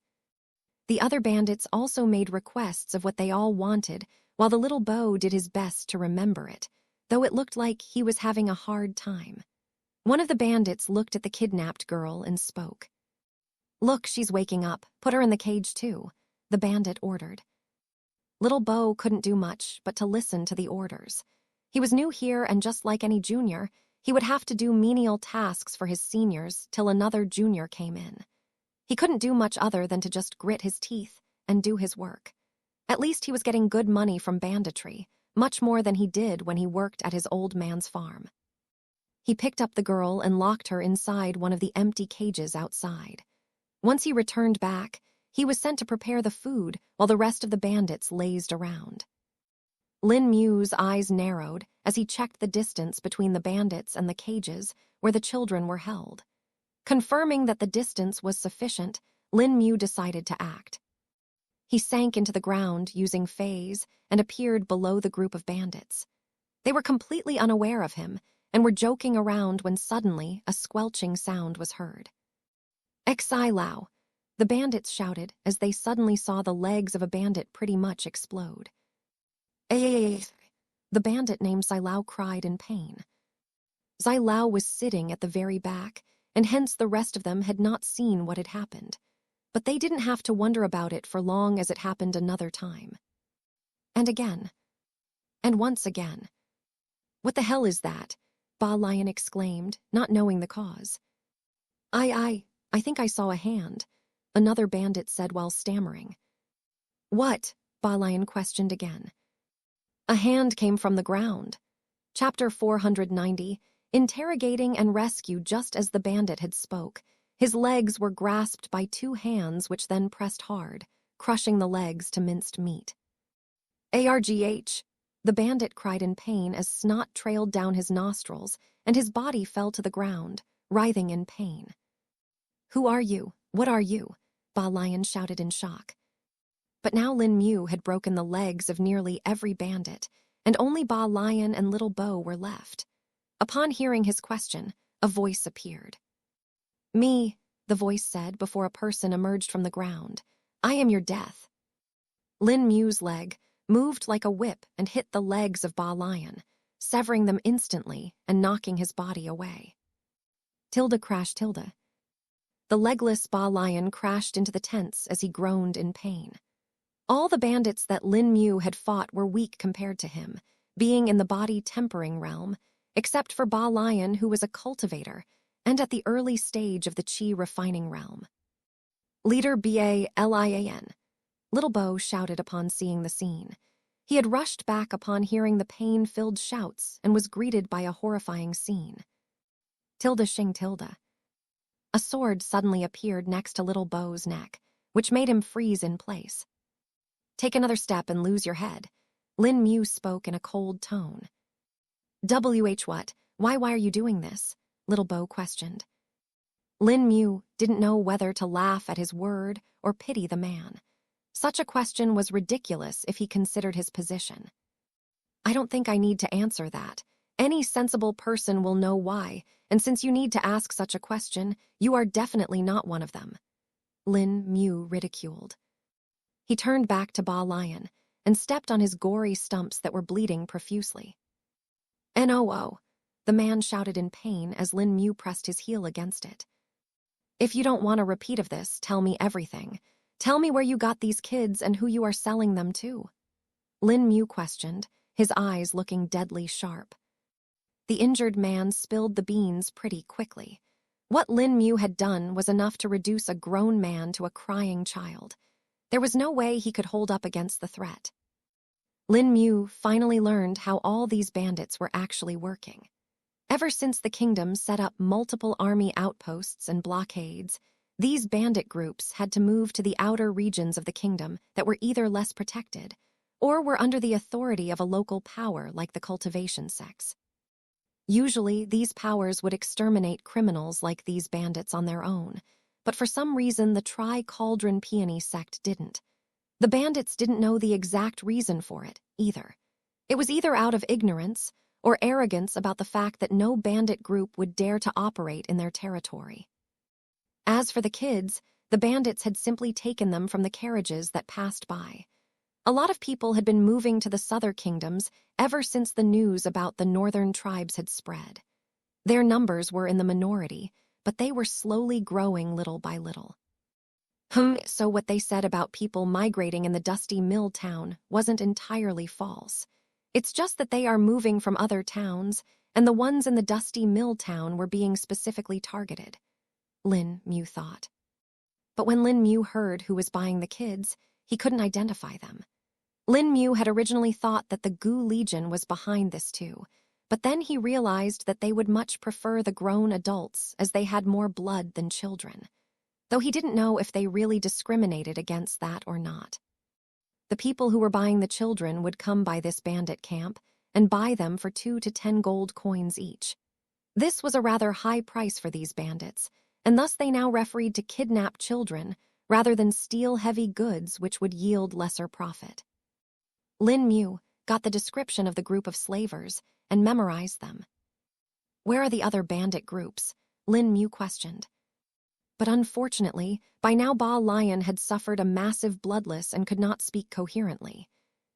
The other bandits also made requests of what they all wanted, while the little Bo did his best to remember it, though it looked like he was having a hard time. One of the bandits looked at the kidnapped girl and spoke. Look, she's waking up. Put her in the cage too, the bandit ordered. Little Bo couldn't do much but to listen to the orders. He was new here, and just like any junior, he would have to do menial tasks for his seniors till another junior came in. He couldn't do much other than to just grit his teeth and do his work. At least he was getting good money from banditry, much more than he did when he worked at his old man's farm. He picked up the girl and locked her inside one of the empty cages outside. Once he returned back, he was sent to prepare the food while the rest of the bandits lazed around. Lin Mu's eyes narrowed as he checked the distance between the bandits and the cages where the children were held. Confirming that the distance was sufficient, Lin Mu decided to act. He sank into the ground using phase and appeared below the group of bandits. They were completely unaware of him and were joking around when suddenly a squelching sound was heard. Exilao, the bandits shouted as they suddenly saw the legs of a bandit pretty much explode. The bandit named Xilao cried in pain. Xilao was sitting at the very back, and hence the rest of them had not seen what had happened. But they didn't have to wonder about it for long, as it happened another time. And again. And once again. What the hell is that? Ba Lion exclaimed, not knowing the cause. I think I saw a hand, another bandit said while stammering. What? Ba Lion questioned again. A hand came from the ground. Chapter 490, Interrogating and Rescue. Just as the bandit had spoke, his legs were grasped by two hands which then pressed hard, crushing the legs to minced meat. Argh! The bandit cried in pain as snot trailed down his nostrils and his body fell to the ground, writhing in pain. Who are you? What are you? Ba Lion shouted in shock. But now Lin Mu had broken the legs of nearly every bandit, and only Ba Lion and little Bo were left. Upon hearing his question, a voice appeared. Me, the voice said before a person emerged from the ground. I am your death. Lin Mu's leg moved like a whip and hit the legs of Ba Lion, severing them instantly and knocking his body away. Tilda crash Tilda. The legless Ba Lion crashed into the tents as he groaned in pain. All the bandits that Lin Mu had fought were weak compared to him, being in the body-tempering realm, except for Ba Lion, who was a cultivator, and at the early stage of the chi-refining realm. Leader Ba-Lian, little Bo shouted upon seeing the scene. He had rushed back upon hearing the pain-filled shouts and was greeted by a horrifying scene. Tilda Shing Tilda. A sword suddenly appeared next to little Bo's neck, which made him freeze in place. Take another step and lose your head. Lin Mu spoke in a cold tone. What? Why are you doing this? Little Bo questioned. Lin Mu didn't know whether to laugh at his word or pity the man. Such a question was ridiculous if he considered his position. I don't think I need to answer that. Any sensible person will know why, and since you need to ask such a question, you are definitely not one of them. Lin Mu ridiculed. He turned back to Ba Lion and stepped on his gory stumps that were bleeding profusely. "No!" the man shouted in pain as Lin Mu pressed his heel against it. "If you don't want a repeat of this, tell me everything. Tell me where you got these kids and who you are selling them to." Lin Mu questioned, his eyes looking deadly sharp. The injured man spilled the beans pretty quickly. What Lin Mu had done was enough to reduce a grown man to a crying child. There was no way he could hold up against the threat. Lin Mu finally learned how all these bandits were actually working. Ever since the kingdom set up multiple army outposts and blockades, these bandit groups had to move to the outer regions of the kingdom that were either less protected or were under the authority of a local power like the cultivation sects. Usually, these powers would exterminate criminals like these bandits on their own, but for some reason the Tri-Cauldron Peony sect didn't. The bandits didn't know the exact reason for it, either. It was either out of ignorance or arrogance about the fact that no bandit group would dare to operate in their territory. As for the kids, the bandits had simply taken them from the carriages that passed by. A lot of people had been moving to the southern kingdoms ever since the news about the northern tribes had spread. Their numbers were in the minority, but they were slowly growing little by little. So what they said about people migrating in the dusty mill town wasn't entirely false. It's just that they are moving from other towns, and the ones in the dusty mill town were being specifically targeted. Lin Mu thought. But when Lin Mu heard who was buying the kids, he couldn't identify them. Lin Mu had originally thought that the Gu Legion was behind this too, but then he realized that they would much prefer the grown adults as they had more blood than children, though he didn't know if they really discriminated against that or not. The people who were buying the children would come by this bandit camp and buy them for 2 to 10 gold coins each. This was a rather high price for these bandits, and thus they now refereed to kidnap children rather than steal heavy goods which would yield lesser profit. Lin Mu got the description of the group of slavers and memorized them. "Where are the other bandit groups?" Lin Mu questioned. But unfortunately, by now Ba Lion had suffered a massive bloodless and could not speak coherently.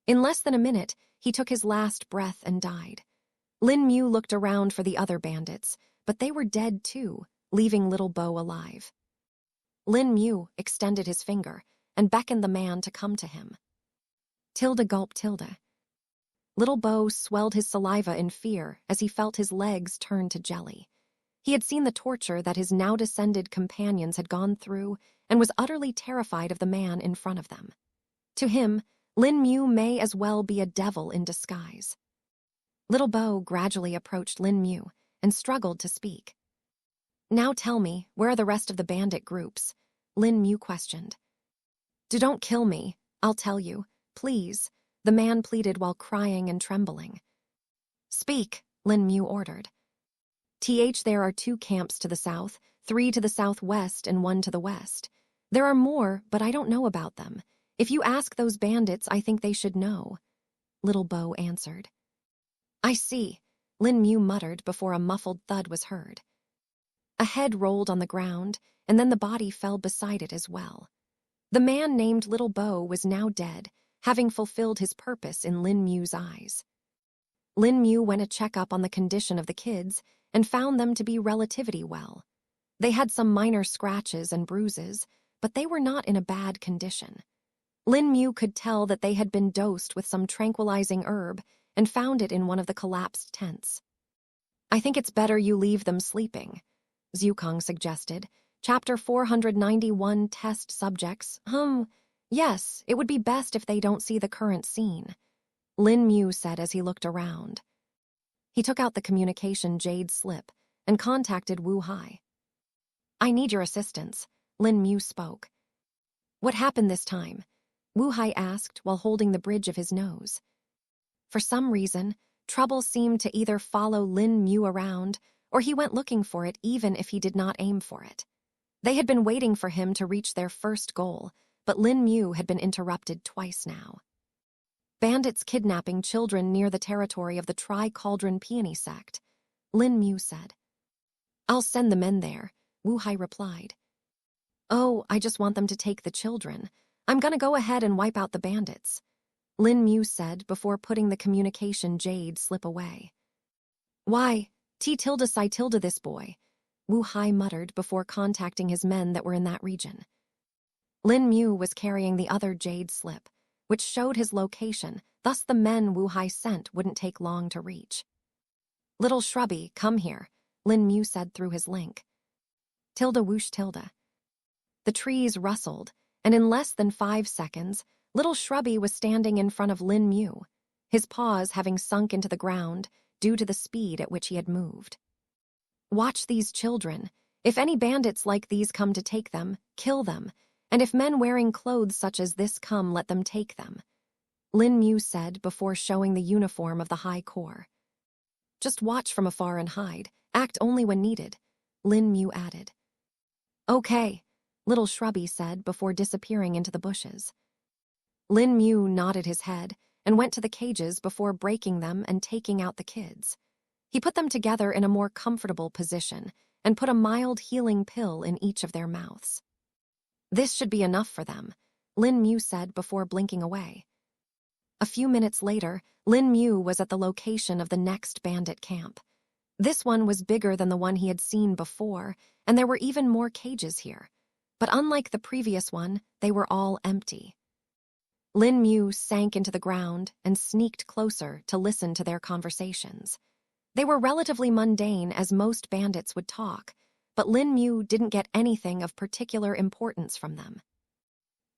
In less than a minute, he took his last breath and died. Lin Mu looked around for the other bandits, but they were dead too, leaving Little Bo alive. Lin Mu extended his finger and beckoned the man to come to him. Gulp tilde. Little Bo swelled his saliva in fear as he felt his legs turn to jelly. He had seen the torture that his now-descended companions had gone through and was utterly terrified of the man in front of them. To him, Lin Mu may as well be a devil in disguise. Little Bo gradually approached Lin Mu and struggled to speak. "Now tell me, where are the rest of the bandit groups?" Lin Mu questioned. Don't kill me, I'll tell you. Please," the man pleaded while crying and trembling. "Speak," Lin Mu ordered. There are 2 camps to the south, 3 to the southwest, and 1 to the west. There are more, but I don't know about them. If you ask those bandits, I think they should know," Little Bo answered. "I see," Lin Mu muttered before a muffled thud was heard. A head rolled on the ground, and then the body fell beside it as well. The man named Little Bo was now dead, having fulfilled his purpose in Lin Mu's eyes. Lin Mu went to check up on the condition of the kids and found them to be relatively well. They had some minor scratches and bruises, but they were not in a bad condition. Lin Mu could tell that they had been dosed with some tranquilizing herb and found it in one of the collapsed tents. "I think it's better you leave them sleeping," Zhukong suggested. Chapter 491 Test Subjects. Yes, it would be best if they don't see the current scene," Lin Mu said as he looked around. He took out the communication jade slip and contacted Wu Hai. "I need your assistance," Lin Mu spoke. "What happened this time?" Wu Hai asked while holding the bridge of his nose. For some reason, trouble seemed to either follow Lin Mu around or he went looking for it even if he did not aim for it. They had been waiting for him to reach their first goal, but Lin Mu had been interrupted twice now. Bandits kidnapping children near the territory of the Tri-Cauldron Peony sect, Lin Mu said. I'll send the men there, Wu Hai replied. Oh, I just want them to take the children. I'm gonna go ahead and wipe out the bandits, Lin Mu said before putting the communication jade slip away. Why, T-Psi this boy, Wu Hai muttered before contacting his men that were in that region. Lin Mu was carrying the other jade slip, which showed his location, thus the men Wu Hai sent wouldn't take long to reach. Little Shrubby, come here, Lin Mu said through his link. Tilde whoosh tilde. The trees rustled, and in less than 5 seconds, Little Shrubby was standing in front of Lin Mu, his paws having sunk into the ground due to the speed at which he had moved. Watch these children. If any bandits like these come to take them, kill them, and if men wearing clothes such as this come, let them take them, Lin Mu said before showing the uniform of the High Corps. Just watch from afar and hide. Act only when needed, Lin Mu added. Okay, Little Shrubby said before disappearing into the bushes. Lin Mu nodded his head and went to the cages before breaking them and taking out the kids. He put them together in a more comfortable position and put a mild healing pill in each of their mouths. This should be enough for them, Lin Mu said before blinking away. A few minutes later, Lin Mu was at the location of the next bandit camp. This one was bigger than the one he had seen before, and there were even more cages here. But unlike the previous one, they were all empty. Lin Mu sank into the ground and sneaked closer to listen to their conversations. They were relatively mundane as most bandits would talk, but Lin Mu didn't get anything of particular importance from them.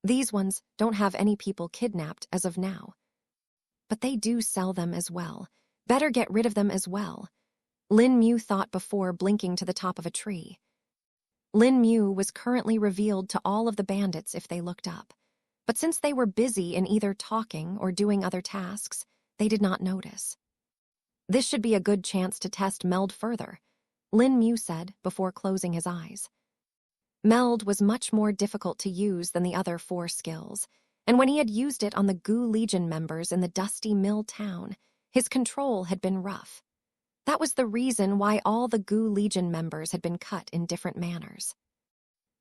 These ones don't have any people kidnapped as of now. But they do sell them as well. Better get rid of them as well, Lin Mu thought before blinking to the top of a tree. Lin Mu was currently revealed to all of the bandits if they looked up. But since they were busy in either talking or doing other tasks, they did not notice. This should be a good chance to test Meld further, Lin Mu said before closing his eyes. Meld was much more difficult to use than the other 4 skills, and when he had used it on the Gu Legion members in the Dusty Mill town, his control had been rough. That was the reason why all the Gu Legion members had been cut in different manners.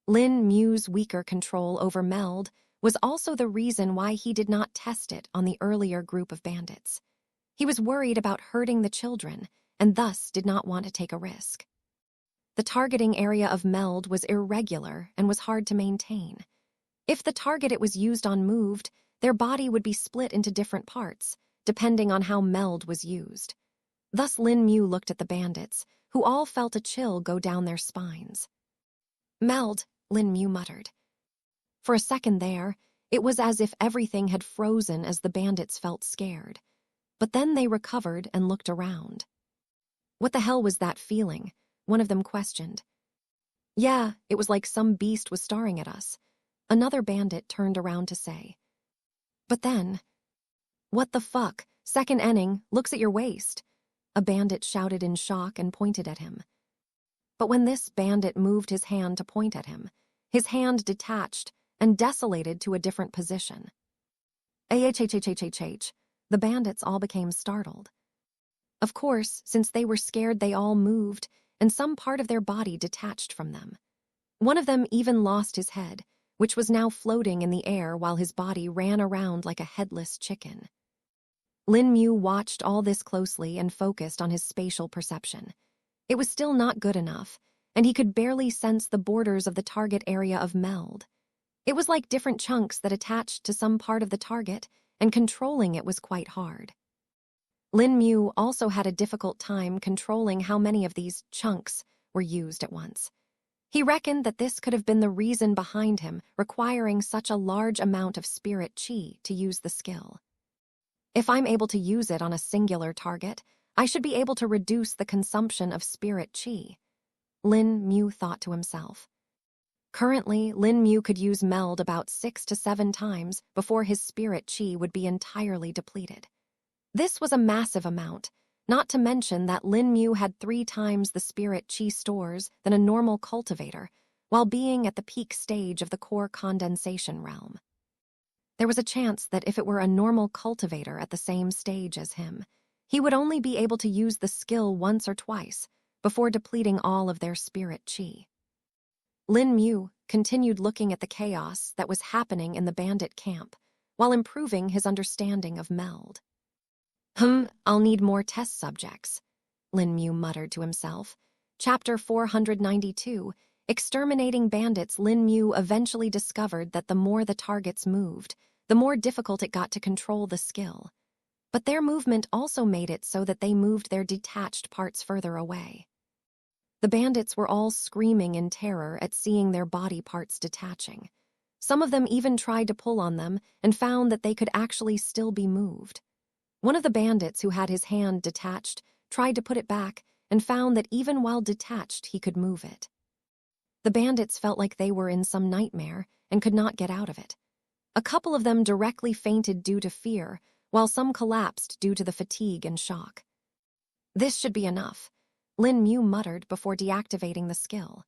Lin Mu's weaker control over Meld was also the reason why he did not test it on the earlier group of bandits. He was worried about hurting the children, and thus did not want to take a risk. The targeting area of Meld was irregular and was hard to maintain. If the target it was used on moved, their body would be split into different parts, depending on how Meld was used. Thus Lin Mu looked at the bandits, who all felt a chill go down their spines. Meld, Lin Mu muttered. For a second there, it was as if everything had frozen as the bandits felt scared. But then they recovered and looked around. What the hell was that feeling? One of them questioned. Yeah, it was like some beast was staring at us, another bandit turned around to say. But then, what the fuck? Second inning, looks at your waist, a bandit shouted in shock and pointed at him. But when this bandit moved his hand to point at him, his hand detached and desolated to a different position. The bandits all became startled. Of course, since they were scared, they all moved, and some part of their body detached from them. One of them even lost his head, which was now floating in the air while his body ran around like a headless chicken. Lin Mu watched all this closely and focused on his spatial perception. It was still not good enough, and he could barely sense the borders of the target area of Meld. It was like different chunks that attached to some part of the target, and controlling it was quite hard. Lin Mu also had a difficult time controlling how many of these chunks were used at once. He reckoned that this could have been the reason behind him requiring such a large amount of spirit chi to use the skill. If I'm able to use it on a singular target, I should be able to reduce the consumption of spirit chi, Lin Mu thought to himself. Currently, Lin Mu could use meld about 6 to 7 times before his spirit chi would be entirely depleted. This was a massive amount, not to mention that Lin Mu had 3 times the spirit chi stores than a normal cultivator, while being at the peak stage of the core condensation realm. There was a chance that if it were a normal cultivator at the same stage as him, he would only be able to use the skill once or twice before depleting all of their spirit chi. Lin Mu continued looking at the chaos that was happening in the bandit camp while improving his understanding of meld. I'll need more test subjects, Lin Mu muttered to himself. Chapter 492, Exterminating Bandits. Lin Mu eventually discovered that the more the targets moved, the more difficult it got to control the skill. But their movement also made it so that they moved their detached parts further away. The bandits were all screaming in terror at seeing their body parts detaching. Some of them even tried to pull on them and found that they could actually still be moved. One of the bandits who had his hand detached tried to put it back and found that even while detached he could move it. The bandits felt like they were in some nightmare and could not get out of it. A couple of them directly fainted due to fear, while some collapsed due to the fatigue and shock. This should be enough, Lin Mu muttered before deactivating the skill.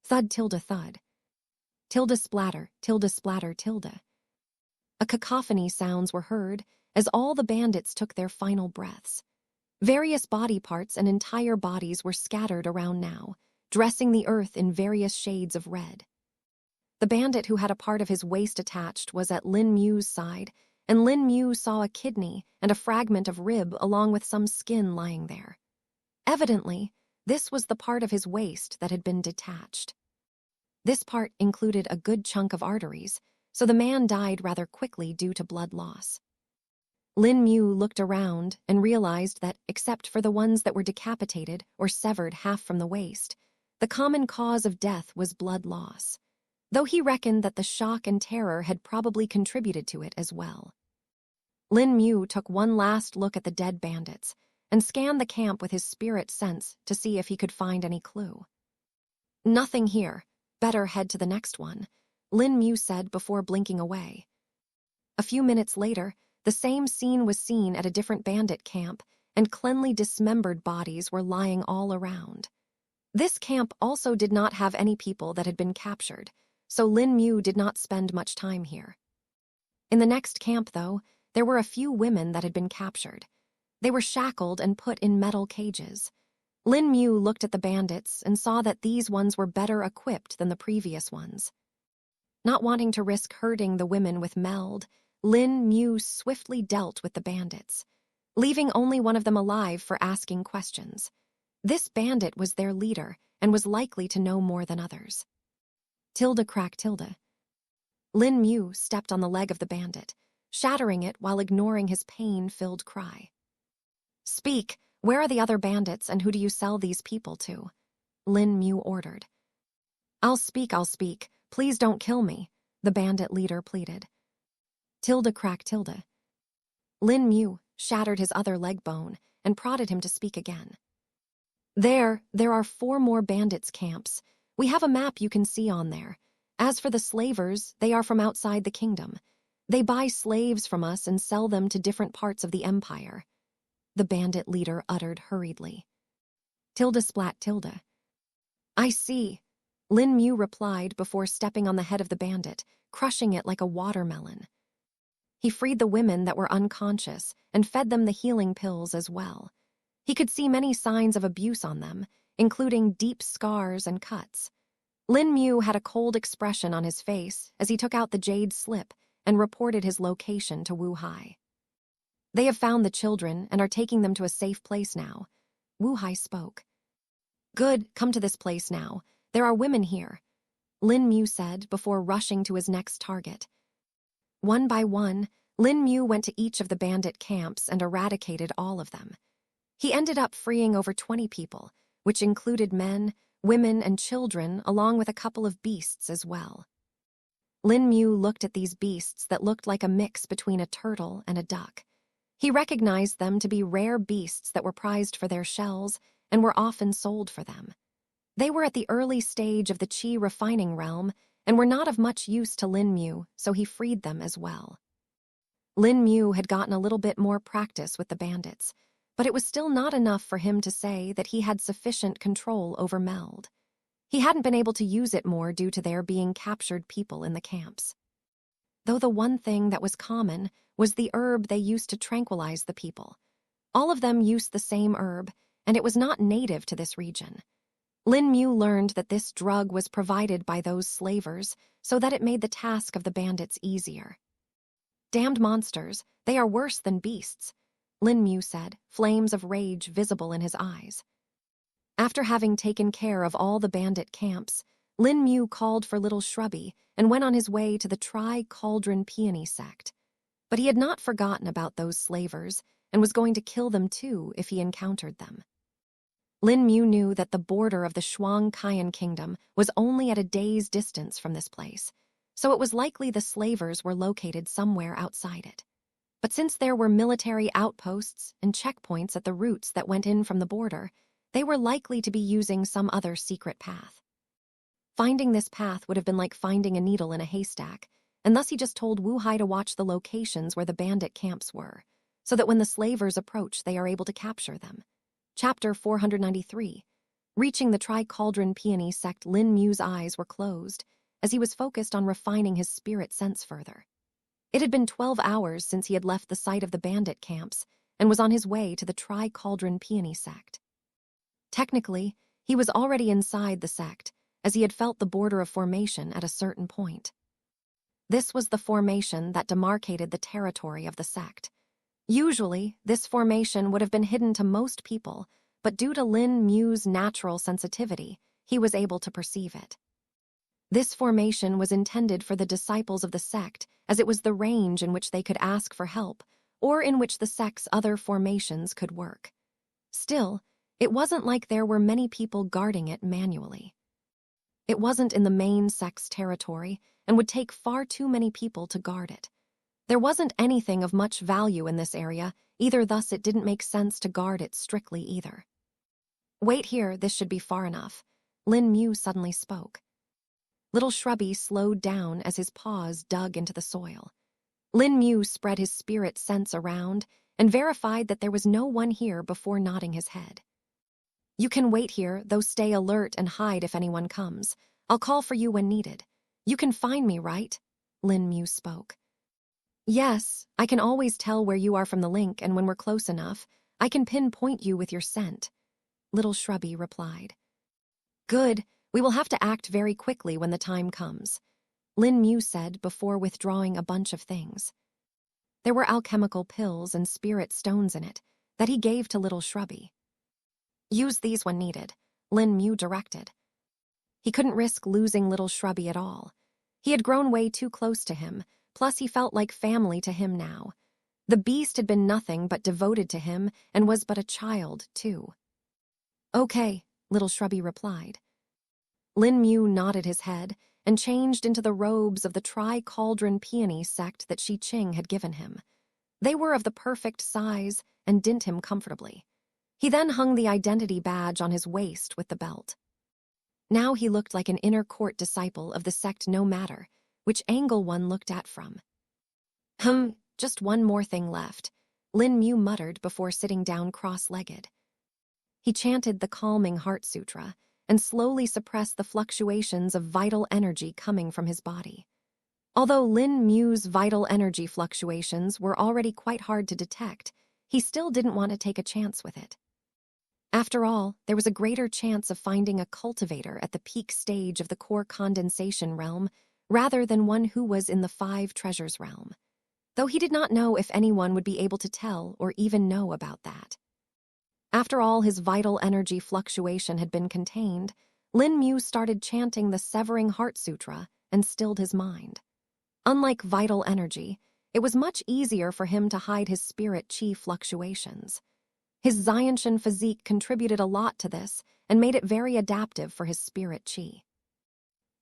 Thud tilde thud. Tilde splatter, tilde splatter tilde. A cacophony sounds were heard as all the bandits took their final breaths. Various body parts and entire bodies were scattered around now, dressing the earth in various shades of red. The bandit who had a part of his waist attached was at Lin Mu's side, and Lin Mu saw a kidney and a fragment of rib along with some skin lying there. Evidently, this was the part of his waist that had been detached. This part included a good chunk of arteries, so the man died rather quickly due to blood loss. Lin Mu looked around and realized that, except for the ones that were decapitated or severed half from the waist, the common cause of death was blood loss, though he reckoned that the shock and terror had probably contributed to it as well. Lin Mu took one last look at the dead bandits and scanned the camp with his spirit sense to see if he could find any clue. Nothing here. Better head to the next one, Lin Mu said before blinking away. A few minutes later, the same scene was seen at a different bandit camp, and cleanly dismembered bodies were lying all around. This camp also did not have any people that had been captured, so Lin Mu did not spend much time here. In the next camp, though, there were a few women that had been captured. They were shackled and put in metal cages. Lin Mu looked at the bandits and saw that these ones were better equipped than the previous ones. Not wanting to risk hurting the women with meld, Lin Mu swiftly dealt with the bandits, leaving only one of them alive for asking questions. This bandit was their leader and was likely to know more than others. Tilde crack tilde. Lin Mu stepped on the leg of the bandit, shattering it while ignoring his pain-filled cry. Speak, where are the other bandits and who do you sell these people to? Lin Mu ordered. I'll speak, please don't kill me, the bandit leader pleaded. Tilde crack tilde. Lin Mu shattered his other leg bone and prodded him to speak again. There are 4 more bandits' camps. We have a map you can see on there. As for the slavers, they are from outside the kingdom. They buy slaves from us and sell them to different parts of the empire, the bandit leader uttered hurriedly. Tilde splat tilde. I see, Lin Mu replied before stepping on the head of the bandit, crushing it like a watermelon. He freed the women that were unconscious and fed them the healing pills as well. He could see many signs of abuse on them, including deep scars and cuts. Lin Mu had a cold expression on his face as he took out the jade slip and reported his location to Wu Hai. They have found the children and are taking them to a safe place now, Wu Hai spoke. Good, come to this place now. There are women here, Lin Mu said before rushing to his next target. One by one, Lin Mu went to each of the bandit camps and eradicated all of them. He ended up freeing over 20 people, which included men, women, and children, along with a couple of beasts as well. Lin Mu looked at these beasts that looked like a mix between a turtle and a duck. He recognized them to be rare beasts that were prized for their shells and were often sold for them. They were at the early stage of the chi refining realm and were not of much use to Lin Mu, so he freed them as well. Lin Mu had gotten a little bit more practice with the bandits, but it was still not enough for him to say that he had sufficient control over Meld. He hadn't been able to use it more due to there being captured people in the camps. Though the one thing that was common was the herb they used to tranquilize the people. All of them used the same herb, and it was not native to this region. Lin Mu learned that this drug was provided by those slavers so that it made the task of the bandits easier. "Damned monsters, they are worse than beasts," Lin Mu said, flames of rage visible in his eyes. After having taken care of all the bandit camps, Lin Mu called for Little Shrubby and went on his way to the Tri-Cauldron Peony sect. But he had not forgotten about those slavers and was going to kill them too if he encountered them. Lin Mu knew that the border of the Shuang Qian kingdom was only at a day's distance from this place, so it was likely the slavers were located somewhere outside it. But since there were military outposts and checkpoints at the routes that went in from the border, they were likely to be using some other secret path. Finding this path would have been like finding a needle in a haystack, and thus he just told Wu Hai to watch the locations where the bandit camps were, so that when the slavers approach, they are able to capture them. Chapter 493. Reaching the Tri-Cauldron Peony sect, Lin Mu's eyes were closed, as he was focused on refining his spirit sense further. It had been 12 hours since he had left the site of the bandit camps and was on his way to the Tri-Cauldron Peony sect. Technically, he was already inside the sect, as he had felt the border of formation at a certain point. This was the formation that demarcated the territory of the sect. Usually, this formation would have been hidden to most people, but due to Lin Mu's natural sensitivity, he was able to perceive it. This formation was intended for the disciples of the sect, as it was the range in which they could ask for help, or in which the sect's other formations could work. Still, it wasn't like there were many people guarding it manually. It wasn't in the main sect's territory and would take far too many people to guard it. There wasn't anything of much value in this area, either, thus it didn't make sense to guard it strictly either. "Wait here, this should be far enough," Lin Mu suddenly spoke. Little Shrubby slowed down as his paws dug into the soil. Lin Mu spread his spirit sense around and verified that there was no one here before nodding his head. "You can wait here, though stay alert and hide if anyone comes. I'll call for you when needed. You can find me, right?" Lin Mu spoke. "Yes, I can always tell where you are from the link, and when we're close enough, I can pinpoint you with your scent," Little Shrubby replied. "Good, we will have to act very quickly when the time comes," Lin Mu said before withdrawing a bunch of things. There were alchemical pills and spirit stones in it that he gave to Little Shrubby. "Use these when needed," Lin Mu directed. He couldn't risk losing Little Shrubby at all. He had grown way too close to him, plus he felt like family to him now. The beast had been nothing but devoted to him and was but a child, too. "Okay," Little Shrubby replied. Lin Mu nodded his head and changed into the robes of the Tri-Cauldron Peony sect that Shi Qing had given him. They were of the perfect size and dint him comfortably. He then hung the identity badge on his waist with the belt. Now he looked like an inner court disciple of the sect, no matter which angle one looked at from. Just one more thing left," Lin Mu muttered before sitting down cross-legged. He chanted the calming Heart Sutra and slowly suppressed the fluctuations of vital energy coming from his body. Although Lin Mu's vital energy fluctuations were already quite hard to detect, he still didn't want to take a chance with it. After all, there was a greater chance of finding a cultivator at the peak stage of the core condensation realm rather than one who was in the 5 treasures realm, though he did not know if anyone would be able to tell or even know about that. After all his vital energy fluctuation had been contained, Lin Mu started chanting the Severing Heart Sutra and stilled his mind. Unlike vital energy, it was much easier for him to hide his spirit chi fluctuations. His Xianshan physique contributed a lot to this and made it very adaptive for his spirit chi.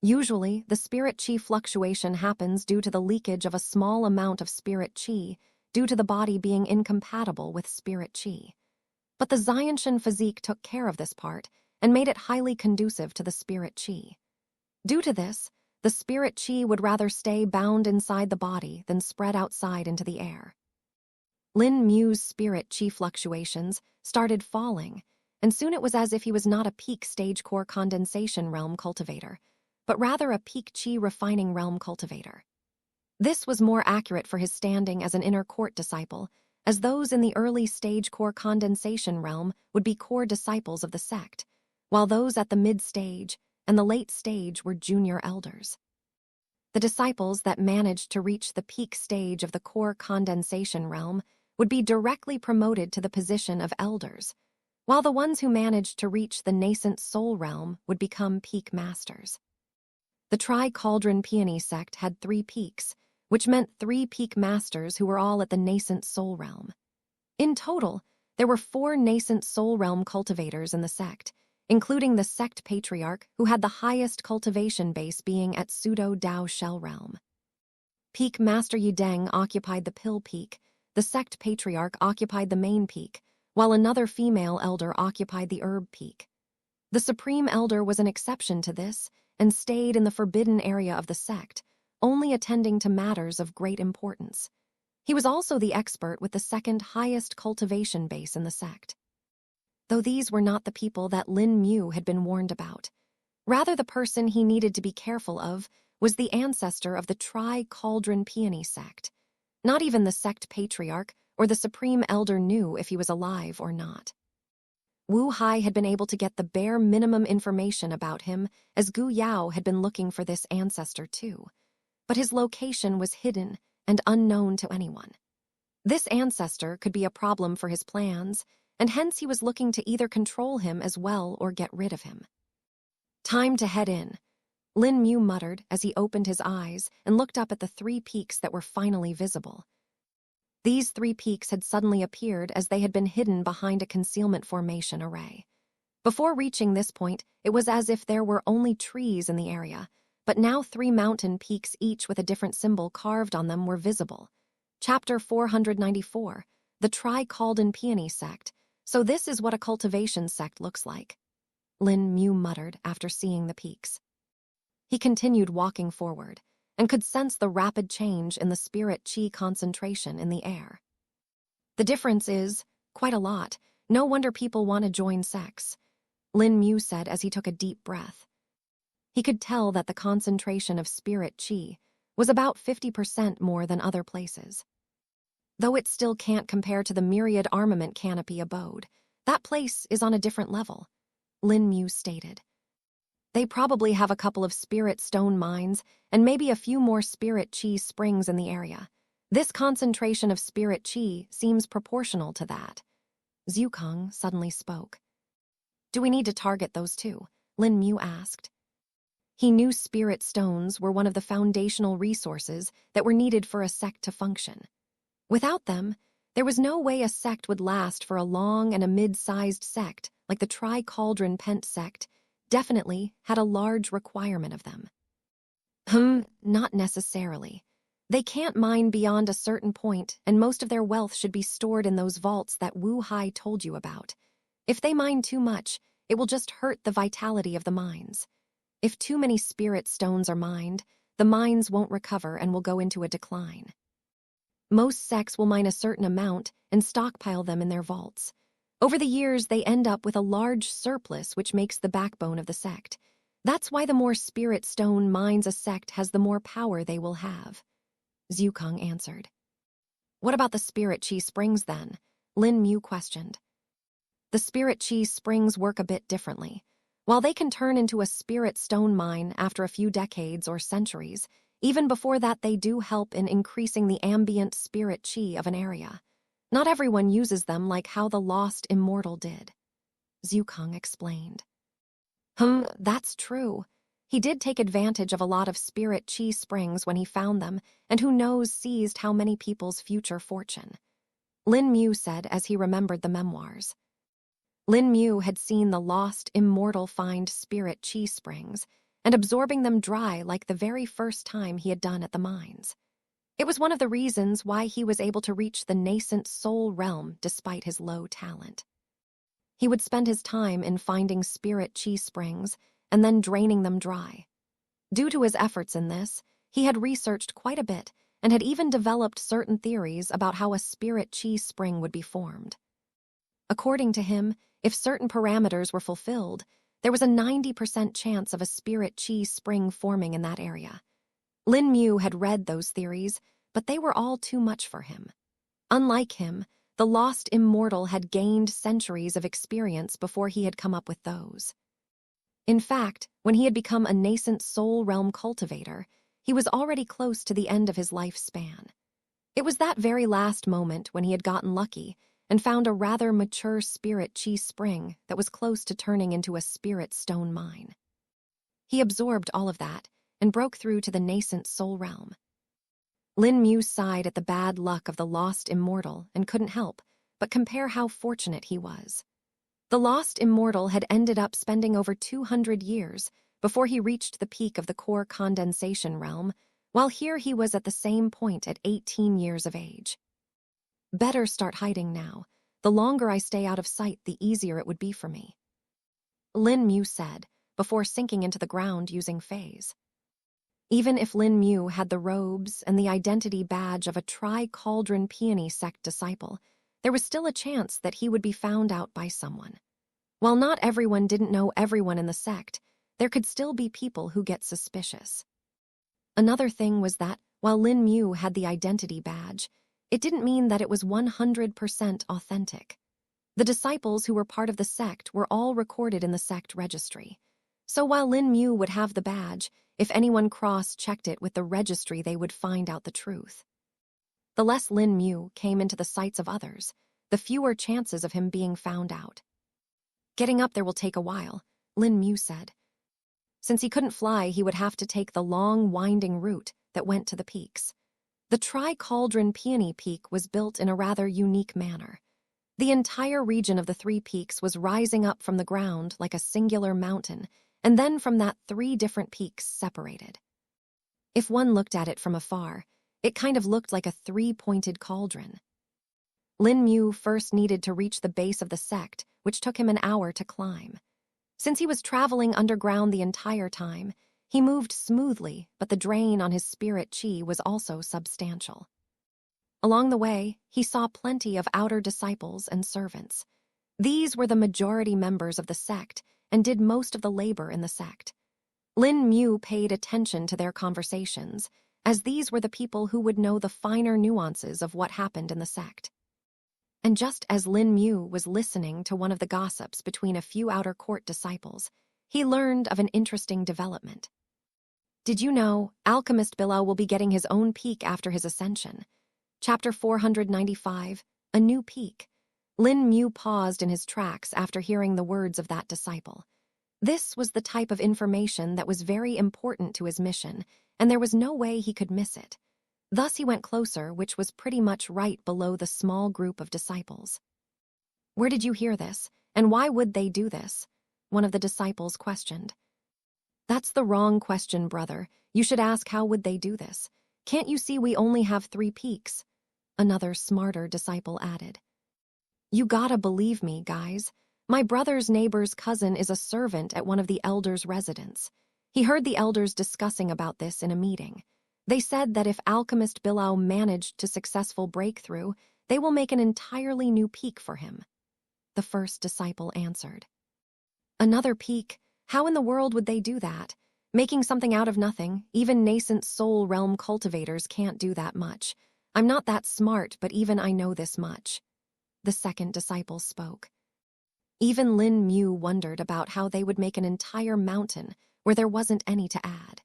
Usually, the spirit chi fluctuation happens due to the leakage of a small amount of spirit chi, due to the body being incompatible with spirit chi. But the Xianshan physique took care of this part and made it highly conducive to the spirit chi. Due to this, the spirit chi would rather stay bound inside the body than spread outside into the air. Lin Mu's spirit chi fluctuations started falling, and soon it was as if he was not a peak stage core condensation realm cultivator, but rather a peak chi refining realm cultivator. This was more accurate for his standing as an inner court disciple, as those in the early stage core condensation realm would be core disciples of the sect, while those at the mid-stage and the late stage were junior elders. The disciples that managed to reach the peak stage of the core condensation realm would be directly promoted to the position of elders, while the ones who managed to reach the nascent soul realm would become peak masters. The Tri-Cauldron Peony sect had 3 peaks, which meant 3 peak masters who were all at the nascent soul realm. In total, there were 4 nascent soul realm cultivators in the sect, including the sect patriarch who had the highest cultivation base being at pseudo-Dao shell realm. Peak Master Yideng occupied the pill peak, the sect patriarch occupied the main peak, while another female elder occupied the herb peak. The supreme elder was an exception to this and stayed in the forbidden area of the sect, only attending to matters of great importance. He was also the expert with the second highest cultivation base in the sect. Though these were not the people that Lin Mu had been warned about. Rather, the person he needed to be careful of was the ancestor of the Tri-Cauldron Peony sect. Not even the sect patriarch or the supreme elder knew if he was alive or not. Wu Hai had been able to get the bare minimum information about him, as Gu Yao had been looking for this ancestor too. But his location was hidden and unknown to anyone. This ancestor could be a problem for his plans, and hence he was looking to either control him as well or get rid of him. Time to head in, Lin Mu muttered as he opened his eyes and looked up at the 3 peaks that were finally visible. These 3 peaks had suddenly appeared as they had been hidden behind a concealment formation array. Before reaching this point, it was as if there were only trees in the area, but now 3 mountain peaks each with a different symbol carved on them were visible. Chapter 494, the Tri-Cauldron Peony sect. So this is what a cultivation sect looks like, Lin Mu muttered after seeing the peaks. He continued walking forward, and could sense the rapid change in the spirit chi concentration in the air. The difference is, quite a lot. No wonder people want to join sects, Lin Mu said as he took a deep breath. He could tell that the concentration of spirit chi was about 50% more than other places. Though it still can't compare to the myriad armament canopy abode, that place is on a different level, Lin Mu stated. They probably have a couple of spirit stone mines and maybe a few more spirit chi springs in the area. This concentration of spirit chi seems proportional to that. Zhukang suddenly spoke. Do we need to target those two? Lin Mu asked. He knew spirit stones were one of the foundational resources that were needed for a sect to function. Without them, there was no way a sect would last for a long and a mid-sized sect like the Tri-Cauldron Pent sect definitely had a large requirement of them. Not necessarily. They can't mine beyond a certain point, and most of their wealth should be stored in those vaults that Wu Hai told you about. If they mine too much, it will just hurt the vitality of the mines. If too many spirit stones are mined, the mines won't recover and will go into a decline. Most sects will mine a certain amount and stockpile them in their vaults. Over the years, they end up with a large surplus which makes the backbone of the sect. That's why the more spirit stone mines a sect has, the more power they will have, Zhukang answered. What about the spirit chi springs then? Lin Mu questioned. The spirit chi springs work a bit differently. While they can turn into a spirit stone mine after a few decades or centuries, even before that they do help in increasing the ambient spirit chi of an area. Not everyone uses them like how the lost immortal did, Zhukang explained. That's true. He did take advantage of a lot of spirit chi springs when he found them, and who knows seized how many people's future fortune, Lin Mu said as he remembered the memoirs. Lin Mu had seen the lost immortal find spirit chi springs and absorbing them dry like the very first time he had done at the mines. It was one of the reasons why he was able to reach the nascent soul realm despite his low talent. He would spend his time in finding spirit chi springs and then draining them dry. Due to his efforts in this, he had researched quite a bit and had even developed certain theories about how a spirit chi spring would be formed. According to him, if certain parameters were fulfilled, there was a 90% chance of a spirit chi spring forming in that area. Lin Mu had read those theories, but they were all too much for him. Unlike him, the lost immortal had gained centuries of experience before he had come up with those. In fact, when he had become a nascent soul realm cultivator, he was already close to the end of his lifespan. It was that very last moment when he had gotten lucky and found a rather mature spirit chi spring that was close to turning into a spirit stone mine. He absorbed all of that and broke through to the nascent soul realm. Lin Mu sighed at the bad luck of the lost immortal and couldn't help but compare how fortunate he was. The lost immortal had ended up spending over 200 years before he reached the peak of the core condensation realm, while here he was at the same point at 18 years of age. Better start hiding now. The longer I stay out of sight, the easier it would be for me, Lin Mu said, before sinking into the ground using phase. Even if Lin Mu had the robes and the identity badge of a Tri-Cauldron Peony sect disciple, there was still a chance that he would be found out by someone. While not everyone didn't know everyone in the sect, there could still be people who get suspicious. Another thing was that, while Lin Mu had the identity badge, it didn't mean that it was 100% authentic. The disciples who were part of the sect were all recorded in the sect registry. So while Lin Mu would have the badge, if anyone cross-checked it with the registry, they would find out the truth. The less Lin Mu came into the sights of others, the fewer chances of him being found out. Getting up there will take a while, Lin Mu said. Since he couldn't fly, he would have to take the long, winding route that went to the peaks. The Tri-Cauldron Peony Peak was built in a rather unique manner. The entire region of the three peaks was rising up from the ground like a singular mountain, and then from that 3 different peaks separated. If one looked at it from afar, it kind of looked like a 3-pointed cauldron. Lin Mu first needed to reach the base of the sect, which took him an hour to climb. Since he was traveling underground the entire time, he moved smoothly, but the drain on his spirit chi was also substantial. Along the way, he saw plenty of outer disciples and servants. These were the majority members of the sect and did most of the labor in the sect. Lin Mu paid attention to their conversations, as these were the people who would know the finer nuances of what happened in the sect. And just as Lin Mu was listening to one of the gossips between a few outer court disciples, he learned of an interesting development. Did you know Alchemist Bilal will be getting his own peak after his ascension? Chapter 495, A New Peak. Lin Mu paused in his tracks after hearing the words of that disciple. This was the type of information that was very important to his mission, and there was no way he could miss it. Thus he went closer, which was pretty much right below the small group of disciples. Where did you hear this, and why would they do this? One of the disciples questioned. That's the wrong question, brother. You should ask how would they do this. Can't you see we only have 3 peaks? Another smarter disciple added. You gotta believe me, guys. My brother's neighbor's cousin is a servant at one of the elders' residence. He heard the elders discussing about this in a meeting. They said that if Alchemist Bilal managed to successful breakthrough, they will make an entirely new peak for him. The first disciple answered. Another peak? How in the world would they do that? Making something out of nothing, even nascent soul realm cultivators can't do that much. I'm not that smart, but even I know this much. The second disciple spoke. Even Lin Mu wondered about how they would make an entire mountain where there wasn't any to add.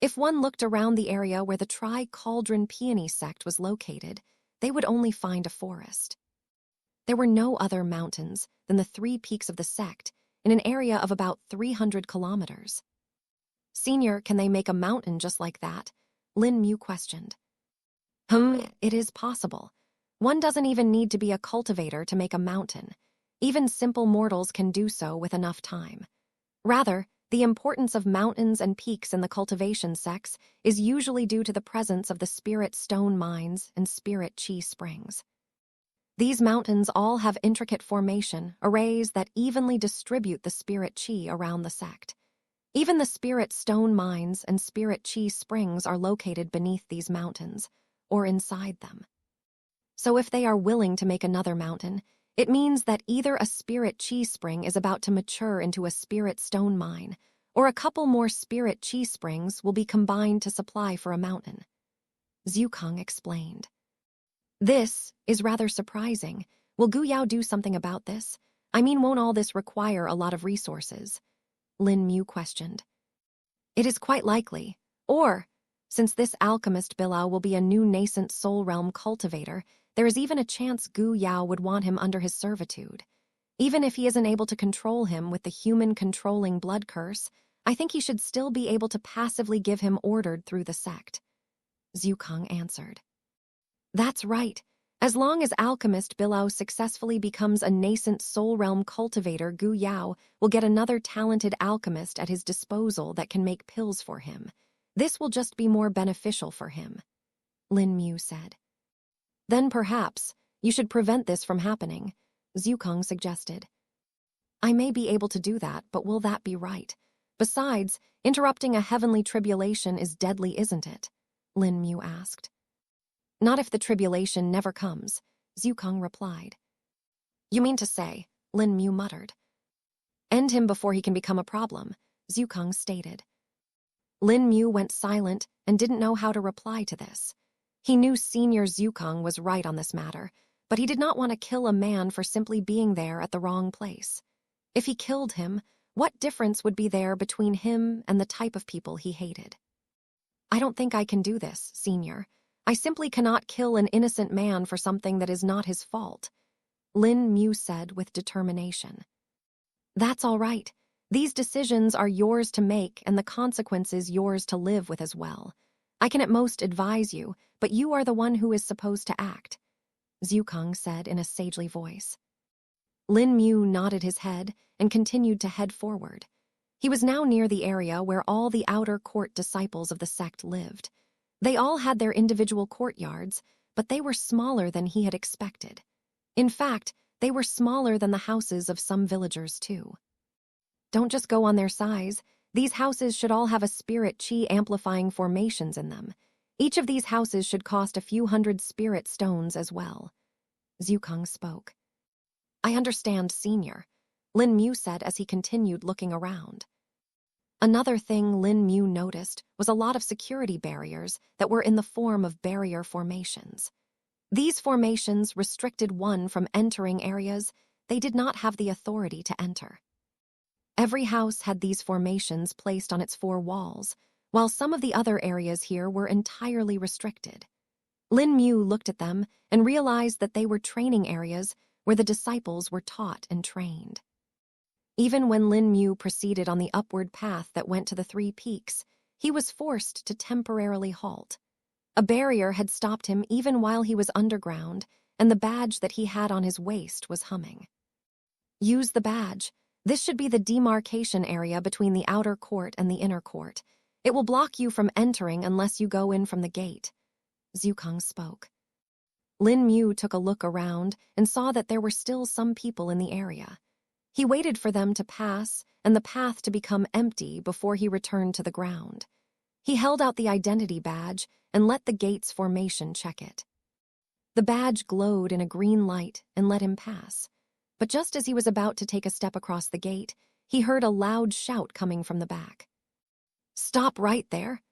If one looked around the area where the Tri-Cauldron Peony sect was located, they would only find a forest. There were no other mountains than the 3 peaks of the sect in an area of about 300 kilometers. Senior, can they make a mountain just like that? Lin Mu questioned. It is possible. One doesn't even need to be a cultivator to make a mountain. Even simple mortals can do so with enough time. Rather, the importance of mountains and peaks in the cultivation sects is usually due to the presence of the spirit stone mines and spirit chi springs. These mountains all have intricate formation, arrays that evenly distribute the spirit chi around the sect. Even the spirit stone mines and spirit chi springs are located beneath these mountains, or inside them. So if they are willing to make another mountain, it means that either a spirit chi spring is about to mature into a spirit stone mine, or a couple more spirit chi springs will be combined to supply for a mountain. Zhukang explained. This is rather surprising. Will Gu Yao do something about this? I mean, won't all this require a lot of resources? Lin Mu questioned. It is quite likely. Or, since this alchemist Bilao will be a new nascent soul realm cultivator, there is even a chance Gu Yao would want him under his servitude. Even if he isn't able to control him with the human-controlling blood curse, I think he should still be able to passively give him ordered through the sect. Zhukang answered. That's right. As long as alchemist Bilao successfully becomes a nascent soul realm cultivator, Gu Yao will get another talented alchemist at his disposal that can make pills for him. This will just be more beneficial for him, Lin Mu said. Then perhaps you should prevent this from happening, Zhukang suggested. I may be able to do that, but will that be right? Besides, interrupting a heavenly tribulation is deadly, isn't it? Lin Mu asked. Not if the tribulation never comes, Zhukang replied. You mean to say, Lin Mu muttered. End him before he can become a problem, Zhukang stated. Lin Mu went silent and didn't know how to reply to this. He knew Senior Zhukang was right on this matter, but he did not want to kill a man for simply being there at the wrong place. If he killed him, what difference would be there between him and the type of people he hated? I don't think I can do this, Senior. I simply cannot kill an innocent man for something that is not his fault, Lin Mu said with determination. That's all right. These decisions are yours to make and the consequences yours to live with as well. I can at most advise you, but you are the one who is supposed to act, Zhukang said in a sagely voice. Lin Mu nodded his head and continued to head forward. He was now near the area where all the outer court disciples of the sect lived. They all had their individual courtyards, but they were smaller than he had expected. In fact, they were smaller than the houses of some villagers too. Don't just go on their size. These houses should all have a spirit chi amplifying formations in them. Each of these houses should cost a few hundred spirit stones as well. Zhukang spoke. I understand, Senior, Lin Mu said as he continued looking around. Another thing Lin Mu noticed was a lot of security barriers that were in the form of barrier formations. These formations restricted one from entering areas they did not have the authority to enter. Every house had these formations placed on its four walls, while some of the other areas here were entirely restricted. Lin Mu looked at them and realized that they were training areas where the disciples were taught and trained. Even when Lin Mu proceeded on the upward path that went to the 3 peaks, he was forced to temporarily halt. A barrier had stopped him even while he was underground, and the badge that he had on his waist was humming. Use the badge. This should be the demarcation area between the outer court and the inner court. It will block you from entering unless you go in from the gate, Zhukang spoke. Lin Mu took a look around and saw that there were still some people in the area. He waited for them to pass and the path to become empty before he returned to the ground. He held out the identity badge and let the gate's formation check it. The badge glowed in a green light and let him pass. But just as he was about to take a step across the gate, he heard a loud shout coming from the back. Stop right there.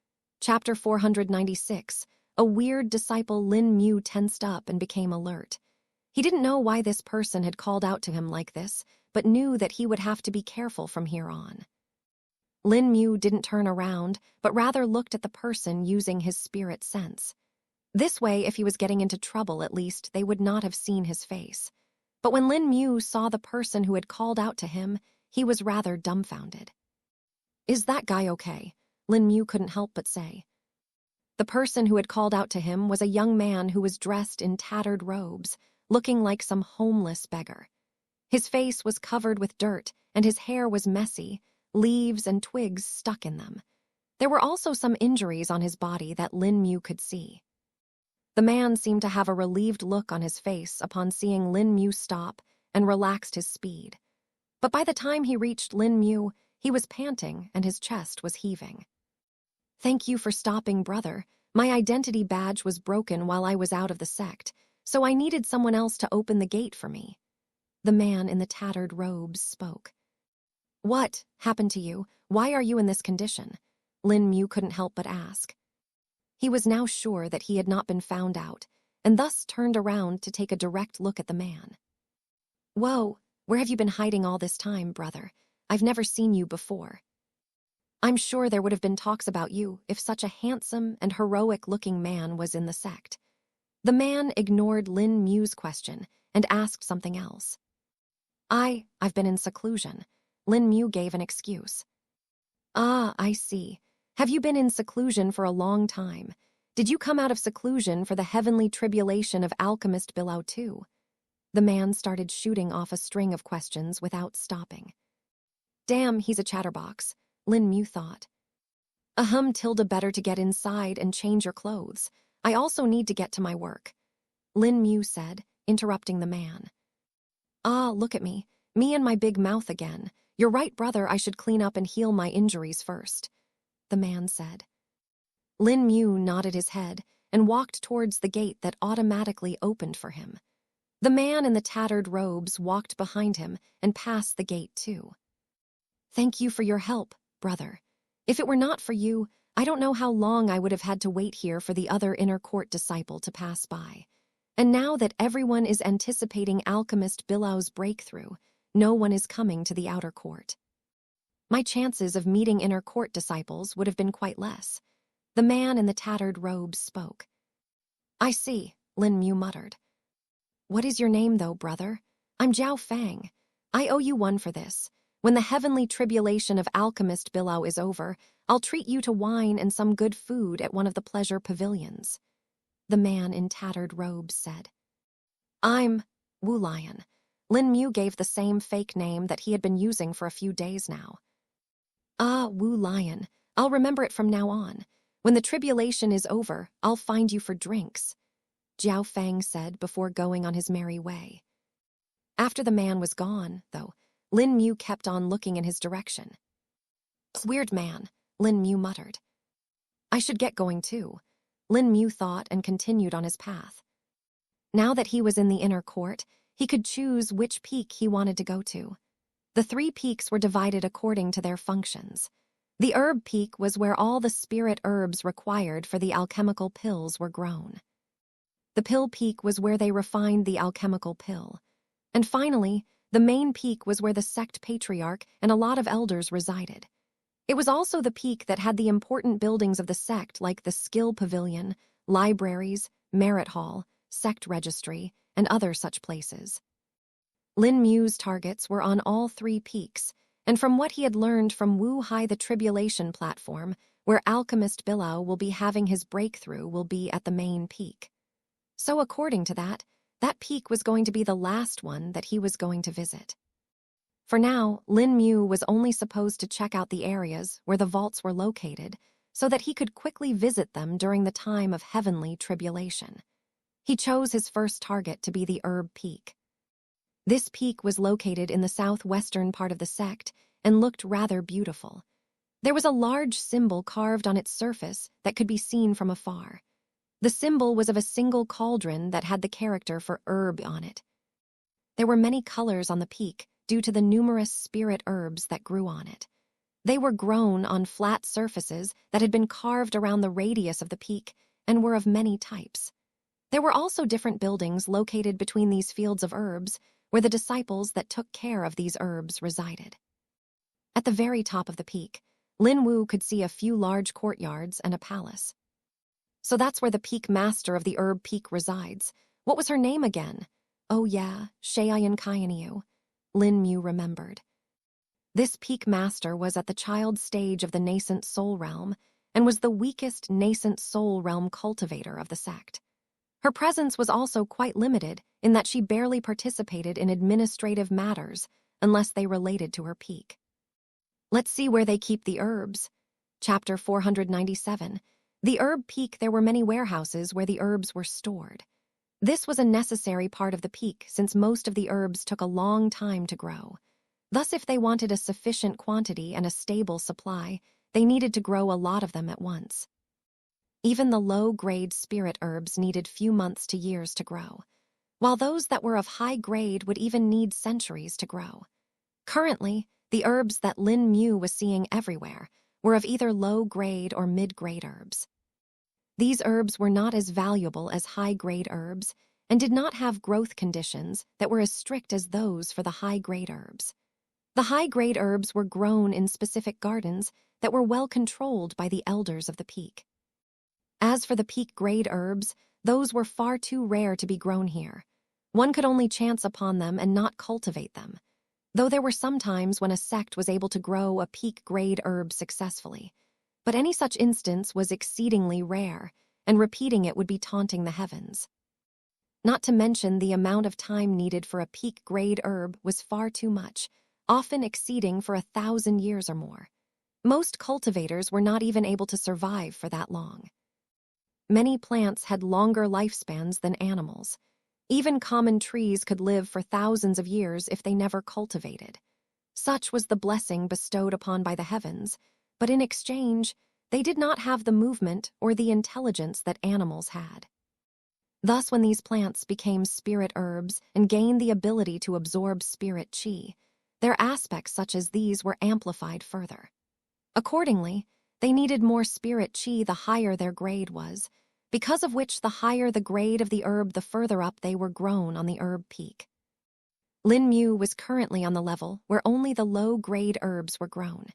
Chapter 496. A weird disciple. Lin Mu tensed up and became alert. He didn't know why this person had called out to him like this, but knew that he would have to be careful from here on. Lin Mu didn't turn around, but rather looked at the person using his spirit sense. This way, if he was getting into trouble, at least they would not have seen his face. But when Lin Mu saw the person who had called out to him, he was rather dumbfounded. Is that guy okay? Lin Mu couldn't help but say. The person who had called out to him was a young man who was dressed in tattered robes, looking like some homeless beggar. His face was covered with dirt, and his hair was messy, leaves and twigs stuck in them. There were also some injuries on his body that Lin Mu could see. The man seemed to have a relieved look on his face upon seeing Lin Mu stop and relaxed his speed. But by the time he reached Lin Mu, he was panting and his chest was heaving. "Thank you for stopping, brother. My identity badge was broken while I was out of the sect, so I needed someone else to open the gate for me." The man in the tattered robes spoke. "What happened to you? Why are you in this condition?" Lin Mu couldn't help but ask. He was now sure that he had not been found out, and thus turned around to take a direct look at the man. "Whoa, where have you been hiding all this time, brother? I've never seen you before. I'm sure there would have been talks about you if such a handsome and heroic-looking man was in the sect." The man ignored Lin Mu's question and asked something else. I've been in seclusion." Lin Mu gave an excuse. "Ah, I see. Have you been in seclusion for a long time? Did you come out of seclusion for the heavenly tribulation of alchemist Bilao too?" The man started shooting off a string of questions without stopping. Damn, he's a chatterbox, Lin Mu thought. Tilda, better to get inside and change your clothes. I also need to get to my work," Lin Mu said, interrupting the man. "Ah, look at me and my big mouth again. You're right, brother, I should clean up and heal my injuries first," the man said. Lin Mu nodded his head and walked towards the gate that automatically opened for him. The man in the tattered robes walked behind him and passed the gate too. "Thank you for your help, brother. If it were not for you, I don't know how long I would have had to wait here for the other inner court disciple to pass by. And now that everyone is anticipating alchemist Bilao's breakthrough, no one is coming to the outer court. My chances of meeting inner court disciples would have been quite less." The man in the tattered robes spoke. "I see," Lin Mu muttered. "What is your name, though, brother?" "I'm Jiao Fang. I owe you one for this. When the heavenly tribulation of alchemist Bilao is over, I'll treat you to wine and some good food at one of the pleasure pavilions," the man in tattered robes said. "I'm Wu Lion." Lin Mu gave the same fake name that he had been using for a few days now. "Ah, Wu Lion. I'll remember it from now on. When the tribulation is over, I'll find you for drinks," Jiao Fang said before going on his merry way. After the man was gone, though, Lin Mu kept on looking in his direction. "Weird man," Lin Mu muttered. "I should get going too," Lin Mu thought and continued on his path. Now that he was in the inner court, he could choose which peak he wanted to go to. The 3 peaks were divided according to their functions. The herb peak was where all the spirit herbs required for the alchemical pills were grown. The pill peak was where they refined the alchemical pill. And finally, the main peak was where the sect patriarch and a lot of elders resided. It was also the peak that had the important buildings of the sect like the skill pavilion, libraries, merit hall, sect registry, and other such places. Lin Mu's targets were on all 3 peaks, and from what he had learned from Wu Hai, the tribulation platform, where alchemist Bilao will be having his breakthrough, will be at the main peak. So according to that peak was going to be the last one that he was going to visit. For now, Lin Mu was only supposed to check out the areas where the vaults were located so that he could quickly visit them during the time of heavenly tribulation. He chose his first target to be the herb peak. This peak was located in the southwestern part of the sect and looked rather beautiful. There was a large symbol carved on its surface that could be seen from afar. The symbol was of a single cauldron that had the character for herb on it. There were many colors on the peak due to the numerous spirit herbs that grew on it. They were grown on flat surfaces that had been carved around the radius of the peak and were of many types. There were also different buildings located between these fields of herbs where the disciples that took care of these herbs resided. At the very top of the peak, Lin Wu could see a few large courtyards and a palace. So that's where the peak master of the herb peak resides. What was her name again? Oh yeah, Shayan Kaianiu, Lin Mu remembered. This peak master was at the child stage of the nascent soul realm and was the weakest nascent soul realm cultivator of the sect. Her presence was also quite limited in that she barely participated in administrative matters unless they related to her peak. Let's see where they keep the herbs. Chapter 497. The herb peak, there were many warehouses where the herbs were stored. This was a necessary part of the peak since most of the herbs took a long time to grow. Thus, if they wanted a sufficient quantity and a stable supply, they needed to grow a lot of them at once. Even the low-grade spirit herbs needed few months to years to grow, while those that were of high grade would even need centuries to grow. Currently, the herbs that Lin Mu was seeing everywhere were of either low-grade or mid-grade herbs. These herbs were not as valuable as high-grade herbs and did not have growth conditions that were as strict as those for the high-grade herbs. The high-grade herbs were grown in specific gardens that were well controlled by the elders of the peak. As for the peak-grade herbs, those were far too rare to be grown here. One could only chance upon them and not cultivate them, though there were some times when a sect was able to grow a peak-grade herb successfully. But any such instance was exceedingly rare, and repeating it would be taunting the heavens. Not to mention the amount of time needed for a peak-grade herb was far too much, often exceeding for 1,000 years or more. Most cultivators were not even able to survive for that long. Many plants had longer lifespans than animals. Even common trees could live for thousands of years if they never cultivated. Such was the blessing bestowed upon by the heavens, but in exchange, they did not have the movement or the intelligence that animals had. Thus, when these plants became spirit herbs and gained the ability to absorb spirit chi, their aspects such as these were amplified further. Accordingly, they needed more spirit chi the higher their grade was, because of which the higher the grade of the herb the further up they were grown on the herb peak. Lin Mu was currently on the level where only the low-grade herbs were grown.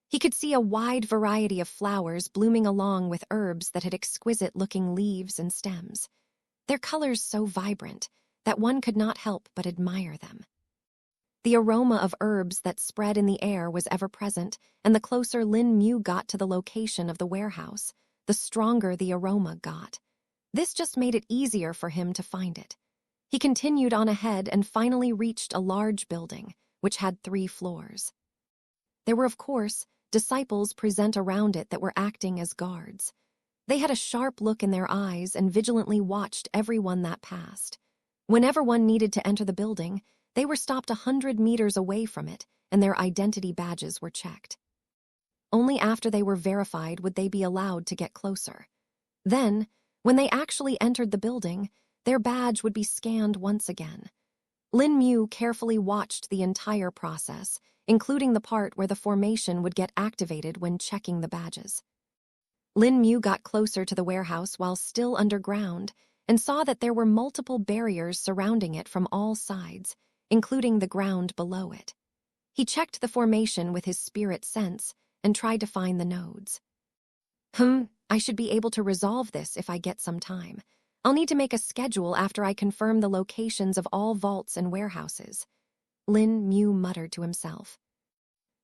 He could see a wide variety of flowers blooming along with herbs that had exquisite-looking leaves and stems, their colors so vibrant that one could not help but admire them. The aroma of herbs that spread in the air was ever present, and the closer Lin Mu got to the location of the warehouse, the stronger the aroma got. This just made it easier for him to find it. He continued on ahead and finally reached a large building, which had 3 floors. There were, of course, disciples present around it that were acting as guards. They had a sharp look in their eyes and vigilantly watched everyone that passed. Whenever one needed to enter the building, they were stopped 100 meters away from it, and their identity badges were checked. Only after they were verified would they be allowed to get closer. Then, when they actually entered the building, their badge would be scanned once again. Lin Mu carefully watched the entire process, including the part where the formation would get activated when checking the badges. Lin Mu got closer to the warehouse while still underground and saw that there were multiple barriers surrounding it from all sides, including the ground below it. He checked the formation with his spirit sense and tried to find the nodes. I should be able to resolve this if I get some time. I'll need to make a schedule after I confirm the locations of all vaults and warehouses, Lin Mu muttered to himself.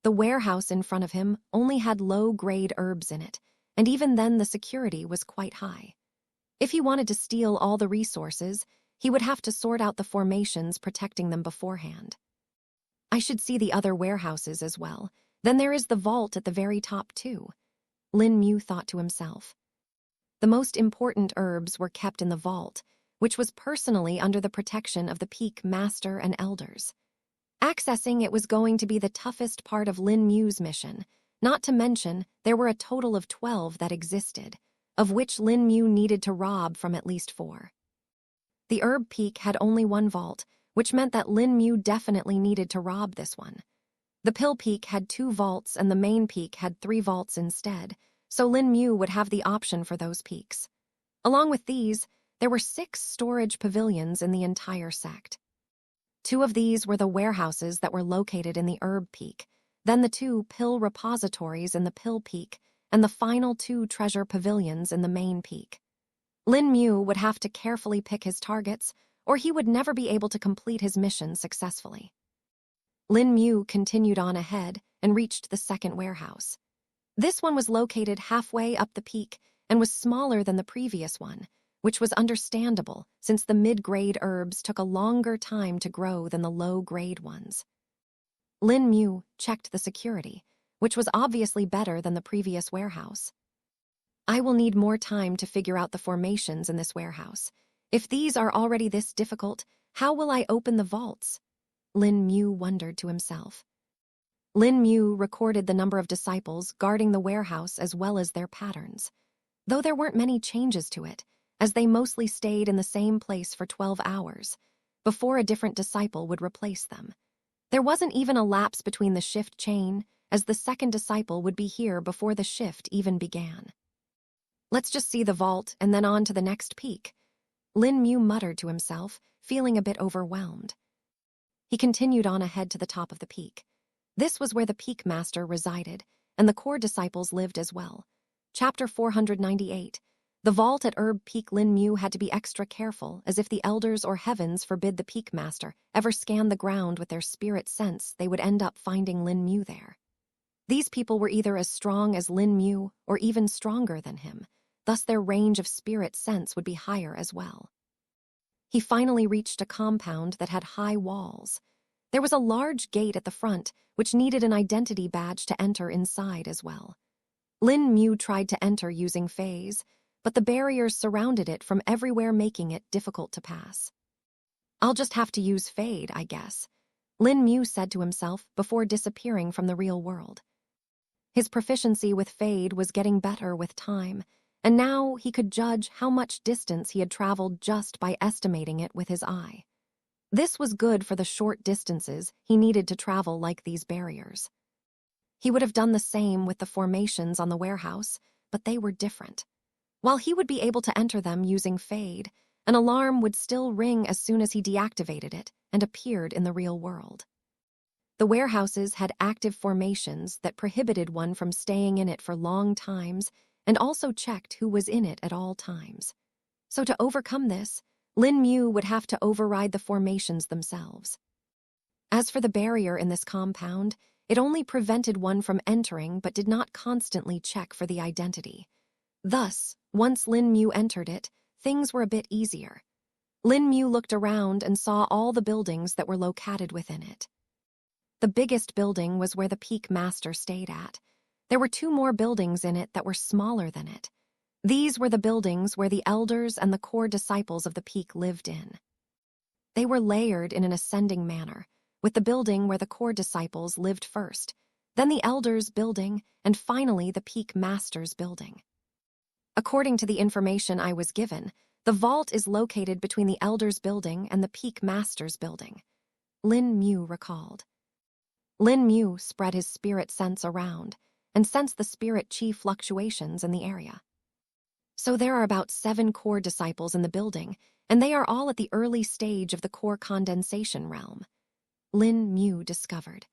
The warehouse in front of him only had low-grade herbs in it, and even then the security was quite high. If he wanted to steal all the resources, he would have to sort out the formations protecting them beforehand. I should see the other warehouses as well. Then there is the vault at the very top too, Lin Mu thought to himself. The most important herbs were kept in the vault, which was personally under the protection of the peak master and elders. Accessing it was going to be the toughest part of Lin Mu's mission, not to mention there were a total of 12 that existed, of which Lin Mu needed to rob from at least 4. The herb peak had only one vault, which meant that Lin Mu definitely needed to rob this one. The pill peak had 2 vaults and the main peak had 3 vaults instead, so Lin Mu would have the option for those peaks. Along with these, there were 6 storage pavilions in the entire sect. 2 of these were the warehouses that were located in the herb peak, then the 2 pill repositories in the pill peak, and the final 2 treasure pavilions in the main peak. Lin Mu would have to carefully pick his targets, or he would never be able to complete his mission successfully. Lin Mu continued on ahead and reached the second warehouse. This one was located halfway up the peak and was smaller than the previous one, which was understandable since the mid-grade herbs took a longer time to grow than the low-grade ones. Lin Mu checked the security, which was obviously better than the previous warehouse. I will need more time to figure out the formations in this warehouse. If these are already this difficult, how will I open the vaults? Lin Mu wondered to himself. Lin Mu recorded the number of disciples guarding the warehouse as well as their patterns. Though there weren't many changes to it, as they mostly stayed in the same place for 12 hours, before a different disciple would replace them. There wasn't even a lapse between the shift chain, as the second disciple would be here before the shift even began. Let's just see the vault and then on to the next peak. Lin Mu muttered to himself, feeling a bit overwhelmed. He continued on ahead to the top of the peak. This was where the peak master resided, and the core disciples lived as well. Chapter 498. The vault at Herb Peak. Lin Mu had to be extra careful, as if the elders or heavens forbid the peak master ever scan the ground with their spirit sense, they would end up finding Lin Mu there. These people were either as strong as Lin Mu or even stronger than him, thus their range of spirit sense would be higher as well. He finally reached a compound that had high walls. There was a large gate at the front, which needed an identity badge to enter inside as well. Lin Mu tried to enter using phase, but the barriers surrounded it from everywhere, making it difficult to pass. I'll just have to use fade, I guess, Lin Mu said to himself before disappearing from the real world. His proficiency with fade was getting better with time, and now he could judge how much distance he had traveled just by estimating it with his eye. This was good for the short distances he needed to travel like these barriers. He would have done the same with the formations on the warehouse, but they were different. While he would be able to enter them using fade, an alarm would still ring as soon as he deactivated it and appeared in the real world. The warehouses had active formations that prohibited one from staying in it for long times and also checked who was in it at all times. So to overcome this, Lin Mu would have to override the formations themselves. As for the barrier in this compound, it only prevented one from entering but did not constantly check for the identity. Thus, once Lin Mu entered it, things were a bit easier. Lin Mu looked around and saw all the buildings that were located within it. The biggest building was where the peak master stayed at. There were 2 more buildings in it that were smaller than it. These were the buildings where the elders and the core disciples of the peak lived in. They were layered in an ascending manner, with the building where the core disciples lived first, then the elders' building, and finally the peak master's building. According to the information I was given, the vault is located between the elders' building and the peak master's building, Lin Mu recalled. Lin Mu spread his spirit sense around and sensed the spirit chi fluctuations in the area. So there are about 7 core disciples in the building, and they are all at the early stage of the core condensation realm, Lin Mu discovered.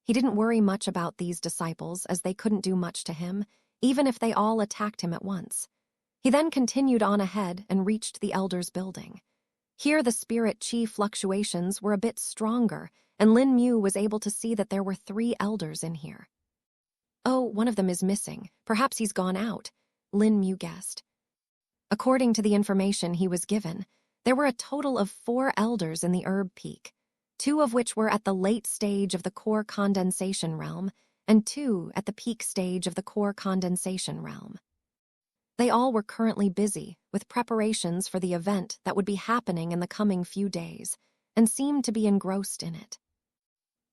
He didn't worry much about these disciples as they couldn't do much to him, even if they all attacked him at once. He then continued on ahead and reached the elders' building. Here the spirit chi fluctuations were a bit stronger, and Lin Mu was able to see that there were 3 elders in here. Oh, one of them is missing. Perhaps he's gone out, Lin Mu guessed. According to the information he was given, there were a total of 4 elders in the Herb Peak, 2 of which were at the late stage of the core condensation realm, and 2 at the peak stage of the core condensation realm. They all were currently busy with preparations for the event that would be happening in the coming few days, and seemed to be engrossed in it.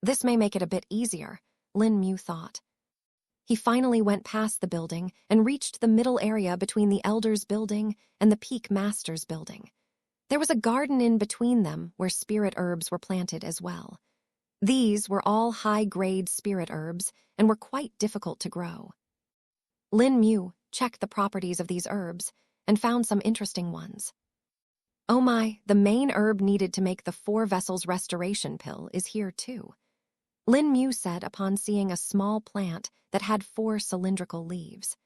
This may make it a bit easier, Lin Mu thought. He finally went past the building and reached the middle area between the elders' building and the peak master's building. There was a garden in between them where spirit herbs were planted as well. These were all high-grade spirit herbs and were quite difficult to grow. Lin Mu checked the properties of these herbs and found some interesting ones. Oh my, the main herb needed to make the 4 vessels restoration pill is here too, Lin Mu said upon seeing a small plant that had 4 cylindrical leaves.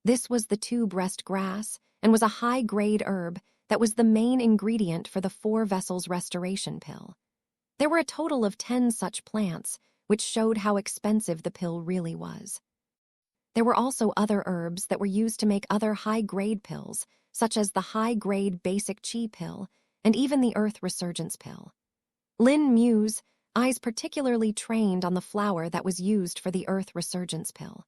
This was the tube-rest grass and was a high-grade herb that was the main ingredient for the 4 vessels restoration pill. There were a total of 10 such plants, which showed how expensive the pill really was. There were also other herbs that were used to make other high-grade pills, such as the high-grade basic chi pill and even the earth resurgence pill. Lin Mu's eyes particularly trained on the flower that was used for the earth resurgence pill.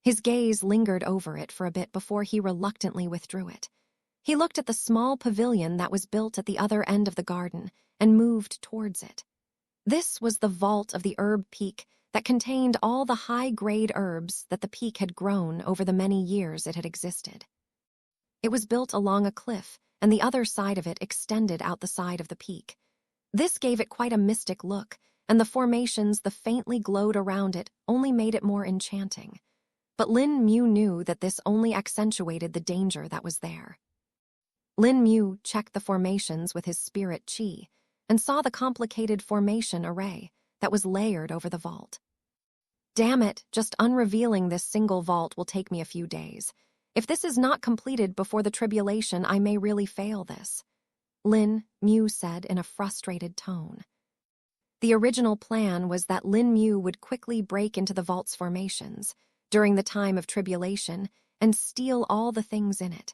His gaze lingered over it for a bit before he reluctantly withdrew it. He looked at the small pavilion that was built at the other end of the garden and moved towards it. This was the vault of the herb peak that contained all the high-grade herbs that the peak had grown over the many years it had existed. It was built along a cliff, and the other side of it extended out the side of the peak. This gave it quite a mystic look, and the formations that faintly glowed around it only made it more enchanting. But Lin Mu knew that this only accentuated the danger that was there. Lin Mu checked the formations with his spirit chi and saw the complicated formation array that was layered over the vault. Damn it, just unrevealing this single vault will take me a few days. If this is not completed before the tribulation, I may really fail this, Lin Mu said in a frustrated tone. The original plan was that Lin Mu would quickly break into the vault's formations during the time of tribulation and steal all the things in it.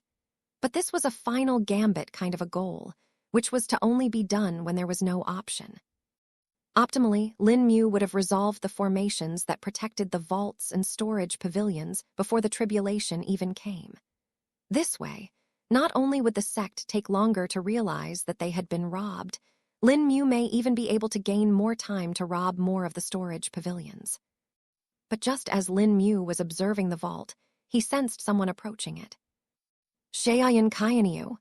But this was a final gambit kind of a goal, which was to only be done when there was no option. Optimally, Lin Mu would have resolved the formations that protected the vaults and storage pavilions before the tribulation even came. This way, not only would the sect take longer to realize that they had been robbed, Lin Mu may even be able to gain more time to rob more of the storage pavilions. But just as Lin Mu was observing the vault, he sensed someone approaching it. Sheiyan Kaianiu,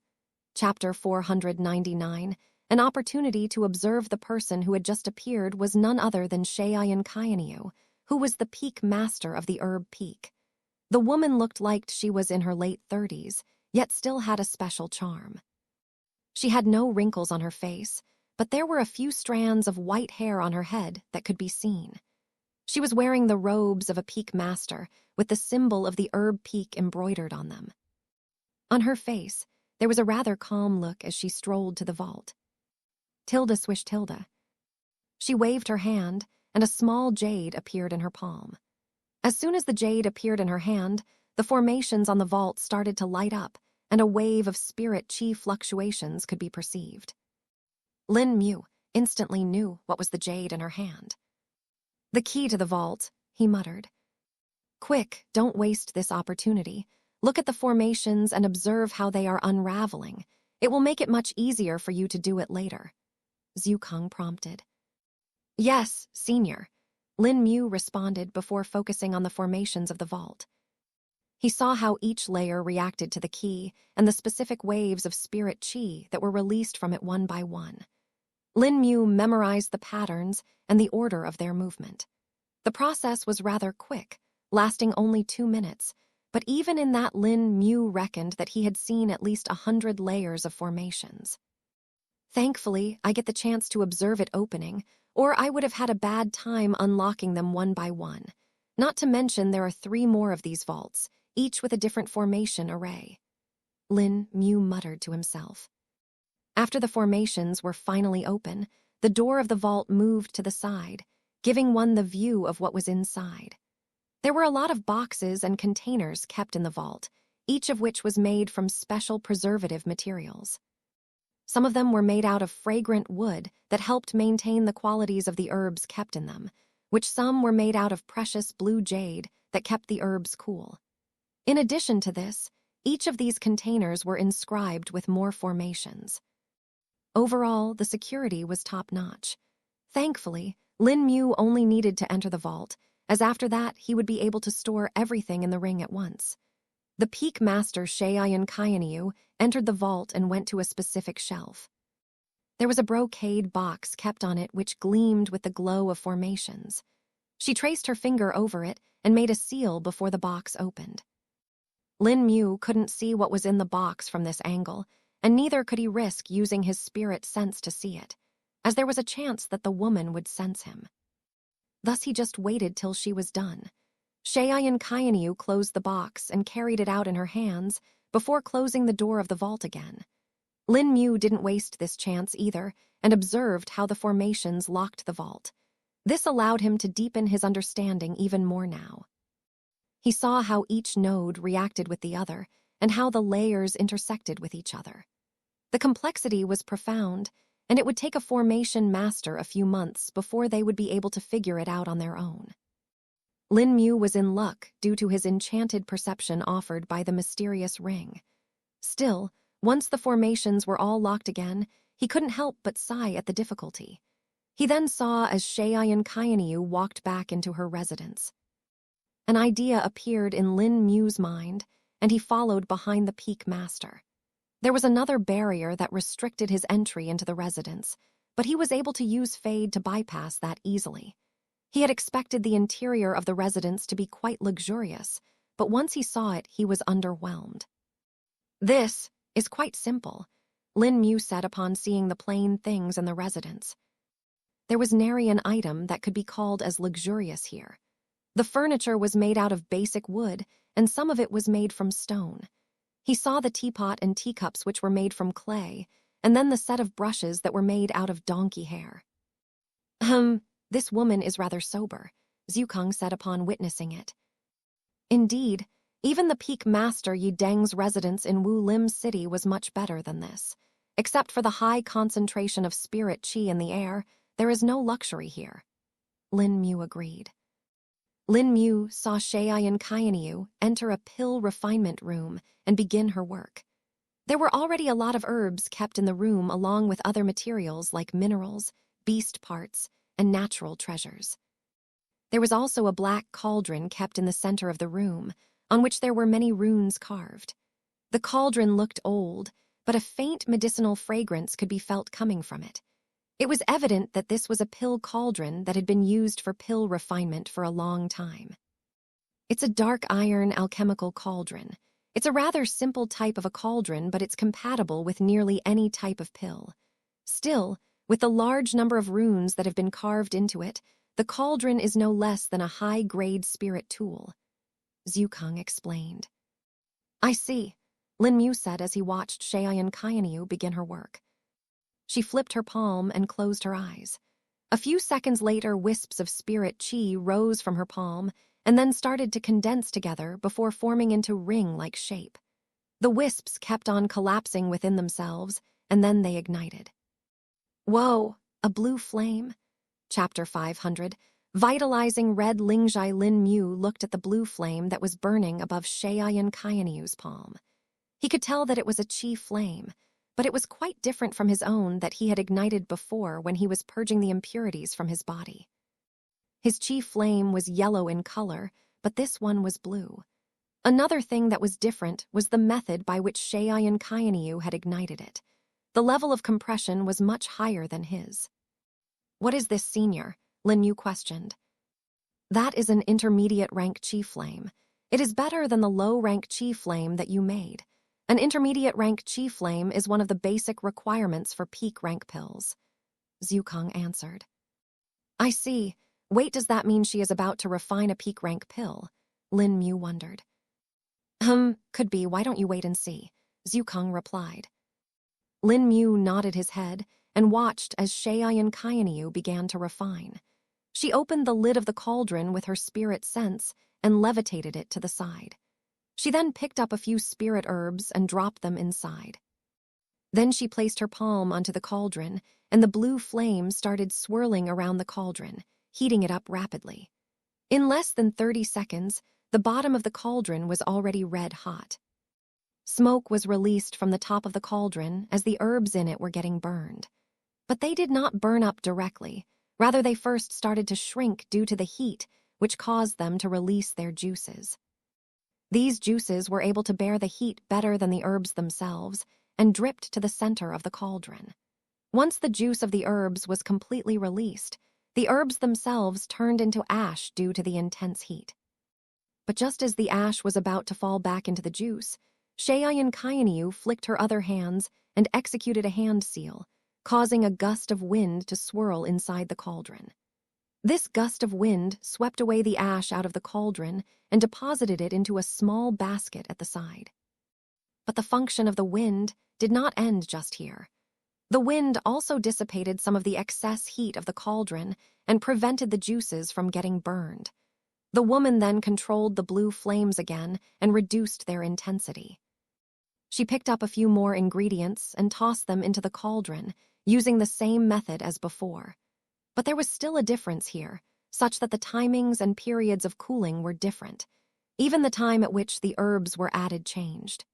Chapter 499, an opportunity to observe the person who had just appeared was none other than Sheiyan Kaianiu, who was the peak master of the herb peak. The woman looked like she was in her late 30s, yet still had a special charm. She had no wrinkles on her face, but there were a few strands of white hair on her head that could be seen. She was wearing the robes of a peak master, with the symbol of the herb peak embroidered on them. On her face, there was a rather calm look as she strolled to the vault. Tilda swished Tilda. She waved her hand, and a small jade appeared in her palm. As soon as the jade appeared in her hand, the formations on the vault started to light up, and a wave of spirit chi fluctuations could be perceived. Lin Mu instantly knew what was the jade in her hand. "The key to the vault," he muttered. "Quick, don't waste this opportunity. Look at the formations and observe how they are unraveling. It will make it much easier for you to do it later," Zhu Kang prompted. "Yes, Senior," Lin Mu responded before focusing on the formations of the vault. He saw how each layer reacted to the key and the specific waves of spirit chi that were released from it one by one. Lin Mu memorized the patterns and the order of their movement. The process was rather quick, lasting only 2 minutes, but even in that Lin Mu reckoned that he had seen at least 100 layers of formations. "Thankfully, I get the chance to observe it opening, or I would have had a bad time unlocking them one by one. Not to mention there are 3 more of these vaults, each with a different formation array," Lin Mu muttered to himself. After the formations were finally open, the door of the vault moved to the side, giving one the view of what was inside. There were a lot of boxes and containers kept in the vault, each of which was made from special preservative materials. Some of them were made out of fragrant wood that helped maintain the qualities of the herbs kept in them, which some were made out of precious blue jade that kept the herbs cool. In addition to this, each of these containers were inscribed with more formations. Overall, the security was top-notch. Thankfully, Lin Mu only needed to enter the vault, as after that he would be able to store everything in the ring at once. The peak master Sheiyan Kaianiu entered the vault and went to a specific shelf. There was a brocade box kept on it which gleamed with the glow of formations. She traced her finger over it and made a seal before the box opened. Lin Mu couldn't see what was in the box from this angle, and neither could he risk using his spirit sense to see it, as there was a chance that the woman would sense him. Thus he just waited till she was done. Sheiyan Kaianiu closed the box and carried it out in her hands before closing the door of the vault again. Lin Mu didn't waste this chance either and observed how the formations locked the vault. This allowed him to deepen his understanding even more now. He saw how each node reacted with the other and how the layers intersected with each other. The complexity was profound, and it would take a formation master a few months before they would be able to figure it out on their own. Lin Mu was in luck due to his enchanted perception offered by the mysterious ring. Still, once the formations were all locked again, he couldn't help but sigh at the difficulty. He then saw as Shaoyan Kaianiu walked back into her residence. An idea appeared in Lin Mu's mind, and he followed behind the peak master. There was another barrier that restricted his entry into the residence, but he was able to use Fade to bypass that easily. He had expected the interior of the residence to be quite luxurious, but once he saw it, he was underwhelmed. "This is quite simple," Lin Mu said upon seeing the plain things in the residence. There was nary an item that could be called as luxurious here. The furniture was made out of basic wood, and some of it was made from stone. He saw the teapot and teacups which were made from clay, and then the set of brushes that were made out of donkey hair. This woman is rather sober," Zhukang said upon witnessing it. Indeed, even the peak master Yi Deng's residence in Wu Lim City was much better than this. Except for the high concentration of spirit qi in the air, there is no luxury here. Lin Mu agreed. Lin Mu saw Shaoyan Kaianiu enter a pill refinement room and begin her work. There were already a lot of herbs kept in the room along with other materials like minerals, beast parts, and natural treasures. There was also a black cauldron kept in the center of the room, on which there were many runes carved. The cauldron looked old, but a faint medicinal fragrance could be felt coming from it. It was evident that this was a pill cauldron that had been used for pill refinement for a long time. It's a dark iron alchemical cauldron. It's a rather simple type of a cauldron, but it's compatible with nearly any type of pill. Still, with the large number of runes that have been carved into it, the cauldron is no less than a high-grade spirit tool, Zhukang explained. "I see," Lin Mu said as he watched Shaoyan Kaianiu begin her work. She flipped her palm and closed her eyes. A few seconds later, wisps of spirit qi rose from her palm and then started to condense together before forming into ring-like shape. The wisps kept on collapsing within themselves, and then they ignited. Whoa, a blue flame? Chapter 500. Vitalizing red Lingjai. Lin Mu looked at the blue flame that was burning above Shaoyan Kaianiu's palm. He could tell that it was a qi flame, but it was quite different from his own that he had ignited before when he was purging the impurities from his body. His qi flame was yellow in color, but this one was blue. Another thing that was different was the method by which Shaoyan Kaianiu had ignited it. The level of compression was much higher than his. "What is this, senior?" Lin Mu questioned. "That is an intermediate rank qi flame. It is better than the low rank qi flame that you made. An intermediate rank qi flame is one of the basic requirements for peak rank pills," Zhukang answered. "I see. Wait, does that mean she is about to refine a peak rank pill?" Lin Mu wondered. Could be. Why don't you wait and see?" Zhukang replied. Lin Mu nodded his head and watched as Shaoyan Kaianiu began to refine. She opened the lid of the cauldron with her spirit sense and levitated it to the side. She then picked up a few spirit herbs and dropped them inside. Then she placed her palm onto the cauldron, and the blue flame started swirling around the cauldron, heating it up rapidly. In less than 30 seconds, the bottom of the cauldron was already red hot. Smoke was released from the top of the cauldron as the herbs in it were getting burned. But they did not burn up directly. Rather, they first started to shrink due to the heat, which caused them to release their juices. These juices were able to bear the heat better than the herbs themselves and dripped to the center of the cauldron. Once the juice of the herbs was completely released, the herbs themselves turned into ash due to the intense heat. But just as the ash was about to fall back into the juice, Shaoyan Kaianiu flicked her other hands and executed a hand seal, causing a gust of wind to swirl inside the cauldron. This gust of wind swept away the ash out of the cauldron and deposited it into a small basket at the side. But the function of the wind did not end just here. The wind also dissipated some of the excess heat of the cauldron and prevented the juices from getting burned. The woman then controlled the blue flames again and reduced their intensity. She picked up a few more ingredients and tossed them into the cauldron, using the same method as before. But there was still a difference here. such that the timings and periods of cooling were different. Even the time at which the herbs were added changed.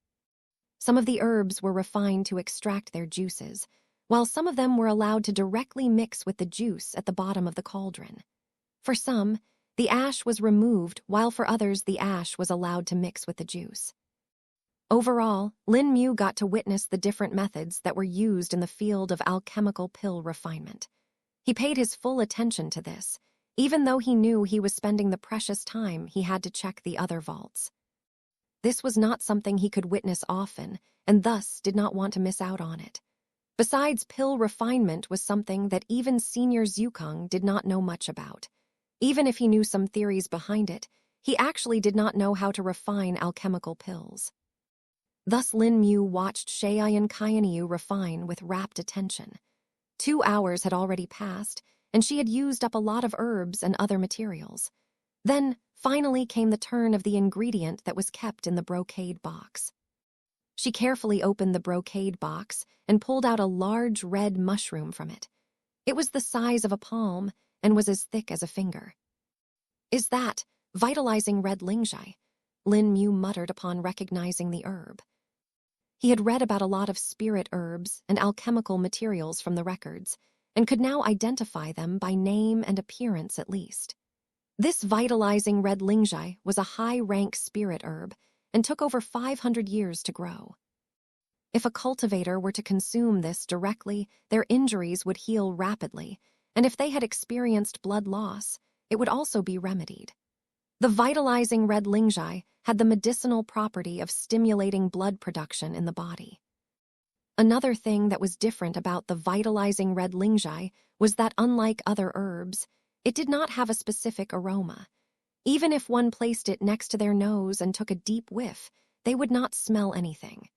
Some of the herbs were refined to extract their juices, while some of them were allowed to directly mix with the juice at the bottom of the cauldron. For some, the ash was removed, while for others the ash was allowed to mix with the juice. Overall, Lin Mu got to witness the different methods that were used in the field of alchemical pill refinement. He paid his full attention to this, even though he knew he was spending the precious time he had to check the other vaults. This was not something he could witness often, and thus did not want to miss out on it. Besides, pill refinement was something that even Senior Zukong did not know much about. Even if he knew some theories behind it, he actually did not know how to refine alchemical pills. Thus Lin Mu watched Shaoyan Qianyu refine with rapt attention. 2 hours had already passed, and she had used up a lot of herbs and other materials. Then, finally came the turn of the ingredient that was kept in the brocade box. She carefully opened the brocade box and pulled out a large red mushroom from it. It was the size of a palm and was as thick as a finger. "Is that vitalizing red lingjai?" Lin Mu muttered upon recognizing the herb. He had read about a lot of spirit herbs and alchemical materials from the records, and could now identify them by name and appearance at least. This vitalizing red lingjai was a high-rank spirit herb and took over 500 years to grow. If a cultivator were to consume this directly, their injuries would heal rapidly, and if they had experienced blood loss, it would also be remedied. The vitalizing red lingjai had the medicinal property of stimulating blood production in the body. Another thing that was different about the vitalizing red lingjai was that, unlike other herbs, it did not have a specific aroma. Even if one placed it next to their nose and took a deep whiff, they would not smell anything.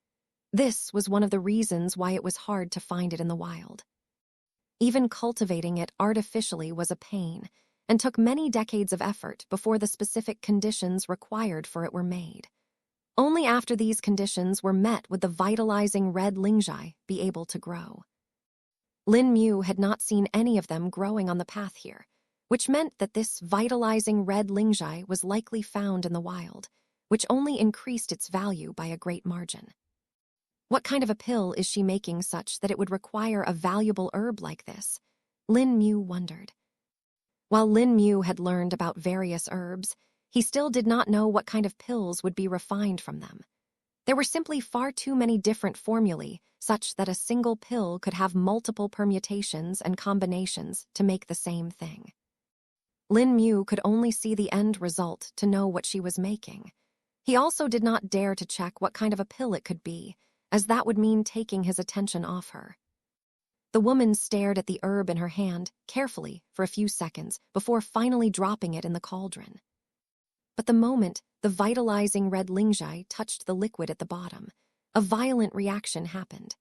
This was one of the reasons why it was hard to find it in the wild. Even cultivating it artificially was a pain, and took many decades of effort before the specific conditions required for it were made. Only after these conditions were met would the vitalizing red lingjai be able to grow. Lin Mu had not seen any of them growing on the path here, which meant that this vitalizing red lingjai was likely found in the wild, which only increased its value by a great margin. What kind of a pill is she making such that it would require a valuable herb like this? Lin Mu wondered. While Lin Mu had learned about various herbs, he still did not know what kind of pills would be refined from them. There were simply far too many different formulae, such that a single pill could have multiple permutations and combinations to make the same thing. Lin Mu could only see the end result to know what she was making. He also did not dare to check what kind of a pill it could be, as that would mean taking his attention off her. The woman stared at the herb in her hand carefully for a few seconds before finally dropping it in the cauldron. But the moment the vitalizing red lingjai touched the liquid at the bottom, a violent reaction happened.